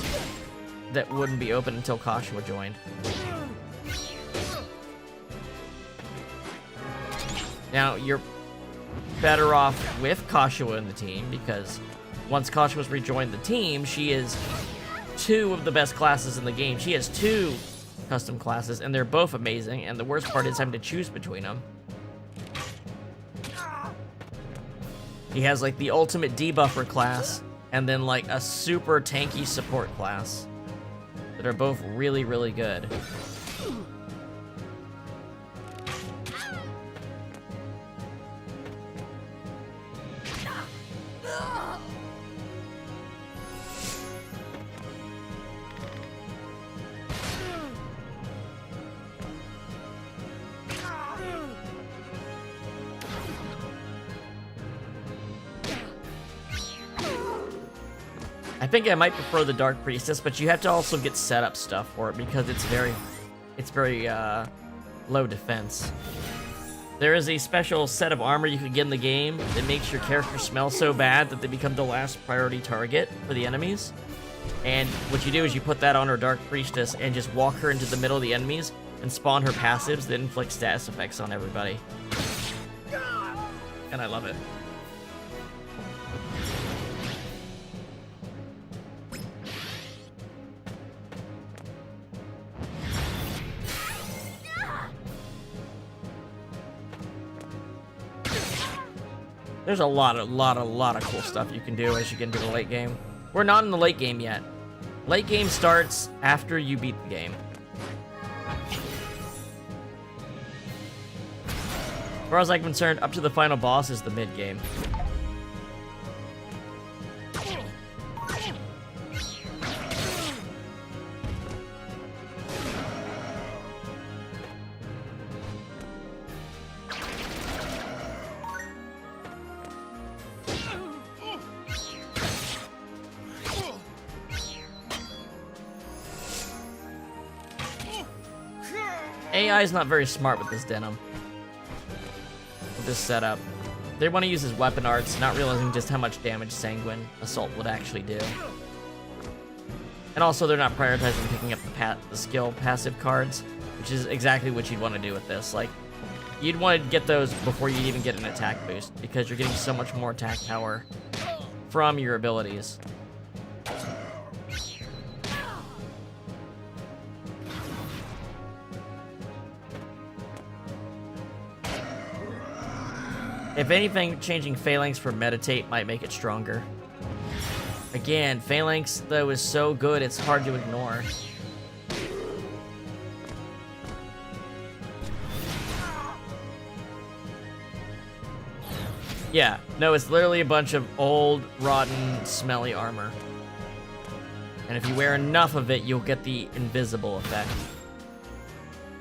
that wouldn't be open until Catiua joined. Now, you're better off with Catiua in the team, because once Kashua's rejoined the team, she is 2 of the best classes in the game. She has 2 custom classes, and they're both amazing, and the worst part is having to choose between them. He has, like, the ultimate debuffer class, and then, like, a super tanky support class that are both really, really good. I think I might prefer the Dark Priestess, but you have to also get setup stuff for it because it's very low defense. There is a special set of armor you can get in the game that makes your character smell so bad that they become the last priority target for the enemies. And what you do is you put that on her Dark Priestess and just walk her into the middle of the enemies and spawn her passives that inflict status effects on everybody. And I love it. There's a lot of cool stuff you can do as you get into the late game. We're not in the late game yet. Late game starts after you beat the game. As far as I'm concerned, up to the final boss is the mid game. AI is not very smart with this Denam. With this setup. They want to use his weapon arts, not realizing just how much damage Sanguine Assault would actually do. And also, they're not prioritizing picking up the skill passive cards, which is exactly what you'd want to do with this. Like, you'd want to get those before you'd even get an attack boost, because you're getting so much more attack power from your abilities. If anything, changing Phalanx for Meditate might make it stronger. Again, Phalanx, though, is so good, it's hard to ignore. Yeah, no, it's literally a bunch of old, rotten, smelly armor. And if you wear enough of it, you'll get the invisible effect.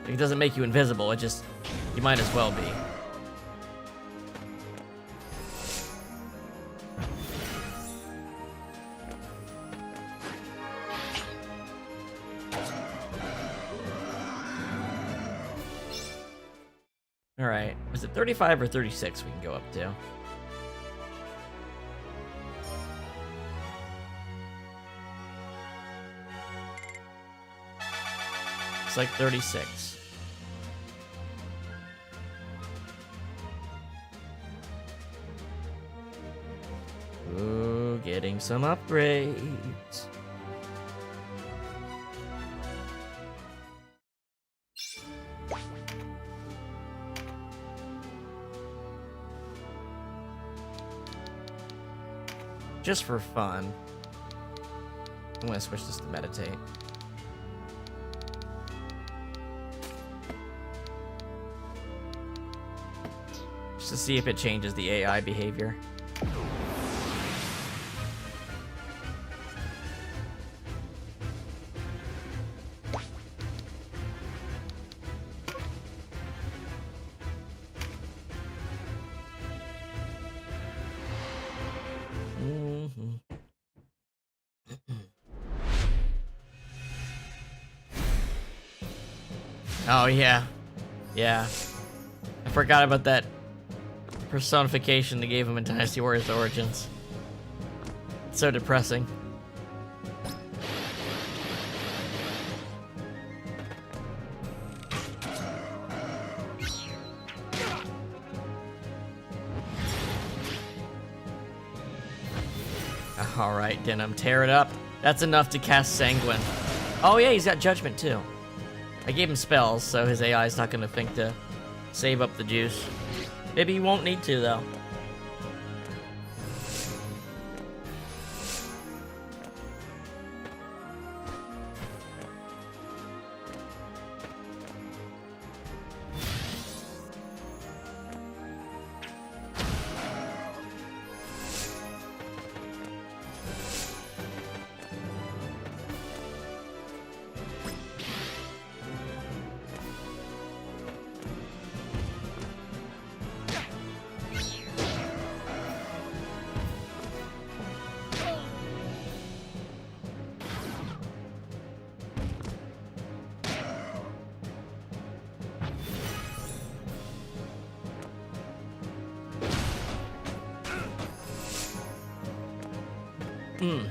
It doesn't make you invisible, it just... you might as well be. Alright, was it 35 or 36 we can go up to? It's like 36. Ooh, getting some upgrades. Just for fun, I'm gonna switch this to meditate. Just to see if it changes the AI behavior. Oh, yeah. Yeah. I forgot about that personification they gave him in Dynasty Warriors Origins. It's so depressing. Alright, Denam, tear it up. That's enough to cast Sanguine. Oh yeah, he's got Judgment too. I gave him spells, so his AI is not going to think to save up the juice. Maybe he won't need to, though.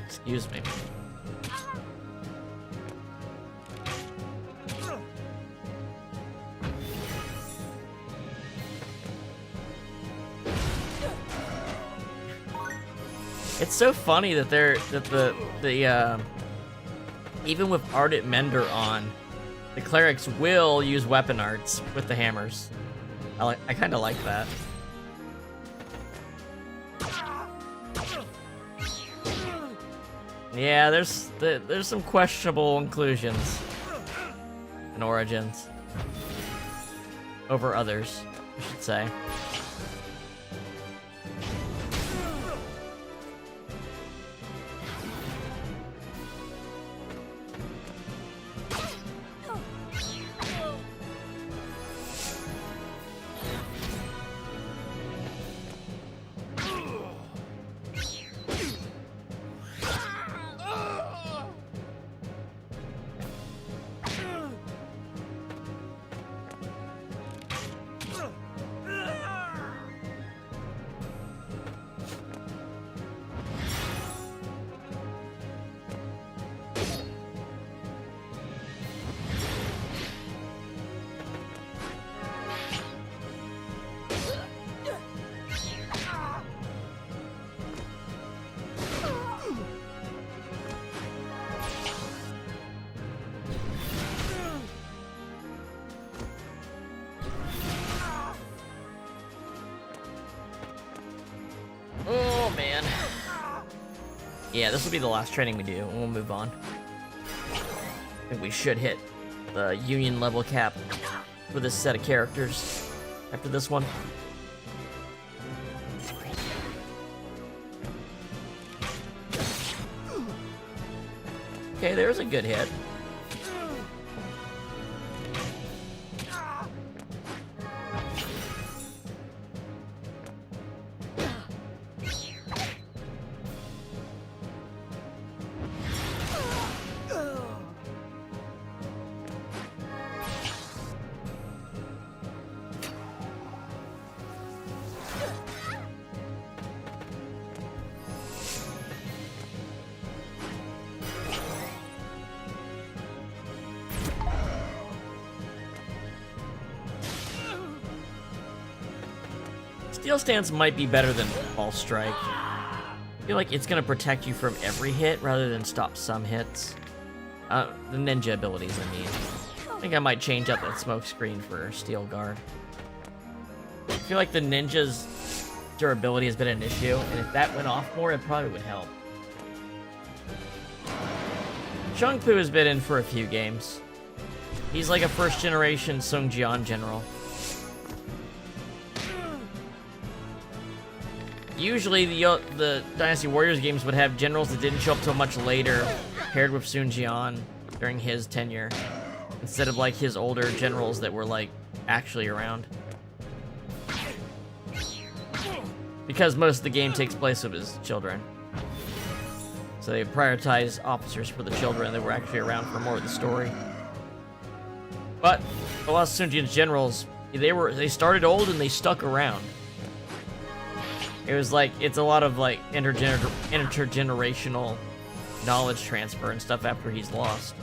Excuse me. It's so funny that even with Ardent Mender on, the clerics will use weapon arts with the hammers. I kind of like that. Yeah, there's some questionable inclusions in Origins over others, I should say. Oh, man. Yeah, this will be the last training we do, and we'll move on. I think we should hit the Union level cap for this set of characters after this one. Okay, there's a good hit. Steel Stance might be better than Pulse Strike. I feel like it's gonna protect you from every hit rather than stop some hits. The ninja abilities, I mean. I think I might change up that smoke screen for Steel Guard. I feel like the ninja's durability has been an issue, and if that went off more, it probably would help. Shang Pu has been in for a few games. He's like a first-generation Sung Jian general. Usually, the Dynasty Warriors games would have generals that didn't show up till much later, paired with Sun Jian during his tenure, instead of like his older generals that were like actually around. Because most of the game takes place with his children. So they prioritize officers for the children that were actually around for more of the story. But a lot of Sun Jian's generals, they started old and they stuck around. It was like, it's a lot of like intergenerational knowledge transfer and stuff after he's lost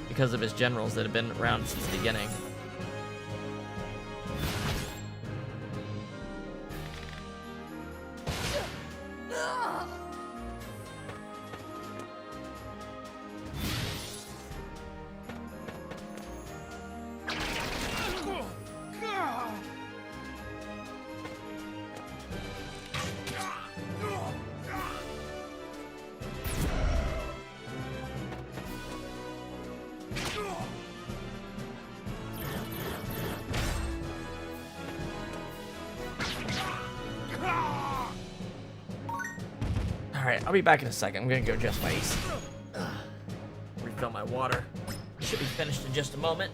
because of his generals that have been around since the beginning. Alright, I'll be back in a second. I'm gonna go adjust my AC. Refill my water. Should be finished in just a moment.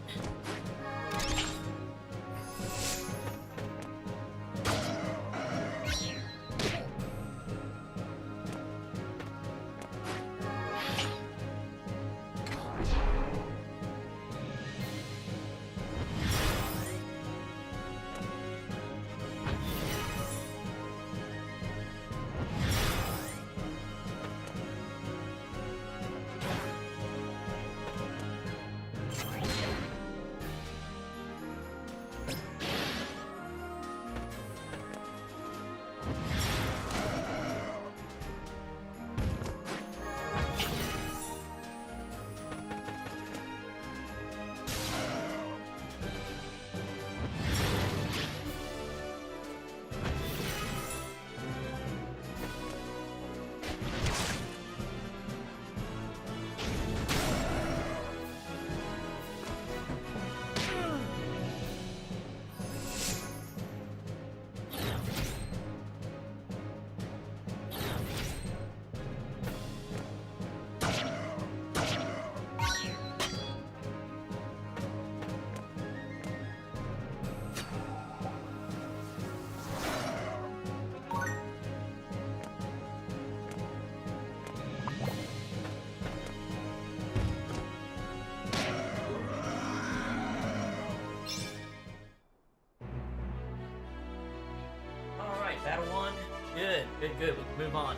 Battle one. Good. We can move on.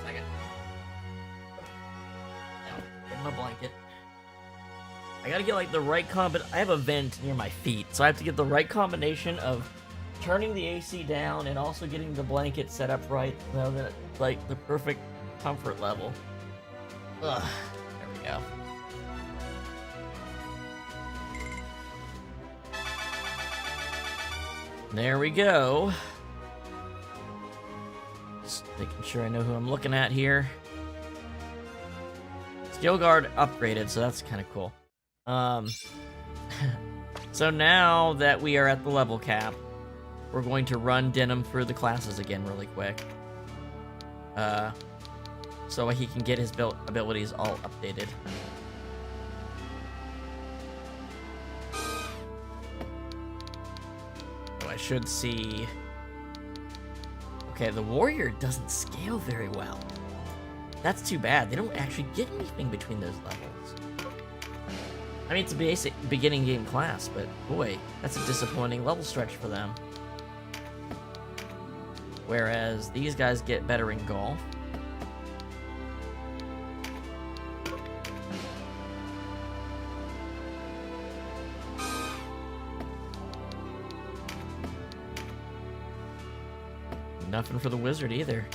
Second. Now, get my blanket. I gotta get like the right I have a vent near my feet, so I have to get the right combination of turning the AC down and also getting the blanket set up right, so that it's like the perfect comfort level. Ugh. There we go. There we go. Just making sure I know who I'm looking at here. Steel Guard upgraded, so that's kind of cool. So now that we are at the level cap, we're going to run Denam through the classes again really quick. So he can get his abilities all updated. So I should see... Okay, the warrior doesn't scale very well. That's too bad. They don't actually get anything between those levels. I mean, it's a basic beginning game class, but boy, that's a disappointing level stretch for them. Whereas these guys get better in golf. nothing for the wizard either.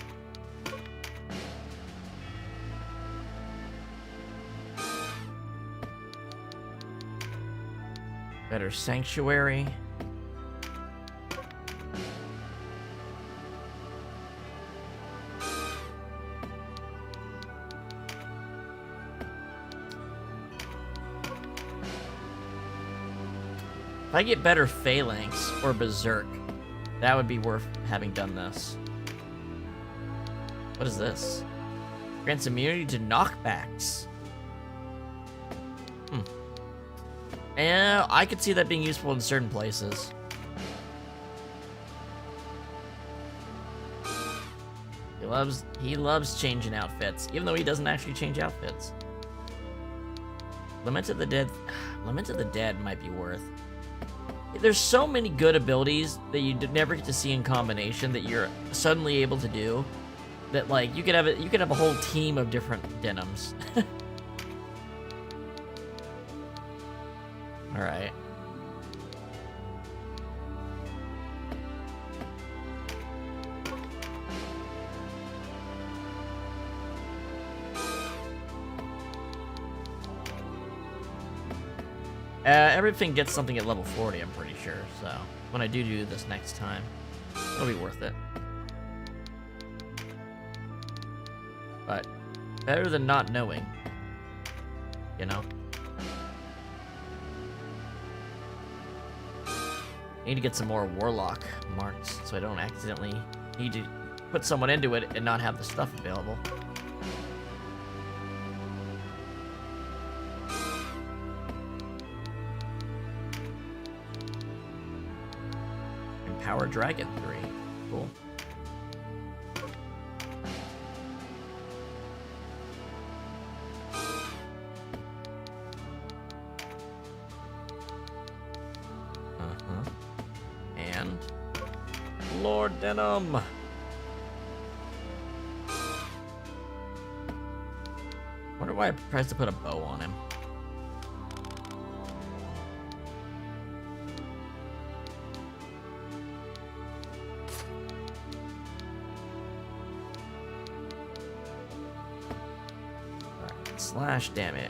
Better sanctuary. If I get better Phalanx or Berserk, that would be worth having done this. What is this? Grants immunity to knockbacks. And I could see that being useful in certain places. He loves changing outfits, even though he doesn't actually change outfits. Lament of the Dead might be worth. There's so many good abilities that you never get to see in combination that you're suddenly able to do. That like you could have a whole team of different Denams. All right. Everything gets something at level 40, I'm pretty sure, so when I do this next time, it'll be worth it. But better than not knowing, you know? I need to get some more Warlock marks so I don't accidentally need to put someone into it and not have the stuff available. Empower Dragon 3. Cool. And Lord Denam. Wonder why I pressed to put a bow on him. Alright, slash damage.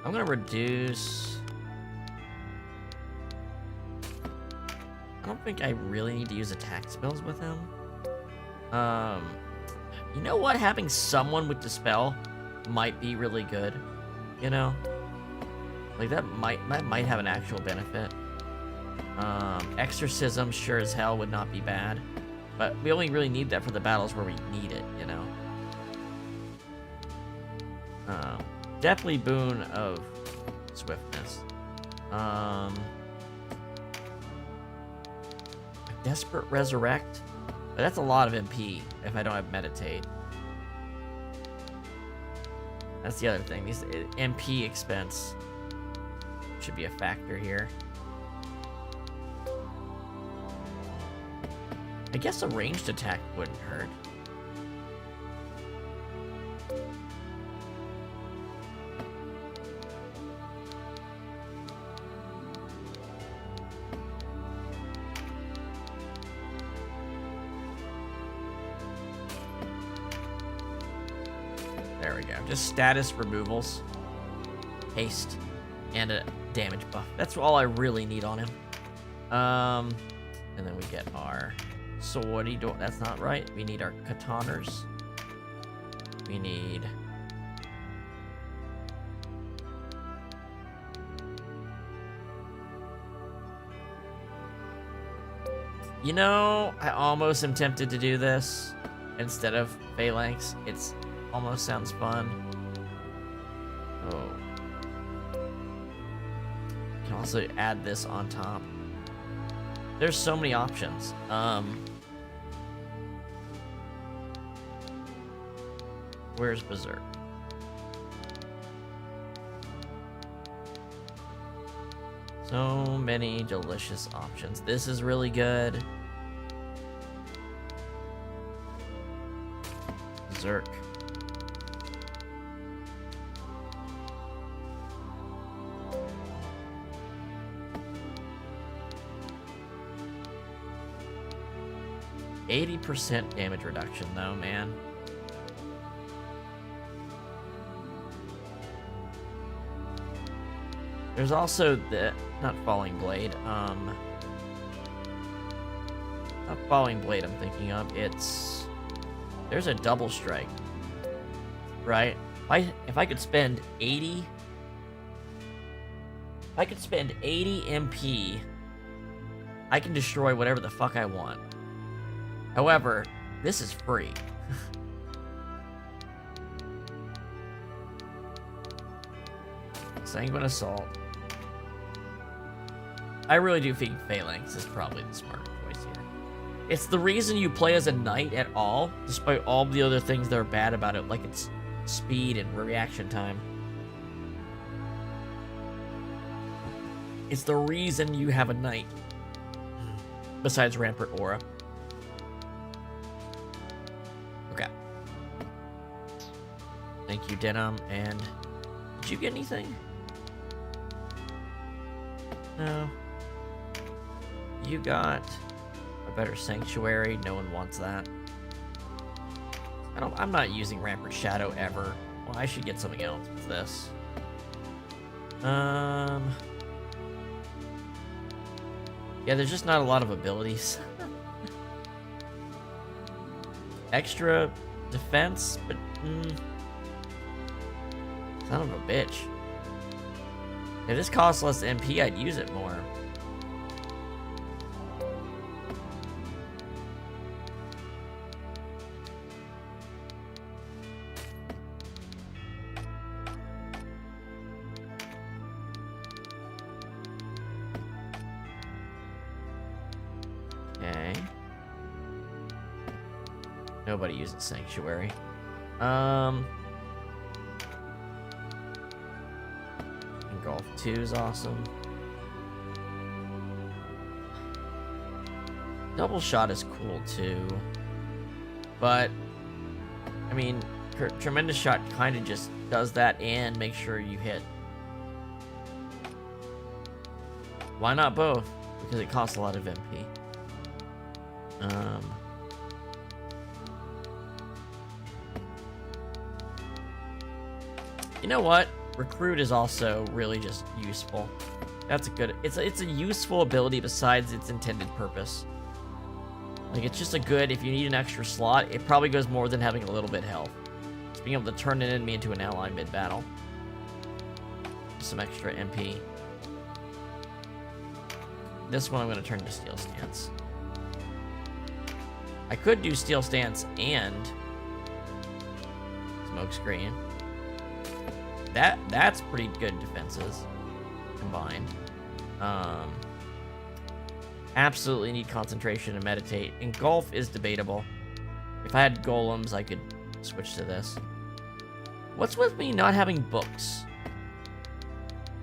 I'm gonna reduce. I don't think I really need to use attack spells with him. You know what? Having someone with Dispel might be really good. You know, like that might have an actual benefit. Exorcism sure as hell would not be bad, but we only really need that for the battles where we need it. You know. Definitely boon of swiftness. Desperate Resurrect. But that's a lot of MP if I don't have Meditate. That's the other thing. These MP expense should be a factor here. I guess a ranged attack wouldn't hurt. There we go. Just status removals. Haste. And a damage buff. That's all I really need on him. And then we get our swordy door. That's not right. We need our kataners. We need... You know, I almost am tempted to do this instead of Phalanx. It's almost sounds fun. Oh. Can also add this on top. There's so many options. Where's Berserk? So many delicious options. This is really good. Zerk. %80 damage reduction though, man. There's also the not Falling Blade, not Falling Blade I'm thinking of, there's a double strike. Right? If I could spend 80 MP, I can destroy whatever the fuck I want. However, this is free. Sanguine Assault. I really do think Phalanx is probably the smarter choice here. It's the reason you play as a knight at all, despite all the other things that are bad about it, like its speed and reaction time. It's the reason you have a knight, besides Rampart Aura. Okay. Thank you, Denam. And did you get anything? No. You got a better Sanctuary. No one wants that. I'm not using Rampart Shadow ever. Well, I should get something else with this. Yeah, there's just not a lot of abilities. Extra defense, but son of a bitch. If this costs less MP, I'd use it more. Okay. Nobody uses Sanctuary. Engulf 2 is awesome. Double shot is cool too. But, I mean, Tremendous Shot kind of just does that and makes sure you hit. Why not both? Because it costs a lot of MP. You know what? Recruit is also really just useful. That's a good. It's a useful ability besides its intended purpose. Like, it's just a good. If you need an extra slot, it probably goes more than having a little bit of health. It's being able to turn an enemy into an ally mid-battle. Some extra MP. This one I'm going to turn to Steel Stance. I could do Steel Stance and Smokescreen. That's pretty good defenses combined. Absolutely need concentration and meditate. Engulf is debatable. If I had golems, I could switch to this. What's with me not having books?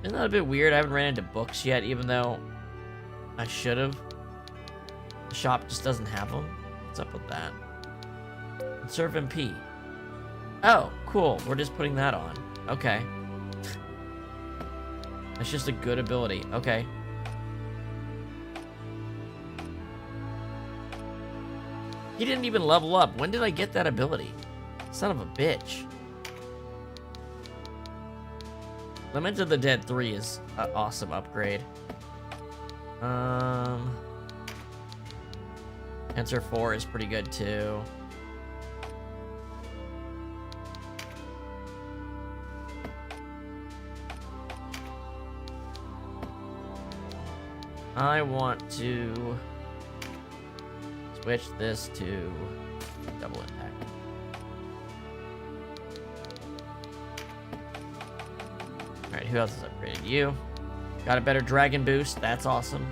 Isn't that a bit weird? I haven't ran into books yet, even though I should have. The shop just doesn't have them. What's up with that? Conserve MP. Oh, cool. We're just putting that on. Okay. That's just a good ability. Okay. He didn't even level up. When did I get that ability? Son of a bitch. Lament of the Dead 3 is an awesome upgrade. Answer 4 is pretty good too. I want to switch this to double impact. Alright, who else has upgraded? You. Got a better dragon boost. That's awesome.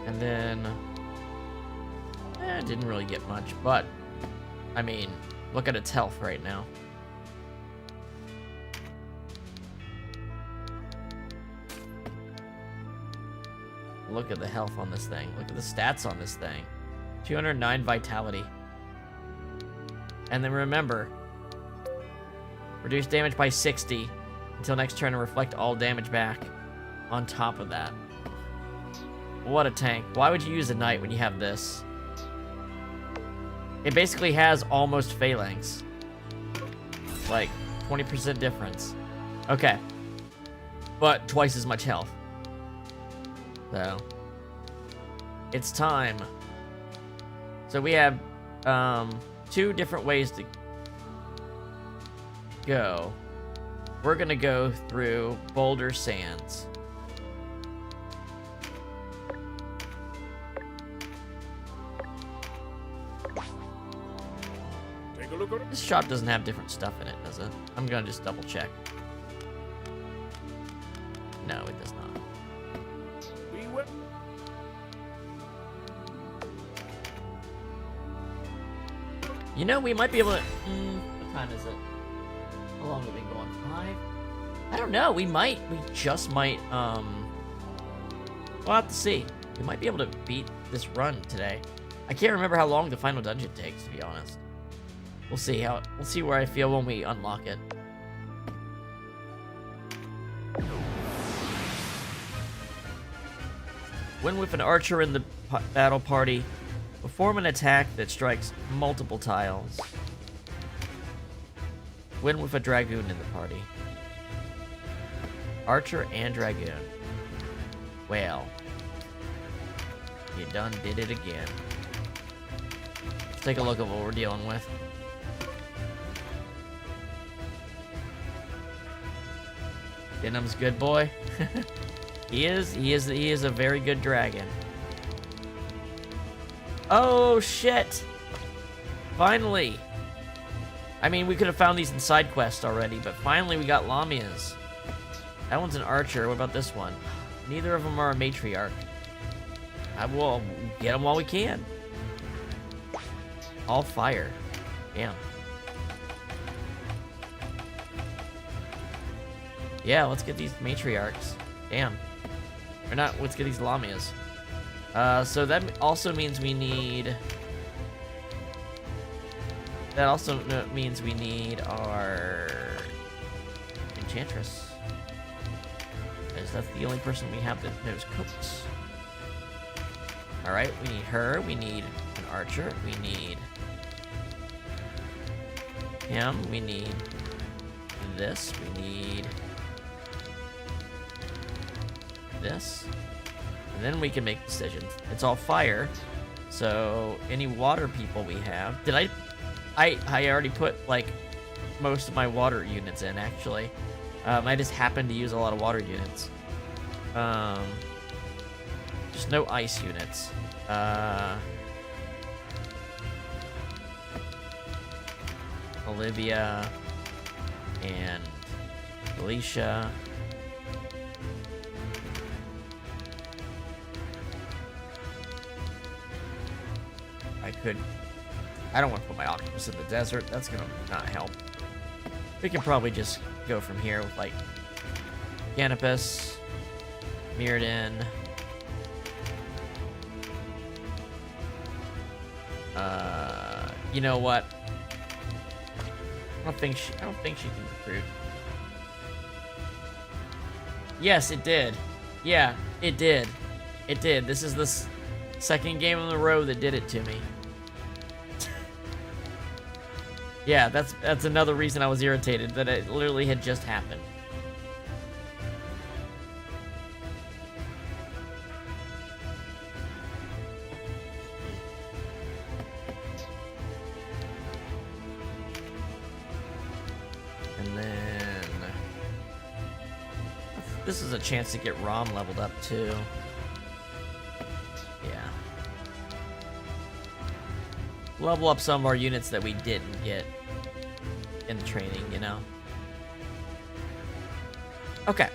And then... didn't really get much, but... I mean, look at its health right now. look at the health on this thing. Look at the stats on this thing. 209 vitality. And then remember, reduce damage by 60 until next turn and reflect all damage back on top of that. What a tank. Why would you use a knight when you have this? It basically has almost phalanx. Like, 20% difference. Okay. But twice as much health. So. It's time. So we have, 2 different ways to go. We're gonna go through Boulder Sands. Take a look at it. This shop doesn't have different stuff in it, does it? I'm gonna just double check. No, it does not. We will. You know, we might be able to... what time is it? How long have we been going? 5? I don't know. We just might, we'll have to see. We might be able to beat this run today. I can't remember how long the final dungeon takes, to be honest. We'll see we'll see where I feel when we unlock it. When with an archer in the battle party, perform an attack that strikes multiple tiles. When with a dragoon in the party. Archer and dragoon. Well, you done did it again. Let's take a look at what we're dealing with. Denam's good boy. He is a very good dragon. Oh shit! Finally! I mean, we could have found these in side quests already, but finally we got Lamias. That one's an archer. What about this one? Neither of them are a matriarch. I will get them while we can. All fire. Damn. Yeah, let's get these matriarchs. Damn. Or not, let's get these Lamias. So that also means we need... That also means we need our Enchantress. Because that's the only person we have that knows cooks. Alright, we need her, we need an archer, we need him, we need this, we need this. And then we can make decisions. It's all fire, so any water people we have... Did I already put, like, most of my water units in, actually. I just happened to use a lot of water units. Just no ice units. Olivia and Alicia. I don't want to put my octopus in the desert. That's gonna not help. We can probably just go from here with, like, Canopus, Mirrodin, you know what? I don't think she can recruit. Yes, it did. Yeah, it did. It did. This is the second game in a row that did it to me. Yeah, that's another reason I was irritated, that it literally had just happened. And then... This is a chance to get Rom leveled up, too. Yeah. Level up some of our units that we didn't get in the training, you know? Okay.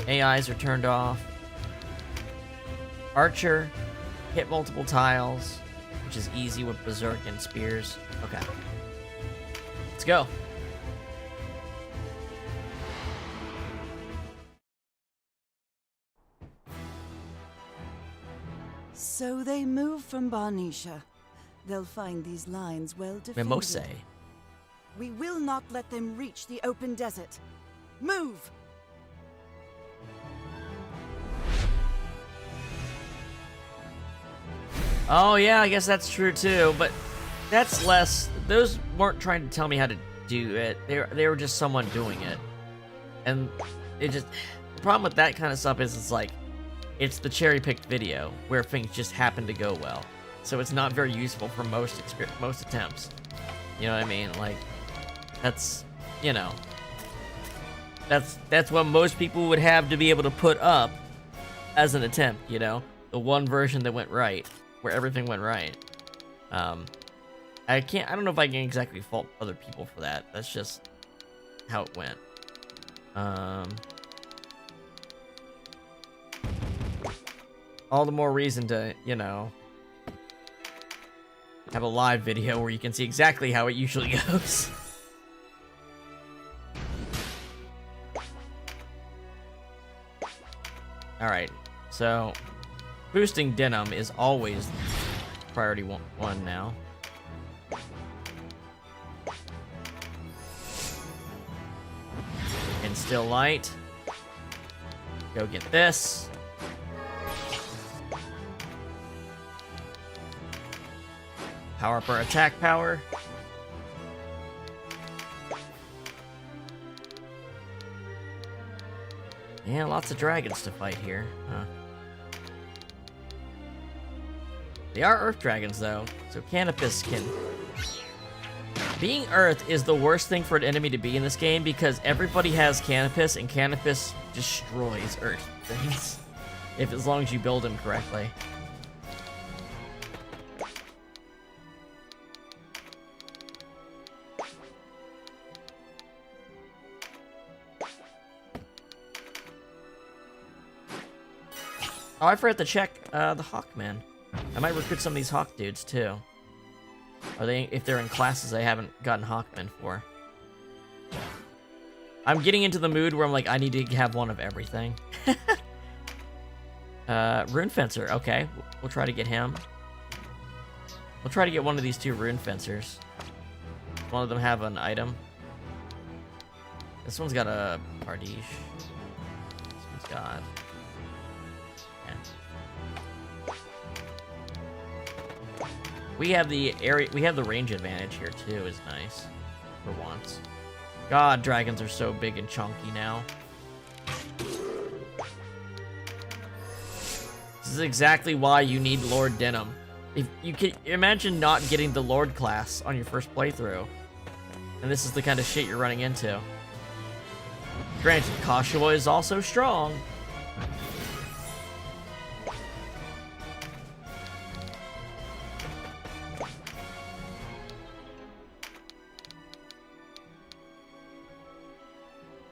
AIs are turned off. Archer, hit multiple tiles, which is easy with Berserk and Spears. Okay. Let's go. So they move from Barnisha. They'll find these lines well defended. Mimose. We will not let them reach the open desert. Move! Oh yeah, I guess that's true too, but that's less... Those weren't trying to tell me how to do it. They were just someone doing it. And it just... The problem with that kind of stuff is it's like... It's the cherry-picked video, where things just happen to go well. So it's not very useful for most attempts. You know what I mean? Like, that's... You know... That's what most people would have to be able to put up as an attempt, you know? The one version that went right. Where everything went right. I don't know if I can exactly fault other people for that. That's just how it went. All the more reason to, you know, have a live video where you can see exactly how it usually goes. Alright, so boosting Denam is always priority one now. Instill light. Go get this. Power up our attack power. Yeah, lots of dragons to fight here. Huh. They are Earth Dragons, though, so Canopus can... Being Earth is the worst thing for an enemy to be in this game because everybody has Canopus, and Canopus destroys Earth things. As long as you build him correctly. Oh, I forgot to check the Hawkman. I might recruit some of these Hawk dudes too. If they're in classes I haven't gotten Hawkmen for. I'm getting into the mood where I'm like, I need to have one of everything. Rune Fencer, okay. We'll try to get him. We'll try to get one of these two Rune Fencers. One of them have an item. This one's got a Pardish. This one's got... We have the area, we have the range advantage here too, is nice. For once. God, dragons are so big and chunky now. This is exactly why you need Lord Denam. If you can imagine not getting the Lord class on your first playthrough. And this is the kind of shit you're running into. Granted, Catiua is also strong.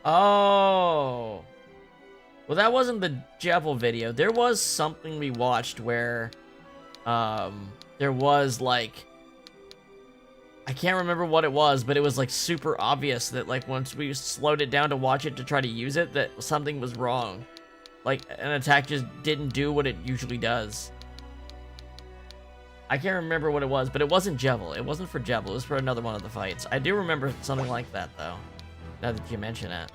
Oh. Well, that wasn't the Jebel video. There was something we watched where there was like, I can't remember what it was, but it was like super obvious that like once we slowed it down to watch it to try to use it, that something was wrong. Like an attack just didn't do what it usually does. I can't remember what it was, but it wasn't Jebel. It wasn't for Jebel. It was for another one of the fights. I do remember something like that though. Now that you mention it.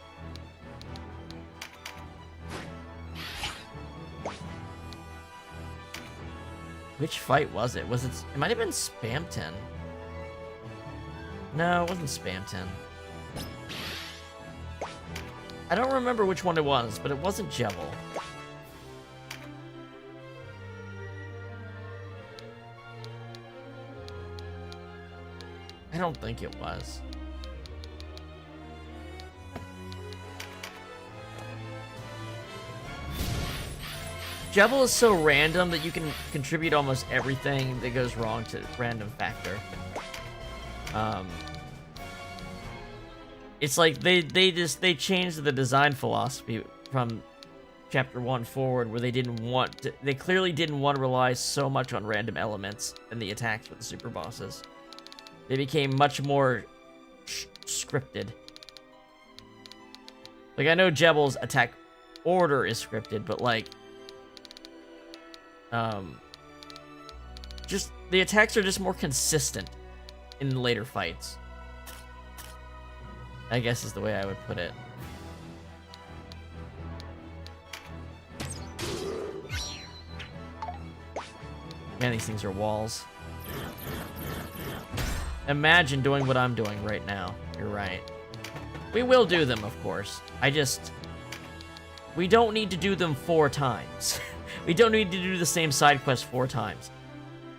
Which fight was it? Was it... It might have been Spamton. No, it wasn't Spamton. I don't remember which one it was, but it wasn't Jebel. I don't think it was. Jebel is so random that you can contribute almost everything that goes wrong to random factor. It's like they changed the design philosophy from chapter 1 forward, where they clearly didn't want to rely so much on random elements in the attacks with the super bosses. They became much more scripted. Like, I know Jebel's attack order is scripted, but like just the attacks are just more consistent in later fights. I guess is the way I would put it. Man, these things are walls. Imagine doing what I'm doing right now. You're right. We will do them, of course. We don't need to do them 4 times. We don't need to do the same side quest 4 times.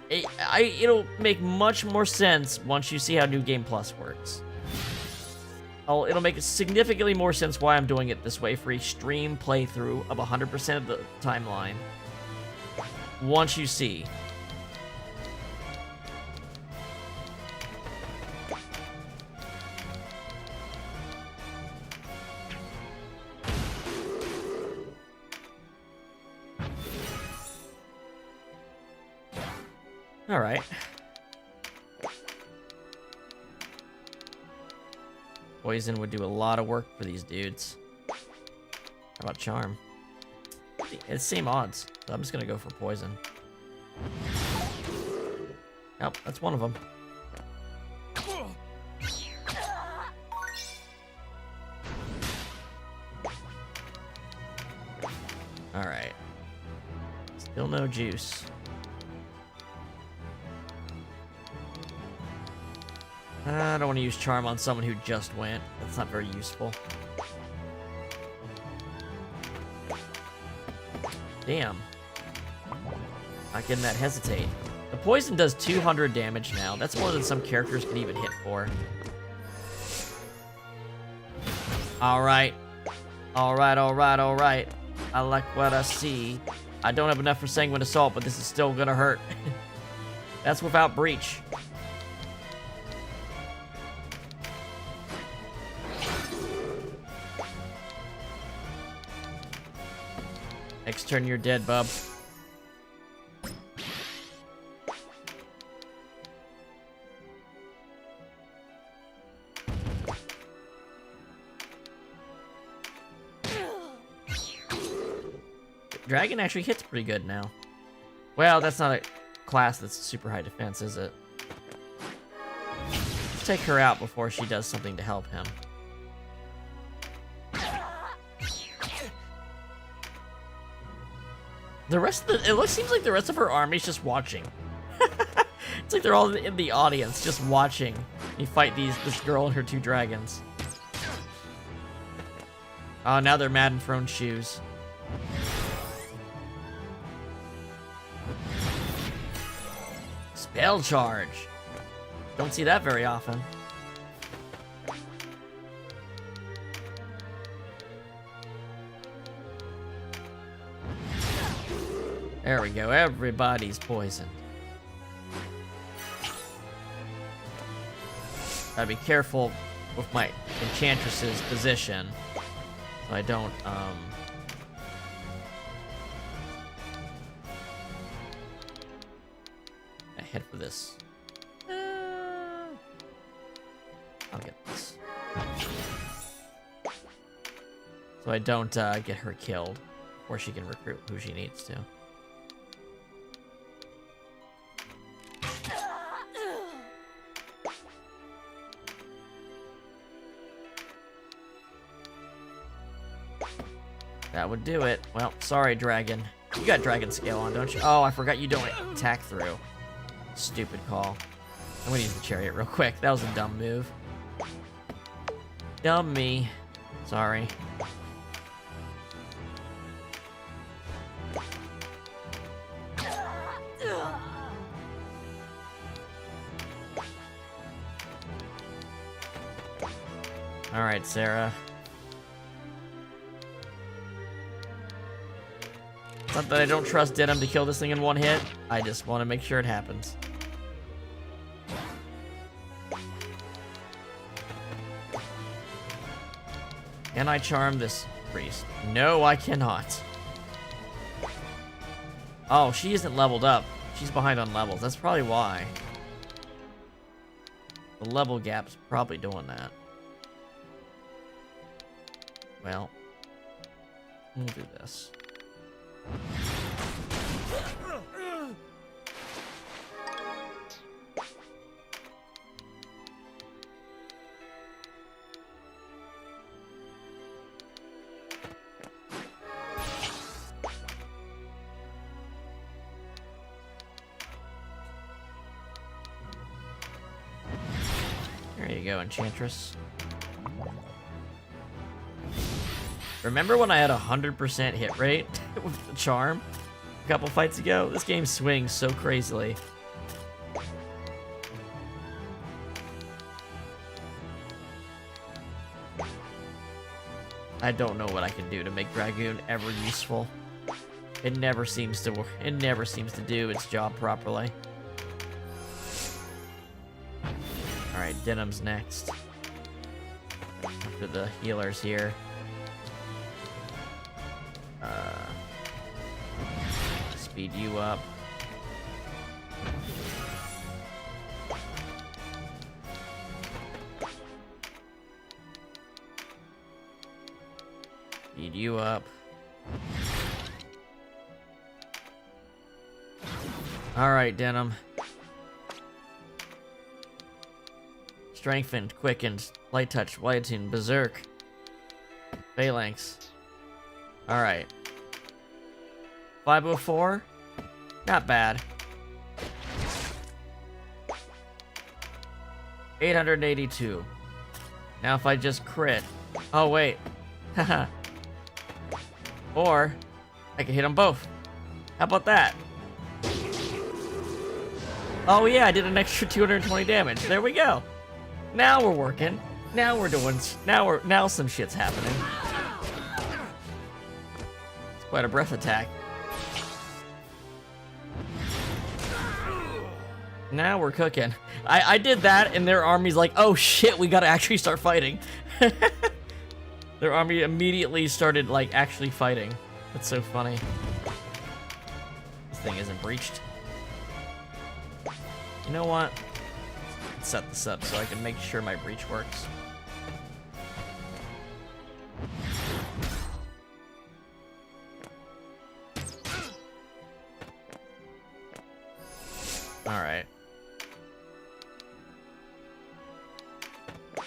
It'll make much more sense once you see how New Game Plus works. It'll make significantly more sense why I'm doing it this way for a stream playthrough of 100% of the timeline. Once you see. Alright. Poison would do a lot of work for these dudes. How about Charm? It's same odds, so I'm just gonna go for Poison. Nope, that's one of them. Alright. Still no juice. I don't want to use Charm on someone who just went. That's not very useful. Damn. Not getting that hesitate. The poison does 200 damage now. That's more than some characters can even hit for. Alright. Alright, alright, alright. I like what I see. I don't have enough for Sanguine Assault, but this is still gonna hurt. That's without Breach. Next turn, you're dead, bub. Dragon actually hits pretty good now. Well, that's not a class that's super high defense, is it? Let's take her out before she does something to help him. The rest of the... seems like the rest of her army's just watching. It's like they're all in the audience, just watching me fight this girl and her 2 dragons. Oh, now they're mad and thrown shoes. Spell charge. Don't see that very often. There we go, everybody's poisoned. Gotta be careful with my Enchantress's position, so I don't, I head for this. I'll get this. So I don't, get her killed, or she can recruit who she needs to. That would do it. Well, sorry, dragon. You got dragon scale on, don't you? Oh, I forgot you don't attack through. Stupid call. I'm gonna use the chariot real quick. That was a dumb move. Dumb me. Sorry. Alright, Sarah. It's not that I don't trust Denam to kill this thing in 1 hit. I just want to make sure it happens. Can I charm this priest? No, I cannot. Oh, she isn't leveled up. She's behind on levels. That's probably why. The level gap's probably doing that. Well, we'll do this. go, Enchantress. Remember when I had 100% hit rate with the charm a couple fights ago? This game swings so crazily. I don't know what I can do to make Dragoon ever useful. It never seems to work. It never seems to do its job properly. Alright, Denam's next. After the healers here. Speed you up. Speed you up. Alright, Denam. Strengthened, quickened, light touch, light tune, berserk. Phalanx. Alright. 504? Not bad. 882. Now if I just crit. Oh wait. Haha. Or I can hit them both. How about that? Oh yeah, I did an extra 220 damage. There we go. Now we're working. Now we're doing. Now some shit's happening. It's quite a breath attack. Now we're cooking. I did that, and their army's like, oh shit, we gotta actually start fighting. Their army immediately started like actually fighting. That's so funny. This thing isn't breached. You know what? Let's set this up so I can make sure my breach works. Alright.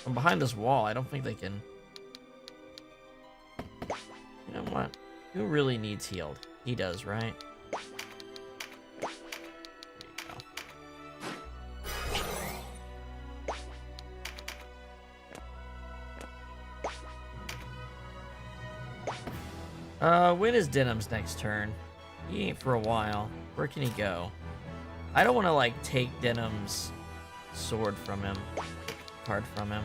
I'm behind this wall. I don't think they can... You know what? Who really needs healed? He does, right? When is Denam's next turn? He ain't for a while. Where can he go? I don't want to, like, take Denam's sword from him. Card from him.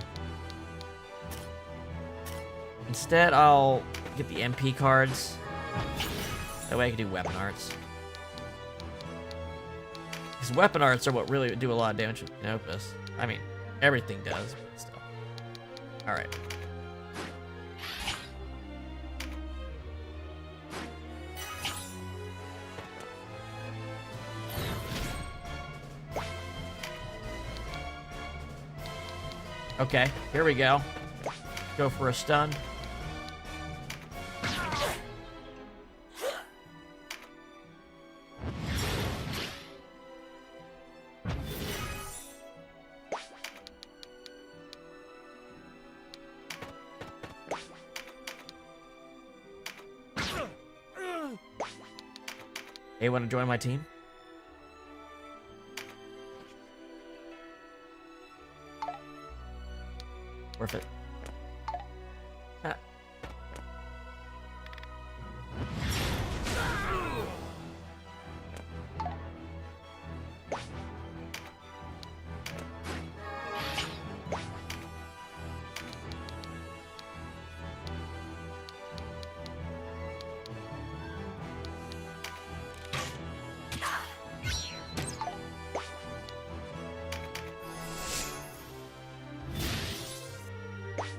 Instead, I'll get the MP cards. That way I can do weapon arts. Because weapon arts are what really do a lot of damage with Canopus. I mean, everything does, but still. Alright. Okay, here we go. Go for a stun. Hey, want to join my team? Worth it. Ah.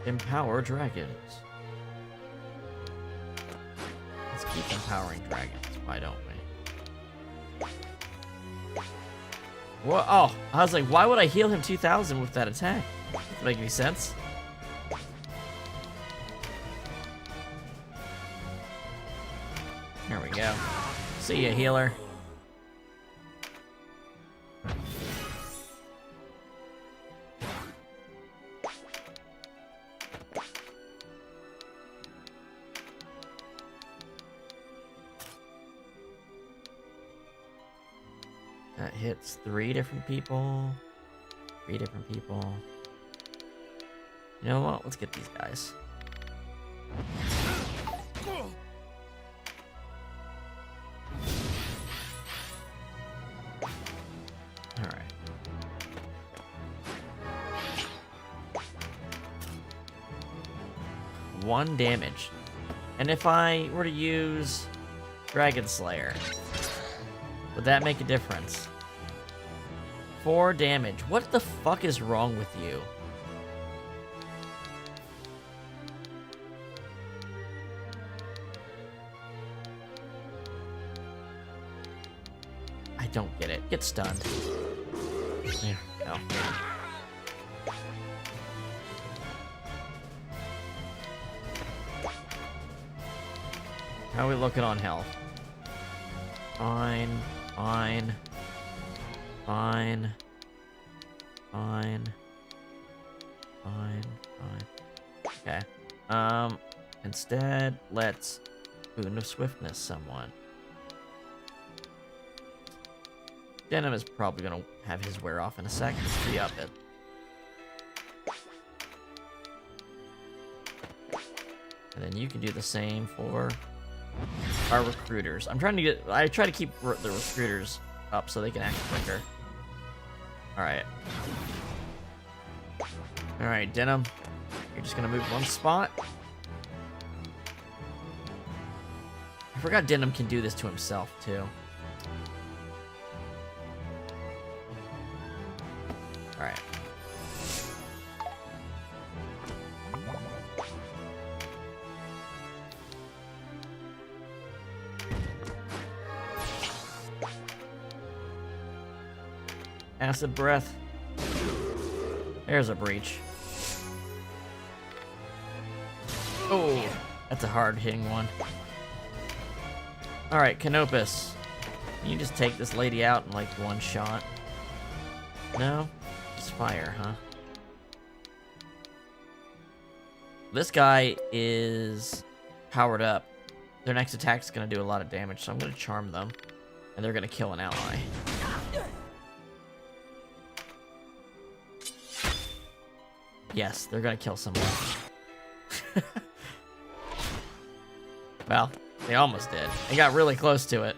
Empower dragons. Let's keep empowering dragons. Why don't we? What? Oh, I was like, why would I heal him 2,000 with that attack? Doesn't make any sense. There we go. See ya, healer. That hits 3 different people. 3 different people. You know what? Let's get these guys. Alright. One damage. And if I were to use Dragon Slayer, would that make a difference? 4 damage. What the fuck is wrong with you? I don't get it. Get stunned. There we go. How are we looking on health? Fine, fine, fine, fine, fine, fine. Okay. Instead, let's Boon of Swiftness someone. Denam is probably gonna have his wear off in a sec. Let's re-up it. And then you can do the same for our recruiters. I try to keep the recruiters up so they can act quicker. Alright. Alright, Denam. You're just gonna move one spot. I forgot Denam can do this to himself, too. Alright. Acid breath. There's a breach. Oh, that's a hard hitting one. Alright, Canopus. Can you just take this lady out in like one shot? No? Just fire, huh? This guy is powered up. Their next attack is going to do a lot of damage, so I'm going to charm them. And they're going to kill an ally. Yes, they're gonna kill someone. Well, they almost did. They got really close to it.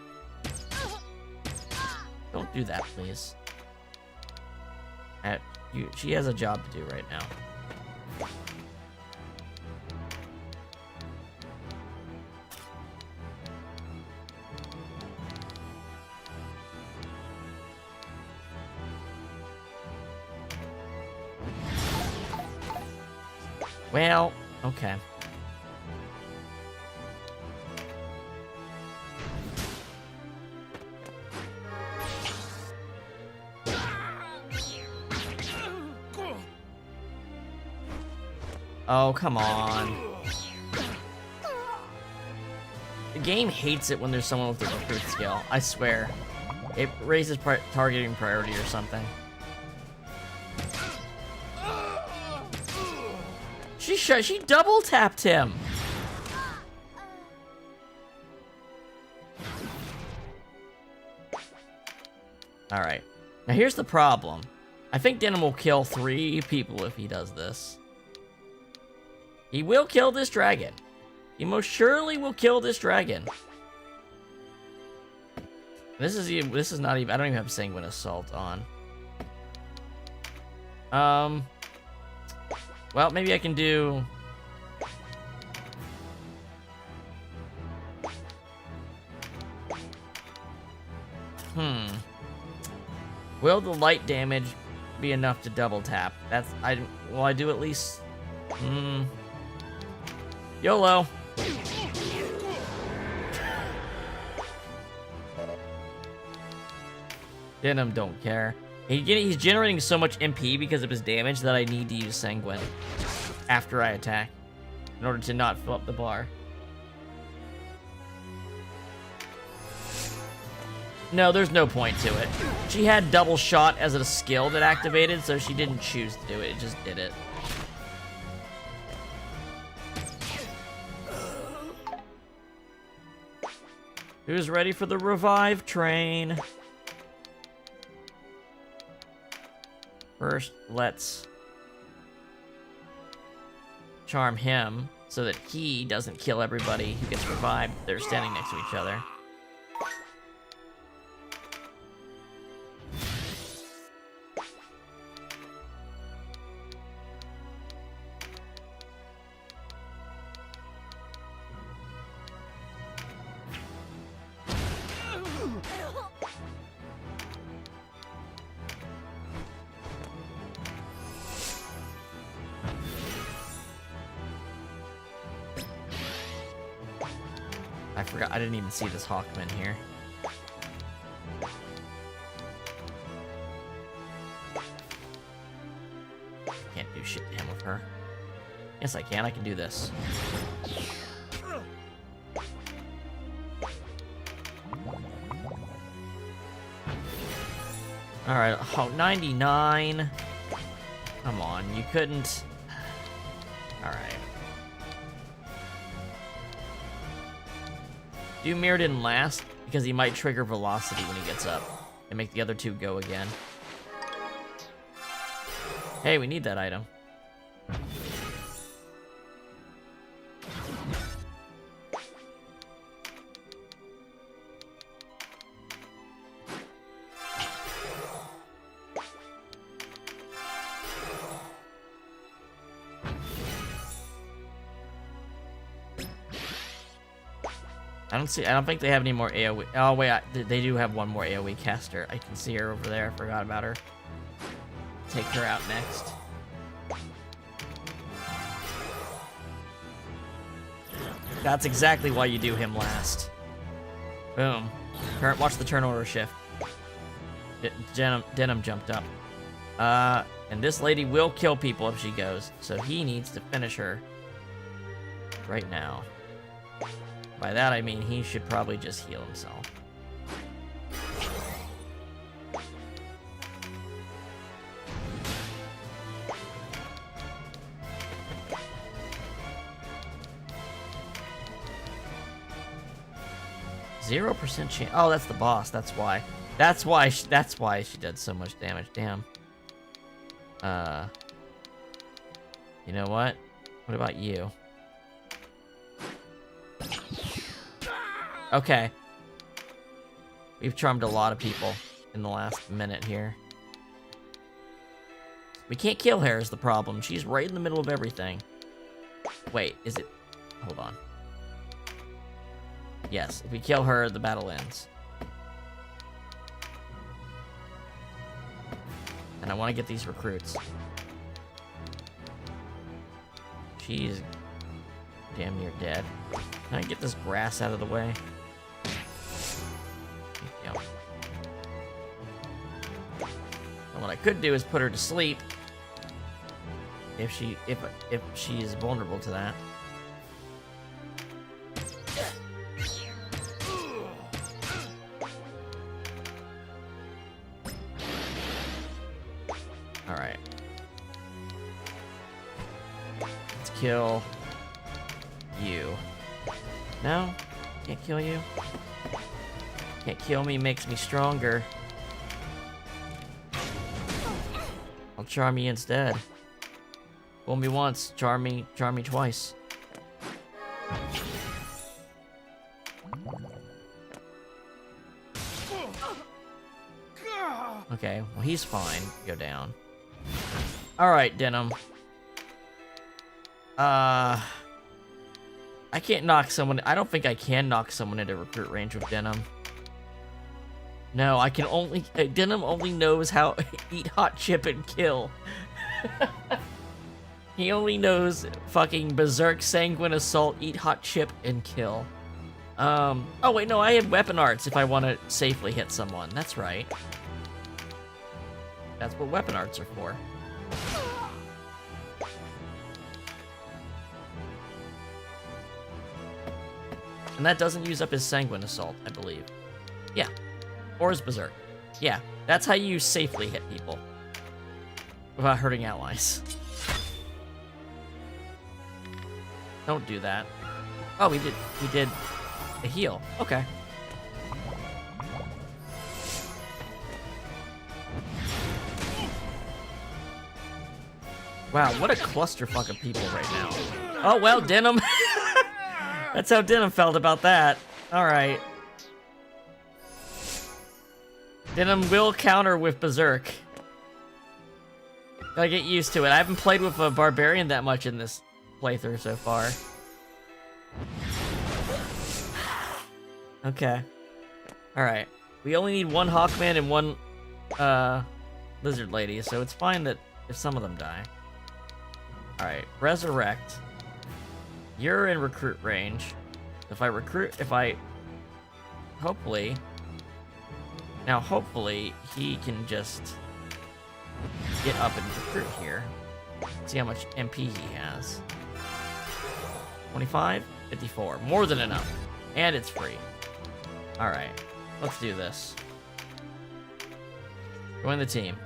Don't do that, please. She has a job to do right now. Well, okay. Oh, come on. The game hates it when there's someone with a recruit skill. I swear. It raises targeting priority or something. She double tapped him. All right. Now here's the problem. I think Denam will kill 3 people if he does this. He will kill this dragon. He most surely will kill this dragon. This is not even. I don't even have Sanguine Assault on. Well, maybe I can do... Will the light damage be enough to double tap? Will I do at least... YOLO! Denam don't care. He's generating so much MP because of his damage that I need to use Sanguine after I attack in order to not fill up the bar. No, there's no point to it. She had double shot as a skill that activated, so she didn't choose to do it. It just did it. Who's ready for the revive train? First, let's charm him so that he doesn't kill everybody who gets revived. They're standing next to each other. I forgot, I didn't even see this Hawkman here. Can't do shit to him with her. Yes, I can do this. Alright, oh, 99. Come on, you couldn't. Alright. Do Mirrodin last, because he might trigger velocity when he gets up, and make the other two go again. Hey, we need that item. I don't think they have any more AoE. Oh wait, they do have one more AoE caster. I can see her over there. I forgot about her. Take her out next. That's exactly why you do him last. Boom. Watch the turn order shift. Denam jumped up. And this lady will kill people if she goes, so he needs to finish her right now. By that I mean he should probably just heal himself. %0 chance. Oh, that's the boss. That's why. That's why she did so much damage. Damn. You know what? What about you? Okay. We've charmed a lot of people in the last minute here. We can't kill her is the problem. She's right in the middle of everything. Wait, is it? Hold on. Yes, if we kill her, the battle ends. And I want to get these recruits. She's damn near dead. Can I get this grass out of the way? There you go. And what I could do is put her to sleep. If she is vulnerable to that. Alright. Let's kill you. No? Can't kill you? Can't kill me, makes me stronger. I'll charm you instead. Fool me once, charm me twice. Okay, well he's fine. Go down. Alright, Denam. I can't knock someone. I don't think I can knock someone into recruit range with Denam. No, I can only. Denam only knows how eat, hot, chip, and kill. He only knows fucking berserk, sanguine, assault, eat, hot, chip, and kill. Oh wait, no, I have weapon arts if I want to safely hit someone. That's right. That's what weapon arts are for. And that doesn't use up his sanguine assault, I believe. Yeah. Or his berserk. Yeah, that's how you safely hit people. Without hurting allies. Don't do that. Oh, we did a heal. Okay. Wow, what a clusterfuck of people right now. Oh, well, Denam. That's how Denam felt about that. Alright. Denam will counter with Berserk. Gotta get used to it. I haven't played with a Barbarian that much in this playthrough so far. Okay. Alright. We only need one Hawkman and one, Lizard Lady, so it's fine that if some of them die. Alright, Resurrect. You're in recruit range. Hopefully... Now, hopefully, he can just get up and recruit here. See how much MP he has. 25? 54. More than enough. And it's free. Alright, let's do this. Join the team.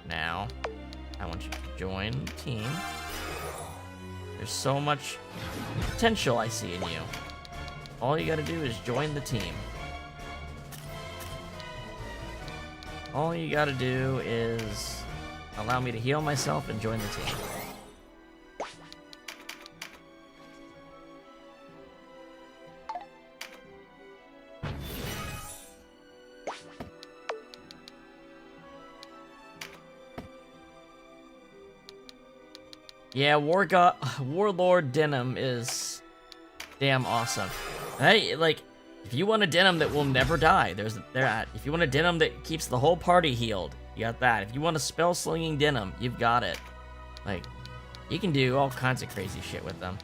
Now, I want you to join the team. There's so much potential I see in you. All you gotta do is join the team. All you gotta do is allow me to heal myself and join the team. Yeah, Warlord Denam is damn awesome. Hey, like, if you want a Denam that will never die, if you want a Denam that keeps the whole party healed, you got that. If you want a spell-slinging Denam, you've got it. Like, you can do all kinds of crazy shit with them.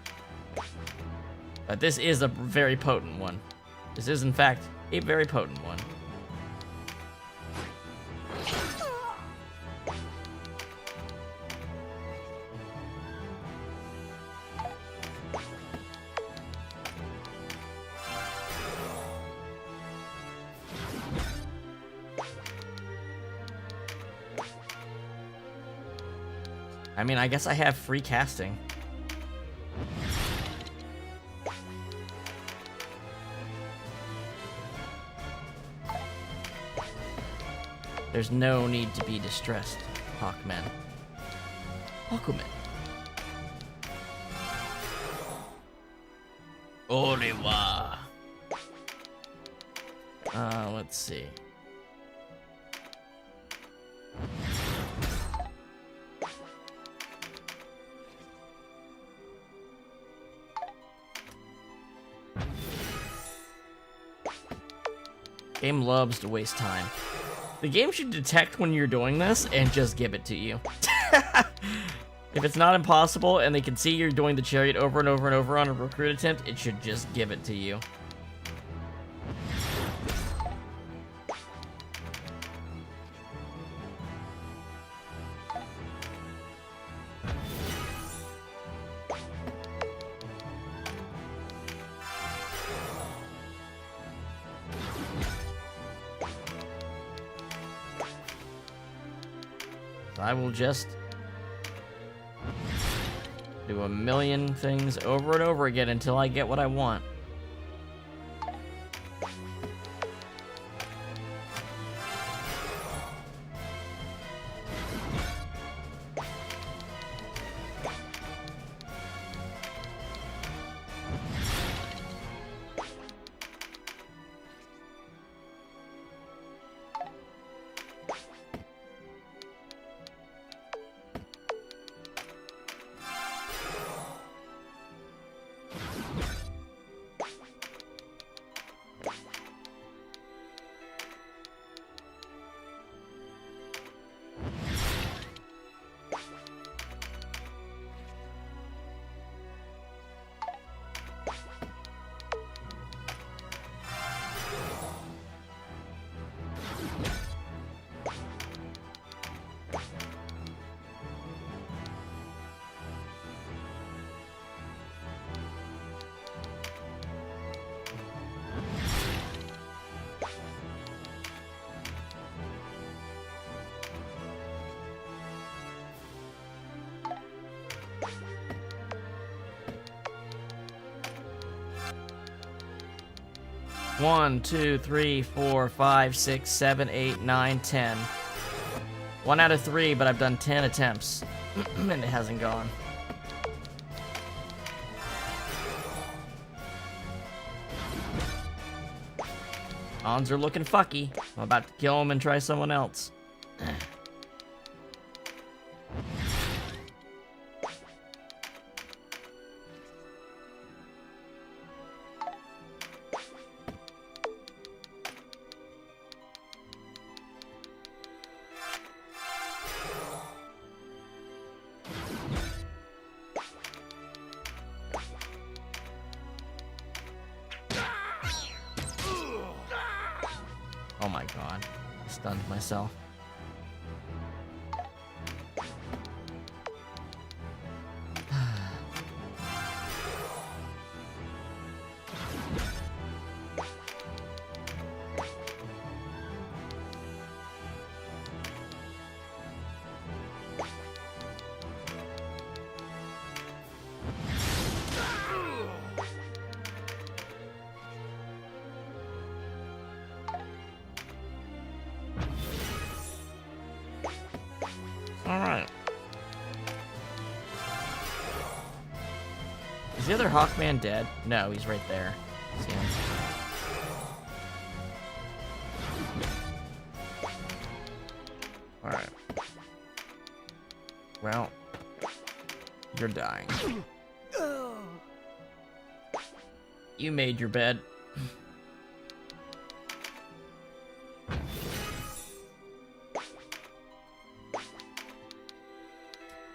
But this is a very potent one. This is, in fact, a very potent one. I mean, I guess I have free casting. There's no need to be distressed, Hawkman. Hawkman. Orewa. Let's see. Game loves to waste time. The game should detect when you're doing this and just give it to you. If it's not impossible and they can see you're doing the chariot over and over and over on a recruit attempt, it should just give it to you. I will just do a million things over and over again until I get what I want. One, 2, 3, 4, 5, 6, 7, 8, 9, 10. 1 out of 3, but I've done 10 attempts, and it hasn't gone. Odds are looking fucky. I'm about to kill him and try someone else. Oh my god, I stunned myself. Alright. Is the other Hawkman dead? No, he's right there. See him? Alright. Well, you're dying. You made your bed.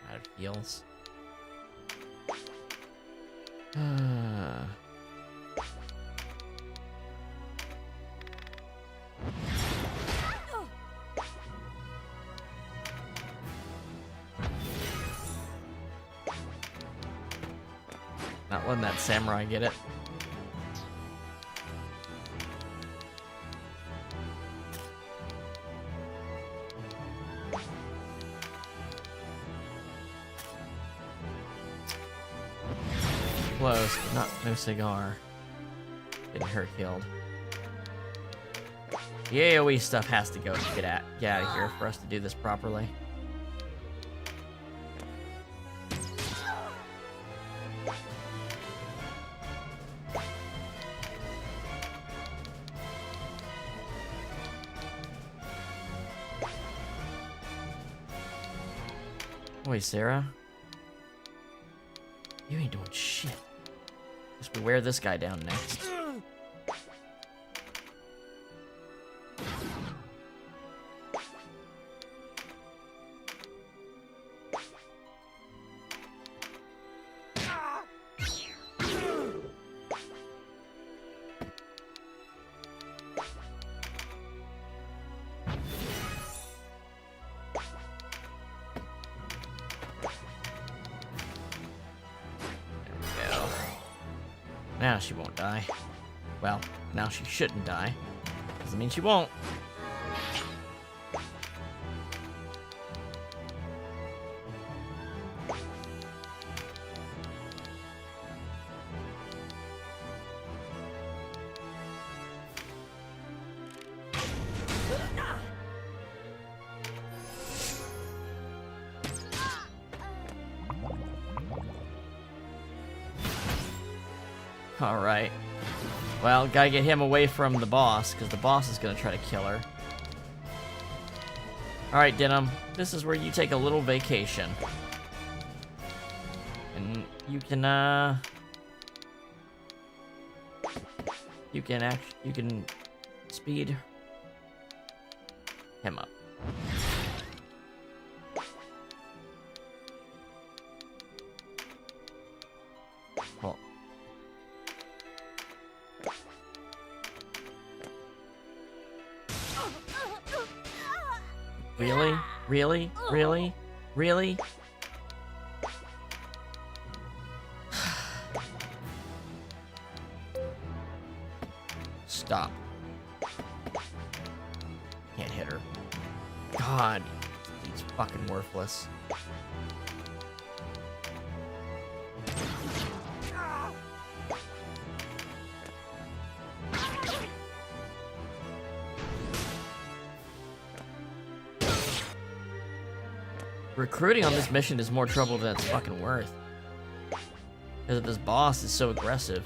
Out of heals. Not letting that samurai get it. Close, but no cigar. Getting her killed. The AoE stuff has to go get out of here for us to do this properly. Wait, Sarah? You ain't doing shit. Guess we wear this guy down next. Now she won't die. Well, now she shouldn't die. Doesn't mean she won't. Alright. Well, gotta get him away from the boss, because the boss is gonna try to kill her. Alright, Denam. This is where you take a little vacation. And you can, You can speed him up. Well, really? Really? Really? Really? Stop. Can't hit her. God, he's fucking worthless. recruiting on this mission is more trouble than it's fucking worth. Because this boss is so aggressive.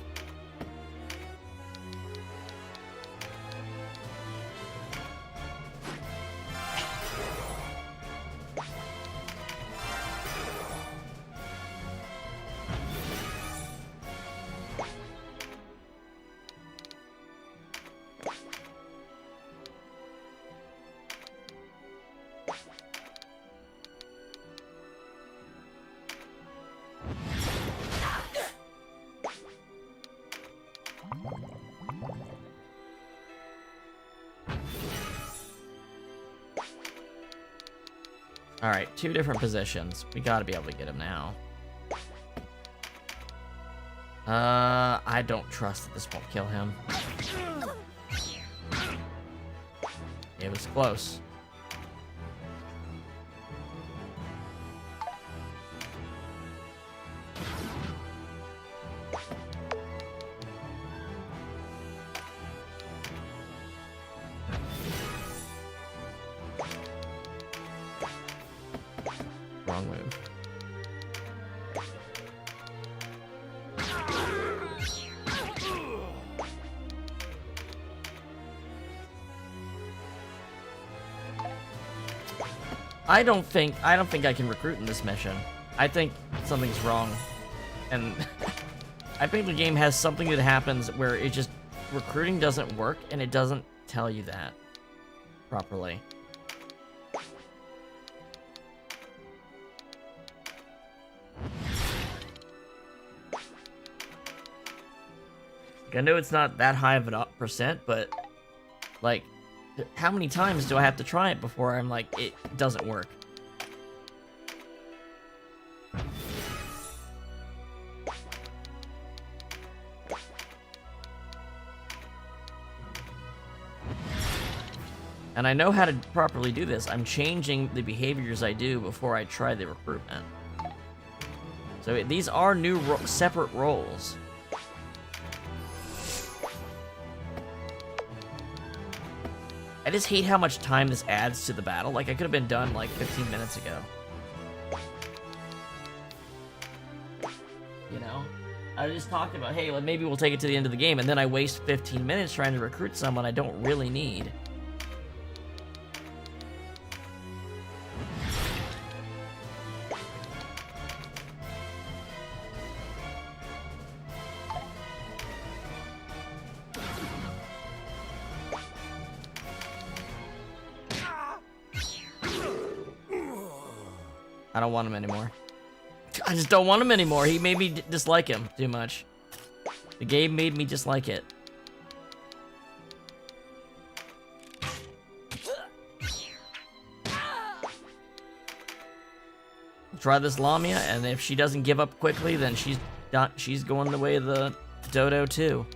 Alright, 2 different positions. We gotta be able to get him now. I don't trust that this won't kill him. It was close. Wrong move. I don't think I can recruit in this mission. I think something's wrong. And I think the game has something that happens where it just recruiting doesn't work and it doesn't tell you that properly. I know it's not that high of a percent, but like, how many times do I have to try it before I'm like, it doesn't work? And I know how to properly do this. I'm changing the behaviors I do before I try the recruitment. So these are new separate roles. I just hate how much time this adds to the battle. Like, I could have been done, like, 15 minutes ago. You know? I just talked about, hey, like, maybe we'll take it to the end of the game, and then I waste 15 minutes trying to recruit someone I don't really need. I don't want him anymore. I just don't want him anymore. He made me dislike him too much. The game made me dislike it. Try this Lamia, and if she doesn't give up quickly, then she's going the way of the dodo too.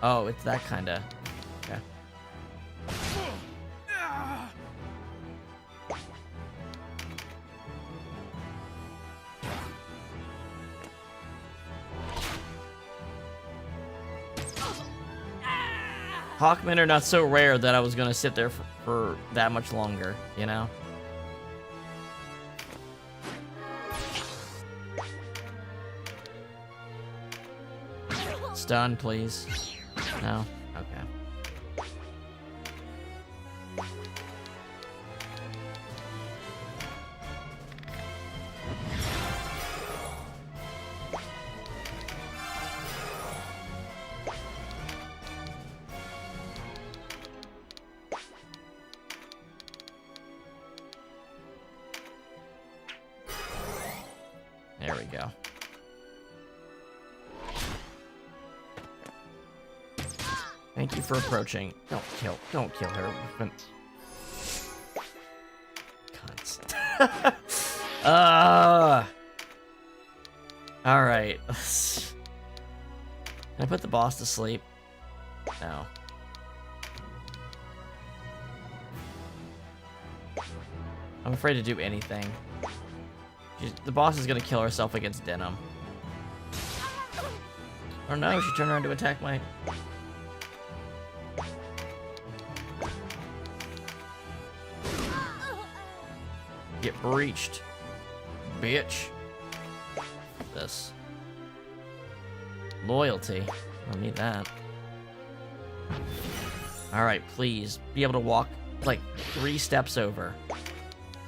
Oh, it's that kinda. Okay. Hawkmen are not so rare that I was gonna sit there for that much longer, you know? Stun, please. No? Okay. There we go. Thank you for approaching. Don't kill her. Cunts. Alright. Can I put the boss to sleep? No. I'm afraid to do anything. The boss is gonna kill herself against Denam. Oh no, she turned around to attack my... Get breached. Bitch. This. Loyalty. I don't need that. Alright, please. Be able to walk, like, 3 steps over.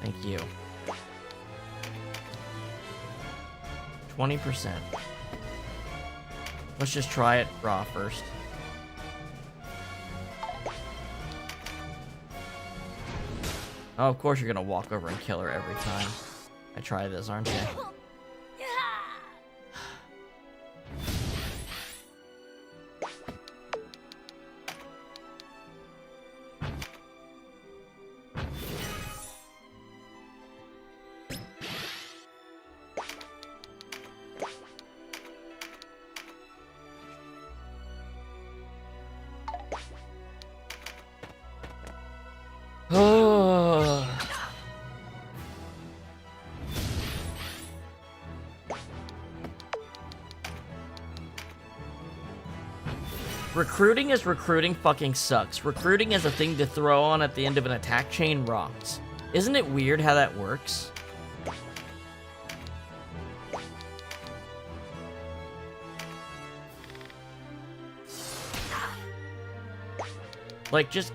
Thank you. 20%. Let's just try it raw first. Oh, of course you're gonna walk over and kill her every time I try this, aren't you? Oh. Recruiting fucking sucks. Recruiting as a thing to throw on at the end of an attack chain rocks. Isn't it weird how that works? Like, just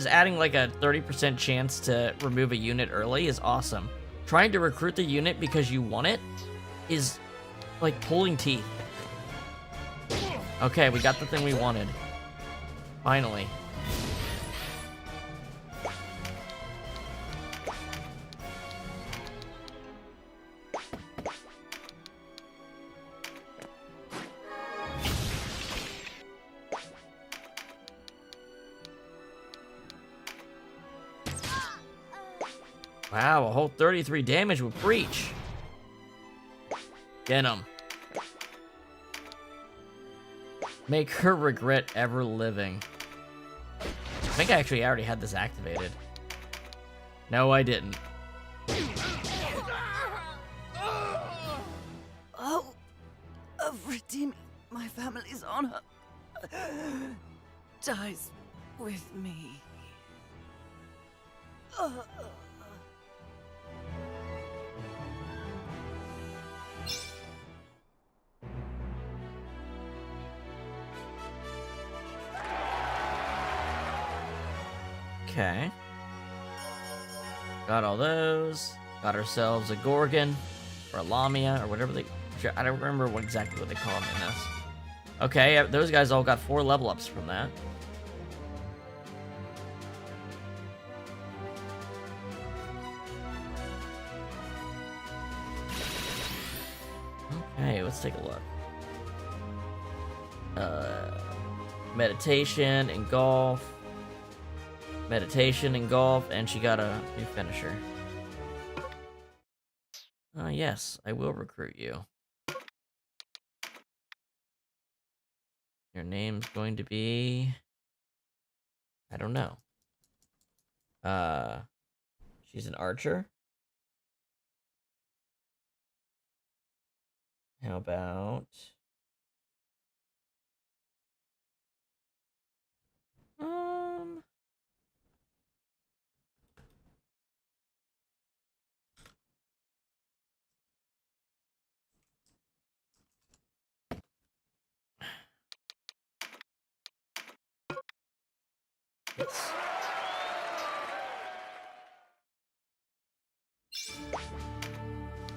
adding like a 30% chance to remove a unit early is awesome. Trying to recruit the unit because you want it is like pulling teeth. Okay, we got the thing we wanted. Finally. Wow, a whole 33 damage with breach. Denam. Make her regret ever living. I think I actually already had this activated. No, I didn't. Oh, of redeeming my family's honor dies with me. Okay. Got all those. Got ourselves a Gorgon. Or a Lamia, or whatever they... I don't remember exactly what they call them in this. Okay, those guys all got 4 level ups from that. Okay, let's take a look. Meditation, engulf. Meditation, engulf, and she got a new finisher. Yes, I will recruit you. Your name's going to be... I don't know. She's an archer? How about...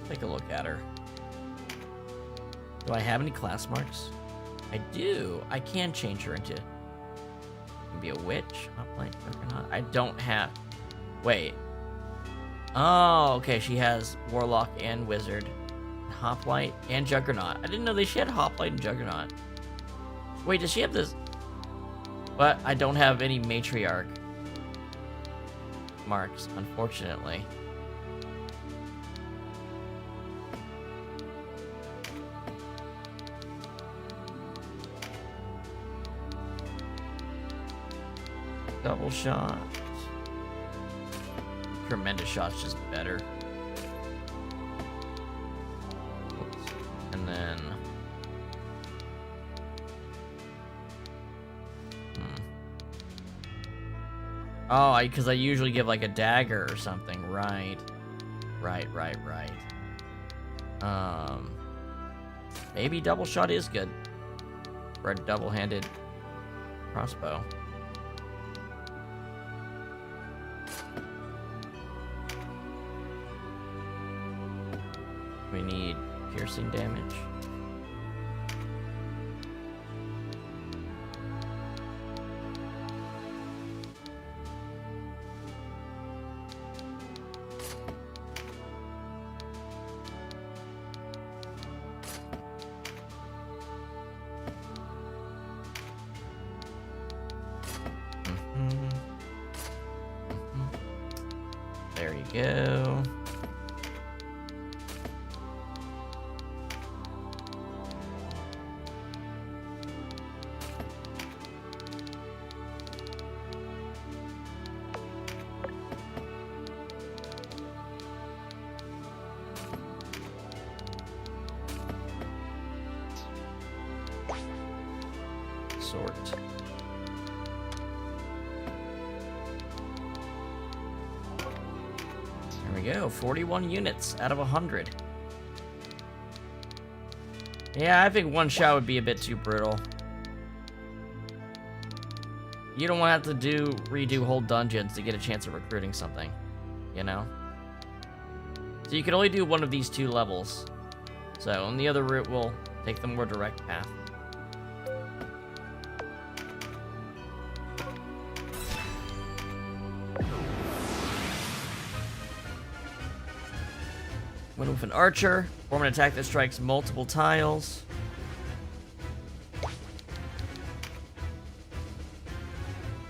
Take a look at her. Do I have any class marks? I do. I can change her into... be a witch? Hoplite, Juggernaut. I don't have... Wait. Oh, okay. She has Warlock and Wizard. Hoplite and Juggernaut. I didn't know she had Hoplite and Juggernaut. Wait, does she have this? But I don't have any Matriarch marks, unfortunately. Double shot. Tremendous shot's just better. Oops. And then... Oh, because I usually give like a dagger or something, right? Right. Maybe double shot is good for a double-handed crossbow. We need piercing damage. There you go. Sort. There we go, 41 units out of 100. Yeah, I think one shot would be a bit too brutal. You don't want to have to redo whole dungeons to get a chance of recruiting something, you know? So you can only do one of these 2 levels. So, on the other route, we'll take the more direct path. When with an archer, form an attack that strikes multiple tiles.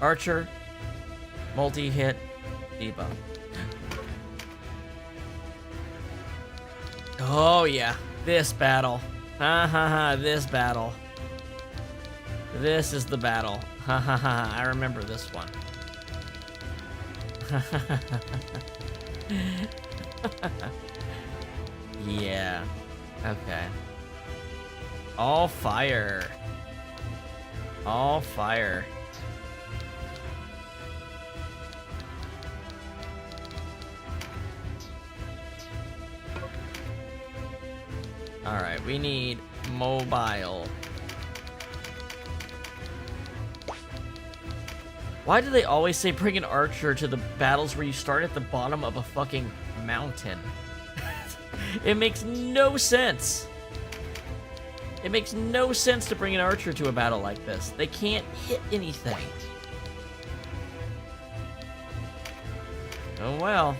Archer, multi-hit, debuff. Oh yeah, this battle. Ha ha ha, this battle. This is the battle. Ha ha ha, I remember this one. Ha ha ha ha. Yeah. Okay. All fire. All fire. Alright, we need mobile. Why do they always say bring an archer to the battles where you start at the bottom of a fucking mountain? It makes no sense. It makes no sense to bring an archer to a battle like this. They can't hit anything. Oh well.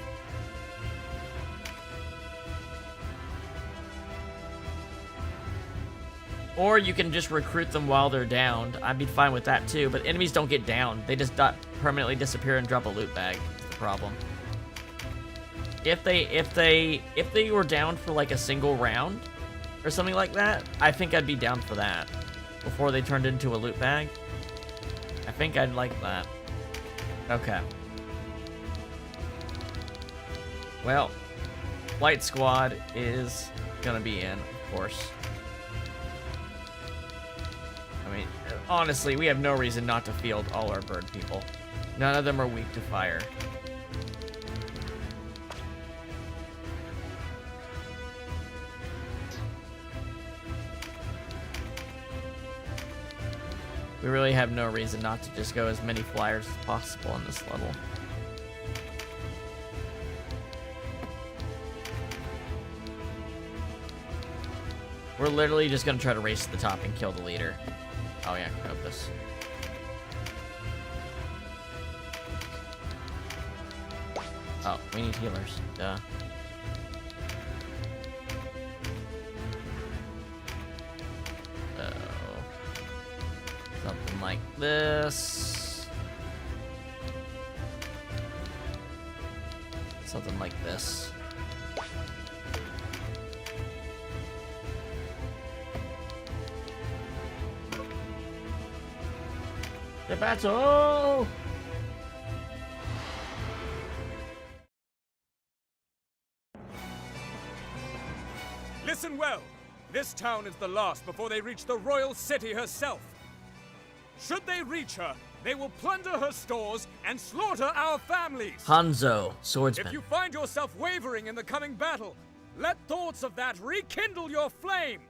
Or you can just recruit them while they're downed. I'd be fine with that too, but enemies don't get downed. They just permanently disappear and drop a loot bag. That's the problem. If they were down for like a single round or something like that, I think I'd be down for that. Before they turned into a loot bag. I think I'd like that. Okay. Well, Light Squad is gonna be in, of course. I mean, honestly, we have no reason not to field all our bird people. None of them are weak to fire. We really have no reason not to just go as many flyers as possible on this level. We're literally just gonna try to race to the top and kill the leader. Oh yeah, Canopus. Oh, we need healers. Duh. Something like this. Something like this. The battle! Listen well. This town is the last before they reach the royal city herself. Should they reach her, They will plunder her stores and slaughter our families. Hanzo, swordsman. If you find yourself wavering in the coming battle, let thoughts of that rekindle your flame.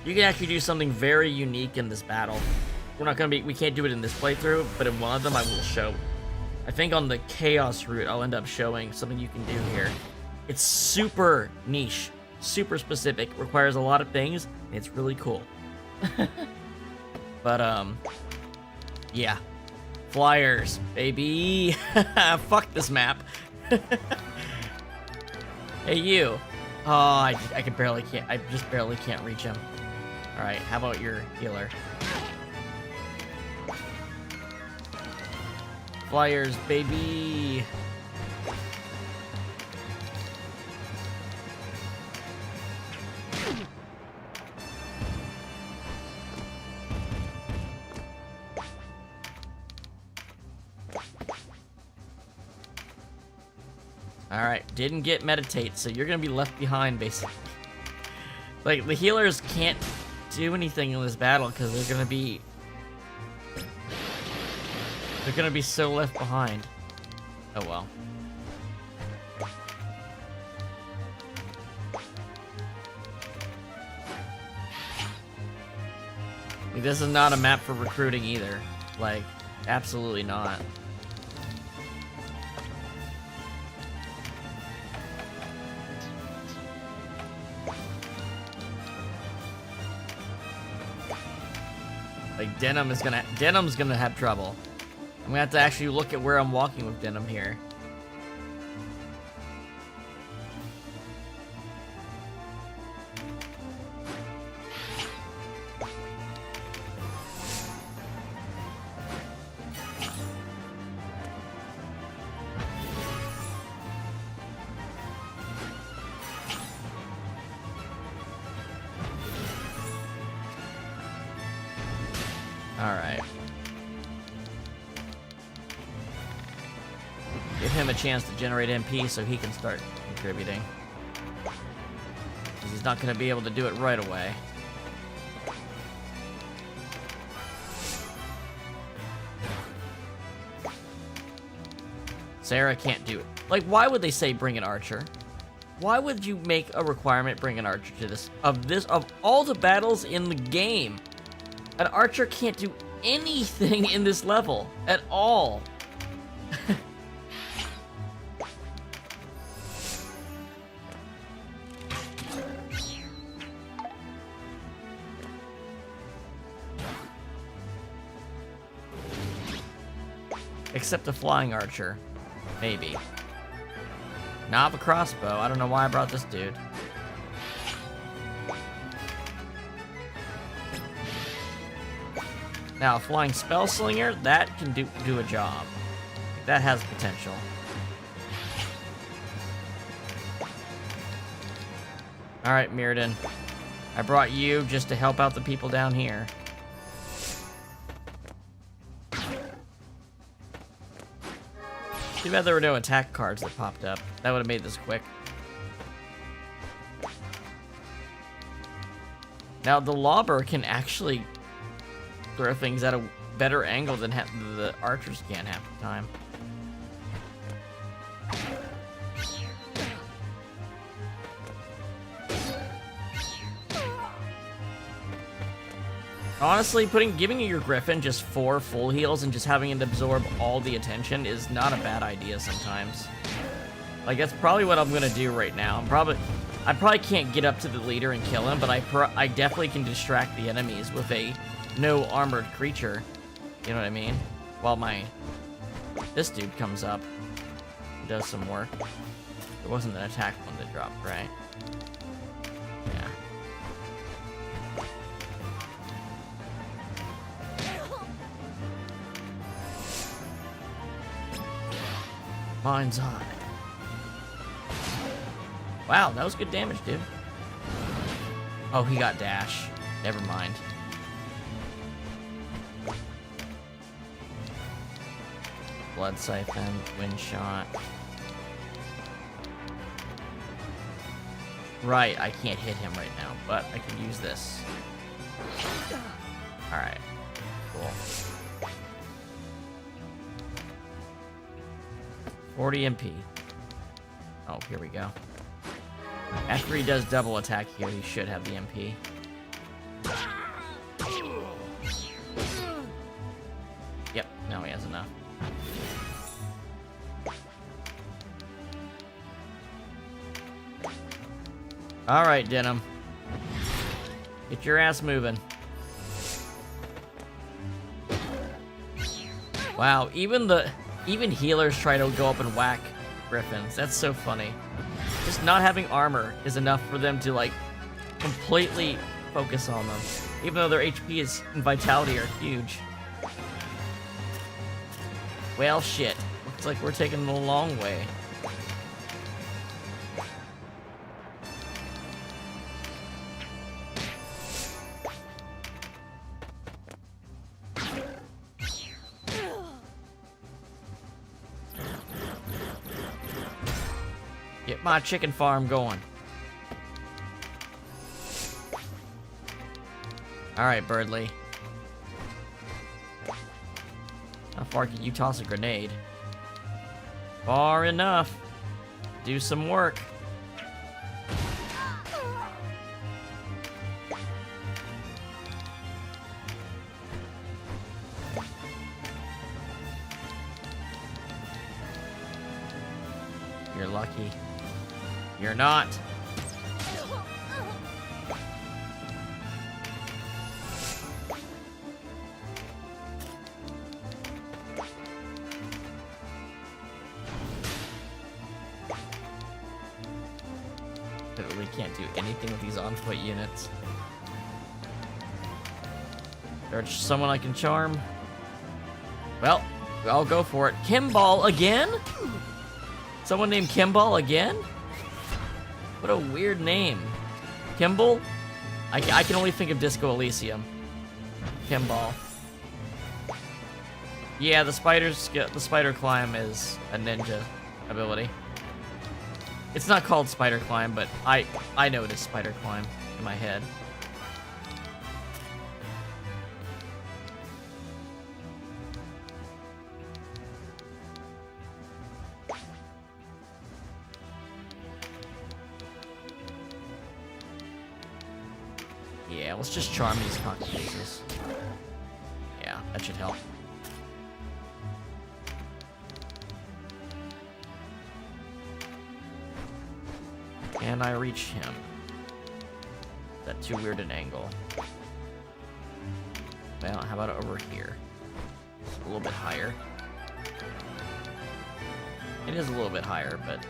You can actually do something very unique in this battle. We can't do it in this playthrough, but in one of them I will show. I think on the Chaos route I'll end up showing something you can do here. It's super niche, super specific, requires a lot of things, and it's really cool. But, yeah. Flyers, baby. Fuck this map. Hey, you. Oh, I just barely can't reach him. Alright, how about your healer? Flyers, baby. Alright, didn't get meditate, so you're gonna be left behind, basically. Like, the healers can't do anything in this battle, because they're gonna be so left behind. Oh well. Like, this is not a map for recruiting either. Like, absolutely not. Like, Denam's gonna have trouble. I'm gonna have to actually look at where I'm walking with Denam here. Alright. Give him a chance to generate MP so he can start contributing. Because he's not going to be able to do it right away. Sarah can't do it. Like, why would they say bring an archer? Why would you make a requirement bring an archer to this? Of all the battles in the game, an archer can't do anything in this level at all. Except a flying archer. Maybe. Not a crossbow. I don't know why I brought this dude. Now, a flying spell slinger, that can do a job. That has potential. Alright, Mirrodin. I brought you just to help out the people down here. Too bad there were no attack cards that popped up. That would have made this quick. Now, the lobber can actually throw things at a better angle than the archers can half the time. Honestly, giving your Griffin just 4 full heals and just having it absorb all the attention is not a bad idea sometimes. Like, that's probably what I'm gonna do right now. I probably can't get up to the leader and kill him, but I definitely can distract the enemies with a no armored creature. You know what I mean? While this dude comes up and does some work. There wasn't an attack one that dropped, right? Yeah. Mind's eye. Wow, that was good damage, dude. Oh, he got dash. Never mind. Blood siphon, wind shot. Right, I can't hit him right now, but I can use this. Alright. Cool. 40 MP. Oh, here we go. After he does double attack here, he should have the MP. Yep, now he has enough. Alright, Denam. Get your ass moving. Wow, even healers try to go up and whack griffins. That's so funny. Just not having armor is enough for them to, like, completely focus on them. Even though their HP and vitality are huge. Well, shit. Looks like we're taking the long way. Get my chicken farm going. Alright, Birdly. How far can you toss a grenade? Far enough. Do some work. You're lucky. You're not. Literally can't do anything with these on-foot units. There's someone I can charm. Well, I'll go for it. Kimball again? Someone named Kimball again? What a weird name. Kimball? I can only think of Disco Elysium. Kimball. Yeah, the spider climb is a ninja ability. It's not called spider climb, but I know it is spider climb in my head. Yeah, let's just charm these cockatrices. Yeah, that should help. Can I reach him? Is that too weird an angle? Well, how about over here? It's a little bit higher. It is a little bit higher, but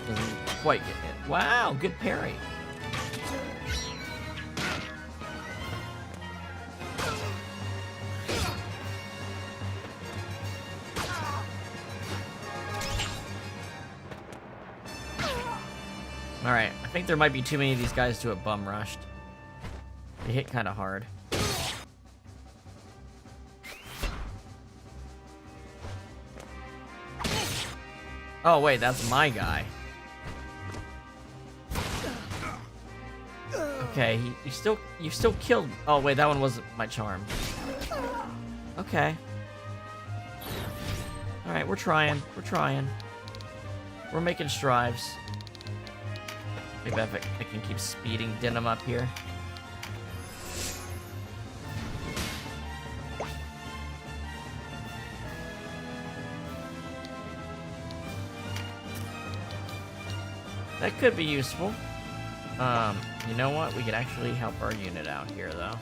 doesn't quite get hit. Wow, good parry. Alright, I think there might be too many of these guys to have bum rushed. They hit kind of hard. Oh wait, that's my guy. Okay, you still killed. Oh wait, that one wasn't my charm. Okay. Alright, we're trying. We're trying. We're making strides. Maybe if I can keep speeding Denam up here. That could be useful. You know what? We could actually help our unit out here, though.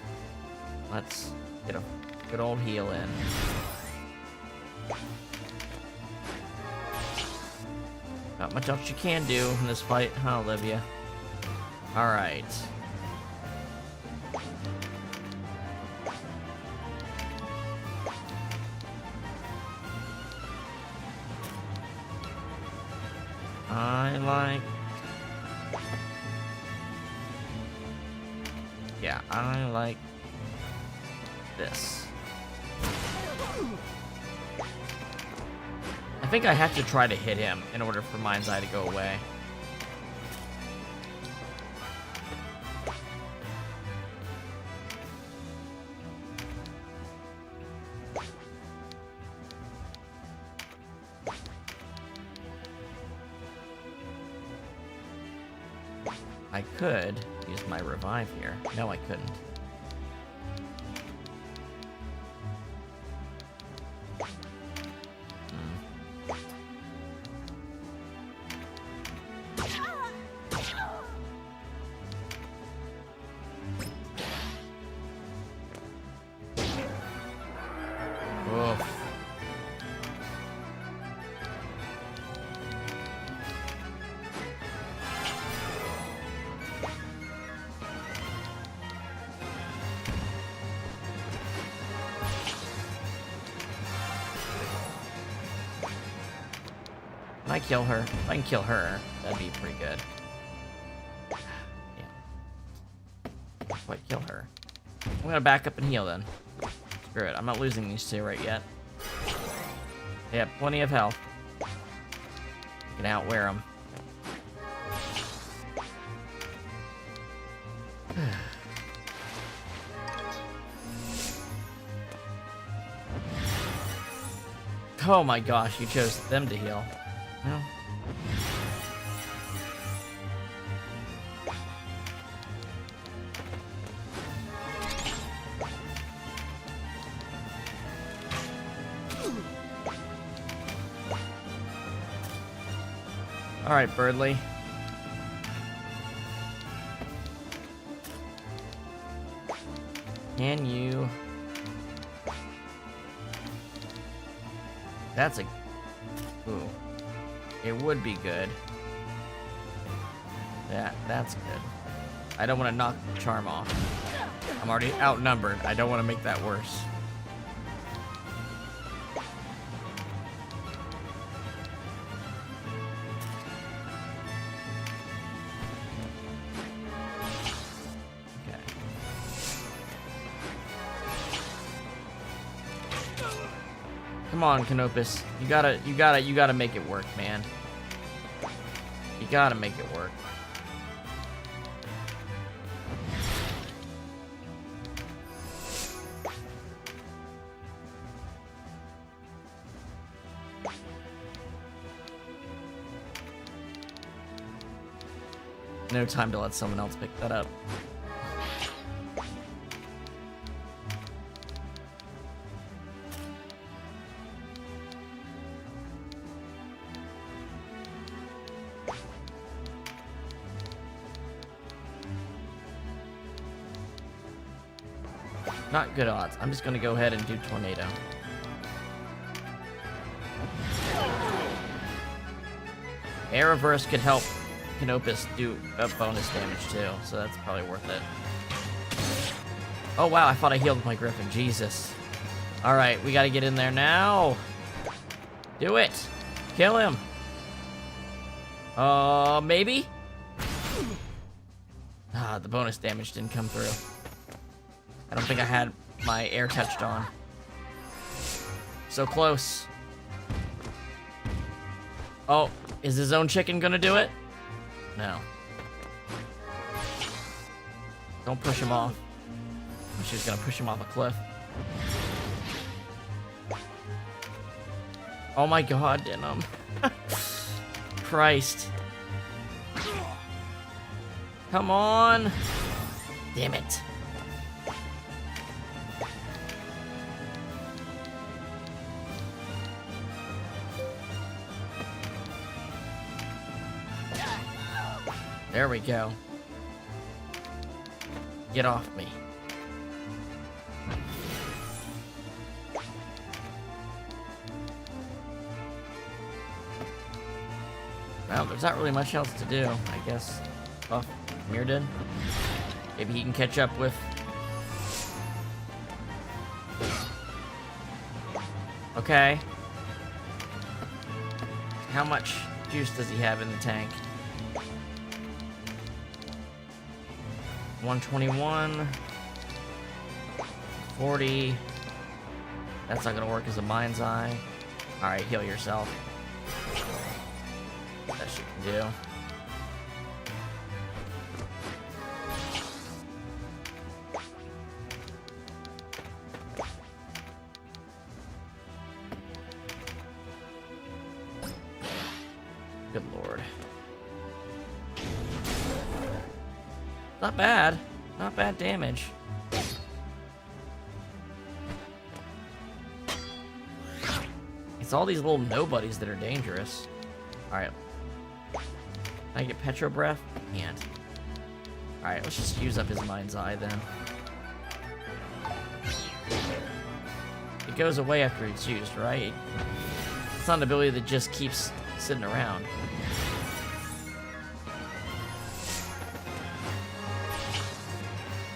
Let's get a good old heal in. Not much else you can do in this fight, huh, Olivia? Alright. I like this. I think I have to try to hit him in order for Mind's Eye to go away. I could use my revive here. No, I couldn't. Oof. Can I kill her? If I can kill her, that'd be pretty good. Yeah. Quite kill her. I'm gonna back up and heal then. Screw it, I'm not losing these two right yet. They have plenty of health. You can outwear them. Oh my gosh, you chose them to heal. No. All right, Birdly. Can you... That's a... Ooh. It would be good. That's good. I don't want to knock the charm off. I'm already outnumbered. I don't want to make that worse. Come on, Canopus. You gotta make it work, man. You gotta make it work. No time to let someone else pick that up. Not good odds. I'm just gonna go ahead and do Tornado. Air Reverse could help Canopus do a bonus damage too, so that's probably worth it. Oh wow, I thought I healed my Griffin. Jesus. Alright, we gotta get in there now. Do it! Kill him! Maybe? Ah, the bonus damage didn't come through. I don't think I had my air touched on. So close. Oh, is his own chicken gonna do it? No. Don't push him off. She's gonna push him off a cliff. Oh my god, Denam. Christ. Come on. Damn it. There we go. Get off me. Well, there's not really much else to do, I guess. Oh, Mirrodin. Maybe he can catch up with... Okay. How much juice does he have in the tank? 121, 40. That's not gonna work as a mind's eye. Alright, heal yourself. That shit can do. Good lord. Not bad. Not bad damage. It's all these little nobodies that are dangerous. Alright. Can I get Petro Breath? Can't. Alright, let's just use up his Mind's Eye then. It goes away after it's used, right? It's not an ability that just keeps sitting around.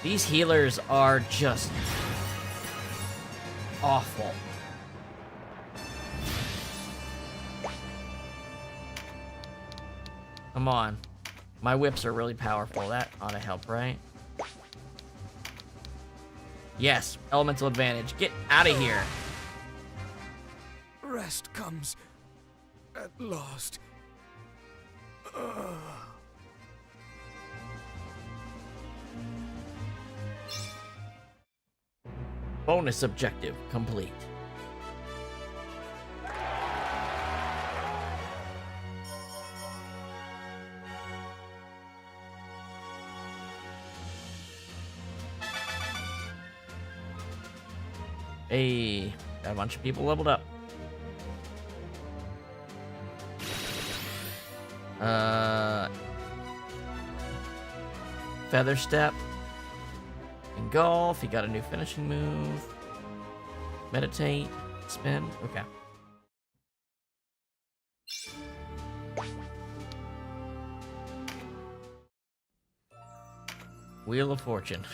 These healers are just awful. Come on. My whips are really powerful. That ought to help, right? Yes, elemental advantage. Get out of here. Rest comes at last. Bonus objective complete. Hey, got a bunch of people leveled up. Feather Step. Engulf, he got a new finishing move. Meditate, spin, okay. Wheel of Fortune.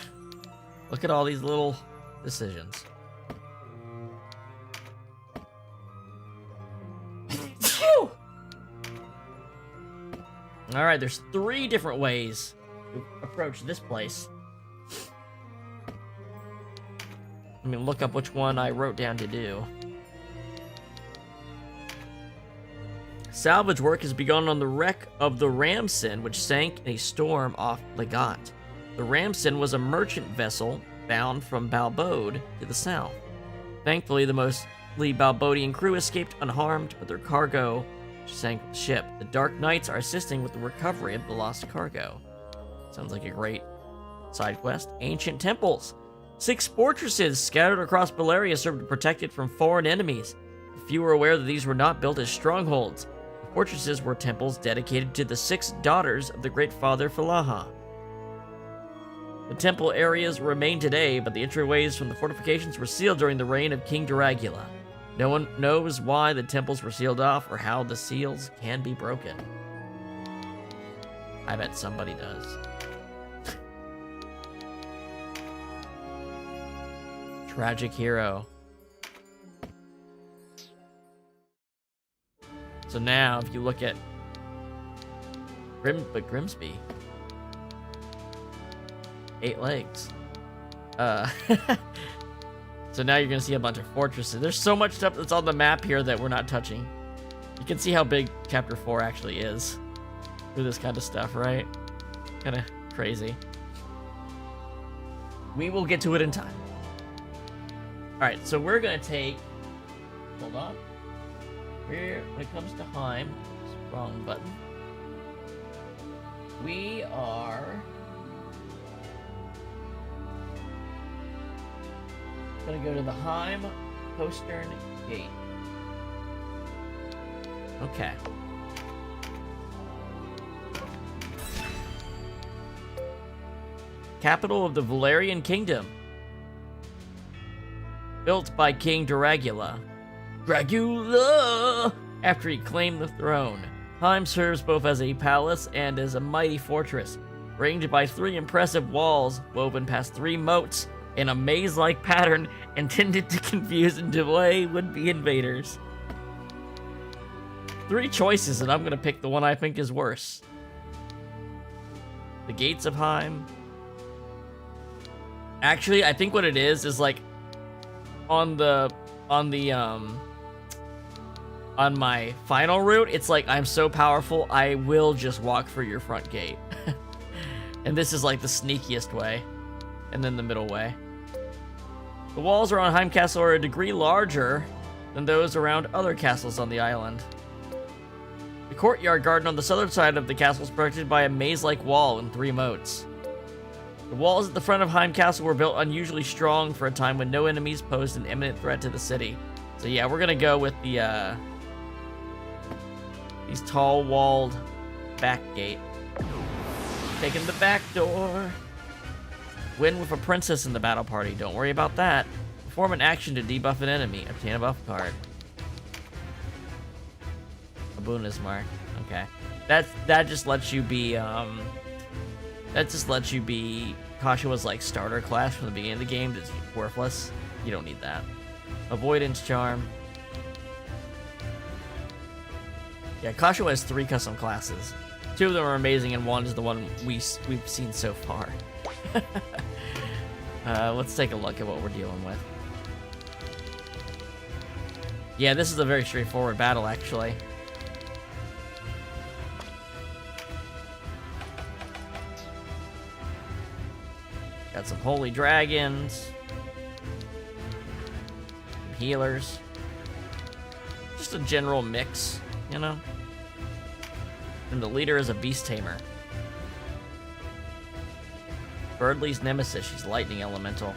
Look at all these little decisions. Alright, there's 3 different ways to approach this place. Let me look up which one I wrote down to do. Salvage work has begun on the wreck of the Ramson, which sank in a storm off Legat. The Ramson was a merchant vessel bound from Balbode to the south. Thankfully, the mostly Balbodian crew escaped unharmed, but their cargo sank the ship. The Dark Knights are assisting with the recovery of the lost cargo. Sounds like a great side quest. Ancient temples. 6 fortresses scattered across Valaria served to protect it from foreign enemies. Few were aware that these were not built as strongholds. The fortresses were temples dedicated to the 6 daughters of the Great Father Falaha. The temple areas remain today, but the entryways from the fortifications were sealed during the reign of King Dragula. No one knows why the temples were sealed off or how the seals can be broken. I bet somebody does. Tragic hero. So now, if you look at Grimsby, 8 legs. So now you're gonna see a bunch of fortresses. There's so much stuff that's on the map here that we're not touching. You can see how big Chapter 4 actually is for this kind of stuff, right? Kind of crazy. We will get to it in time. Alright, so we're gonna take... Hold on. When it comes to Heim, wrong button. We are... gonna go to the Heim Postern Gate. Okay. Capital of the Valarian Kingdom. Built by King Dragula. Dragula! After he claimed the throne. Heim serves both as a palace and as a mighty fortress, ringed by 3 impressive walls woven past 3 moats in a maze-like pattern intended to confuse and delay would-be invaders. 3 choices, and I'm gonna pick the one I think is worse. The Gates of Heim. Actually, I think what it is like on my final route, it's like I'm so powerful, I will just walk through your front gate. And this is like the sneakiest way. And then the middle way. The walls around Heim Castle are a degree larger than those around other castles on the island. The courtyard garden on the southern side of the castle is protected by a maze-like wall and 3 moats. The walls at the front of Heim Castle were built unusually strong for a time when no enemies posed an imminent threat to the city. So yeah, we're gonna go with the these tall-walled back gate. Taking the back door. Win with a princess in the battle party. Don't worry about that. Perform an action to debuff an enemy. Obtain a buff card. A bonus mark. Okay. That just lets you be Kashua's like starter class from the beginning of the game. That's worthless. You don't need that. Avoidance charm. Yeah, Kashua has 3 custom classes. 2 of them are amazing, and 1 is the one we've seen so far. Let's take a look at what we're dealing with. Yeah, this is a very straightforward battle, actually. Got some holy dragons. Some healers. Just a general mix, you know? And the leader is a beast tamer. Birdley's nemesis, she's lightning elemental.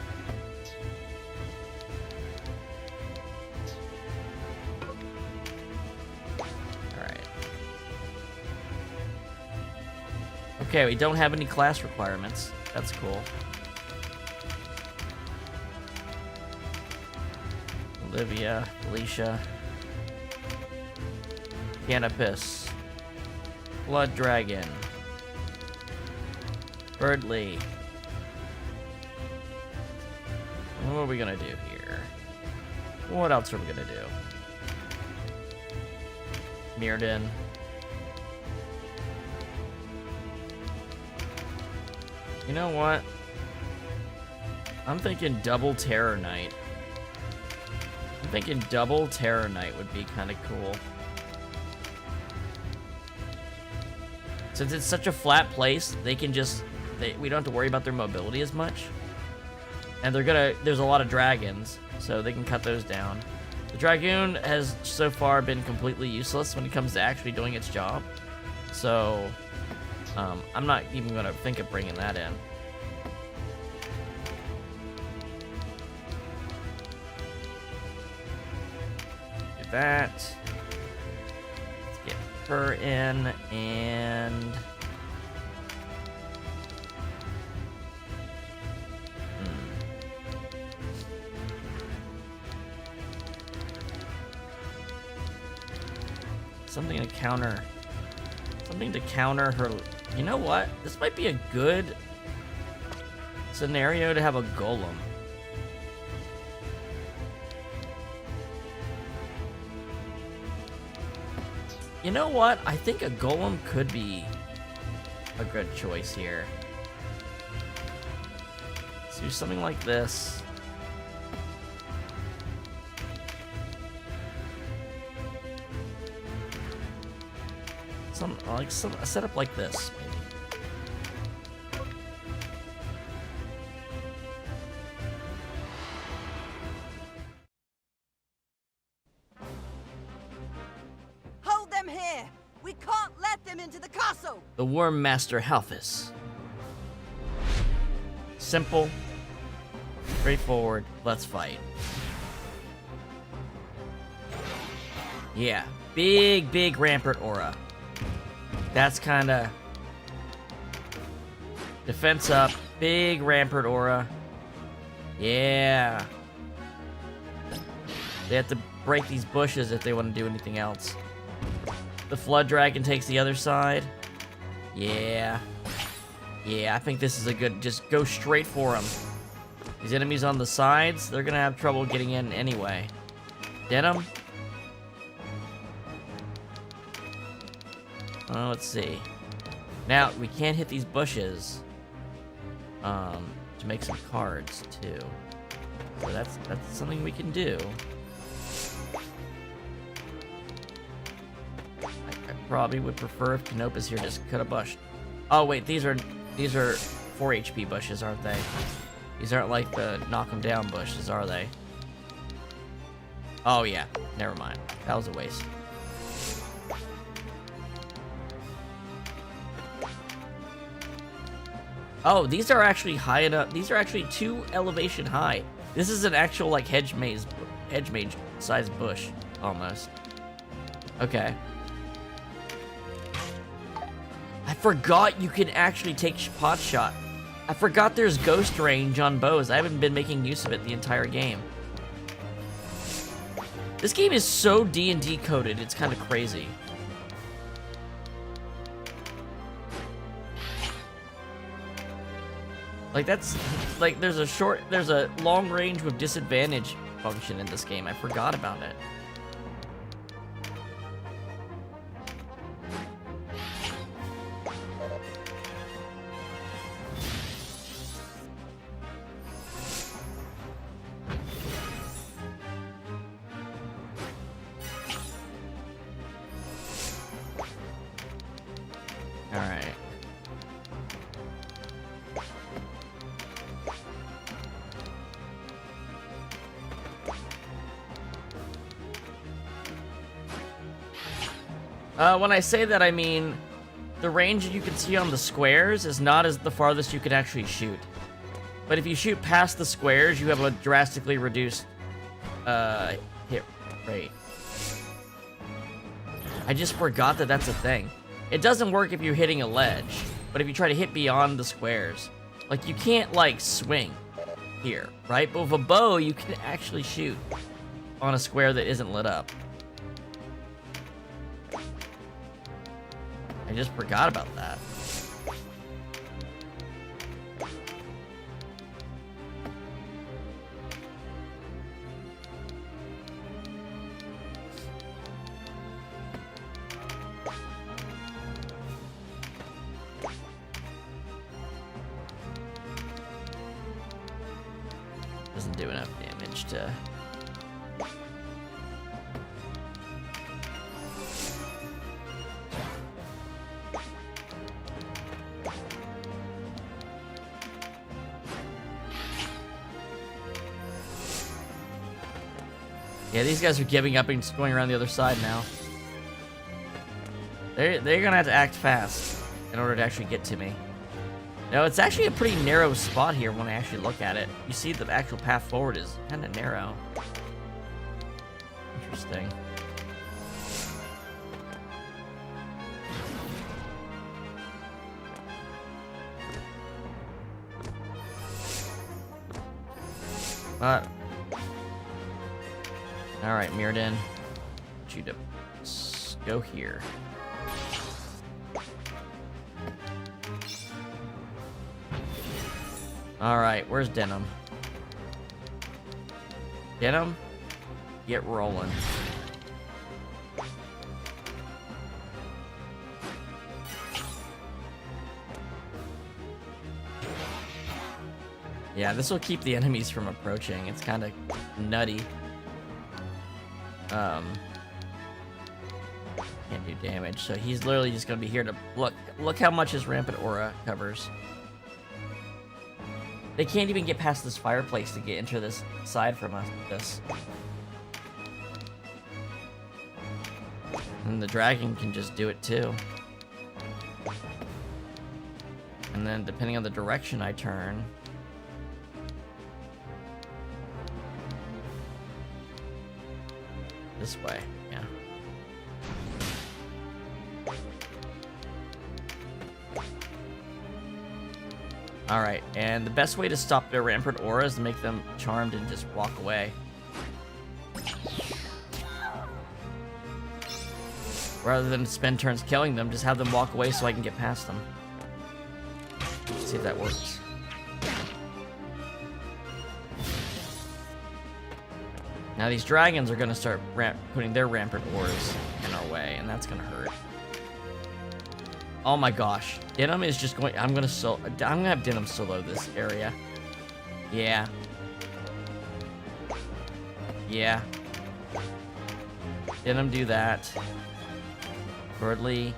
Alright. Okay, we don't have any class requirements. That's cool. Olivia, Felicia, Canopus, Blood Dragon, Birdley. What are we gonna do here? What else are we gonna do? Mirrodin. You know what? I'm thinking double Terror Knight. I'm thinking double Terror Knight would be kind of cool. Since it's such a flat place, they can just... we don't have to worry about their mobility as much. And there's a lot of dragons, so they can cut those down. The Dragoon has so far been completely useless when it comes to actually doing its job. So, I'm not even going to think of bringing that in. Do that. Let's get her in, and... Something to counter her. You know what? This might be a good scenario to have a golem. You know what? I think a golem could be a good choice here. Let's do something like this. A setup like this, maybe. Hold them here! We can't let them into the castle! The Worm Master Halphus. Simple, straightforward, let's fight. Yeah, big rampart aura. That's kind of defense up, big rampart aura. Yeah. They have to break these bushes if they want to do anything else. The Flood Dragon takes the other side. Yeah. Yeah, I think this is a good, just go straight for them. These enemies on the sides, they're gonna have trouble getting in anyway. Denam. Let's see. Now, we can't hit these bushes to make some cards, too. So that's something we can do. I probably would prefer if Canopus here just cut a bush. Oh, wait, these are 4 HP bushes, aren't they? These aren't like the knock them down bushes, are they? Oh, yeah. Never mind. That was a waste. Oh, these are actually high enough. These are actually 2 elevation high. This is an actual like hedge mage sized bush almost. Okay. I forgot you can actually take pot shot. I forgot there's ghost range on bows. I haven't been making use of it the entire game. This game is so D&D coded, it's kind of crazy. Like that's, like there's a long range with disadvantage function in this game. I forgot about it. Alright. When I say that, I mean the range you can see on the squares is not as the farthest you can actually shoot. But if you shoot past the squares, you have a drastically reduced hit rate. I just forgot that that's a thing. It doesn't work if you're hitting a ledge, but if you try to hit beyond the squares, like you can't like swing here, right? But with a bow, you can actually shoot on a square that isn't lit up. I just forgot about that. Doesn't do enough damage to... Yeah, these guys are giving up and just going around the other side now. They're gonna have to act fast in order to actually get to me. No, it's actually a pretty narrow spot here when I actually look at it. You see the actual path forward is kind of narrow. Interesting. Alright, Mirrodin. I want you to go here. Alright, where's Denam? Denam? Get rolling. Yeah, this will keep the enemies from approaching. It's kind of nutty. Can't do damage, so he's literally just gonna be here to look how much his rampant aura covers. They can't even get past this fireplace to get into this side from us. And the dragon can just do it too. And then depending on the direction I turn, this way, yeah. Alright, and the best way to stop their rampant aura is to make them charmed and just walk away. Rather than spend turns killing them, just have them walk away so I can get past them. Let's see if that works. Now these dragons are gonna start putting their rampant auras in our way, and that's gonna hurt. Oh my gosh, Denam is just going. I'm gonna have Denam solo this area. Yeah. Yeah. Denam do that. Birdly,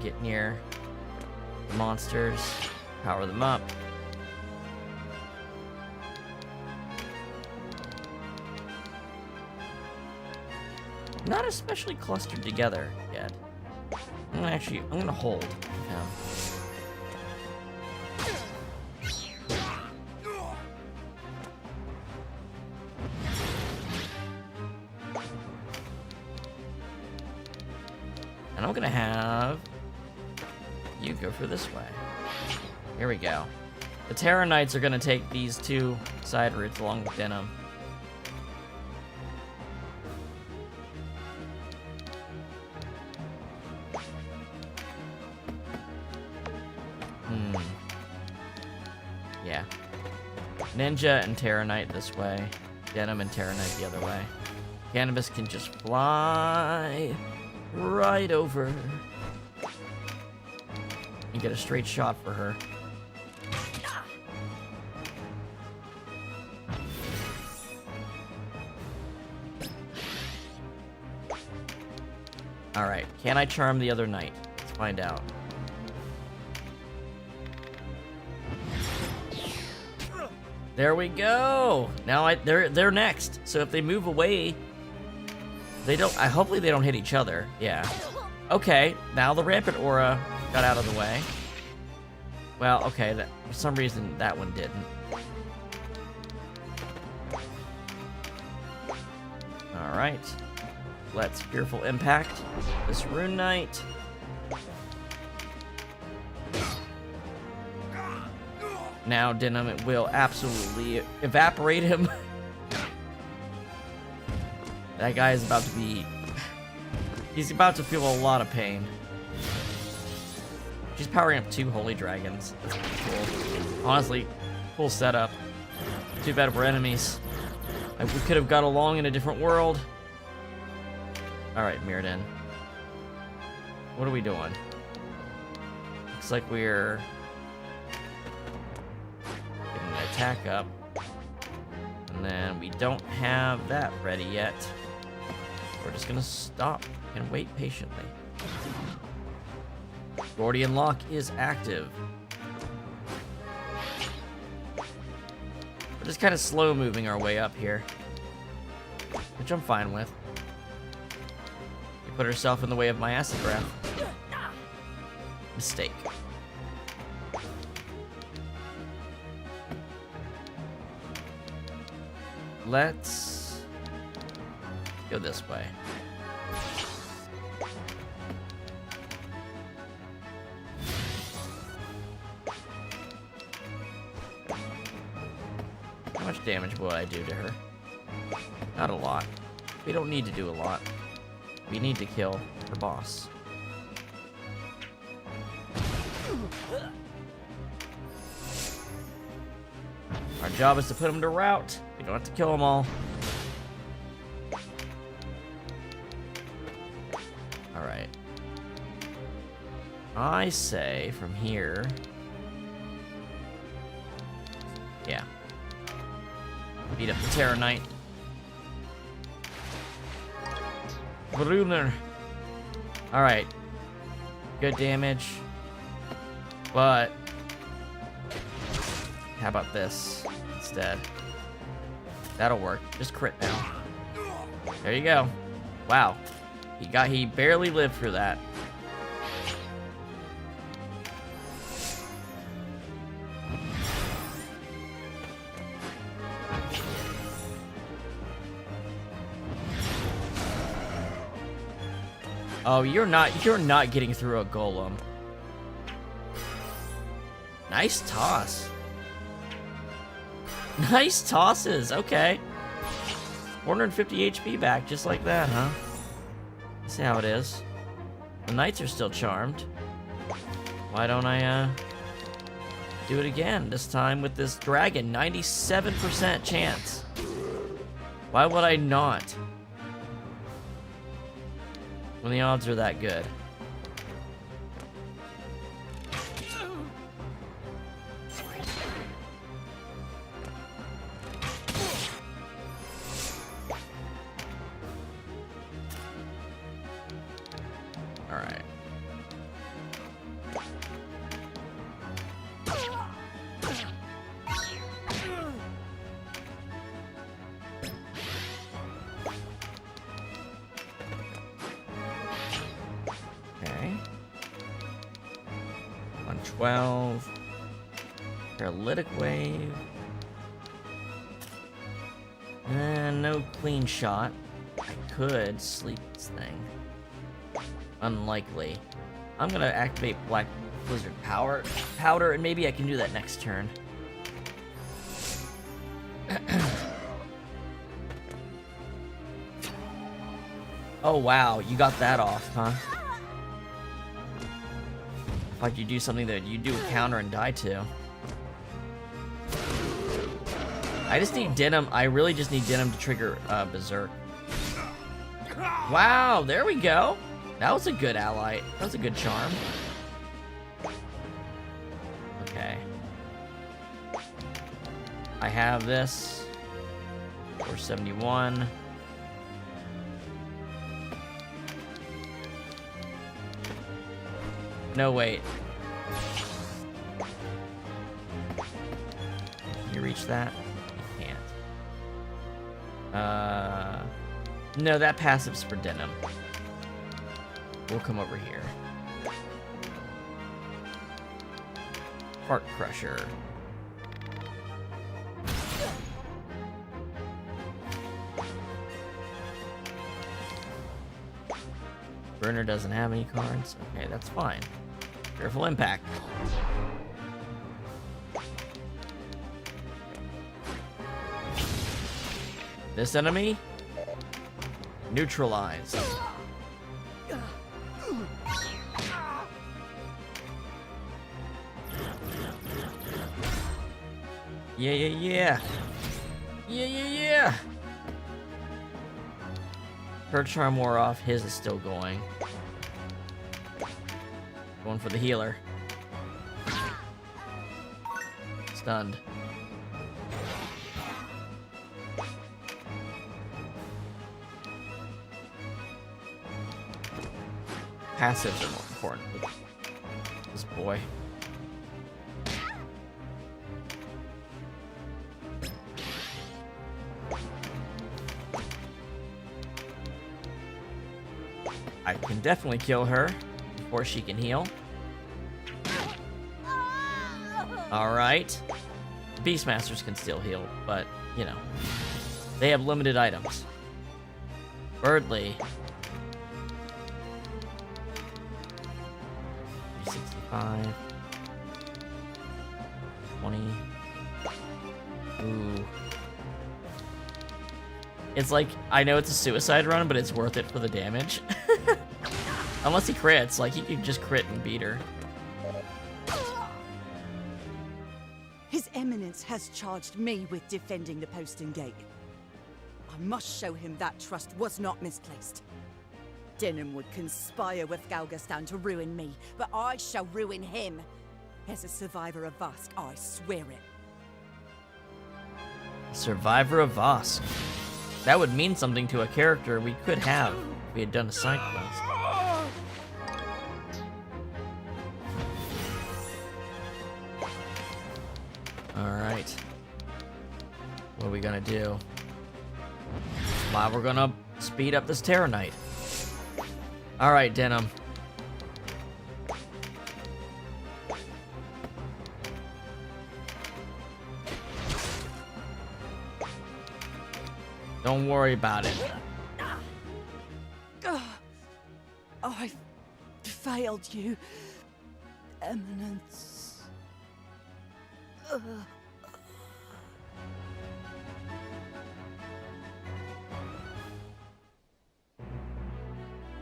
get near the monsters, power them up. Not especially clustered together yet. I'm gonna hold him. And I'm gonna have you go for this way. Here we go. The Terra Knights are gonna take these 2 side routes along with Denam. Yeah. Ninja and Terra Knight this way. Denam and Terra Knight the other way. Cannabis can just fly right over and get a straight shot for her. Alright, can I charm the other knight? Let's find out. There we go. Now they're next. So if they move away, they don't. Hopefully they don't hit each other. Yeah. Okay. Now the rampant aura got out of the way. Well, okay. For some reason that one didn't. All right. Let's fearful impact this rune knight. Now Denam will absolutely evaporate him. That guy is about to be... He's about to feel a lot of pain. She's powering up 2 holy dragons. That's pretty cool. Honestly, cool setup. Too bad we're enemies. We could have got along in a different world. Alright, Mirrodin. What are we doing? Looks like we're... attack up, and then we don't have that ready yet. We're just gonna stop and wait patiently. Gordian Lock is active. We're just kind of slow moving our way up here, which I'm fine with. She put herself in the way of my acid breath. Mistake. Let's go this way. How much damage will I do to her? Not a lot. We don't need to do a lot. We need to kill her boss. Our job is to put him to rout. We don't have to kill them all. Alright. I say from here... Yeah. Beat up the Terra Knight. Brunner. Alright. Good damage. But... how about this instead? That'll work. Just crit now. There you go. Wow. He barely lived through that. Oh, you're not getting through a golem. Nice toss. Nice tosses, okay. 450 HP back, just like that, huh? See how it is. The knights are still charmed. Why don't I, do it again? This time with this dragon, 97% chance. Why would I not? When the odds are that good. Alright. Okay. 112. Paralytic wave. And no clean shot. I could sleep this thing. Unlikely. I'm gonna activate Black Blizzard Powder, and maybe I can do that next turn. Oh wow, you got that off, huh? Like you do something that you do counter and die to. I just need Denam. I really just need Denam to trigger Berserk. Wow, there we go. That was a good ally. That was a good charm. Okay. I have this. 471. No, wait. Can you reach that? You can't. No, that passive's for Denam. We'll come over here. Heart Crusher. Burner doesn't have any cards. Okay, that's fine. Fearful Impact. This enemy, neutralized. Yeah, yeah, yeah. Yeah, yeah, yeah. Her charm wore off, his is still going. Going for the healer. Stunned. Passives are more important with this boy. I can definitely kill her before she can heal. Alright. Beastmasters can still heal, but, you know, they have limited items. Birdly. 65. 20. Ooh. It's like, I know it's a suicide run, but it's worth it for the damage. Unless he crits, like he could just crit and beat her. His Eminence has charged me with defending the postern gate. I must show him that trust was not misplaced. Denam would conspire with Galgastan to ruin me, but I shall ruin him. As a survivor of Vosk, I swear it. Survivor of Vosk. That would mean something to a character we could have if we had done a side quest. Alright. What are we gonna do? Well, we're gonna speed up this Terror Knight. Alright, Denam. Don't worry about it. I've failed you, Eminence.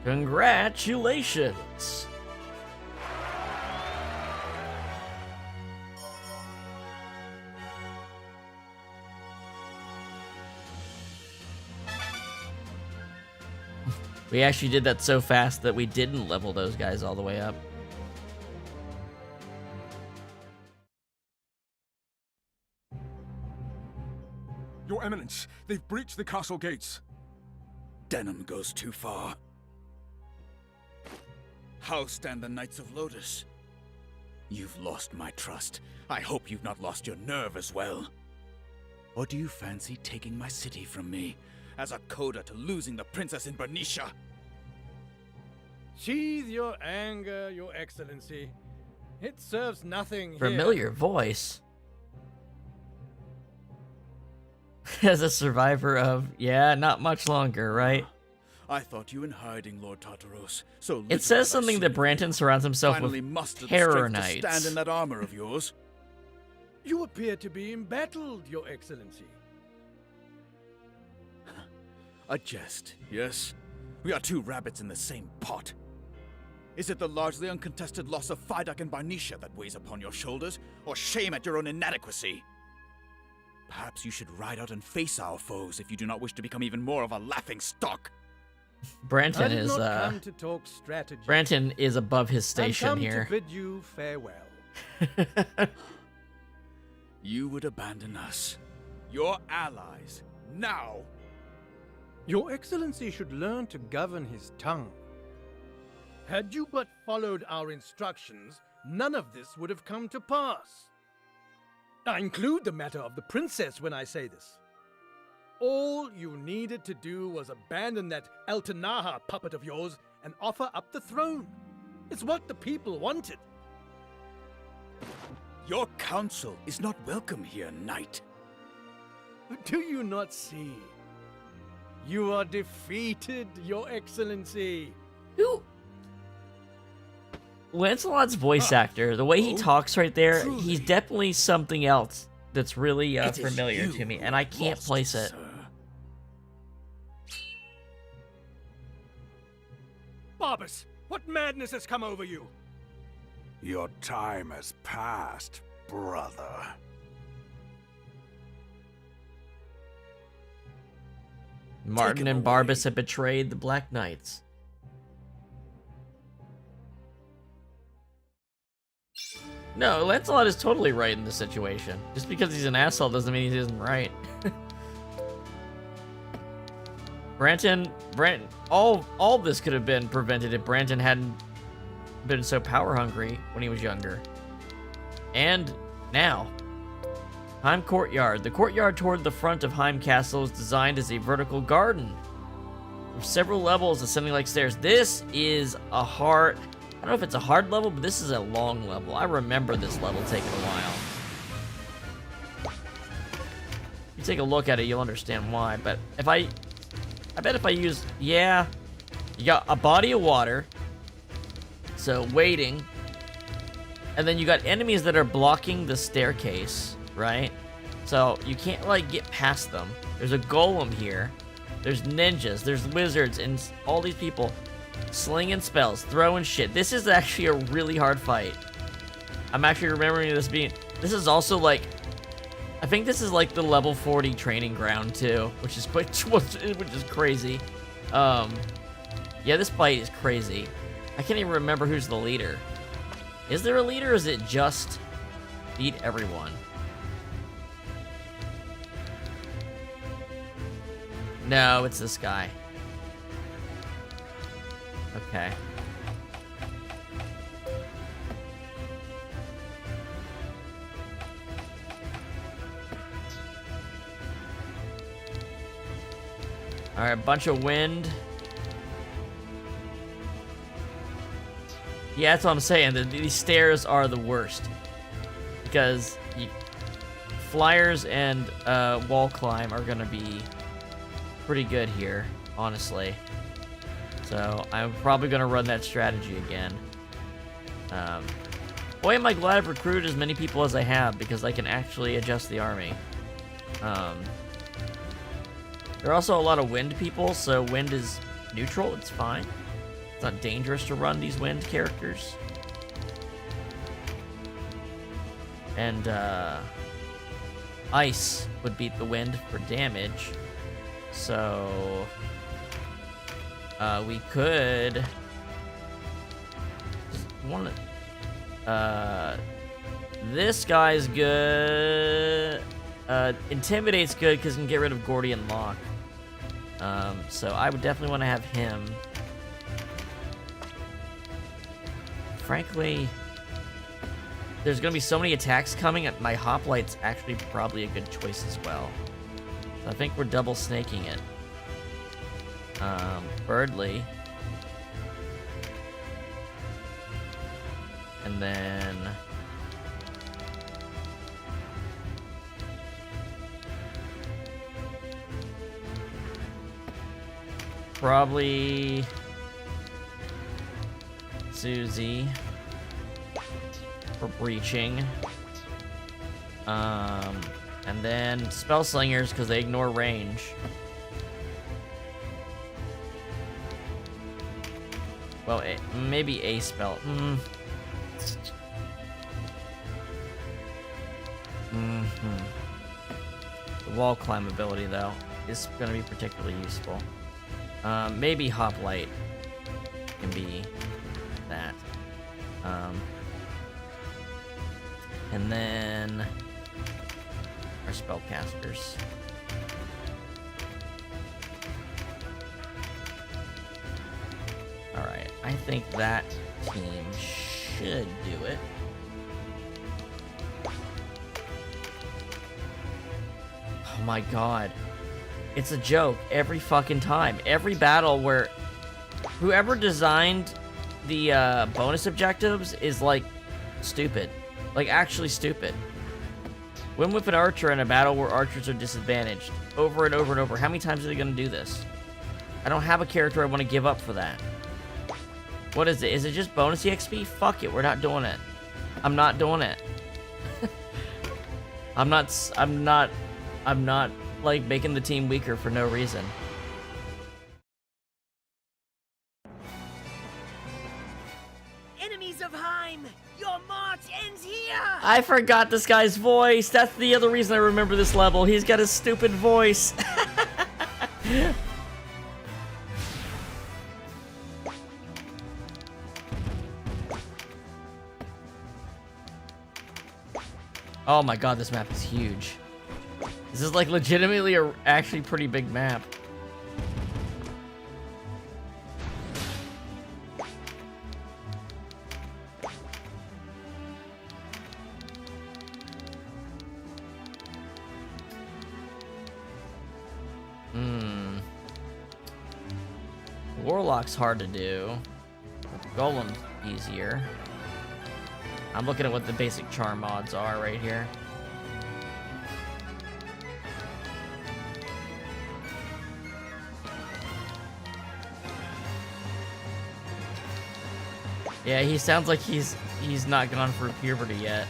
Congratulations! We actually did that so fast that we didn't level those guys all the way up. Your Eminence, they've breached the castle gates. Denam goes too far. How stand the Knights of Lotus? You've lost my trust. I hope you've not lost your nerve as well. Or do you fancy taking my city from me as a coda to losing the princess in Bernicia? Sheathe your anger, Your Excellency. It serves nothing here. Familiar voice. As a survivor of, yeah, not much longer, right? I thought you in hiding, Lord Tartaros. So It says something that Branton surrounds himself finally with mustered terror the strength to knights. stand in that armor of yours. You appear to be embattled, Your Excellency. A jest, yes? We are two rabbits in the same pot. Is it the largely uncontested loss of Fidak and Barnisha that weighs upon your shoulders, or shame at your own inadequacy? Perhaps you should ride out and face our foes if you do not wish to become even more of a laughing stock. Branton I did is not come to talk strategy. Branton is above his station I've come here. to bid you farewell. You would abandon us, your allies, now? Your Excellency should learn to govern his tongue. Had you but followed our instructions, none of this would have come to pass. I include the matter of the princess when I say this. All you needed to do was abandon that Altanaha puppet of yours and offer up the throne. It's what the people wanted. Your counsel is not welcome here, knight. Do you not see? You are defeated, Your Excellency. Who? Lancelot's voice actor, the way he talks right there, truly. he's definitely something else that's really It is familiar you to me, who and I have can't lost, place it. sir. Barbas, what madness has come over you? Your time has passed, brother. Martin Take him and Barbas have betrayed the Black Knights. No, Lancelot is totally right in this situation. Just because he's an asshole doesn't mean he isn't right. Branton, all this could have been prevented if Branton hadn't been so power hungry when he was younger. And now. Heim Courtyard. The courtyard toward the front of Heim Castle is designed as a vertical garden with several levels ascending like stairs. This is a hard... I don't know if it's a hard level, but this is a long level. I remember this level taking a while. If you take a look at it, you'll understand why. But if I bet if I use... Yeah. You got a body of water. So, waiting. And then you got enemies that are blocking the staircase, right? So, you can't, like, get past them. There's a golem here. There's ninjas. There's wizards. And all these people slinging spells, throwing shit. This is actually a really hard fight. I'm actually remembering this being... This is also, like... I think this is, like, the level 40 training ground, too. Which is crazy. Yeah, this fight is crazy. I can't even remember who's the leader. Is there a leader, or is it just beat everyone? No, it's this guy. Okay. Alright, a bunch of wind. Yeah, that's what I'm saying. These stairs are the worst. Because flyers and wall climb are going to be pretty good here, honestly. So I'm probably going to run that strategy again. Boy, am I glad I've recruited as many people as I have, because I can actually adjust the army. There are also a lot of wind people, so wind is neutral. It's fine. It's not dangerous to run these wind characters. And ice would beat the wind for damage. So we could just one. This guy's good. Intimidate's good because it can get rid of Gordian Lock. So I would definitely want to have him. Frankly, there's going to be so many attacks coming. My Hoplite's actually probably a good choice as well. So I think we're double snaking it. Birdly. And then... Probably Susie for breaching. And then spell slingers because they ignore range. Well, maybe a spell. The wall climb ability, though, is going to be particularly useful. Maybe Hoplite can be that. And then our spellcasters. Alright, I think that team should do it. Oh my god. It's a joke every fucking time. Every battle where whoever designed the bonus objectives is like stupid. Like actually stupid. Win with an archer in a battle where archers are disadvantaged. Over and over and over. How many times are they going to do this? I don't have a character I want to give up for that. What is it? Is it just bonus EXP? Fuck it, we're not doing it. I'm not doing it. I'm not like making the team weaker for no reason. Enemies of Heim, your march ends here. I forgot this guy's voice. That's the other reason I remember this level. He's got a stupid voice. Oh my god, this map is huge. This is like legitimately a actually pretty big map. Warlock's hard to do. Golem's easier. I'm looking at what the basic charm mods are right here. Yeah, he sounds like he's not gone through puberty yet.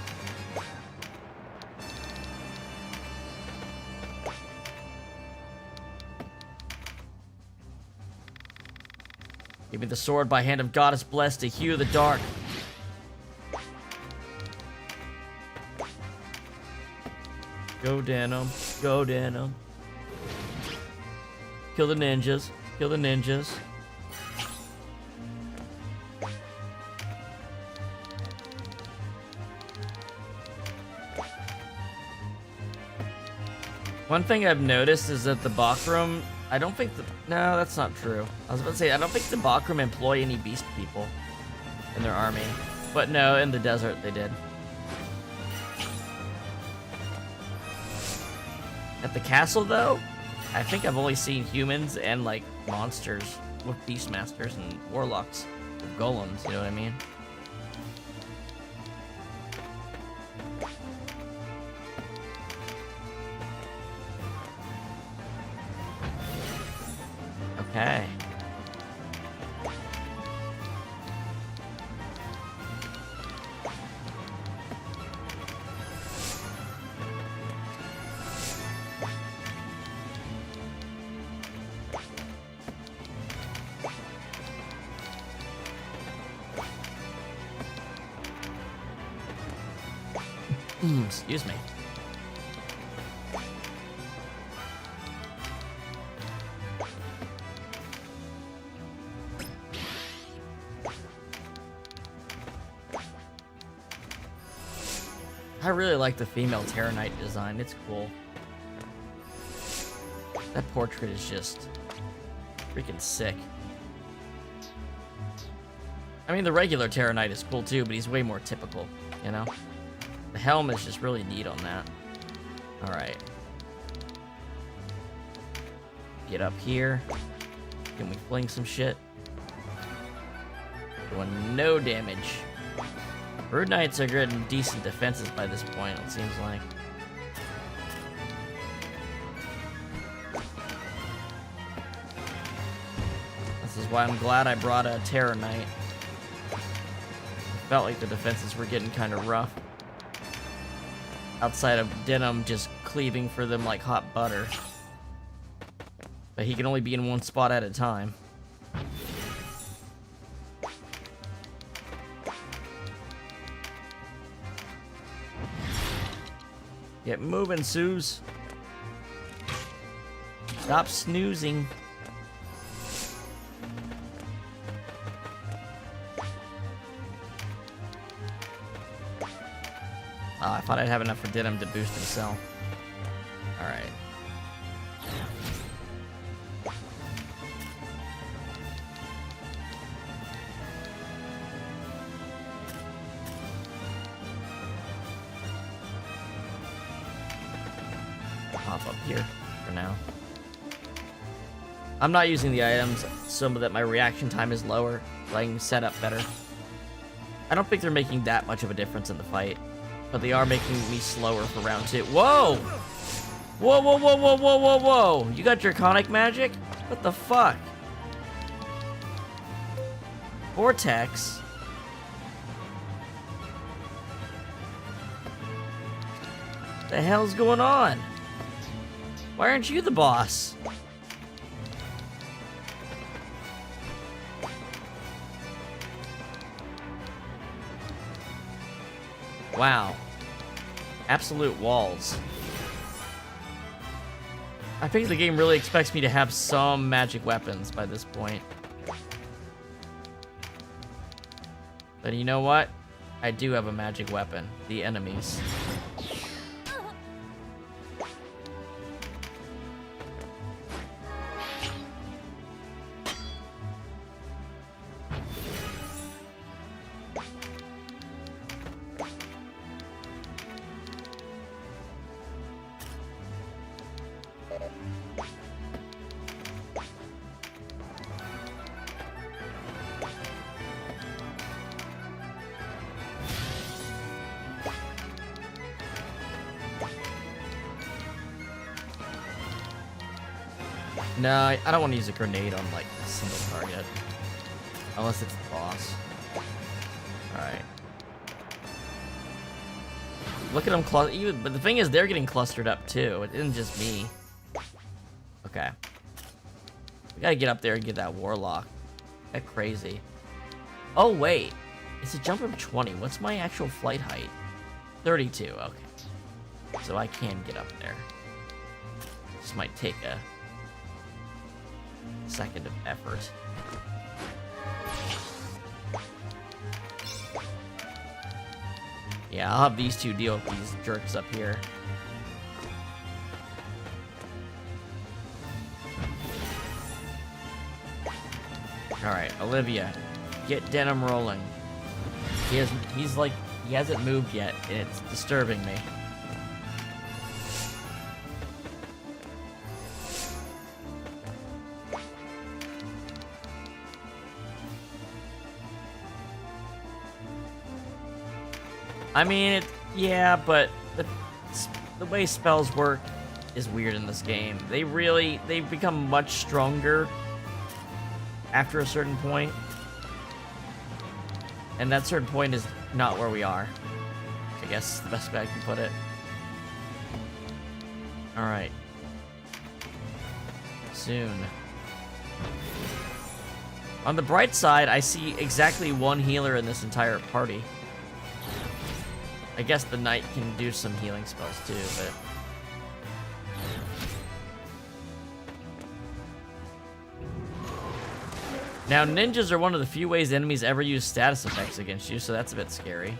Give me the sword by hand of goddess blessed to hew the dark. Go Denam, go Denam. Kill the ninjas, kill the ninjas. One thing I've noticed is that the Bakram, I don't think no, that's not true. I was about to say, I don't think the Bakram employ any beast people in their army. But no, in the desert they did. At the castle, though, I think I've only seen humans and, like, monsters with beastmasters and warlocks with golems, you know what I mean? Okay. Excuse me. I really like the female Terra Knight design. It's cool. That portrait is just freaking sick. I mean, the regular Terra Knight is cool too, but he's way more typical, you know? The helm is just really neat on that. Alright. Get up here. Can we fling some shit? Doing no damage. Brood Knights are getting decent defenses by this point, it seems like. why I'm glad I brought a Terror Knight. Felt like the defenses were getting kind of rough. Outside of Denam just cleaving for them like hot butter. But he can only be in one spot at a time. Get moving, Suze. Stop snoozing. Oh, I thought I'd have enough for Denam to boost himself. Alright. Hop up here for now. I'm not using the items so that my reaction time is lower, so I can set up better. I don't think they're making that much of a difference in the fight. But they are making me slower for round 2. Whoa! Whoa, whoa, whoa, whoa, whoa, whoa, whoa! You got draconic magic? What the fuck? Vortex? The hell's going on? Why aren't you the boss? Wow. Absolute walls. I think the game really expects me to have some magic weapons by this point. But you know what? I do have a magic weapon. The enemies. No, I don't want to use a grenade on, like, a single target. Unless it's the boss. Alright. Look at them but the thing is, they're getting clustered up, too. It isn't just me. Okay. We gotta get up there and get that warlock. That's crazy. Oh, wait. It's a jump of 20. What's my actual flight height? 32, okay. So I can get up there. This might take a second of effort. Yeah, I'll have these two deal with these jerks up here. Alright, Olivia, get Denam rolling. He hasn't moved yet, and it's disturbing me. I mean, yeah, but the way spells work is weird in this game. They become much stronger after a certain point. And that certain point is not where we are. I guess is the best way I can put it. Alright. Soon. On the bright side, I see exactly one healer in this entire party. I guess the knight can do some healing spells too, but... Now, ninjas are one of the few ways enemies ever use status effects against you, so that's a bit scary.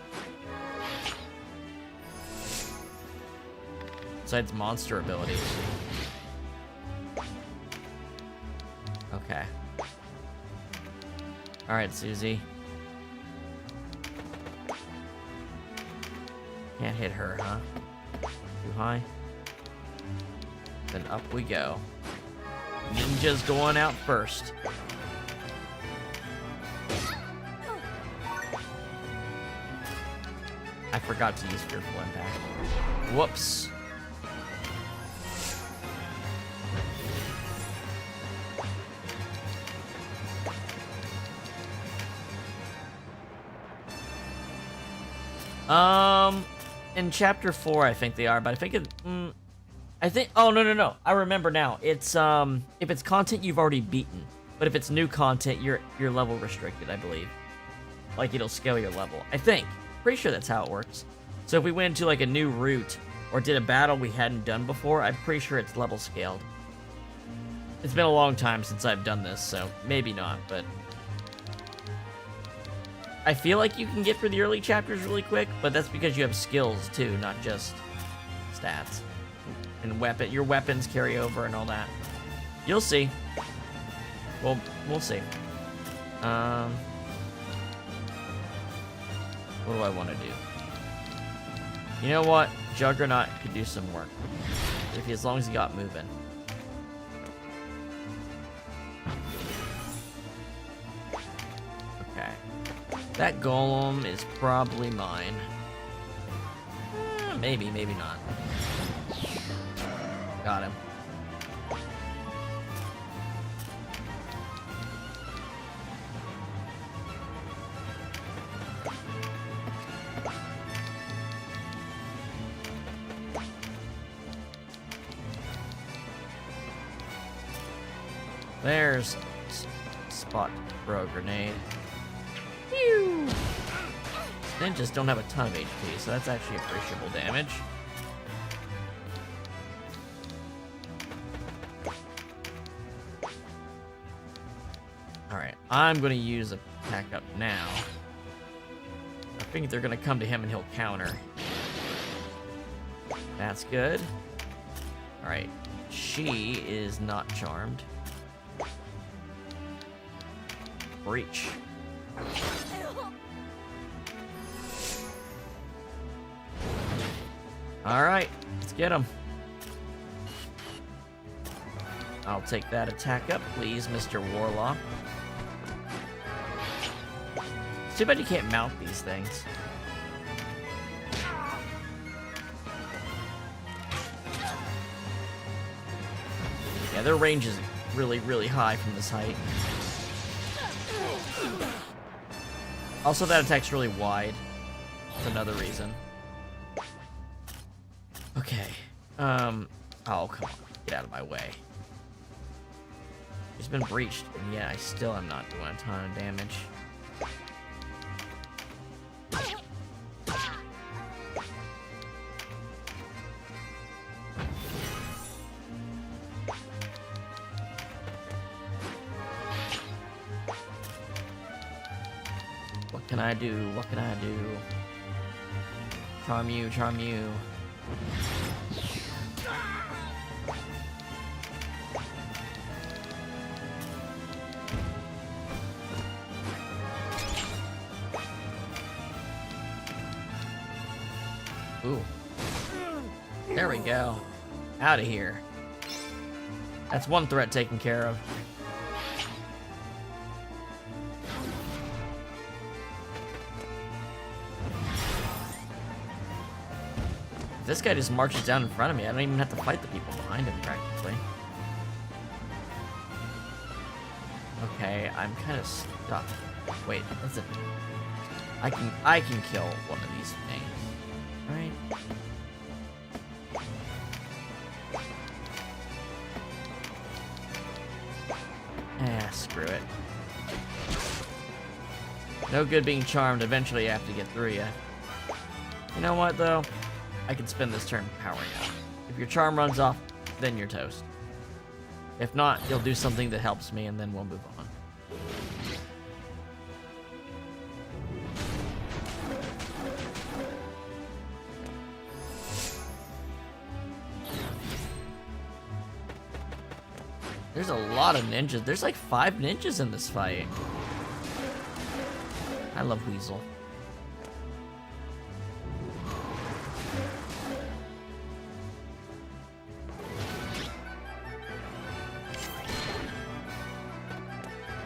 Besides monster abilities. Okay. Alright, Susie. Can't hit her, huh? Too high? Then up we go. Ninja's going out first. I forgot to use Fearful Impact. Whoops. In chapter 4, I think they are, but I think it. Oh no! I remember now. It's if it's content you've already beaten, but if it's new content, you're level restricted, I believe. Like it'll scale your level. I think. Pretty sure that's how it works. So if we went into like a new route or did a battle we hadn't done before, I'm pretty sure it's level scaled. It's been a long time since I've done this, so maybe not, but I feel like you can get through the early chapters really quick, but that's because you have skills too, not just stats. And your weapons carry over and all that. You'll see. Well, we'll see. What do I want to do? You know what? Juggernaut could do some work. As long as he got moving. Okay. That golem is probably mine. Maybe, maybe not. Got him. There's spot throw grenade. Pew! Ninjas don't have a ton of HP, so that's actually appreciable damage. Alright, I'm gonna use a pack up now. I think they're gonna come to him and he'll counter. That's good. Alright, she is not charmed. Breach. Alright, let's get him. I'll take that attack up, please, Mr. Warlock. It's too bad you can't mount these things. Yeah, their range is really, really high from this height. Also, that attack's really wide. That's another reason. Okay. Oh, come on. Get out of my way. He's been breached, and yeah, I still am not doing a ton of damage. What can I do? What can I do? Charm you, charm you. Ooh. There we go. Out of here. That's one threat taken care of. This guy just marches down in front of me. I don't even have to fight the people behind him, practically. Okay, I'm kind of stuck. Wait, that's a... I can kill one of these things. Right? Ah, screw it. No good being charmed. Eventually you have to get through you. You know what, though? I can spend this turn powering up. If your charm runs off, then you're toast. If not, you'll do something that helps me, and then we'll move on. There's a lot of ninjas. There's like 5 ninjas in this fight. I love Weasel.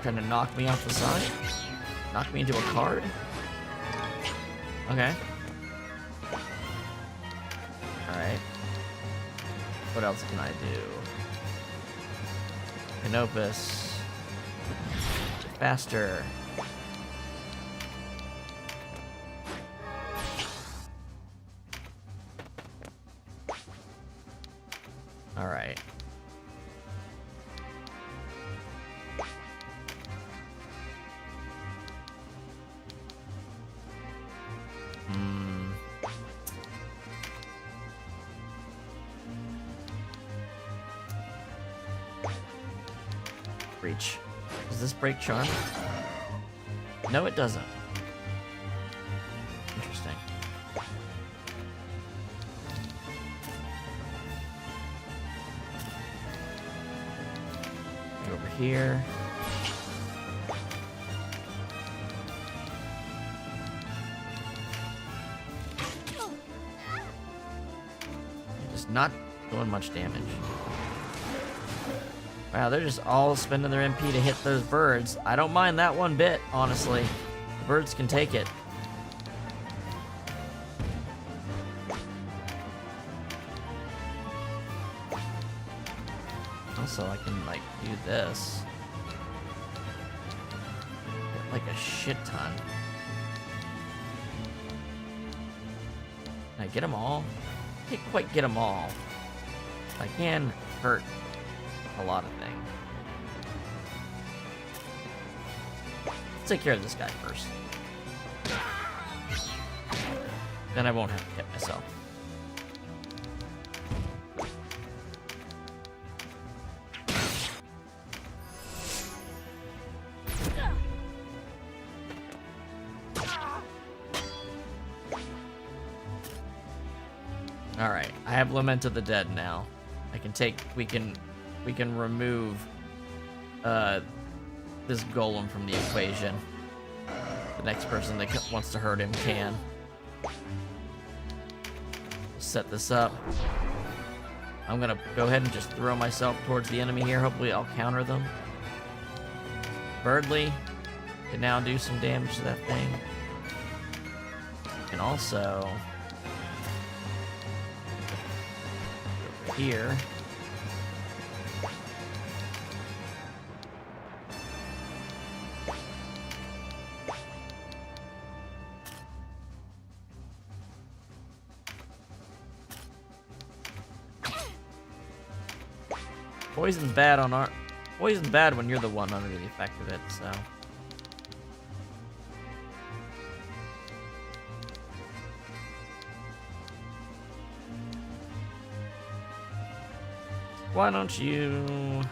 Trying to knock me off the side? Knock me into a card? Okay. Alright. What else can I do? Canopus. Faster. Alright. Breach. Does this break charm? No, it doesn't. Interesting. Go over here. Just not doing much damage. Wow, they're just all spending their MP to hit those birds. I don't mind that one bit, honestly. The birds can take it. Also, I can, like, do this. Get, like, a shit ton. Can I get them all? I can't quite get them all. I can hurt a lot of things. Let's take care of this guy first. Then I won't have to hit myself. Alright, I have Lament of the Dead now. We can remove this golem from the equation. The next person that wants to hurt him can. Set this up. I'm gonna go ahead and just throw myself towards the enemy here. Hopefully I'll counter them. Birdly can now do some damage to that thing. And also over here. Poison's bad when you're the one under the effect of it, so. Why don't you...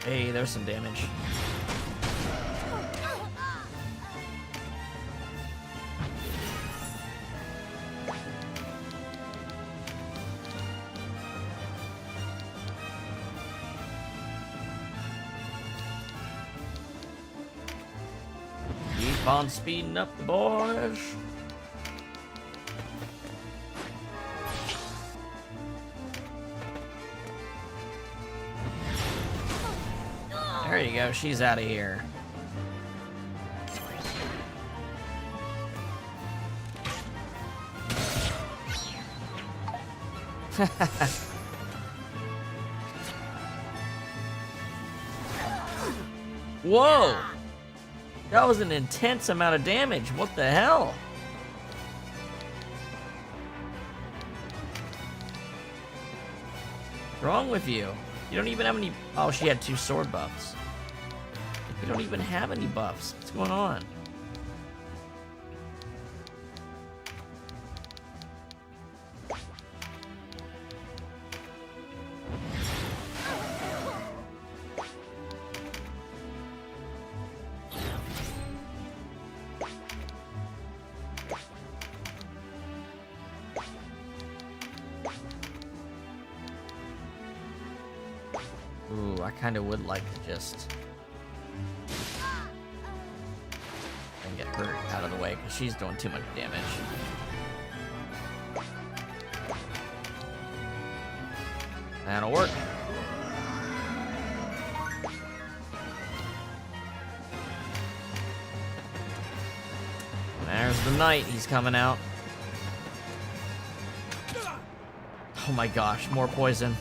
Hey, there's some damage. Keep on speeding up the boys. There you go, she's out of here. Whoa! That was an intense amount of damage. What the hell? What's wrong with you? You don't even have any... Oh, she had 2 sword buffs. You don't even have any buffs. What's going on? Ooh, I kind of would like to just... and get her out of the way, because she's doing too much damage. That'll work. There's the knight, he's coming out. Oh my gosh, more poison.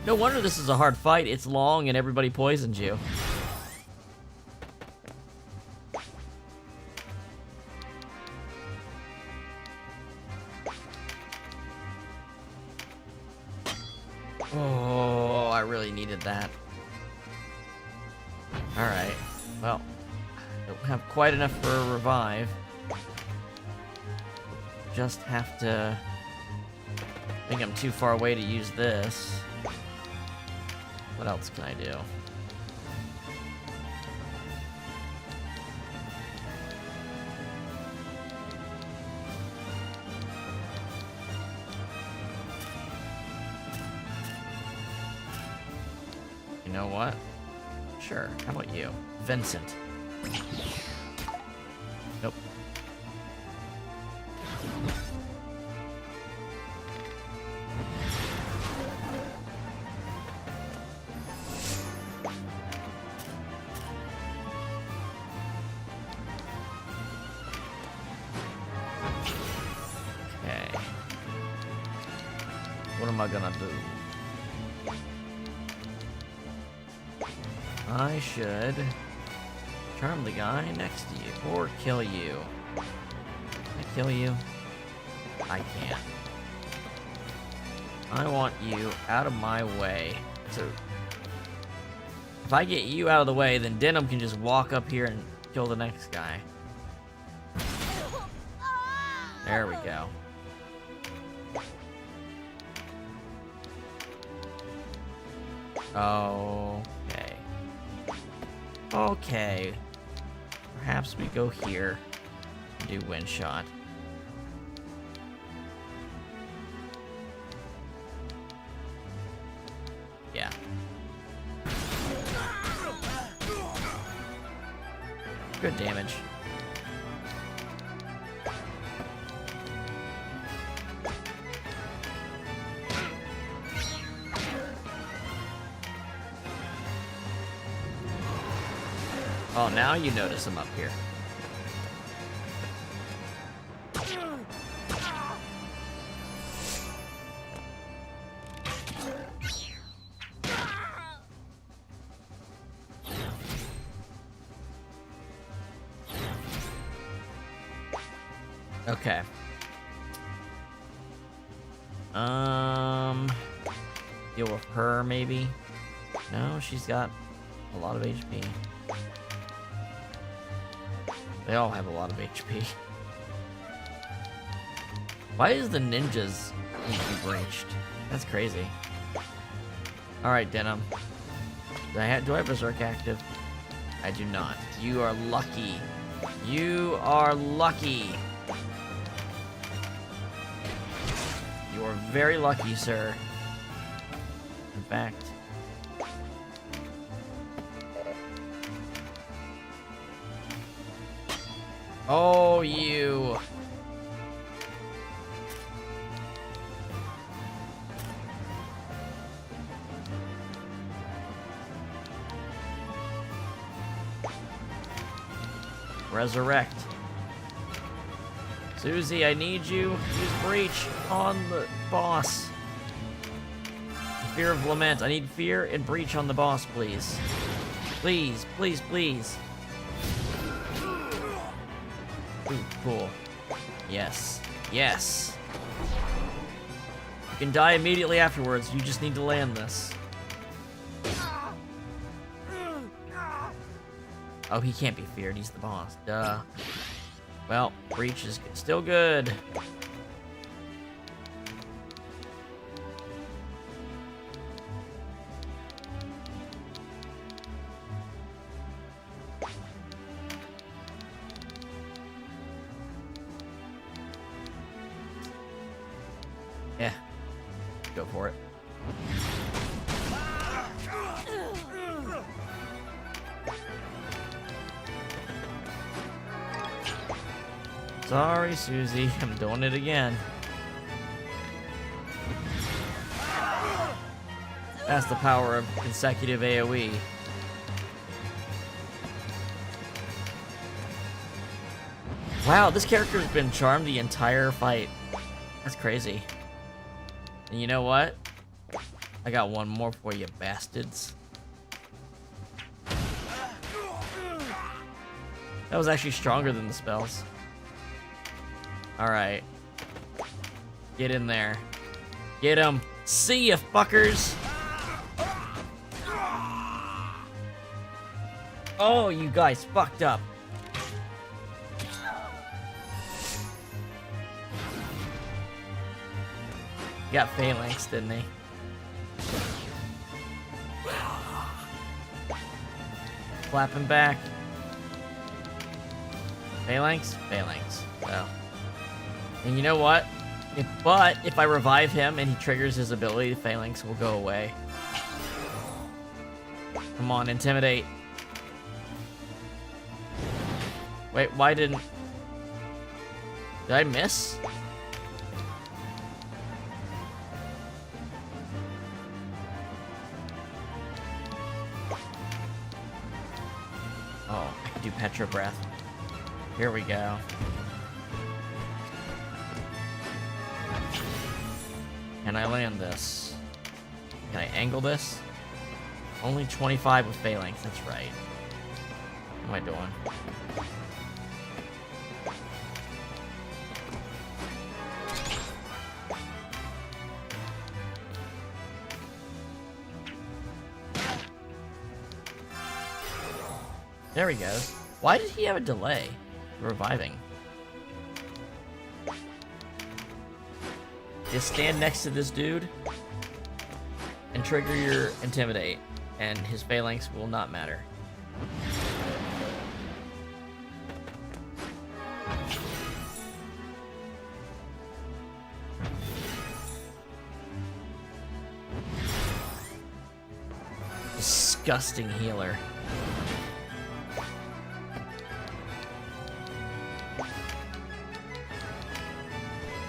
No wonder this is a hard fight. It's long and everybody poisons you. that. Alright, well, don't have quite enough for a revive. Just have to... I think I'm too far away to use this. What else can I do? You know what? Sure, how about you? Vincent. Nope. Okay. What am I gonna do? I should charm the guy next to you, or kill you. Can I kill you? I can't. I want you out of my way. So, if I get you out of the way, then Denam can just walk up here and kill the next guy. There we go. Okay. Okay. Perhaps we go here and do wind shot. Yeah. Good damage. Oh, now you notice him up here. Okay. Deal with her, maybe? No, she's got a lot of HP. They all have a lot of HP. Why is the ninjas need to be breached? That's crazy. Alright, Denam. Do I have Berserk active? I do not. You are lucky. You are lucky. You are very lucky, sir. In fact... Oh, you. Resurrect. Susie, I need you. Use Breach on the boss. Fear of Lament. I need Fear and Breach on the boss, please. Please, please, please. Ooh, cool. Yes. Yes. You can die immediately afterwards. You just need to land this. Oh, he can't be feared. He's the boss. Duh. Well, Breach is still good. Yeah. Go for it. Sorry, Susie. I'm doing it again. That's the power of consecutive AoE. Wow, this character's been charmed the entire fight. That's crazy. And you know what? I got one more for you, bastards. That was actually stronger than the spells. Alright. Get in there. Get him. See ya, fuckers! Oh, you guys fucked up. He got phalanx, didn't he? Flapping back. Phalanx? Phalanx. Well. And you know what? If I revive him and he triggers his ability, the phalanx will go away. Come on, intimidate. Wait, why didn't... Did I miss? Oh, I can do Petra Breath. Here we go. Can I land this? Can I angle this? Only 25 with phalanx, that's right. What am I doing? There he goes. Why did he have a delay? Reviving. Just stand next to this dude and trigger your intimidate, and his phalanx will not matter. Disgusting healer.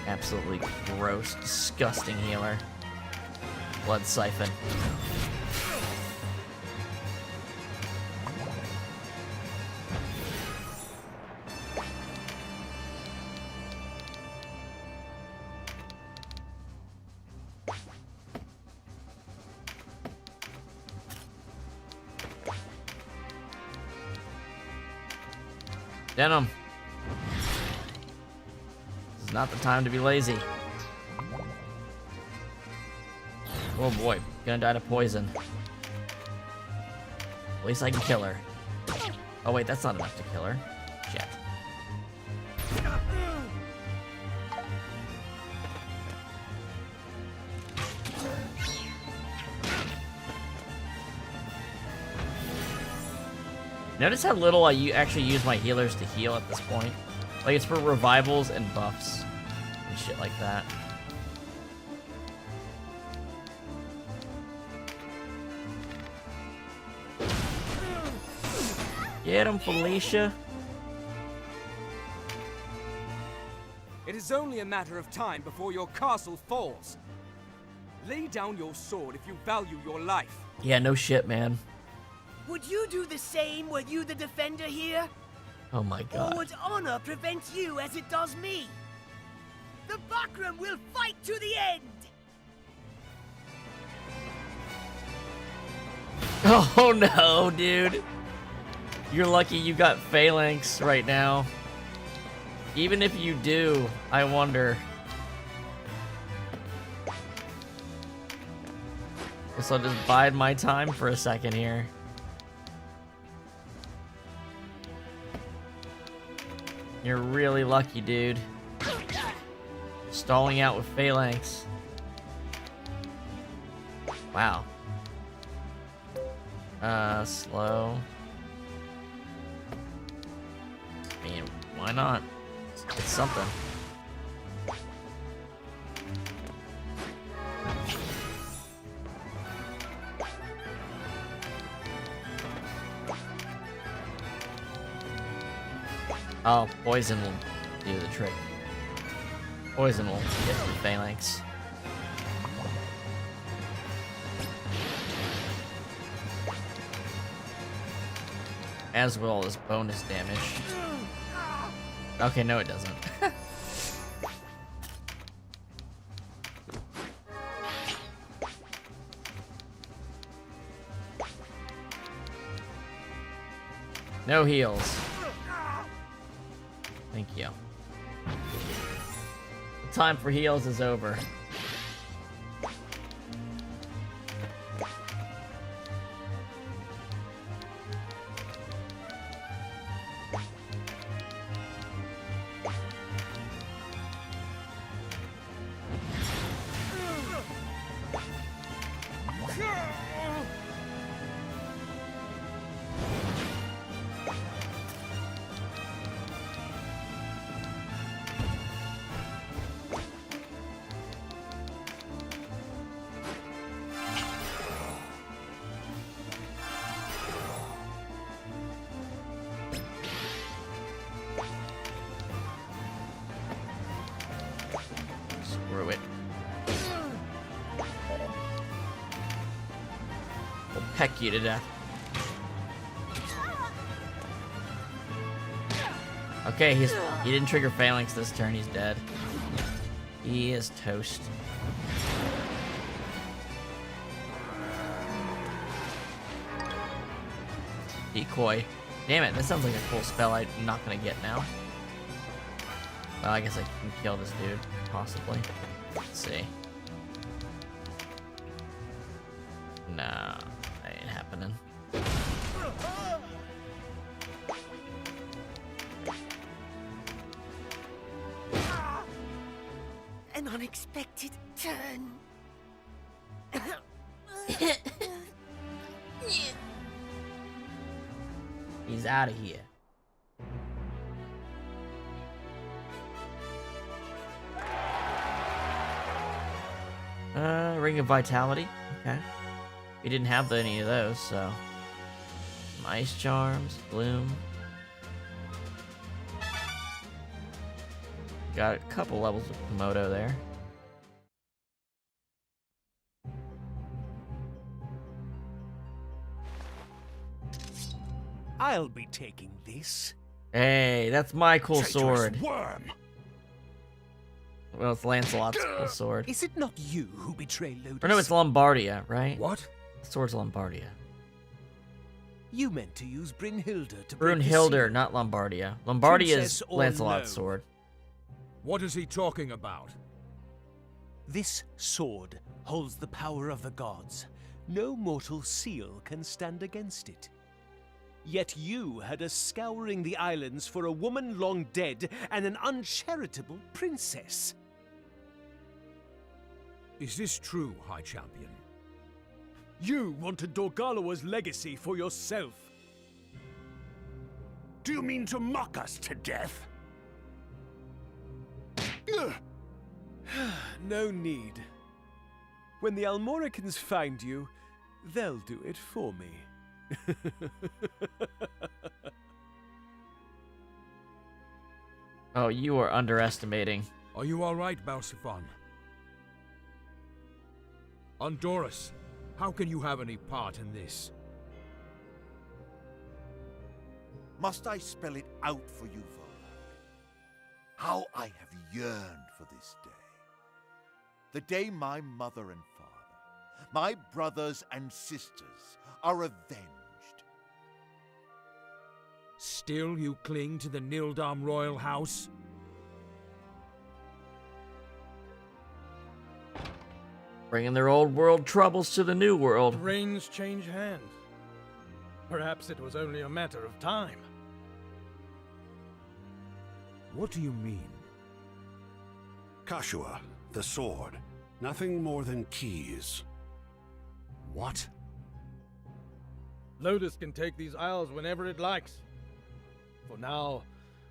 Absolutely gross, disgusting healer. Blood siphon. Denam. This is not the time to be lazy. Oh boy, gonna die to poison. At least I can kill her. Oh wait, that's not enough to kill her. Shit. Notice how little I actually use my healers to heal at this point. Like, it's for revivals and buffs and shit like that. Get him, Felicia. It is only a matter of time before your castle falls. Lay down your sword if you value your life. Yeah, no shit, man. Would you do the same were you the defender here? Oh my god. Or would honor prevent you as it does me? The Bakram will fight to the end! Oh no, dude. You're lucky you got phalanx right now. Even if you do, I wonder. Guess I'll just bide my time for a second here. You're really lucky, dude. Stalling out with phalanx. Wow. Slow. I mean, why not? It's something. Oh, poison will do the trick. Poison will get the phalanx. As well as bonus damage. Okay, no it doesn't. No heals. Thank you. The time for heals is over. peck you to death. Okay, he didn't trigger Phalanx this turn. He's dead. He is toast. Decoy. Damn it, that sounds like a cool spell I'm not gonna get now. Well, I guess I can kill this dude, possibly. Let's see. Nah, that ain't happening. An unexpected turn. He's out of here. Ring of Vitality. Okay. We didn't have any of those, so. Some Ice Charms, Bloom. Got a couple levels of Komodo there. I'll be taking this. Hey, that's my cool sword. Worm. Well, it's Lancelot's cool sword. Is it not you who betrayed Lotus? Or no, it's Lombardia, right? What? The sword's Lombardia. You meant to use Brynhilda to break the seal. Brunhilder, not Lombardia. Lombardia Princess is or Lancelot's no? sword. What is he talking about? This sword holds the power of the gods. No mortal seal can stand against it. Yet you had us scouring the islands for a woman long dead and an uncharitable princess. Is this true, High Champion? You wanted Dorgalawa's legacy for yourself. Do you mean to mock us to death? No need. When the Almoricans find you, they'll do it for me. Oh, you are underestimating. Are you all right, Balsiphon? Andorus, how can you have any part in this? Must I spell it out for you, Volak? How I have yearned for this day. The day my mother and father, my brothers and sisters, are avenged. Still you cling to the Nildam royal house? Bringing their old world troubles to the new world. Reigns change hands. Perhaps it was only a matter of time. What do you mean? Catiua, the sword. Nothing more than keys. What? Lotus can take these isles whenever it likes. For now,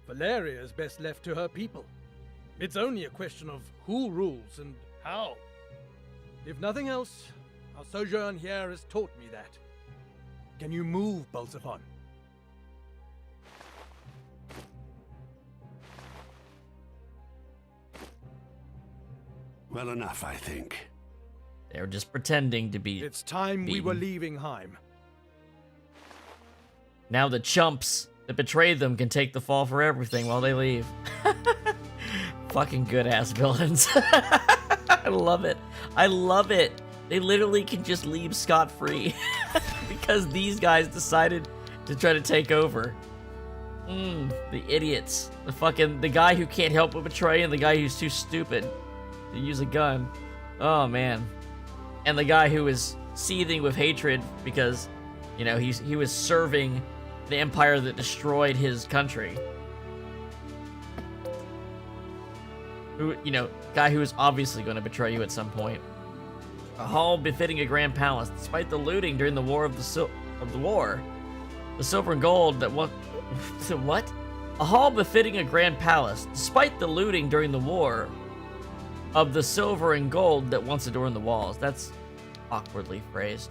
Valaria is best left to her people. It's only a question of who rules and how. If nothing else, our sojourn here has taught me that. Can you move, Balsiphon? Well enough, I think. They were just pretending to be. It's time we were beaten. leaving Heim. Now the chumps that betrayed them can take the fall for everything while they leave. Fucking good ass villains. I love it. I love it. They literally can just leave scot-free because these guys decided to try to take over. The idiots. The guy who can't help but betray and the guy who's too stupid to use a gun. Oh man. And the guy who is seething with hatred because, you know, he was serving the empire that destroyed his country. Who, you know, guy who is obviously going to betray you at some point. A hall befitting a grand palace, despite the looting during the war of the war. The silver and gold that what? What? A hall befitting a grand palace, despite the looting during the war of the silver and gold that once adorned the walls. That's awkwardly phrased.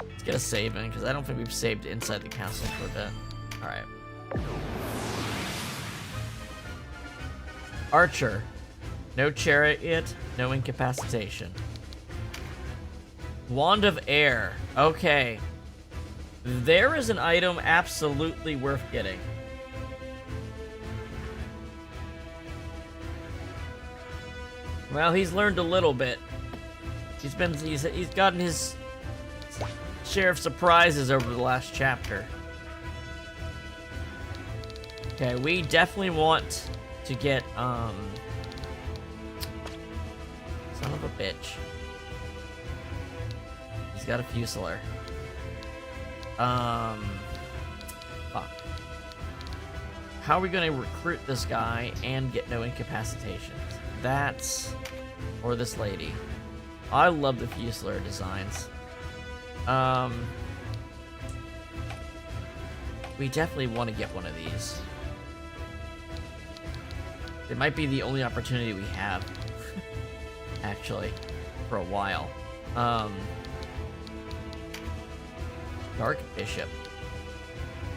Let's get a save in, because I don't think we've saved inside the castle for a bit. Alright. Archer. No chariot, no incapacitation. Wand of Air. Okay. There is an item absolutely worth getting. Well, he's learned a little bit. He's gotten his share of surprises over the last chapter. Okay, we definitely want to get, son of a bitch. He's got a Fusilier. Fuck. How are we gonna recruit this guy and get no incapacitations? Or this lady. I love the Fusilier designs. We definitely want to get one of these. It might be the only opportunity we have, actually, for a while. Dark Bishop.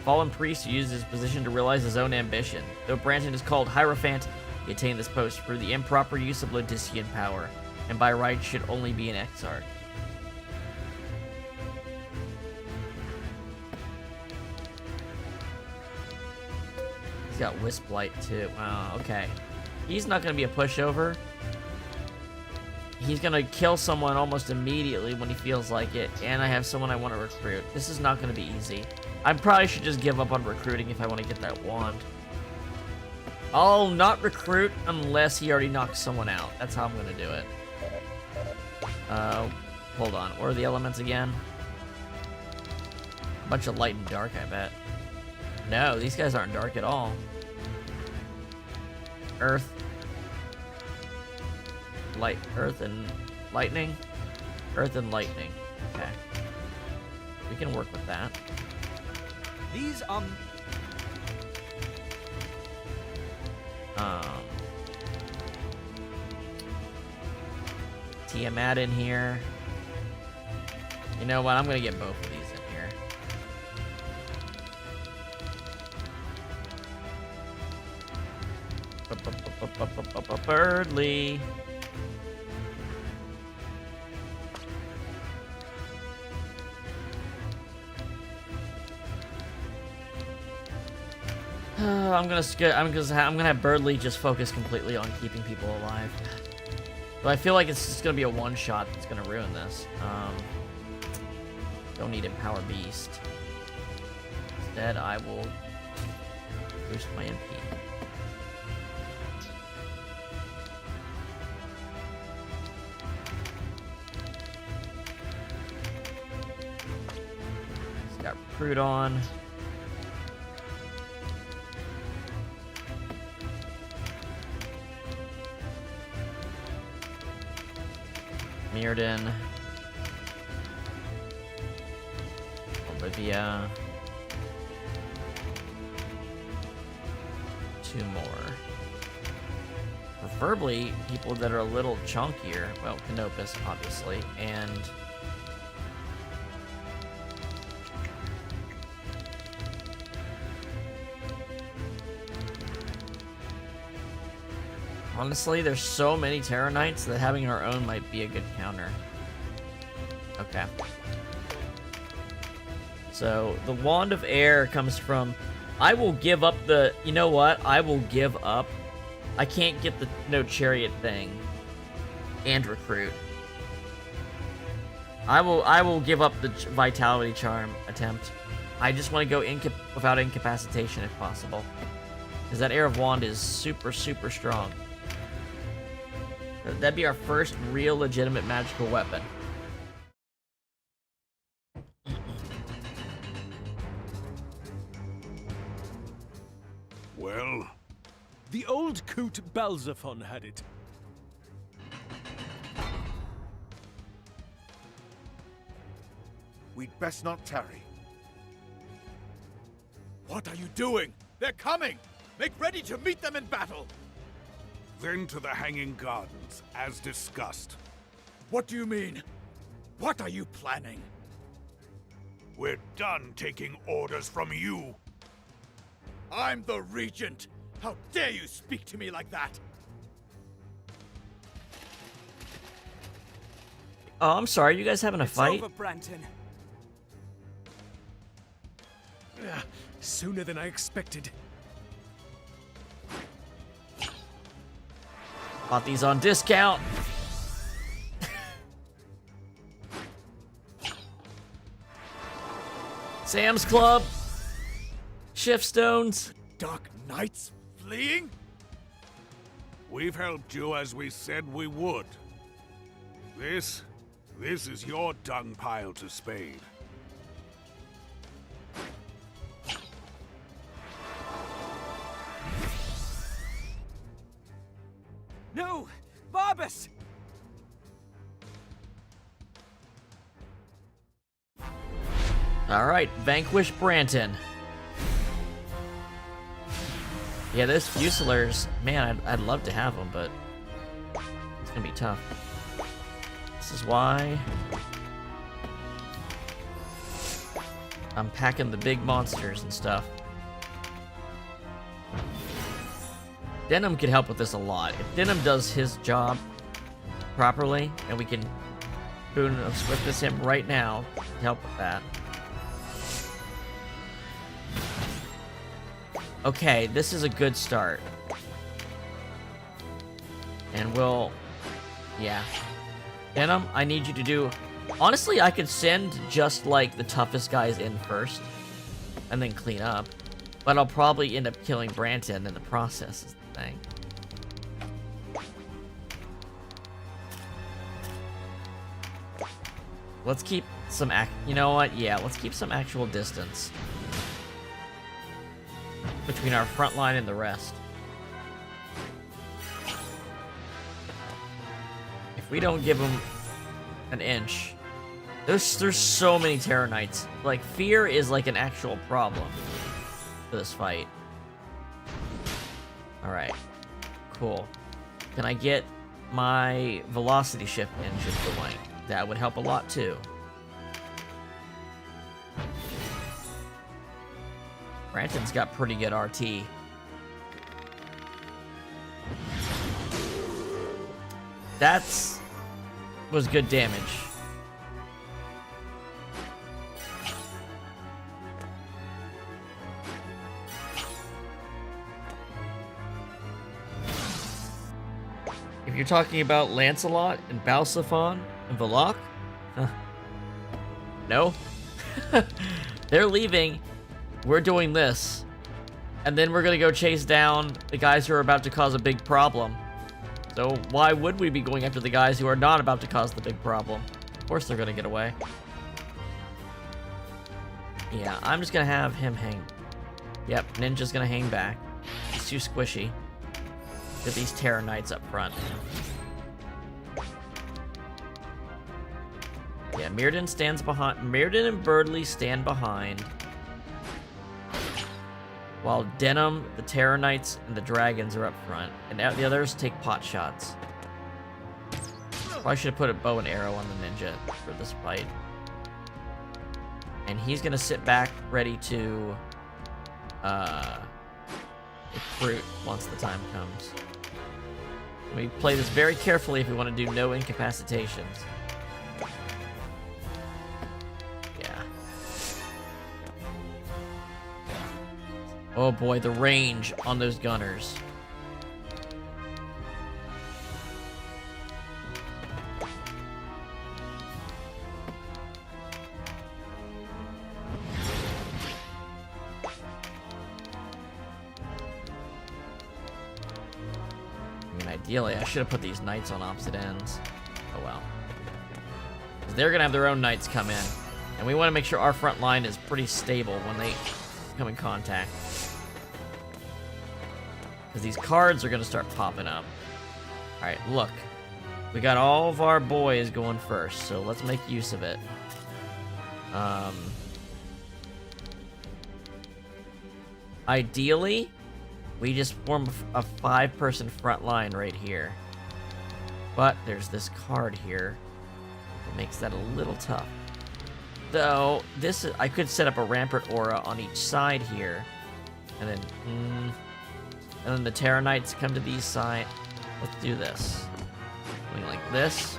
Fallen priest who uses his position to realize his own ambition. Though Branton is called Hierophant, he attained this post through the improper use of Lodician power, and by right should only be an exarch. He's got Wisp Light too. Wow, okay. He's not going to be a pushover. He's going to kill someone almost immediately when he feels like it, and I have someone I want to recruit. This is not going to be easy. I probably should just give up on recruiting if I want to get that wand. I'll not recruit unless he already knocks someone out. That's how I'm going to do it. Hold on. What are the elements again? A bunch of light and dark, I bet. No, these guys aren't dark at all. Earth. Light, earth and lightning? Earth and lightning. Okay. We can work with that. These, Tiamat in here. You know what? I'm gonna get both of these in here. Birdly. I'm gonna have Birdly just focus completely on keeping people alive. But I feel like it's just gonna be a one-shot that's gonna ruin this. Don't need Empower Beast. Instead, I will boost my MP. He's got Recruit on. Mirrodin. Olivia. 2 more. Preferably people that are a little chunkier. Well, Canopus, obviously, and honestly, there's so many Terror Knights that having our own might be a good counter. Okay. So, the Wand of Air comes from... I will give up the... You know what? I will give up. I can't get the No Chariot thing. And Recruit. I will give up the Vitality Charm attempt. I just want to go without incapacitation if possible. Because that Air of Wand is super, super strong. That'd be our first real legitimate magical weapon. Well? The old coot Balzaphon had it. We'd best not tarry. What are you doing? They're coming! Make ready to meet them in battle! Then to the Hanging Gardens, as discussed. What do you mean? What are you planning? We're done taking orders from you. I'm the Regent! How dare you speak to me like that? Oh, I'm sorry. You guys having a fight? Over, Branton. Sooner than I expected. Bought these on discount. Sam's Club. Shift stones. Dark Knights fleeing? We've helped you as we said we would. This is your dung pile to spade. No! Barbas! Alright, vanquish Branton. Yeah, those Fusiliers, man, I'd love to have them, but it's gonna be tough. This is why I'm packing the big monsters and stuff. Denam could help with this a lot. If Denam does his job properly, and we can Boon of Swiftness him right now to help with that. Okay, this is a good start. And we'll... yeah. Denam, I need you to do... honestly, I could send just, like, the toughest guys in first. And then clean up. But I'll probably end up killing Branton in the process, is the thing. Let's keep some you know what? Yeah, let's keep some actual distance between our front line and the rest. If we don't give them an inch, there's so many Terror Knights. Like, fear is like an actual problem for this fight. Alright. Cool. Can I get my velocity shift engine going? That would help a lot too. Branton's got pretty good RT. Was good damage. If you're talking about Lancelot and Balsaphon and Valak, no. They're leaving. We're doing this. And then we're gonna go chase down the guys who are about to cause a big problem. So why would we be going after the guys who are not about to cause the big problem? Of course they're gonna get away. Yeah, I'm just gonna have him hang. Yep, Ninja's gonna hang back. He's too squishy. Get these Terror Knights up front. Yeah, Mirrodin stands behind. Mirrodin and Birdley stand behind. While Denam, the Terror Knights, and the Dragons are up front. And the others take pot shots. Probably should have put a bow and arrow on the ninja for this fight. And he's gonna sit back, ready to recruit once the time comes. We play this very carefully if we want to do no incapacitations. Yeah. Oh boy, the range on those gunners. Ideally, I should have put these knights on opposite ends. Oh well. They're gonna have their own knights come in. And we want to make sure our front line is pretty stable when they come in contact. Because these cards are gonna start popping up. Alright, look. We got all of our boys going first, so let's make use of it. Ideally, we just form a 5-person front line right here. But there's this card here that makes that a little tough. Though, I could set up a Rampart Aura on each side here. And then the Terror Knights come to these sides. Let's do this. Something like this.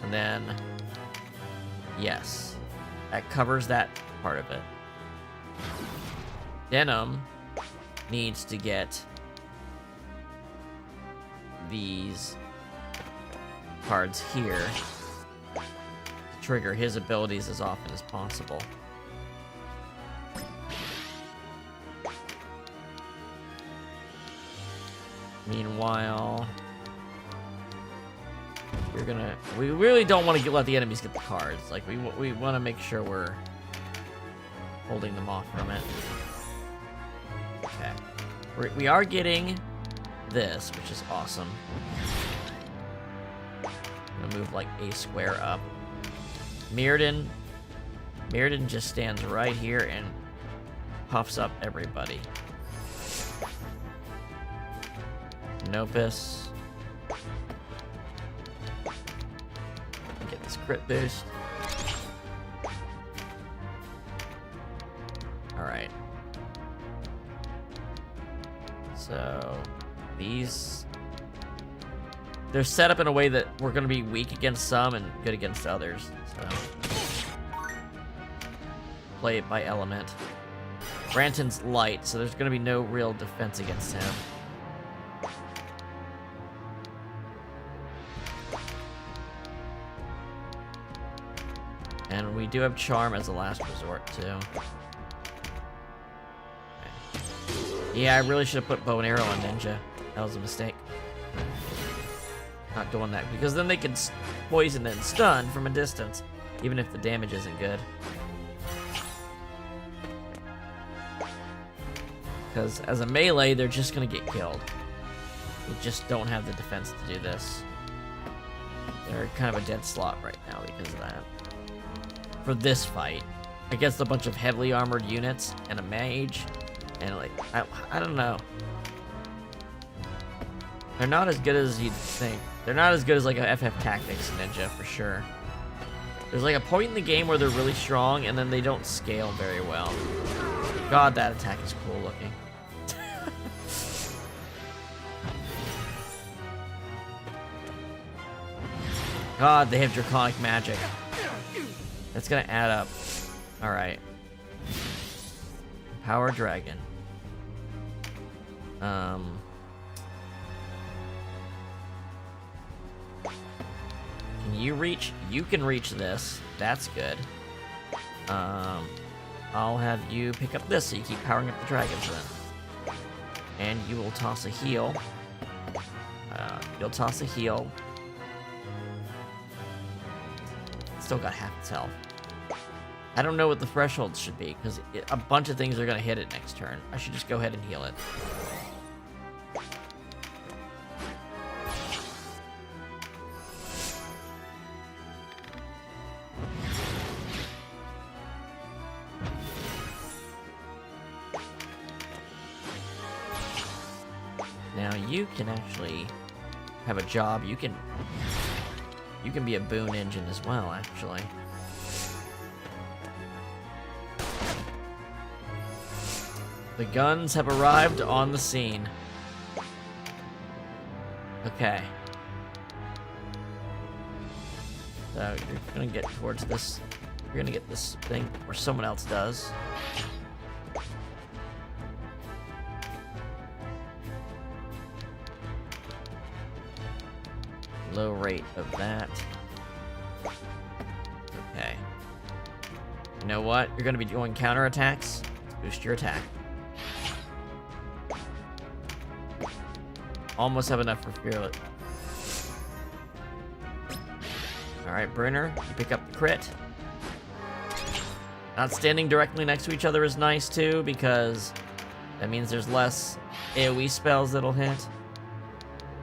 And then, yes, that covers that part of it. Denam needs to get these cards here to trigger his abilities as often as possible. Meanwhile, we really don't want to let the enemies get the cards. Like, we want to make sure we're holding them off from it. Okay. We are getting this, which is awesome. I'm gonna move like a square up. Mirrodin just stands right here and puffs up everybody. Nopus. Get this crit boost. Alright. So, these... they're set up in a way that we're going to be weak against some and good against others. So, play it by element. Branton's light, so there's going to be no real defense against him. And we do have Charm as a last resort, too. Okay. Yeah, I really should have put Bow and Arrow on Ninja. That was a mistake. Not doing that, because then they can poison and stun from a distance, even if the damage isn't good. Because as a melee, they're just going to get killed. They just don't have the defense to do this. They're kind of a dead slot right now because of that. For this fight, against a bunch of heavily armored units and a mage, and like, I don't know. They're not as good as you'd think. They're not as good as like a FF Tactics Ninja, for sure. There's like a point in the game where they're really strong, and then they don't scale very well. God, that attack is cool looking. God, they have Draconic Magic. That's gonna add up. Alright. Power Dragon. Can you reach? You can reach this. That's good. I'll have you pick up this so you keep powering up the dragons then. And you will toss a heal. You'll toss a heal. Still got half its health. I don't know what the threshold should be, because a bunch of things are going to hit it next turn. I should just go ahead and heal it. Now you can actually have a job. You can be a boon engine as well, actually. The guns have arrived on the scene. Okay. So you're gonna get towards this. You're gonna get this thing, or someone else does. Low rate of that. Okay. You know what? You're gonna be doing counterattacks. Let's boost your attack. Almost have enough for Fearlet. Alright, Brunner, you pick up the crit. Not standing directly next to each other is nice too, because that means there's less AoE spells that'll hit.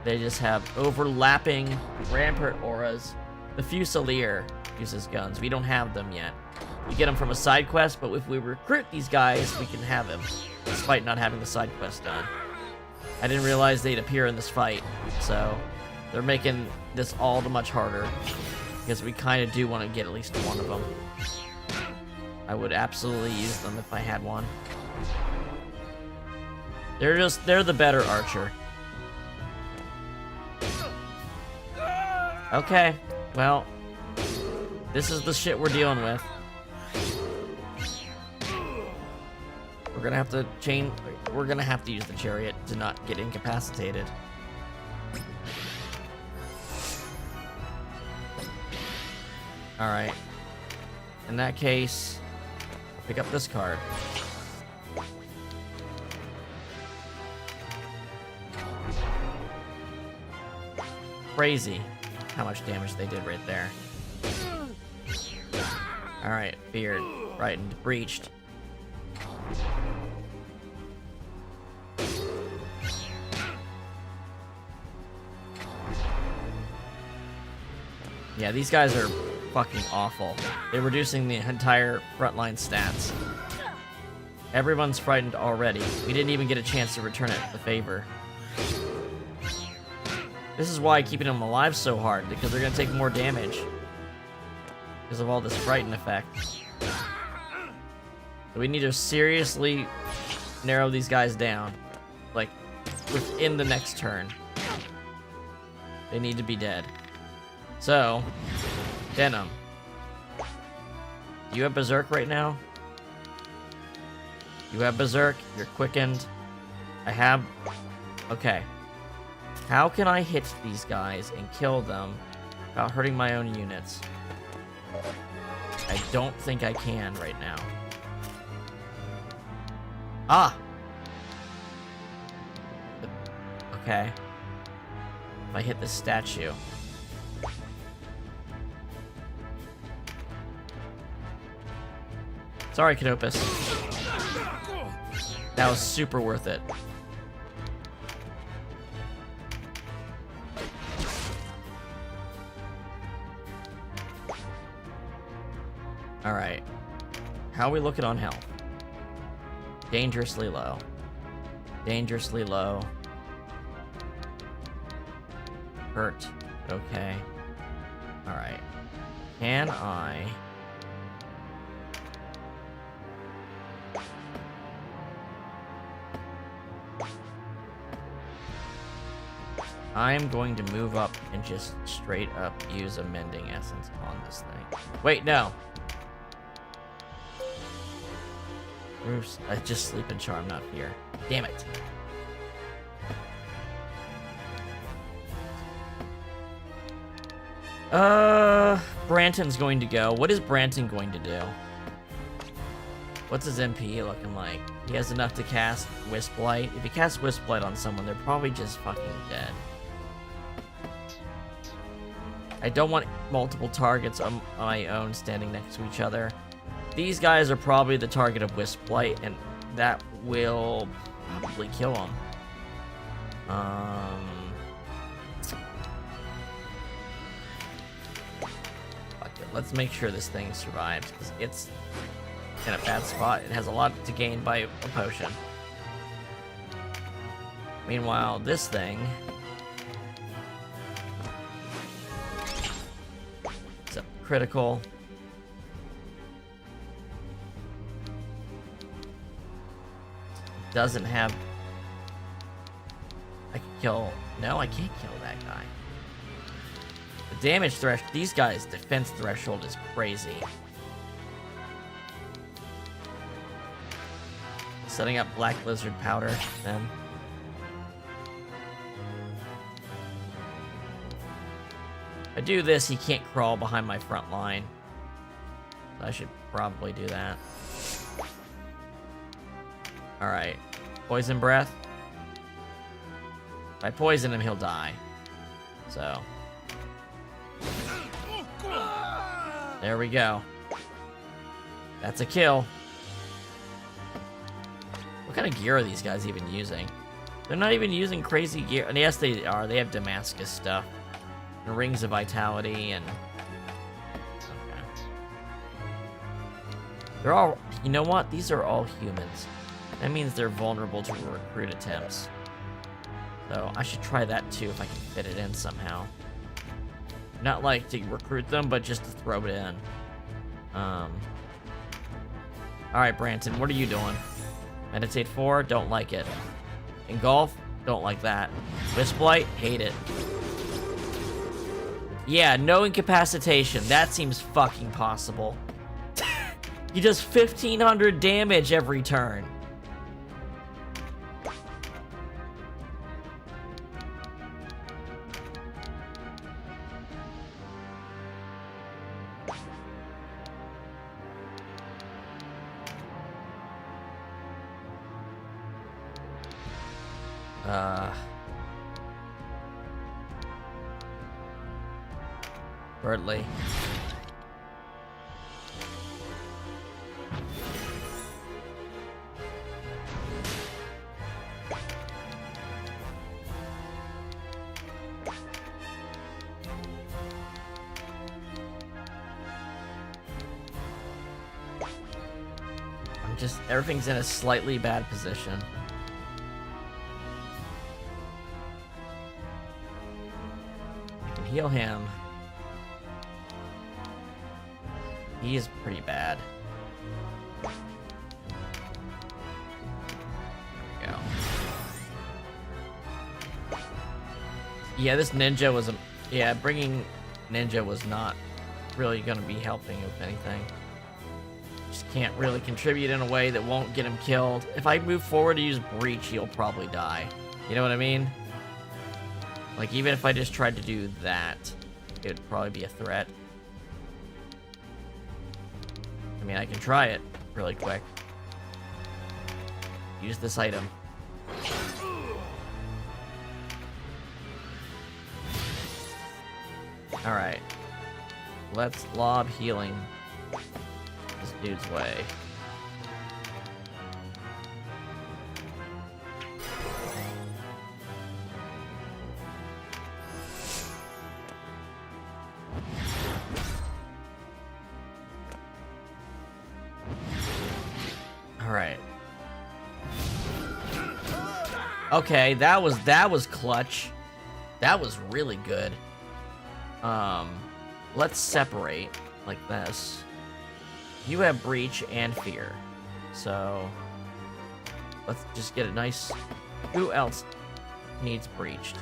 They just have overlapping rampart auras. The Fusilier uses guns. We don't have them yet. We get them from a side quest, but if we recruit these guys, we can have them, despite not having the side quest done. I didn't realize they'd appear in this fight, so they're making this all the much harder, because we kind of do want to get at least one of them. I would absolutely use them if I had one. They're the better archer. Okay, well, This is the shit we're dealing with. We're gonna have to we're gonna have to use the chariot to not get incapacitated. Alright. In that case, pick up this card. Crazy how much damage they did right there. Alright, feared, frightened, breached. Yeah, these guys are fucking awful. They're reducing the entire frontline stats. Everyone's frightened already. We didn't even get a chance to return it the favor. This is why keeping them alive so hard, because they're gonna take more damage. Because of all this frighten effect. So we need to seriously narrow these guys down. Like, within the next turn. They need to be dead. So, Denam. Do you have Berserk right now? You have Berserk, you're quickened. I have... Okay. How can I hit these guys and kill them without hurting my own units? I don't think I can right now. Ah! Okay. If I hit the statue. Sorry, Canopus. That was super worth it. Alright. How are we looking on health? Dangerously low. Dangerously low. Hurt. Okay. Alright. Can I... I'm going to move up and just straight up use a Mending Essence on this thing. Wait, no! Roofs, I just Sleep and Charm, not Fear. Damn it. Branton's going to go. What is Branton going to do? What's his MP looking like? He has enough to cast Wisp Light. If he casts Wisp Light on someone, they're probably just fucking dead. I don't want multiple targets on my own standing next to each other. These guys are probably the target of Wisp Light, and that will probably kill them. Fuck it. Let's make sure this thing survives, because it's in a bad spot. It has a lot to gain by a potion. Meanwhile, this thing... it's a critical... doesn't have... I can kill... No, I can't kill that guy. The damage threshold... These guys' defense threshold is crazy. Setting up Black Lizard Powder, then. If I do this, he can't crawl behind my front line. So I should probably do that. Alright. Poison Breath. If I poison him, he'll die. So. There we go. That's a kill. What kind of gear are these guys even using? They're not even using crazy gear. And yes, they are. They have Damascus stuff. And Rings of Vitality and... Okay. They're all... You know what? These are all humans. That means they're vulnerable to recruit attempts. So I should try that too if I can fit it in somehow. Not like to recruit them, but just to throw it in. Alright, Branton, what are you doing? Meditate 4, don't like it. Engulf, don't like that. Wisp Light, hate it. Yeah, no incapacitation. That seems fucking possible. He does 1,500 damage every turn. Birdly. Everything's in a slightly bad position. I can heal him. He is pretty bad. There we go. Yeah, this ninja was yeah, bringing ninja was not really gonna be helping with anything. Just can't really contribute in a way that won't get him killed. If I move forward to use breach, he'll probably die. You know what I mean? Like, even if I just tried to do that, it would probably be a threat. I mean, I can try it really quick. Use this item. Alright. Let's lob healing this dude's way. Alright. Okay, that was clutch. That was really good. Let's separate like this. You have breach and fear. So let's just get a nice. Who else needs breached?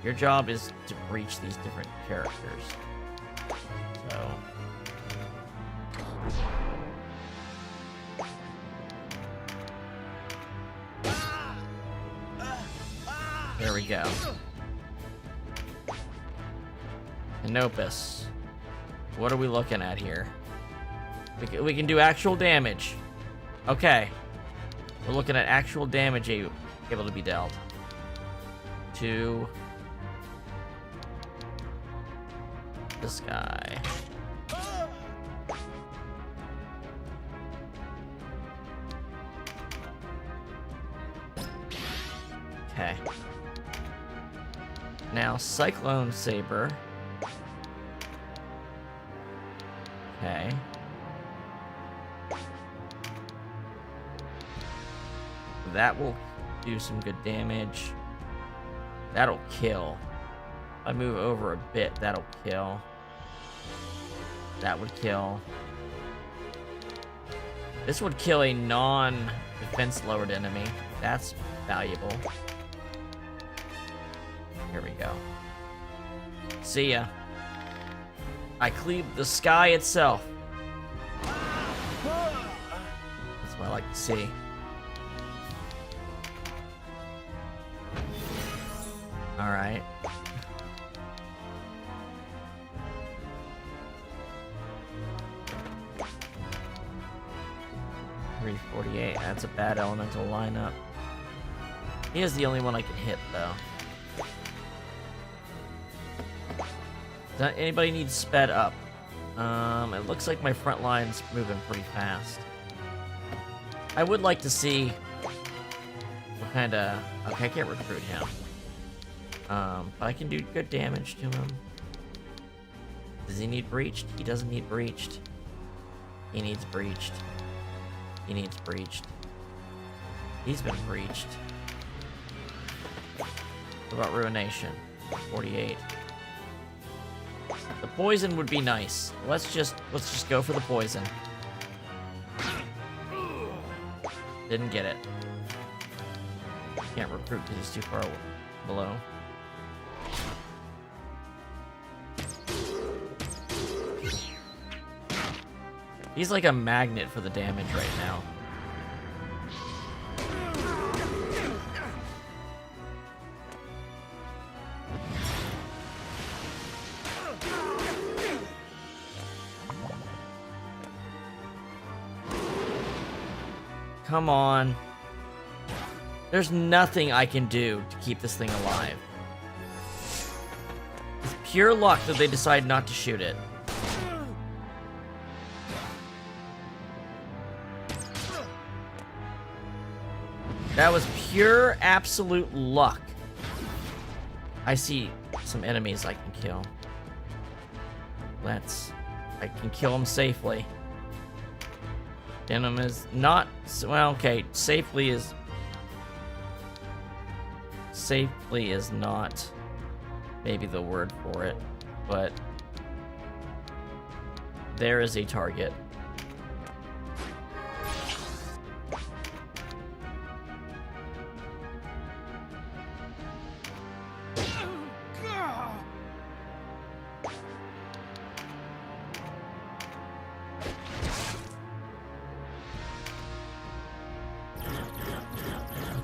Your job is to breach these different characters. So there we go. Canopus. What are we looking at here? We can do actual damage. Okay. We're looking at actual damage able to be dealt. To this guy. Okay. Now, Cyclone Saber. Okay. That will do some good damage. That'll kill. If I move over a bit, that'll kill. That would kill. This would kill a non-defense lowered enemy. That's valuable. Here we go. See ya. I cleave the sky itself. That's what I like to see. Alright. $348. That's a bad elemental lineup. He is the only one I can hit, though. Does anybody need sped up? It looks like my front line's moving pretty fast. I would like to see what kind of... Okay, I can't recruit him. But I can do good damage to him. Does he need breached? He doesn't need breached. He needs breached. He needs breached. He's been breached. What about ruination? 48. The poison would be nice. Let's just go for the poison. Didn't get it. Can't recruit because he's too far below. He's like a magnet for the damage right now. Come on. There's nothing I can do to keep this thing alive. It's pure luck that they decide not to shoot it. That was pure, absolute luck. I see some enemies I can kill. I can kill them safely. Denam is not, well, okay, safely is not maybe the word for it, but there is a target.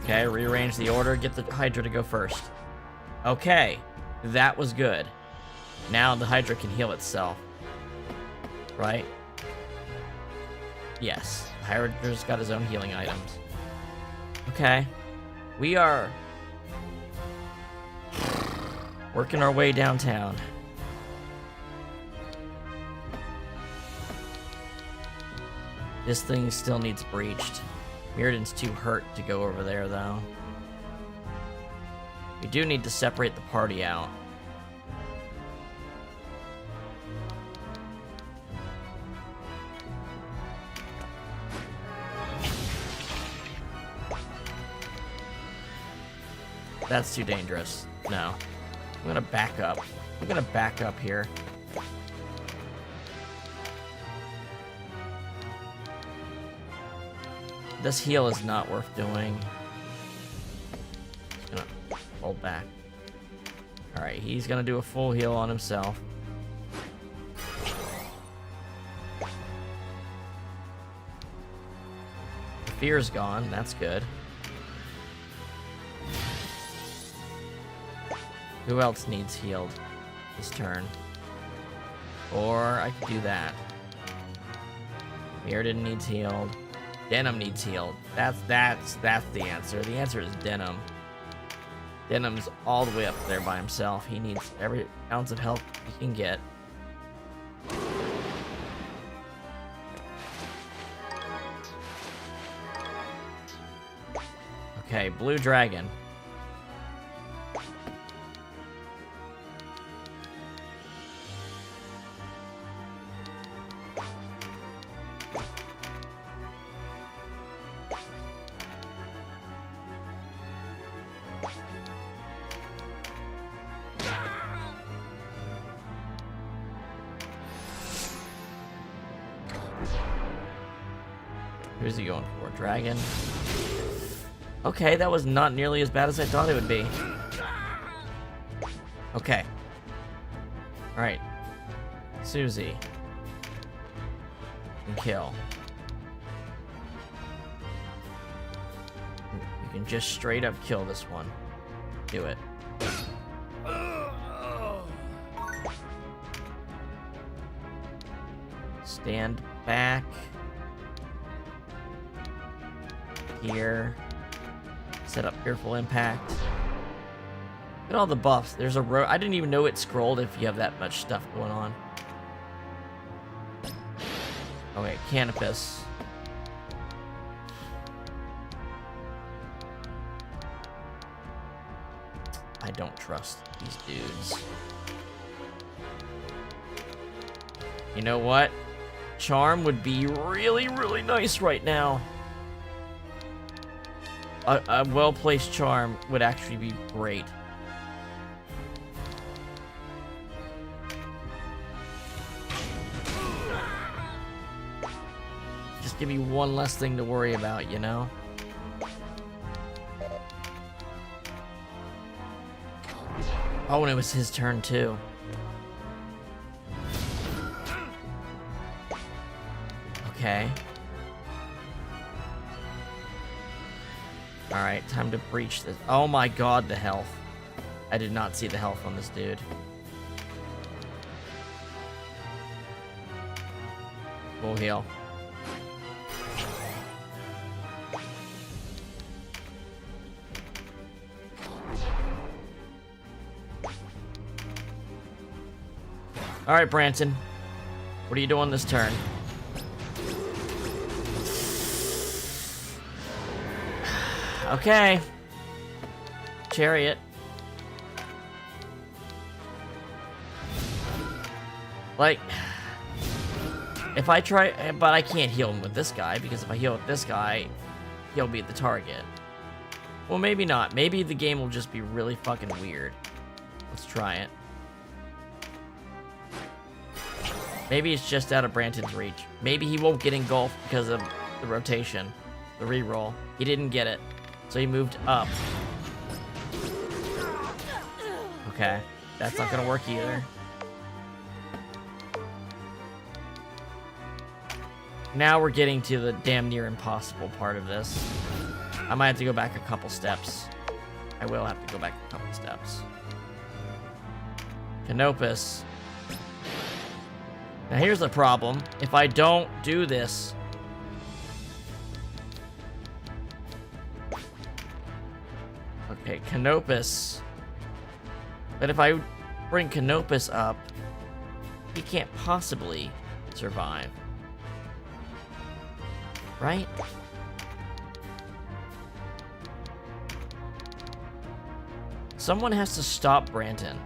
Okay, rearrange the order, get the Hydra to go first. Okay, that was good. Now the Hydra can heal itself. Right? Yes, the Hydra's got his own healing items. Okay, we are working our way downtown. This thing still needs breached. Mirrodin's too hurt to go over there, though. We do need to separate the party out. That's too dangerous. No. I'm gonna back up. I'm gonna back up here. This heal is not worth doing. Just gonna hold back. Alright, he's gonna do a full heal on himself. The fear's gone, that's good. Who else needs healed this turn? Or I could do that. Mirrodin needs healed. Denam needs healed. That's the answer. The answer is Denam. Denam's all the way up there by himself. He needs every ounce of health he can get. Okay, blue dragon. Who's he going for? Dragon? Okay, that was not nearly as bad as I thought it would be. Okay. Alright. Susie. And kill. You can just straight up kill this one. Do it. Stand back. Here. Set up Fearful Impact. Look at all the buffs. There's a row. I didn't even know it scrolled if you have that much stuff going on. Okay, Canopus. I don't trust these dudes. You know what? Charm would be really, really nice right now. A well-placed charm would actually be great. Just give me one less thing to worry about, you know? Oh, and it was his turn, too. Okay. Alright, time to breach this. Oh my god, the health. I did not see the health on this dude. Full heal. Alright, Branton. What are you doing this turn? Okay. Chariot. Like, if I try, but I can't heal him with this guy, because if I heal with this guy, he'll be the target. Well, maybe not. Maybe the game will just be really fucking weird. Let's try it. Maybe it's just out of Branton's reach. Maybe he won't get engulfed because of the rotation, the reroll. He didn't get it, so he moved up. Okay, that's not gonna work either. Now we're getting to the damn near impossible part of this. I might have to go back a couple steps. I will have to go back a couple steps. Canopus. Now here's the problem. If I don't do this... Okay, Canopus. But if I bring Canopus up, he can't possibly survive. Right? Someone has to stop Branton.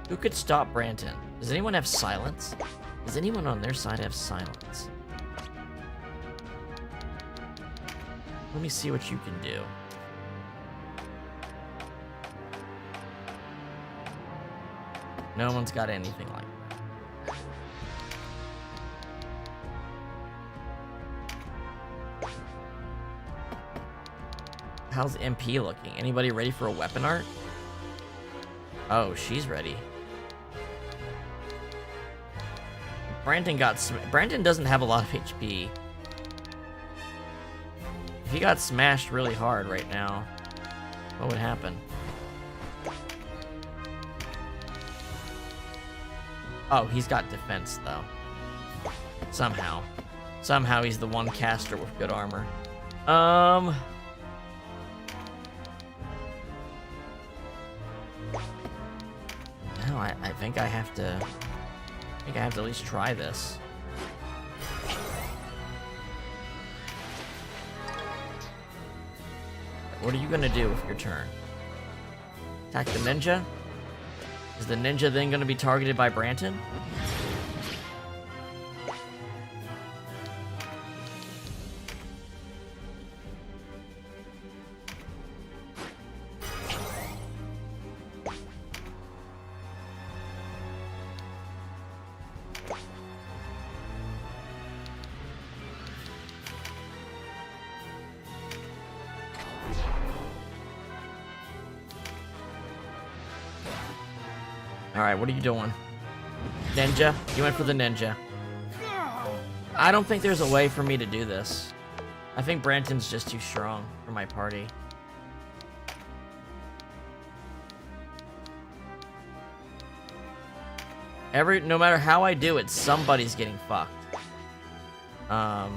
Who could stop Branton? Does anyone have silence? Does anyone on their side have silence? Let me see what you can do. No one's got anything like that. How's MP looking? Anybody ready for a weapon art? Oh, she's ready. Branton doesn't have a lot of HP. If he got smashed really hard right now, what would happen? Oh, he's got defense though. Somehow. Somehow he's the one caster with good armor. No, I think I have to... I think I have to at least try this. What are you gonna do with your turn? Attack the ninja? Is the ninja then gonna be targeted by Branton? Alright, what are you doing? Ninja? You went for the ninja. I don't think there's a way for me to do this. I think Branton's just too strong for my party. No matter how I do it, somebody's getting fucked. The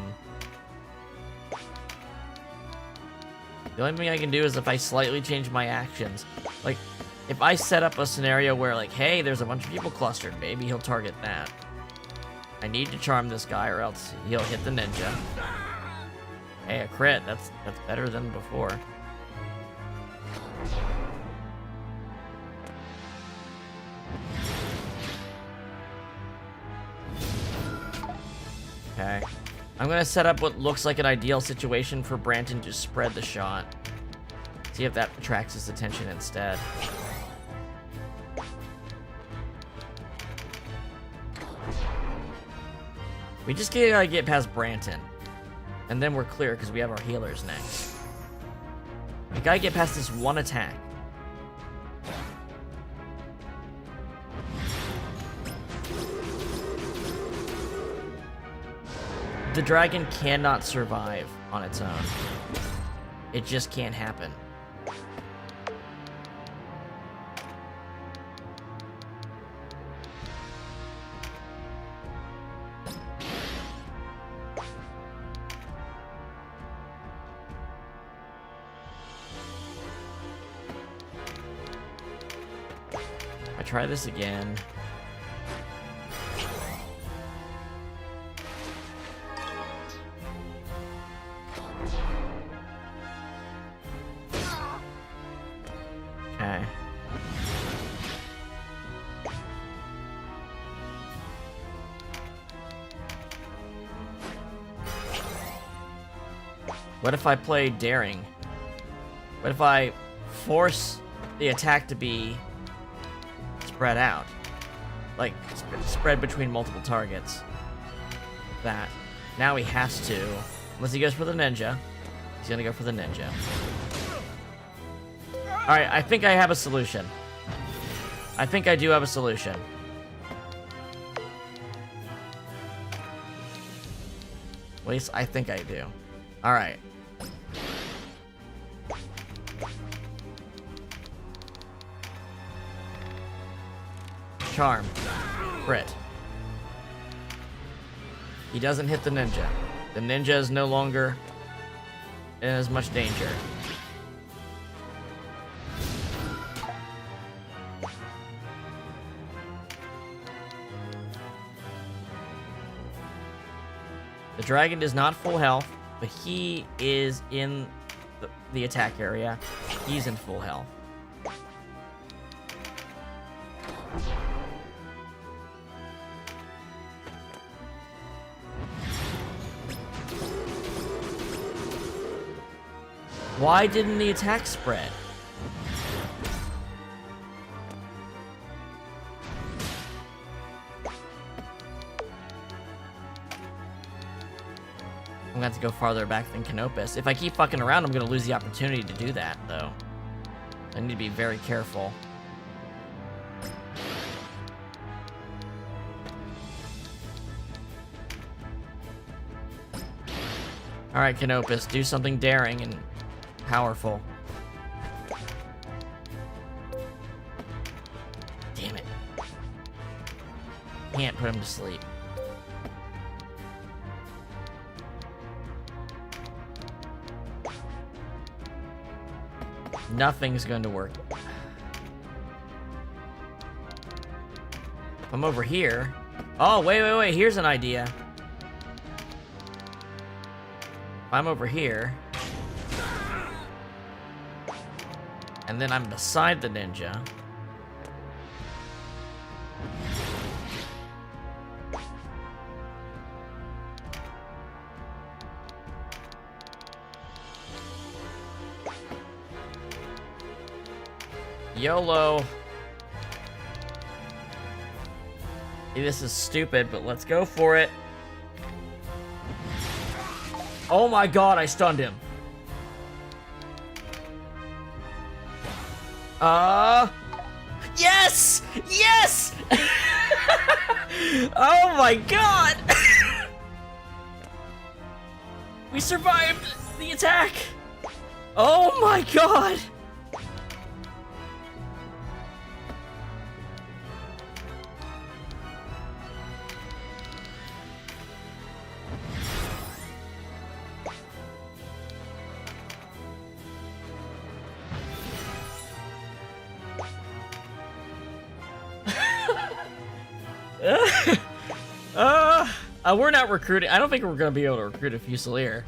only thing I can do is if I slightly change my actions. Like, if I set up a scenario where, like, hey, there's a bunch of people clustered, maybe he'll target that. I need to charm this guy or else he'll hit the ninja. Hey, a crit, that's better than before. Okay. I'm gonna set up what looks like an ideal situation for Branton to spread the shot. See if that attracts his attention instead. We just gotta get past Branton. And then we're clear because we have our healers next. We gotta get past this one attack. The dragon cannot survive on its own. It just can't happen. I try this again. Okay. What if I play daring? What if I force the attack to be spread out? Like, spread between multiple targets. That. Now he has to. Unless he goes for the ninja. He's gonna go for the ninja. Alright, I think I have a solution. I think I do have a solution. At least I think I do. Alright. Charm. Crit. He doesn't hit the ninja. The ninja is no longer in as much danger. The dragon is not full health, but he is in the attack area. He's in full health. Why didn't the attack spread? I'm gonna have to go farther back than Canopus. If I keep fucking around, I'm gonna lose the opportunity to do that, though. I need to be very careful. Alright, Canopus, do something daring and powerful. Damn it. Can't put him to sleep. Nothing's going to work. If I'm over here... Oh, wait. Here's an idea. If I'm over here... and then I'm beside the ninja... YOLO. This is stupid, but let's go for it. Oh my god, I stunned him. Yes! Yes! Oh my god! We survived the attack! Oh my god! We're not recruiting. I don't think we're going to be able to recruit a Fusilier.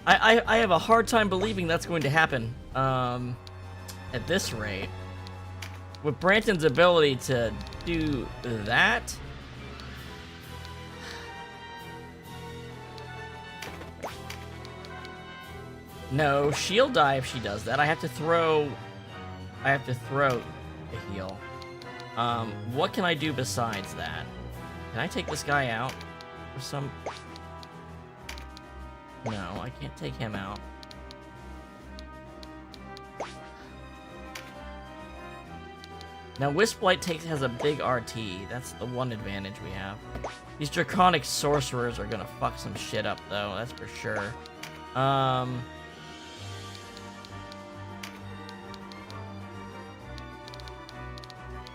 I have a hard time believing that's going to happen at this rate. With Branton's ability to do that... No, she'll die if she does that. I have to throw a heal. What can I do besides that? Can I take this guy out? For some... No, I can't take him out. Now, Wispblight has a big RT. That's the one advantage we have. These Draconic Sorcerers are gonna fuck some shit up, though. That's for sure.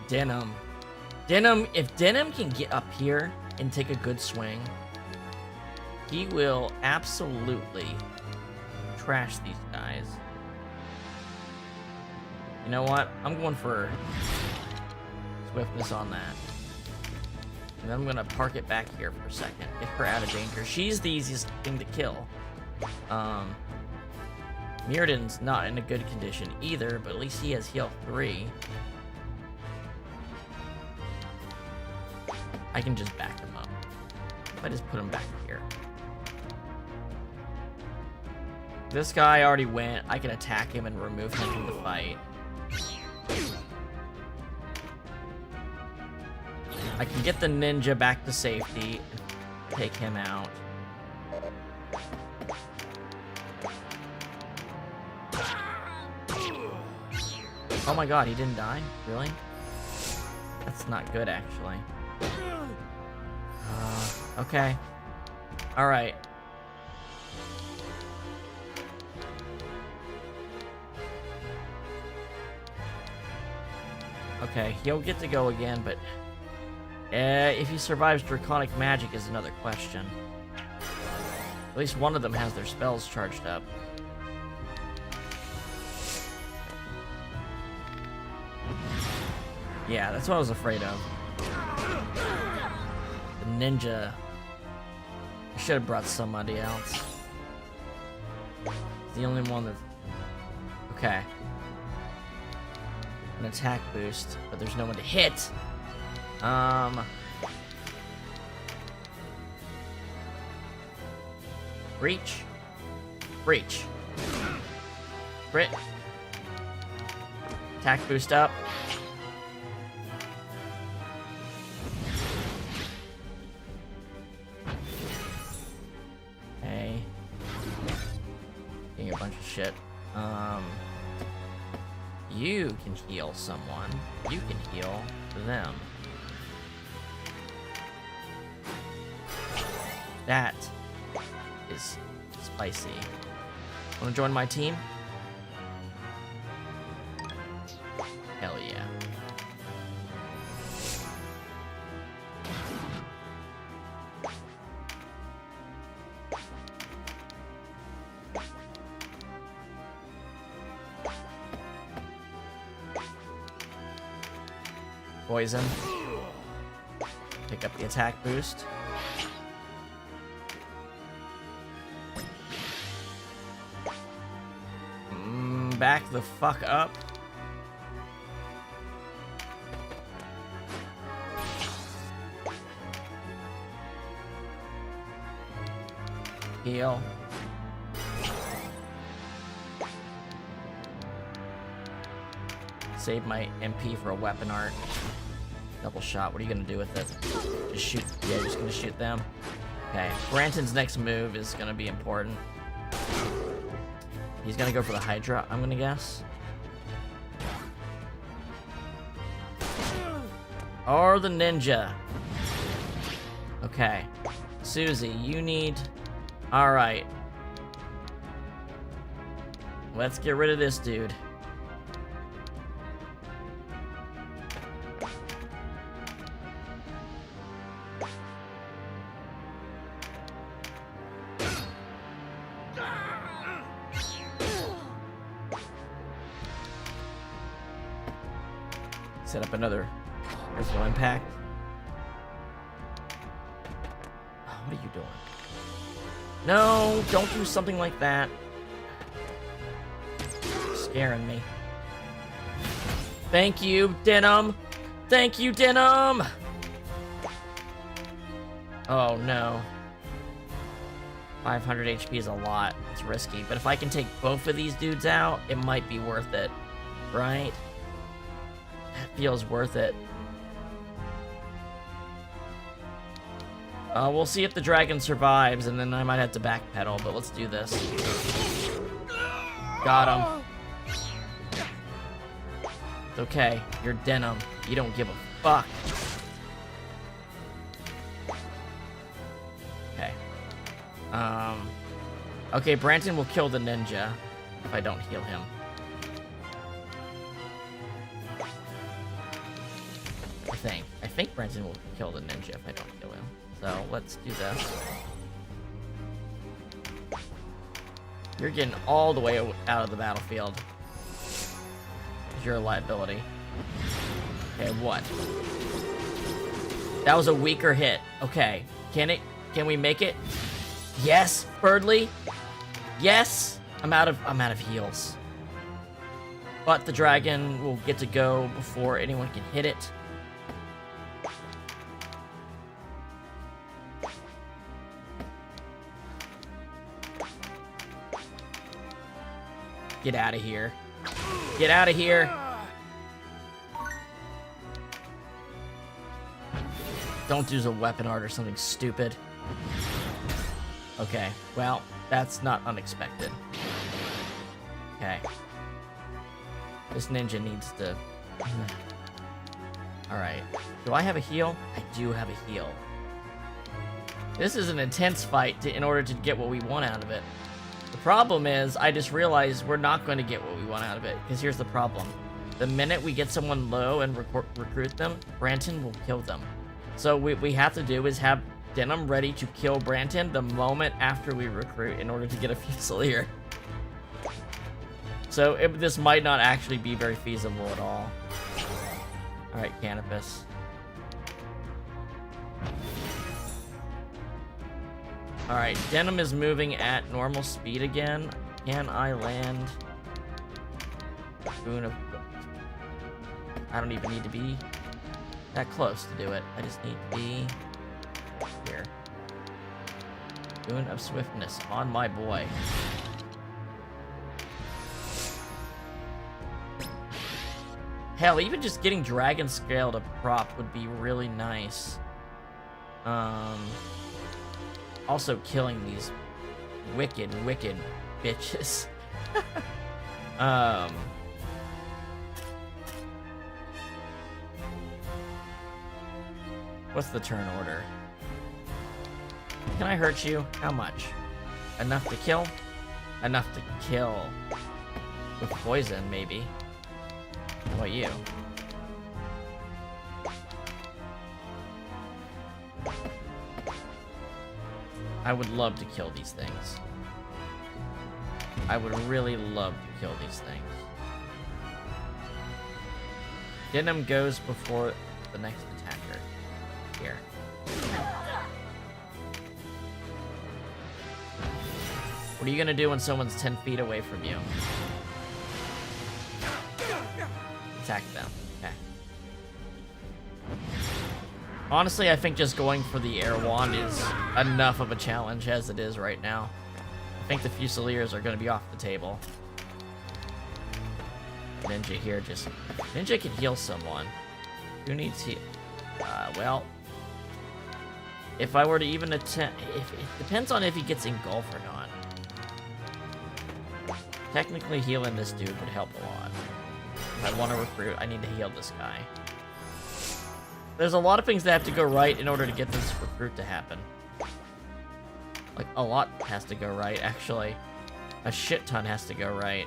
Denam. If Denam can get up here and take a good swing, he will absolutely trash these guys. You know what? I'm going for swiftness on that. And then I'm gonna park it back here for a second. Get her out of danger. She's the easiest thing to kill. Mirrodin's not in a good condition either, but at least he has heal 3. I can just back him up. If I just put him back here. This guy already went. I can attack him and remove him from the fight. I can get the ninja back to safety and take him out. Oh my god, he didn't die? Really? That's not good, actually. Okay. Alright. Okay, he'll get to go again, but if he survives Draconic Magic is another question. At least one of them has their spells charged up. Yeah, that's what I was afraid of. The ninja. I should have brought somebody else. It's the only one that... Okay. An attack boost, but there's no one to hit. Breach. Breach. Crit. Attack boost up. Okay. Getting a bunch of shit. You can heal someone. You can heal them. That is spicy. Wanna join my team? Hell yeah. Poison. Pick up the attack boost. Back the fuck up. Heal. Save my MP for a weapon art. Double shot. What are you gonna do with it? Just shoot. Yeah, just gonna shoot them. Okay. Branton's next move is gonna be important. He's gonna go for the Hydra, I'm gonna guess. Or the ninja. Okay. Susie, you need... Alright. Let's get rid of this dude. Set up another critical impact. Oh, what are you doing? No, don't do something like that. You're scaring me. Thank you, Denam. Thank you, Denam. Oh no. 500 HP is a lot. It's risky, but if I can take both of these dudes out, it might be worth it, right? That feels worth it. We'll see if the dragon survives, and then I might have to backpedal, but let's do this. Got him. It's okay. You're Denam. You don't give a fuck. Okay. Okay, Branton will kill the ninja if I don't heal him. I think Branton will kill the ninja if I don't kill him. So let's do this. You're getting all the way out of the battlefield. You're a liability. Okay, what? That was a weaker hit. Okay, can we make it? Yes, Birdly. Yes. I'm out of heals. But the dragon will get to go before anyone can hit it. Get out of here. Get out of here. Don't use a weapon art or something stupid. Okay, well, that's not unexpected. Okay. This ninja needs to... Alright. Do I have a heal? I do have a heal. This is an intense fight in order to get what we want out of it. The problem is, I just realized we're not going to get what we want out of it, because here's the problem. The minute we get someone low and recruit them, Branton will kill them. So what we have to do is have Denam ready to kill Branton the moment after we recruit in order to get a Fusilier. So this might not actually be very feasible at all. Alright, Canopus. Alright, Denam is moving at normal speed again. Can I land? Boon of... I don't even need to be that close to do it. I just need to be here. Boon of Swiftness on my boy. Hell, even just getting Dragon Scale to prop would be really nice. Also killing these wicked bitches. What's the turn order? Can I hurt you? How much? Enough to kill? Enough to kill. With poison, maybe. How about you? I would love to kill these things. I would really love to kill these things. Denam goes before the next attacker. Here. What are you gonna do when someone's 10 feet away from you? Attack them. Okay. Honestly, I think just going for the air wand is enough of a challenge as it is right now. I think the Fusiliers are going to be off the table. Ninja here just... Ninja can heal someone. Who needs heal? Well... If I were to even attempt... It depends on if he gets engulfed or not. Technically, healing this dude would help a lot. If I want to recruit, I need to heal this guy. There's a lot of things that have to go right in order to get this recruit to happen. Like, a lot has to go right, actually. A shit ton has to go right.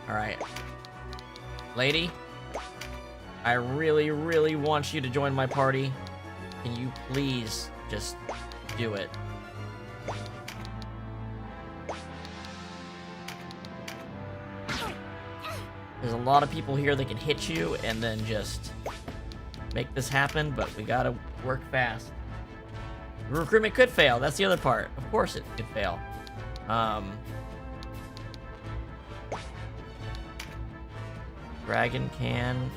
Alright. Lady, I really, really want you to join my party. Can you please just do it? There's a lot of people here that can hit you and then just make this happen, but we gotta work fast. Recruitment could fail, that's the other part. Of course it could fail. Dragon can...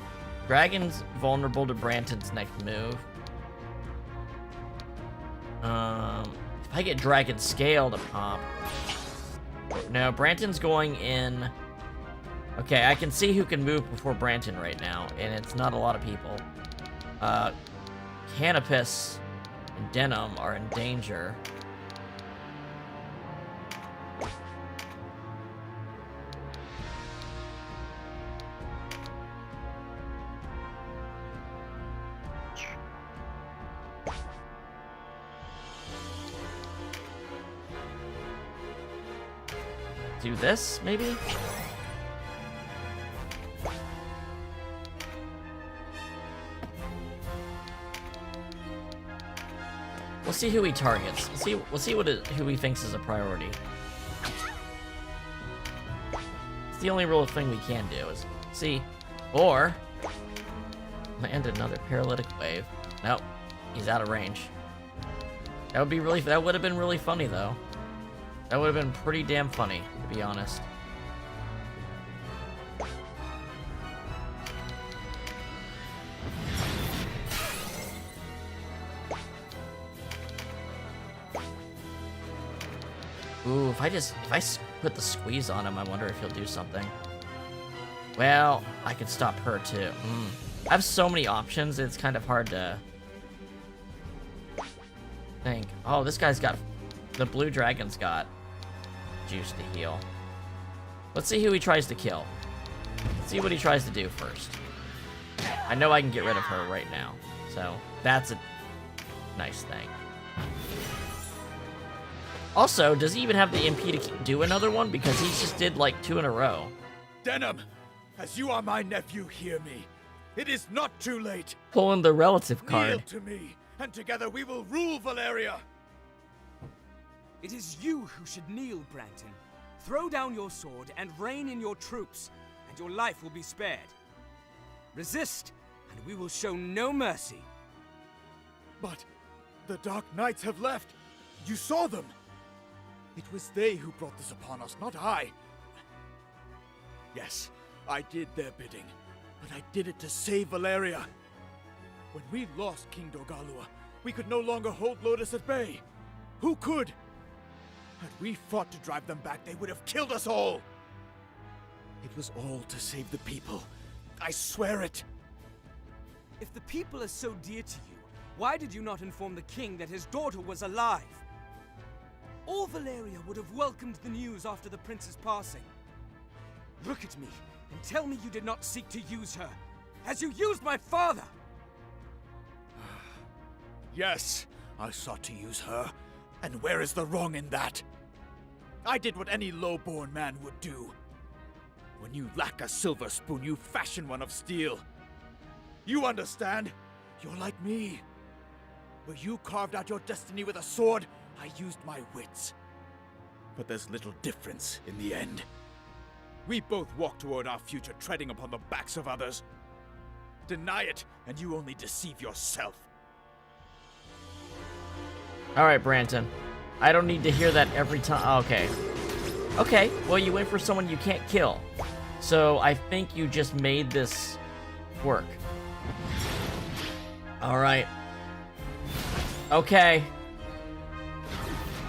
Dragon's vulnerable to Branton's next move. If I get Dragon Scale to pop... No, Branton's going in... Okay, I can see who can move before Branton right now, and it's not a lot of people. Canopus and Denam are in danger. Do this, maybe? We'll see who he targets. We'll see who he thinks is a priority. It's the only real thing we can do is see, or land another paralytic wave. Nope, he's out of range. That would have been really funny though. That would have been pretty damn funny, to be honest. Ooh, if I put the squeeze on him, I wonder if he'll do something. Well, I could stop her too. I have so many options, it's kind of hard to think. Oh, this guy's got, the blue dragon's got juice to heal. Let's see who he tries to kill. Let's see what he tries to do first. I know I can get rid of her right now, so that's a nice thing. Also, does he even have the MP to do another one? Because he just did like 2 in a row. Denam, as you are my nephew, hear me. It is not too late. Pulling the relative card. Kneel to me, and together we will rule Valaria. It is you who should kneel, Branton. Throw down your sword and rein in your troops, and your life will be spared. Resist, and we will show no mercy. But the Dark Knights have left. You saw them. It was they who brought this upon us, not I. Yes, I did their bidding, but I did it to save Valaria. When we lost King Dorgalua, we could no longer hold Lotus at bay. Who could? Had we fought to drive them back, they would have killed us all. It was all to save the people. I swear it. If the people are so dear to you, why did you not inform the king that his daughter was alive? All Valaria would have welcomed the news after the prince's passing. Look at me and tell me you did not seek to use her, as you used my father! Yes, I sought to use her. And where is the wrong in that? I did what any low-born man would do. When you lack a silver spoon, you fashion one of steel. You understand? You're like me. Where you carved out your destiny with a sword, I used my wits. But there's little difference in the end. We both walk toward our future treading upon the backs of others. Deny it, and you only deceive yourself. Alright, Branton. I don't need to hear that every time. Okay. Okay, well, you went for someone you can't kill. So I think you just made this work. Alright. Okay.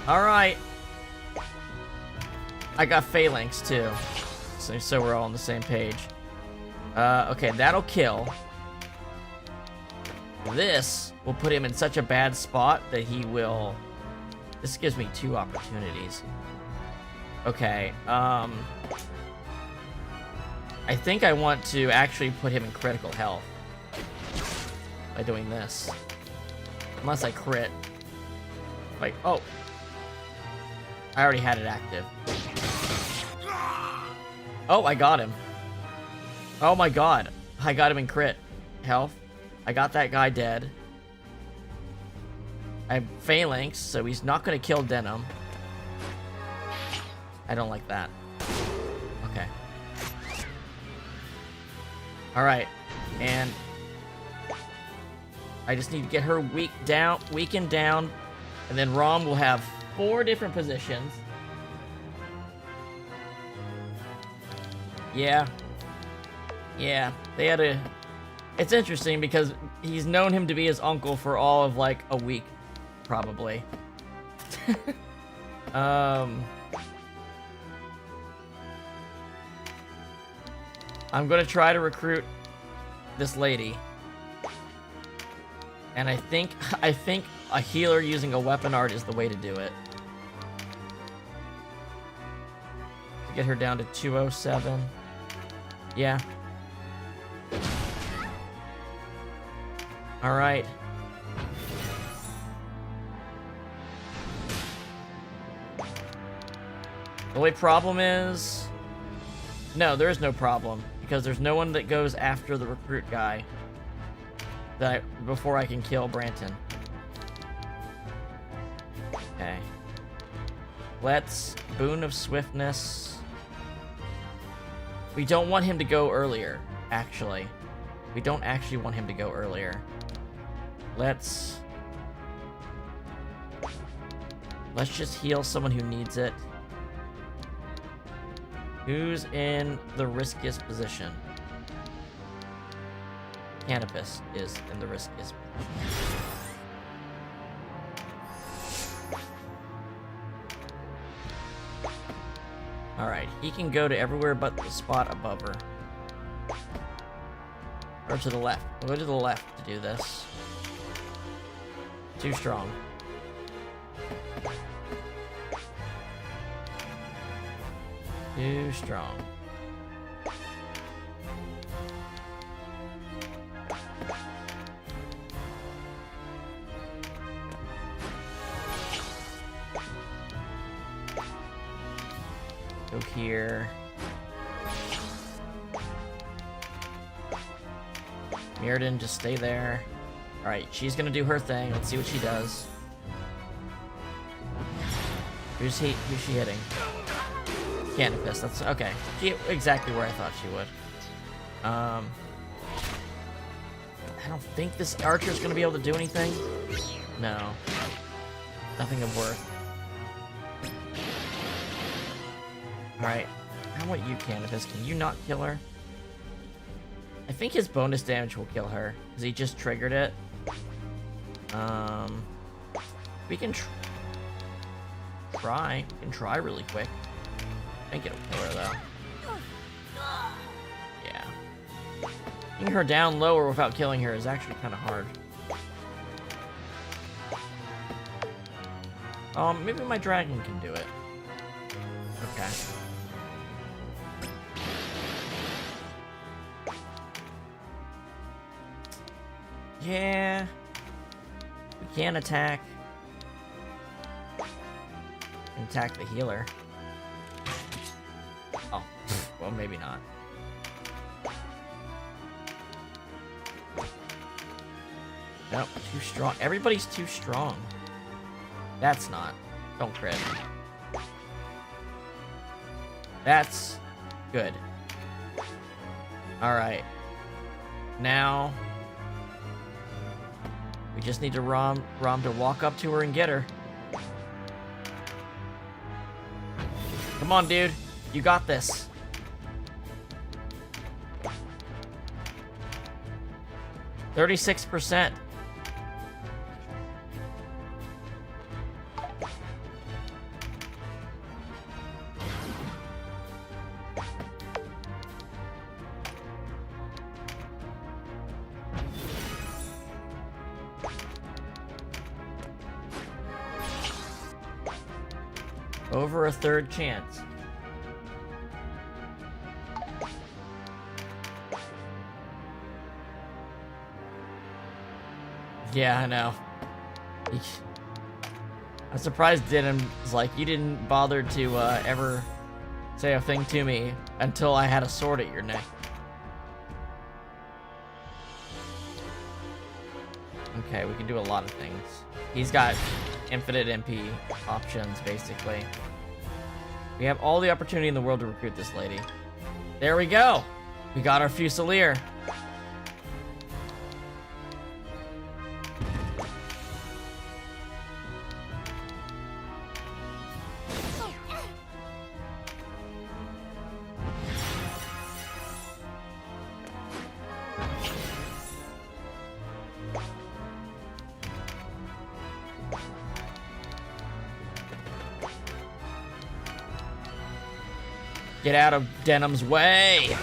Alright. I got phalanx too. So we're all on the same page. Okay, that'll kill. This will put him in such a bad spot that he will... This gives me 2 opportunities. Okay, I think I want to actually put him in critical health by doing this. Unless I crit. Like, oh. I already had it active. Oh, I got him. Oh my god. I got him in crit health. I got that guy dead. I have phalanx, so he's not going to kill Denam. I don't like that. Okay. Alright. And I just need to get her weakened down. And then Rom will have 4 different positions. Yeah. Yeah. They had a... It's interesting because he's known him to be his uncle for all of like a week, probably. I'm gonna try to recruit this lady. And I think a healer using a weapon art is the way to do it. To get her down to 207. Yeah. All right. The only problem is... No, there is no problem. Because there's no one that goes after the recruit guy before I can kill Branton. Okay. Let's... Boon of Swiftness. We don't want him to go earlier, actually. We don't actually want him to go earlier. Let's just heal someone who needs it. Who's in the riskiest position? Canopus is in the riskiest position. Alright, he can go to everywhere but the spot above her. Or to the left. We'll go to the left to do this. Too strong. Too strong. Go here. Mirrodin, just stay there. Alright, she's gonna do her thing. Let's see what she does. Who's she hitting? Canopus, that's okay. Exactly where I thought she would. I don't think this archer's gonna be able to do anything. No. Nothing of worth. Alright. How about you, Canopus? Can you not kill her? I think his bonus damage will kill her, because he just triggered it. We can try. We can try really quick. I think it'll kill her, though. Yeah. Getting her down lower without killing her is actually kind of hard. Maybe my dragon can do it. Okay. Yeah. We can attack. Attack the healer. Oh, well, maybe not. Nope, too strong. Everybody's too strong. That's not. Don't crit. That's good. Alright. Now... we just need to Rom to walk up to her and get her. Come on, dude. You got this. %36%. Over a third chance. Yeah, I know. I'm surprised Denam's like, you didn't bother to ever say a thing to me until I had a sword at your neck. Okay, we can do a lot of things. He's got infinite MP options, basically. We have all the opportunity in the world to recruit this lady. There we go! We got our Fusilier. Get out of Denam's way!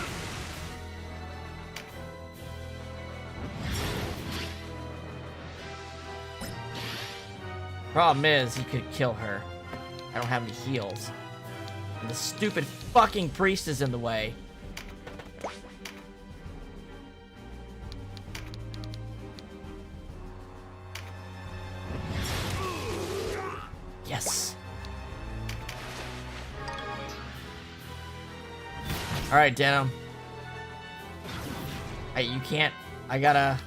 Problem is, he could kill her. I don't have any heals. And the stupid fucking priest is in the way. Yes. Alright, Denam. Hey, you can't... I gotta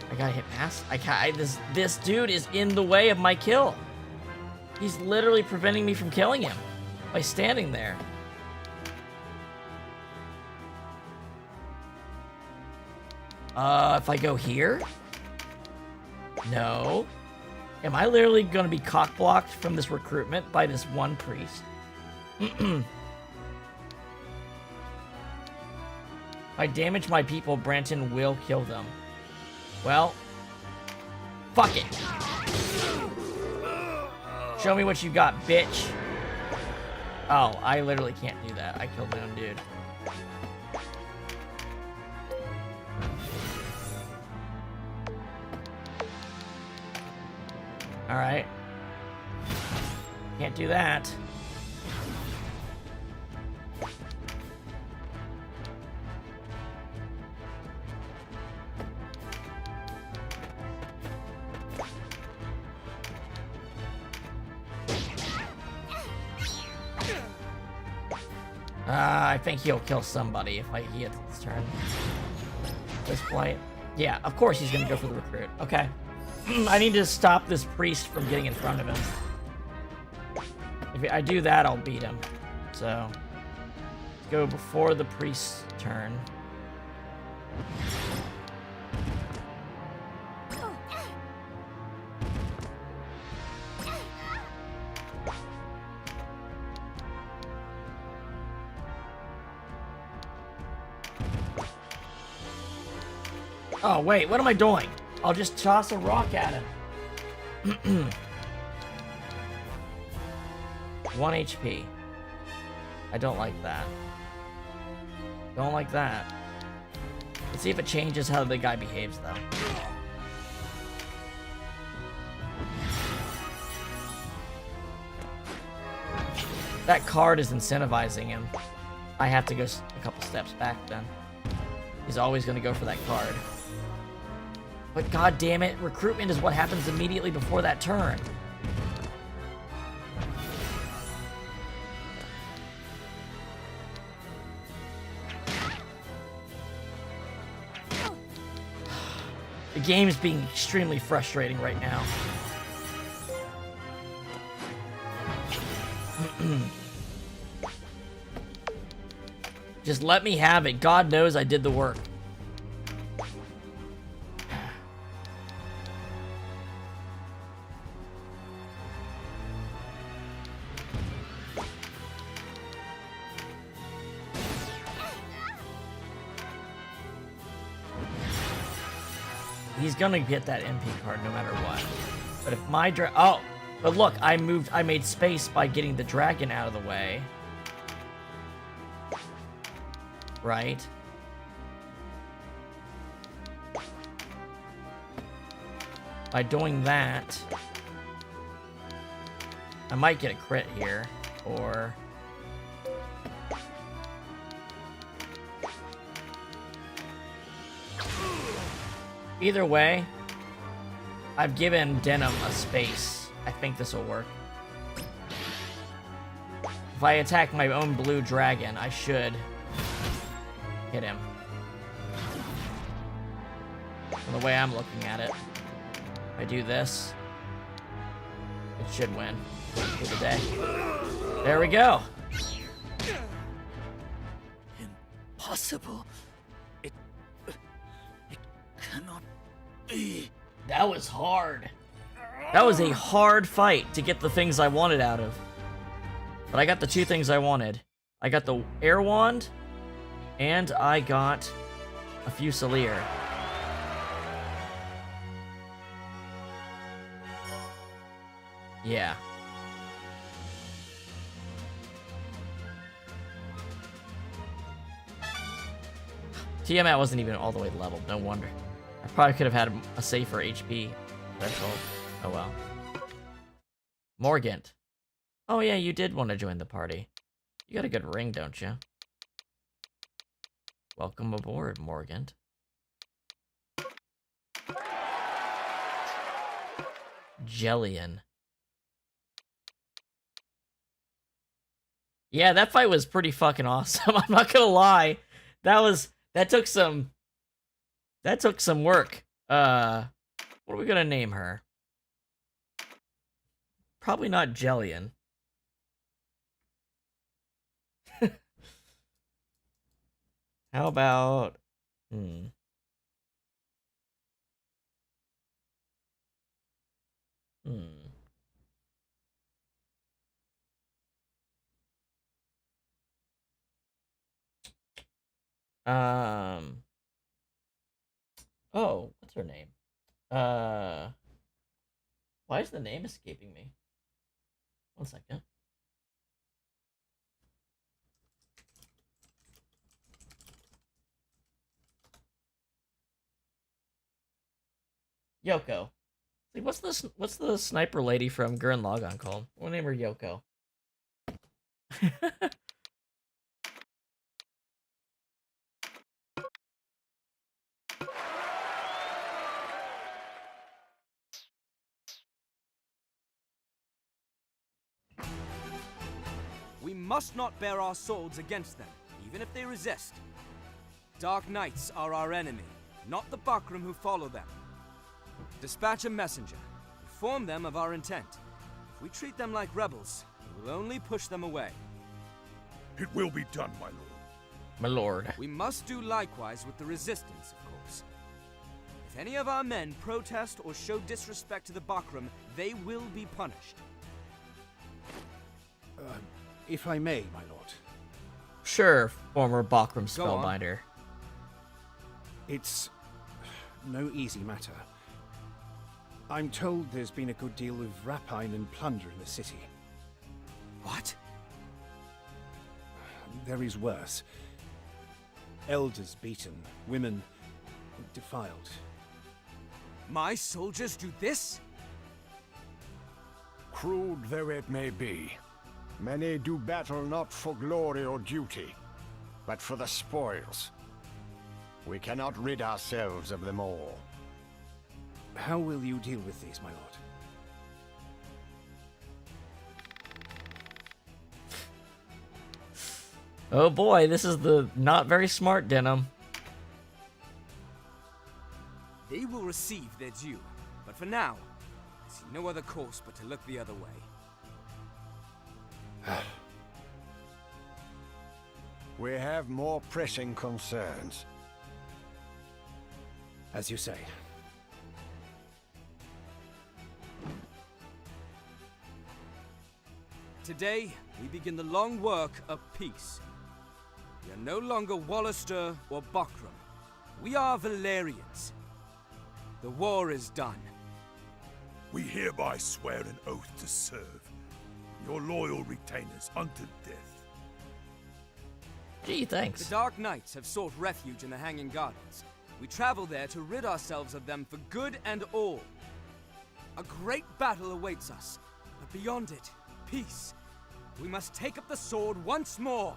hit past. I can't. This dude is in the way of my kill. He's literally preventing me from killing him by standing there. If I go here? No. Am I literally gonna be cock-blocked from this recruitment by this one priest? If I damage my people, Branton will kill them. Well, fuck it. Show me what you got, bitch. Oh, I literally can't do that. I killed my own dude. Alright. Can't do that. I think he'll kill somebody if he hits this turn. This flight. Yeah, of course he's gonna go for the recruit. Okay. I need to stop this priest from getting in front of him. If I do that, I'll beat him. So, let's go before the priest's turn. Oh, wait, what am I doing? I'll just toss a rock at him. 1 HP. I don't like that. Don't like that. Let's see if it changes how the guy behaves, though. That card is incentivizing him. I have to go a couple steps back, then. He's always going to go for that card. But god damn it, recruitment is what happens immediately before that turn. The game is being extremely frustrating right now. Just let me have it. God knows I did the work. He's gonna get that MP card no matter what. But if my oh, but look, I made space by getting the dragon out of the way. Right? By doing that, I might get a crit here, or... Either way, I've given Denam a space. I think this will work. If I attack my own blue dragon, I should hit him. From the way I'm looking at it. If I do this, it should win for the day. There we go. Impossible. It cannot be. That was hard. That was a hard fight to get the things I wanted out of. But I got the two things I wanted. I got the air wand, and I got a Fusilier. Yeah. Tiamat wasn't even all the way leveled, no wonder. I probably could have had a safer HP threshold. Oh well. Morgant. Oh yeah, you did want to join the party. You got a good ring, don't you? Welcome aboard, Morgant. Jellian. Yeah, that fight was pretty fucking awesome. I'm not gonna lie. That took some work. What are we gonna name her? Probably not Jellian. How about Oh, what's her name? Why is the name escaping me? 1 second. Yoko. Like, what's the sniper lady from Gurren Lagann called? We'll name her Yoko. We must not bear our swords against them, even if they resist. Dark Knights are our enemy, not the Bakram who follow them. Dispatch a messenger. Inform them of our intent. If we treat them like rebels, we will only push them away. It will be done, my lord. My lord. We must do likewise with the Resistance, of course. If any of our men protest or show disrespect to the Bakram, they will be punished. If I may, my lord. Sure, former Bakram spellbinder. It's no easy matter. I'm told there's been a good deal of rapine and plunder in the city. What? There is worse. Elders beaten, women defiled. My soldiers do this? Crude though it may be, many do battle not for glory or duty, but for the spoils. We cannot rid ourselves of them all. How will you deal with these, my lord? Oh boy, this is the not very smart Denam. They will receive their due, but for now, I see no other course but to look the other way. We have more pressing concerns. As you say. Today, we begin the long work of peace. We are no longer Wallister or Bakram. We are Valarians. The war is done. We hereby swear an oath to serve your loyal retainers unto death. Gee, thanks. The Dark Knights have sought refuge in the Hanging Gardens. We travel there to rid ourselves of them for good and all. A great battle awaits us, but beyond it, peace. We must take up the sword once more.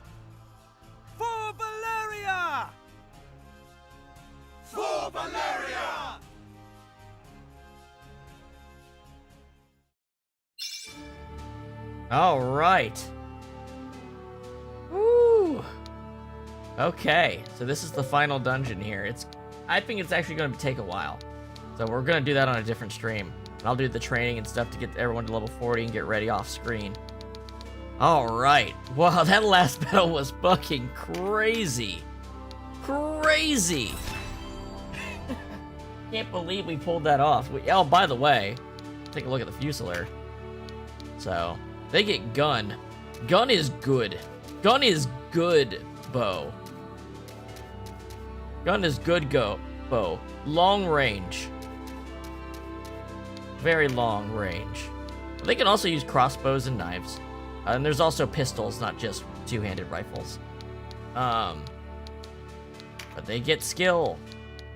For Valaria! For Valaria! All right. Woo. Okay, so this is the final dungeon here. I think it's actually going to take a while. So we're going to do that on a different stream. And I'll do the training and stuff to get everyone to level 40 and get ready off screen. All right. Wow, that last battle was fucking crazy. Crazy. Can't believe we pulled that off. Oh, by the way, take a look at the Fusilier. So, they get gun. Gun is good. Gun is good, bow. Gun is good, bow. Long range. Very long range. They can also use crossbows and knives. And there's also pistols, not just two-handed rifles. But they get skill.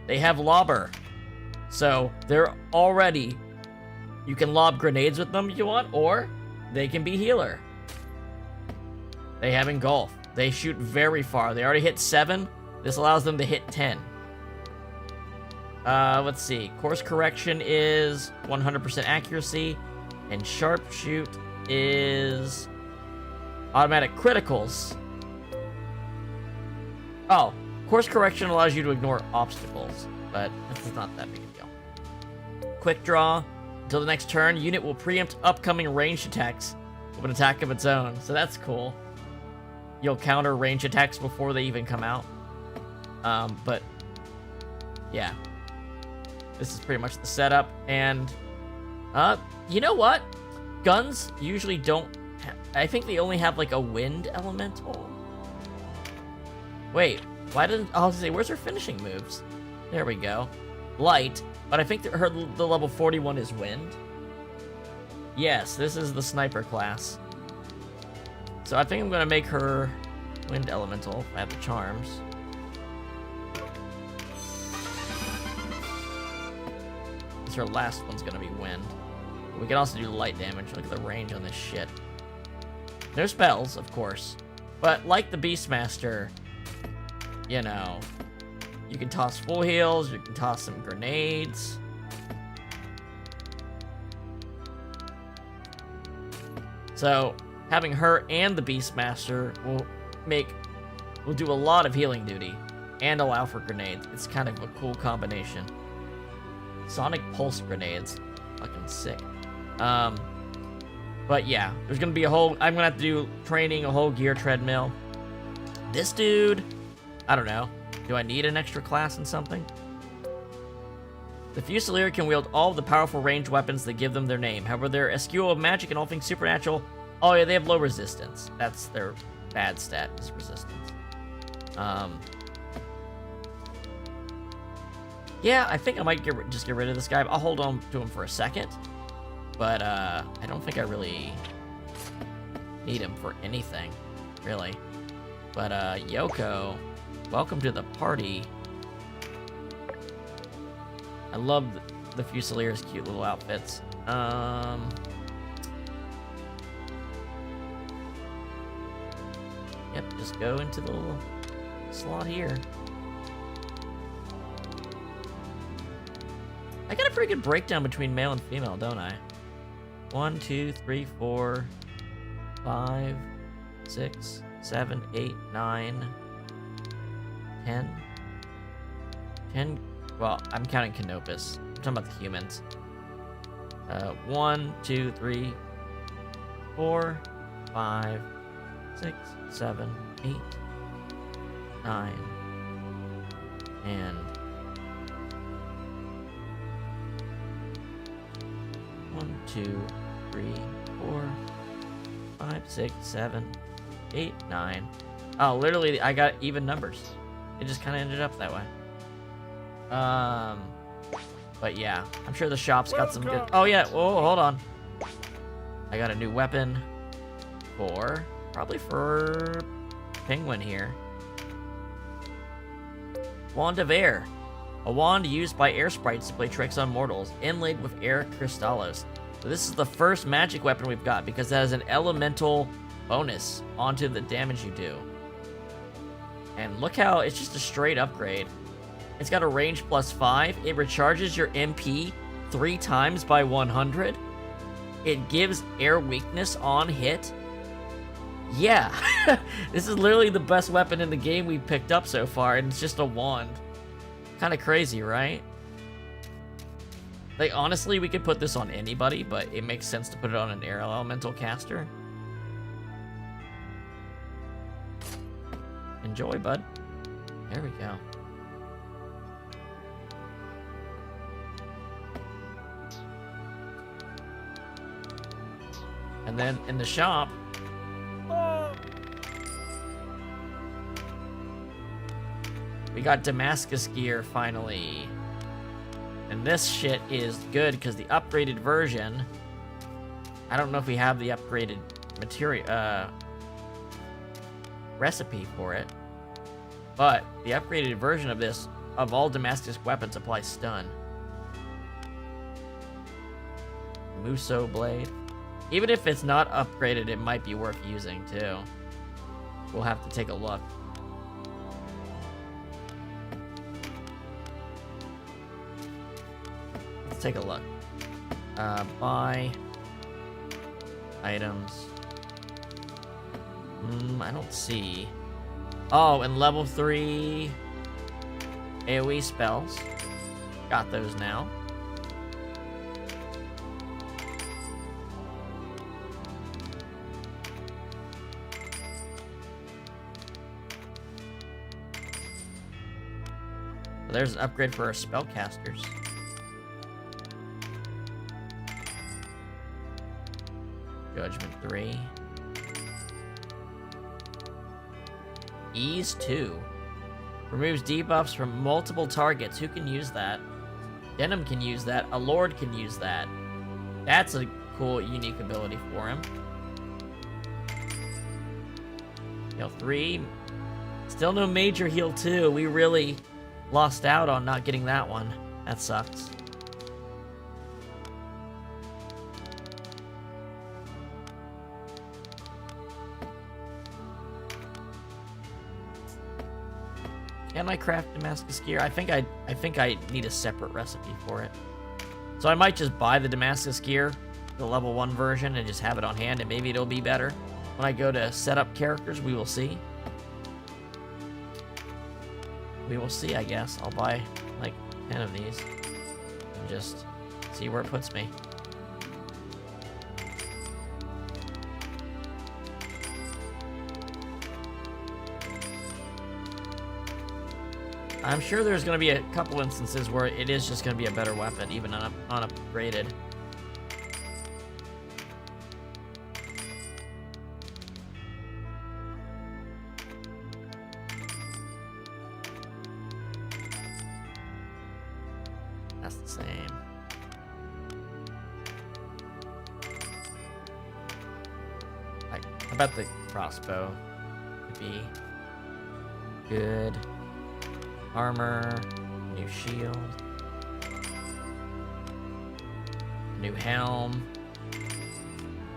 They have lobber. So, they're already You can lob grenades with them if you want, or they can be healer. They have engulf. They shoot very far. They already hit 7. This allows them to hit 10. Let's see. Course correction is 100% accuracy, and sharpshoot is automatic criticals. Oh, course correction allows you to ignore obstacles, but it's not that big a deal. Quick draw. Until the next turn, unit will preempt upcoming ranged attacks with an attack of its own. So that's cool. You'll counter ranged attacks before they even come out. But yeah, this is pretty much the setup. And you know what? Guns usually don't. I think they only have like a wind elemental. Wait, why didn't? I was gonna say, where's her finishing moves? There we go. Light, but I think the level 41 is wind. Yes, this is the sniper class. So I think I'm gonna make her wind elemental if I have the charms. Because her last one's gonna be wind. We can also do light damage. Look at the range on this shit. No spells, of course. But like the Beastmaster, you know, you can toss full heals, you can toss some grenades. So having her and the Beastmaster will do a lot of healing duty and allow for grenades. It's kind of a cool combination. Sonic pulse grenades, fucking sick. But yeah, there's gonna be I'm gonna have to do training, a whole gear treadmill. This dude, I don't know. Do I need an extra class in something? The Fusilier can wield all of the powerful ranged weapons that give them their name. However, their eschew of magic and all things supernatural. Oh yeah, they have low resistance. That's their bad stat, is resistance. Yeah, I think I might just get rid of this guy. I'll hold on to him for a second. But I don't think I really need him for anything, really. But Yoko, welcome to the party. I love the Fusilier's cute little outfits. Yep, just go into the little slot here. I got a pretty good breakdown between male and female, don't I? 1, 2, 3, 4, 5, 6, 7, 8, 9, 10. 10. Well, I'm counting Canopus. I'm talking about the humans. 1, 2, 3, 4, 5, 6, 7, 8, 9, and 1, 2, 3, 4, 5, 6, 7, 8, 9. Oh, literally, I got even numbers. It just kind of ended up that way. But yeah, I'm sure the shop's got some good. Oh yeah, whoa, hold on. I got a new weapon probably for Penguin here. Wand of Air. A wand used by air sprites to play tricks on mortals, inlaid with air crystallos. So this is the first magic weapon we've got because that has an elemental bonus onto the damage you do. And look how it's just a straight upgrade. It's got a range +5. It recharges your MP 3 times by 100. It gives air weakness on hit. Yeah, this is literally the best weapon in the game we've picked up so far, and it's just a wand. Kind of crazy, right? Like, honestly, we could put this on anybody, but it makes sense to put it on an air elemental caster. Enjoy, bud. There we go. And then in the shop, we got Damascus gear finally. And this shit is good because the upgraded version, I don't know if we have the upgraded material recipe for it, but the upgraded version of this, of all Damascus weapons, applies stun. Muso Blade. Even if it's not upgraded, it might be worth using too. We'll have to take a look. Let's take a look. Buy items. I don't see. Oh, and level 3 AoE spells. Got those now. There's an upgrade for our spellcasters. Judgment 3. Ease 2. Removes debuffs from multiple targets. Who can use that? Denam can use that. A lord can use that. That's a cool, unique ability for him. Heal 3. Still no major heal 2. We really lost out on not getting that one. That sucks. Can I craft Damascus gear? I think I need a separate recipe for it. So I might just buy the Damascus gear, the level 1 version, and just have it on hand, and maybe it'll be better. When I go to set up characters, we will see. We will see, I guess. I'll buy like 10 of these and just see where it puts me. I'm sure there's going to be a couple instances where it is just going to be a better weapon, even unupgraded. That's the same. I bet the crossbow could be good. Armor, new shield, new helm.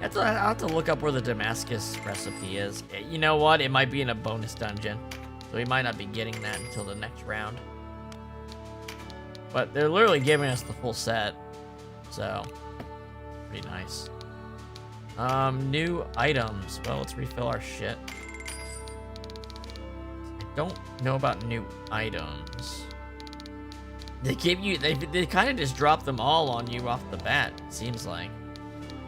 I'll have to look up where the Damascus recipe is. You know what? It might be in a bonus dungeon, so we might not be getting that until the next round. But they're literally giving us the full set, so pretty nice. New items. Well, let's refill our shit. Don't know about new items. They give you, they kind of just drop them all on you off the bat, it seems like.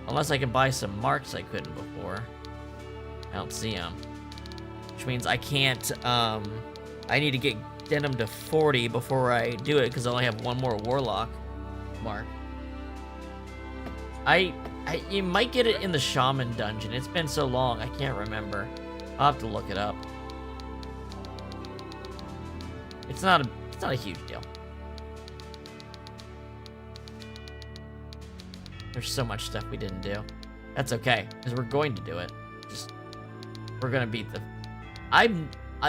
Unless I can buy some marks I couldn't before. I don't see them. Which means I can't, I need to get Denam to 40 before I do it, because I only have one more Warlock mark. You might get it in the Shaman dungeon. It's been so long, I can't remember. I'll have to look it up. It's not a huge deal. There's so much stuff we didn't do. That's okay, because we're going to do it. We're gonna beat the...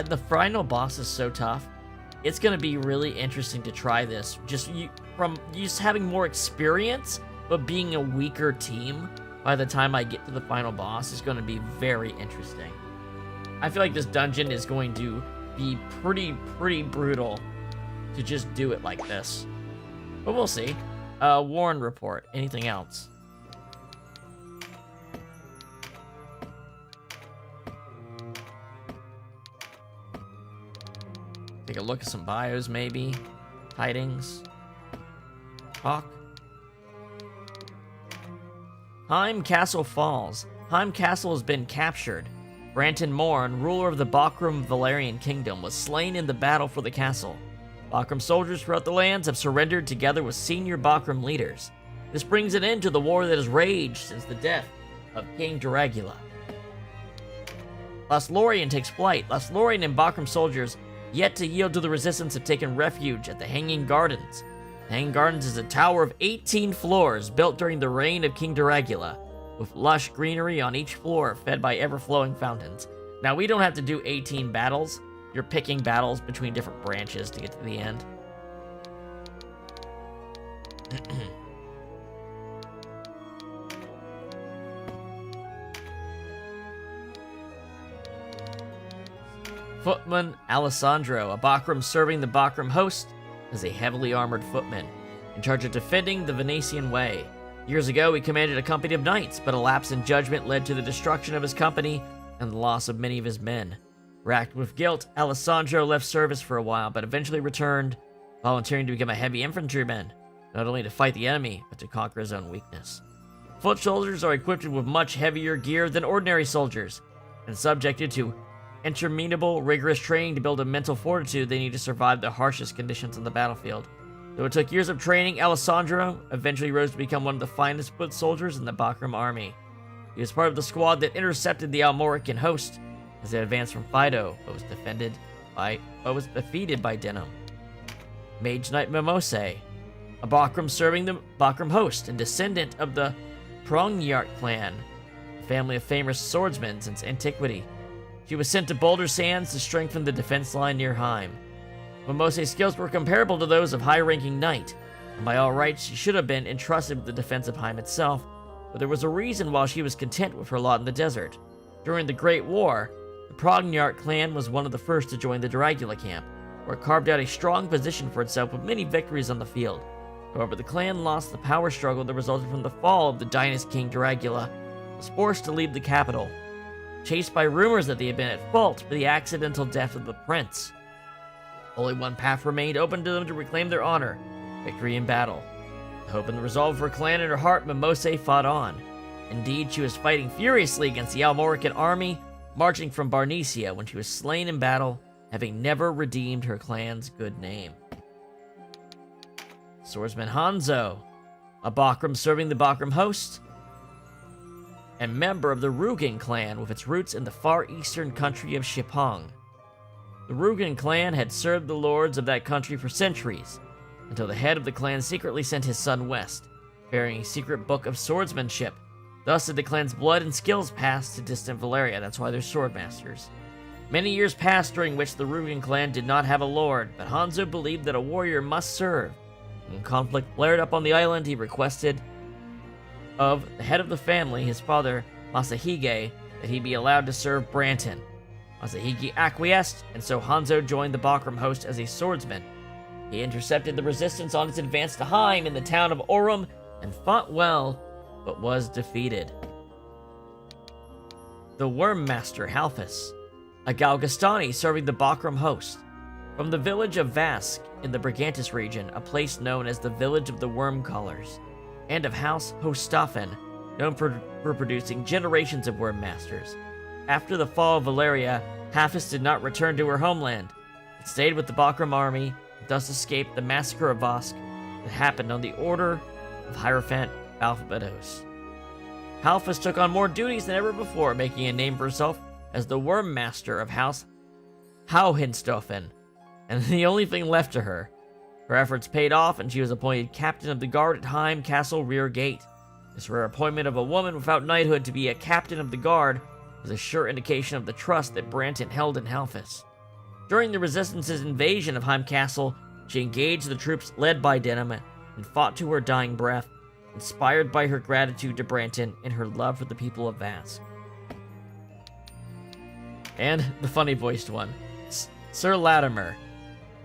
the final boss is so tough. It's gonna be really interesting to try this. From having more experience, but being a weaker team by the time I get to the final boss is gonna be very interesting. I feel like this dungeon is going to be pretty brutal to just do it like this. But we'll see. Warren report. Anything else? Take a look at some bios, maybe. Tidings. Talk. Heim Castle falls. Heim Castle has been captured. Branton Morn, ruler of the Bakram Valarian kingdom, was slain in the battle for the castle. Bakram soldiers throughout the lands have surrendered together with senior Bakram leaders. This brings an end to the war that has raged since the death of King Dragula. Lothlorien takes flight. Lothlorien and Bakram soldiers, yet to yield to the resistance, have taken refuge at the Hanging Gardens. The Hanging Gardens is a tower of 18 floors built during the reign of King Dragula, with lush greenery on each floor fed by ever-flowing fountains. Now, we don't have to do 18 battles. You're picking battles between different branches to get to the end. Footman Alessandro, a Bakram serving the Bakram host as a heavily armored footman, in charge of defending the Venetian Way. Years ago, he commanded a company of knights, but a lapse in judgment led to the destruction of his company and the loss of many of his men. Racked with guilt, Alessandro left service for a while, but eventually returned, volunteering to become a heavy infantryman, not only to fight the enemy, but to conquer his own weakness. Foot soldiers are equipped with much heavier gear than ordinary soldiers, and subjected to interminable, rigorous training to build a mental fortitude they need to survive the harshest conditions on the battlefield. Though it took years of training, Alessandro eventually rose to become one of the finest foot soldiers in the Bakram army. He was part of the squad that intercepted the Almorican host as they advanced from Fido, but was defeated by Denam. Mage Knight Mimose, a Bakram serving the Bakram host and descendant of the Prongyart clan, a family of famous swordsmen since antiquity. She was sent to Boulder Sands to strengthen the defense line near Heim. Mimose's skills were comparable to those of high-ranking knight, and by all rights she should have been entrusted with the defense of Heim itself, but there was a reason why she was content with her lot in the desert. During the Great War, the Prongyart clan was one of the first to join the Dracula camp, where it carved out a strong position for itself with many victories on the field. However, the clan lost the power struggle that resulted from the fall of the dynasty King Dracula, was forced to leave the capital, chased by rumors that they had been at fault for the accidental death of the prince. Only one path remained open to them to reclaim their honor: victory in battle. The hope and the resolve of her clan in her heart, Mimose fought on. Indeed, she was fighting furiously against the Almorican army, marching from Barnesia when she was slain in battle, having never redeemed her clan's good name. Swordsman Hanzo, a Bakram serving the Bakram host, and member of the Rugen clan with its roots in the far eastern country of Shipong. The Rugen clan had served the lords of that country for centuries, until the head of the clan secretly sent his son west, bearing a secret book of swordsmanship. Thus did the clan's blood and skills pass to distant Valaria. That's why they're swordmasters. Many years passed during which the Rugen clan did not have a lord, but Hanzo believed that a warrior must serve. When conflict flared up on the island, he requested of the head of the family, his father, Masahige, that he be allowed to serve Branton. Masahige acquiesced, and so Hanzo joined the Bakram host as a swordsman. He intercepted the resistance on its advance to Heim in the town of Orum and fought well, but was defeated. The Worm Master Halfus, a Galgastani serving the Bakram host. From the village of Vask in the Brigantis region, a place known as the Village of the Worm Callers, and of House Hostafen, known for producing generations of Worm Masters. After the fall of Valaria, Halfus did not return to her homeland, but stayed with the Bakram army, and thus escaped the massacre of Vask that happened on the order of Hierophant Balthabados. Halfus took on more duties than ever before, making a name for herself as the Worm Master of House Hauhenstofen, and the only thing left to her. Her efforts paid off, and she was appointed captain of the guard at Heim Castle Rear Gate. This rare appointment of a woman without knighthood to be a captain of the guard was a sure indication of the trust that Branton held in Halfus. During the Resistance's invasion of Heim Castle, she engaged the troops led by Denam and fought to her dying breath, inspired by her gratitude to Branton and her love for the people of Vask. And the funny-voiced one, Sir Latimer,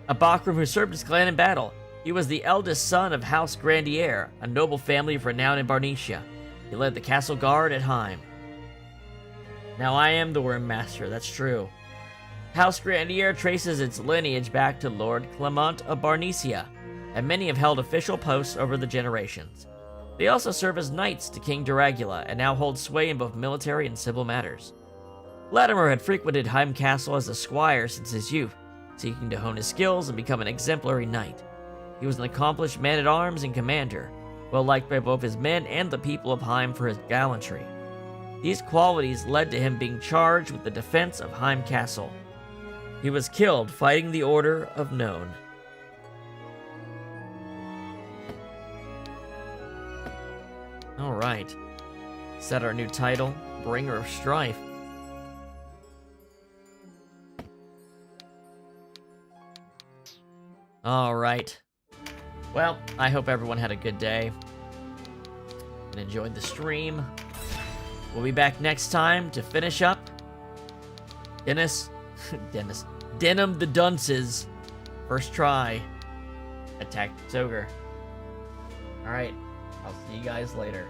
a Bakram who served his clan in battle. He was the eldest son of House Grandier, a noble family of renown in Barnesia. He led the castle guard at Heim. Now I am the Worm Master, that's true. House Grandier traces its lineage back to Lord Clement of Barnesia, and many have held official posts over the generations. They also serve as knights to King Dracula, and now hold sway in both military and civil matters. Latimer had frequented Heim Castle as a squire since his youth, seeking to hone his skills and become an exemplary knight. He was an accomplished man-at-arms and commander, well liked by both his men and the people of Heim for his gallantry. These qualities led to him being charged with the defense of Heim Castle. He was killed fighting the Order of Known. Alright. Set our new title, Bringer of Strife. Alright. Well, I hope everyone had a good day and enjoyed the stream. We'll be back next time to finish up Dennis Denam the Dunces. First try. Attack Ogre. Alright. I'll see you guys later.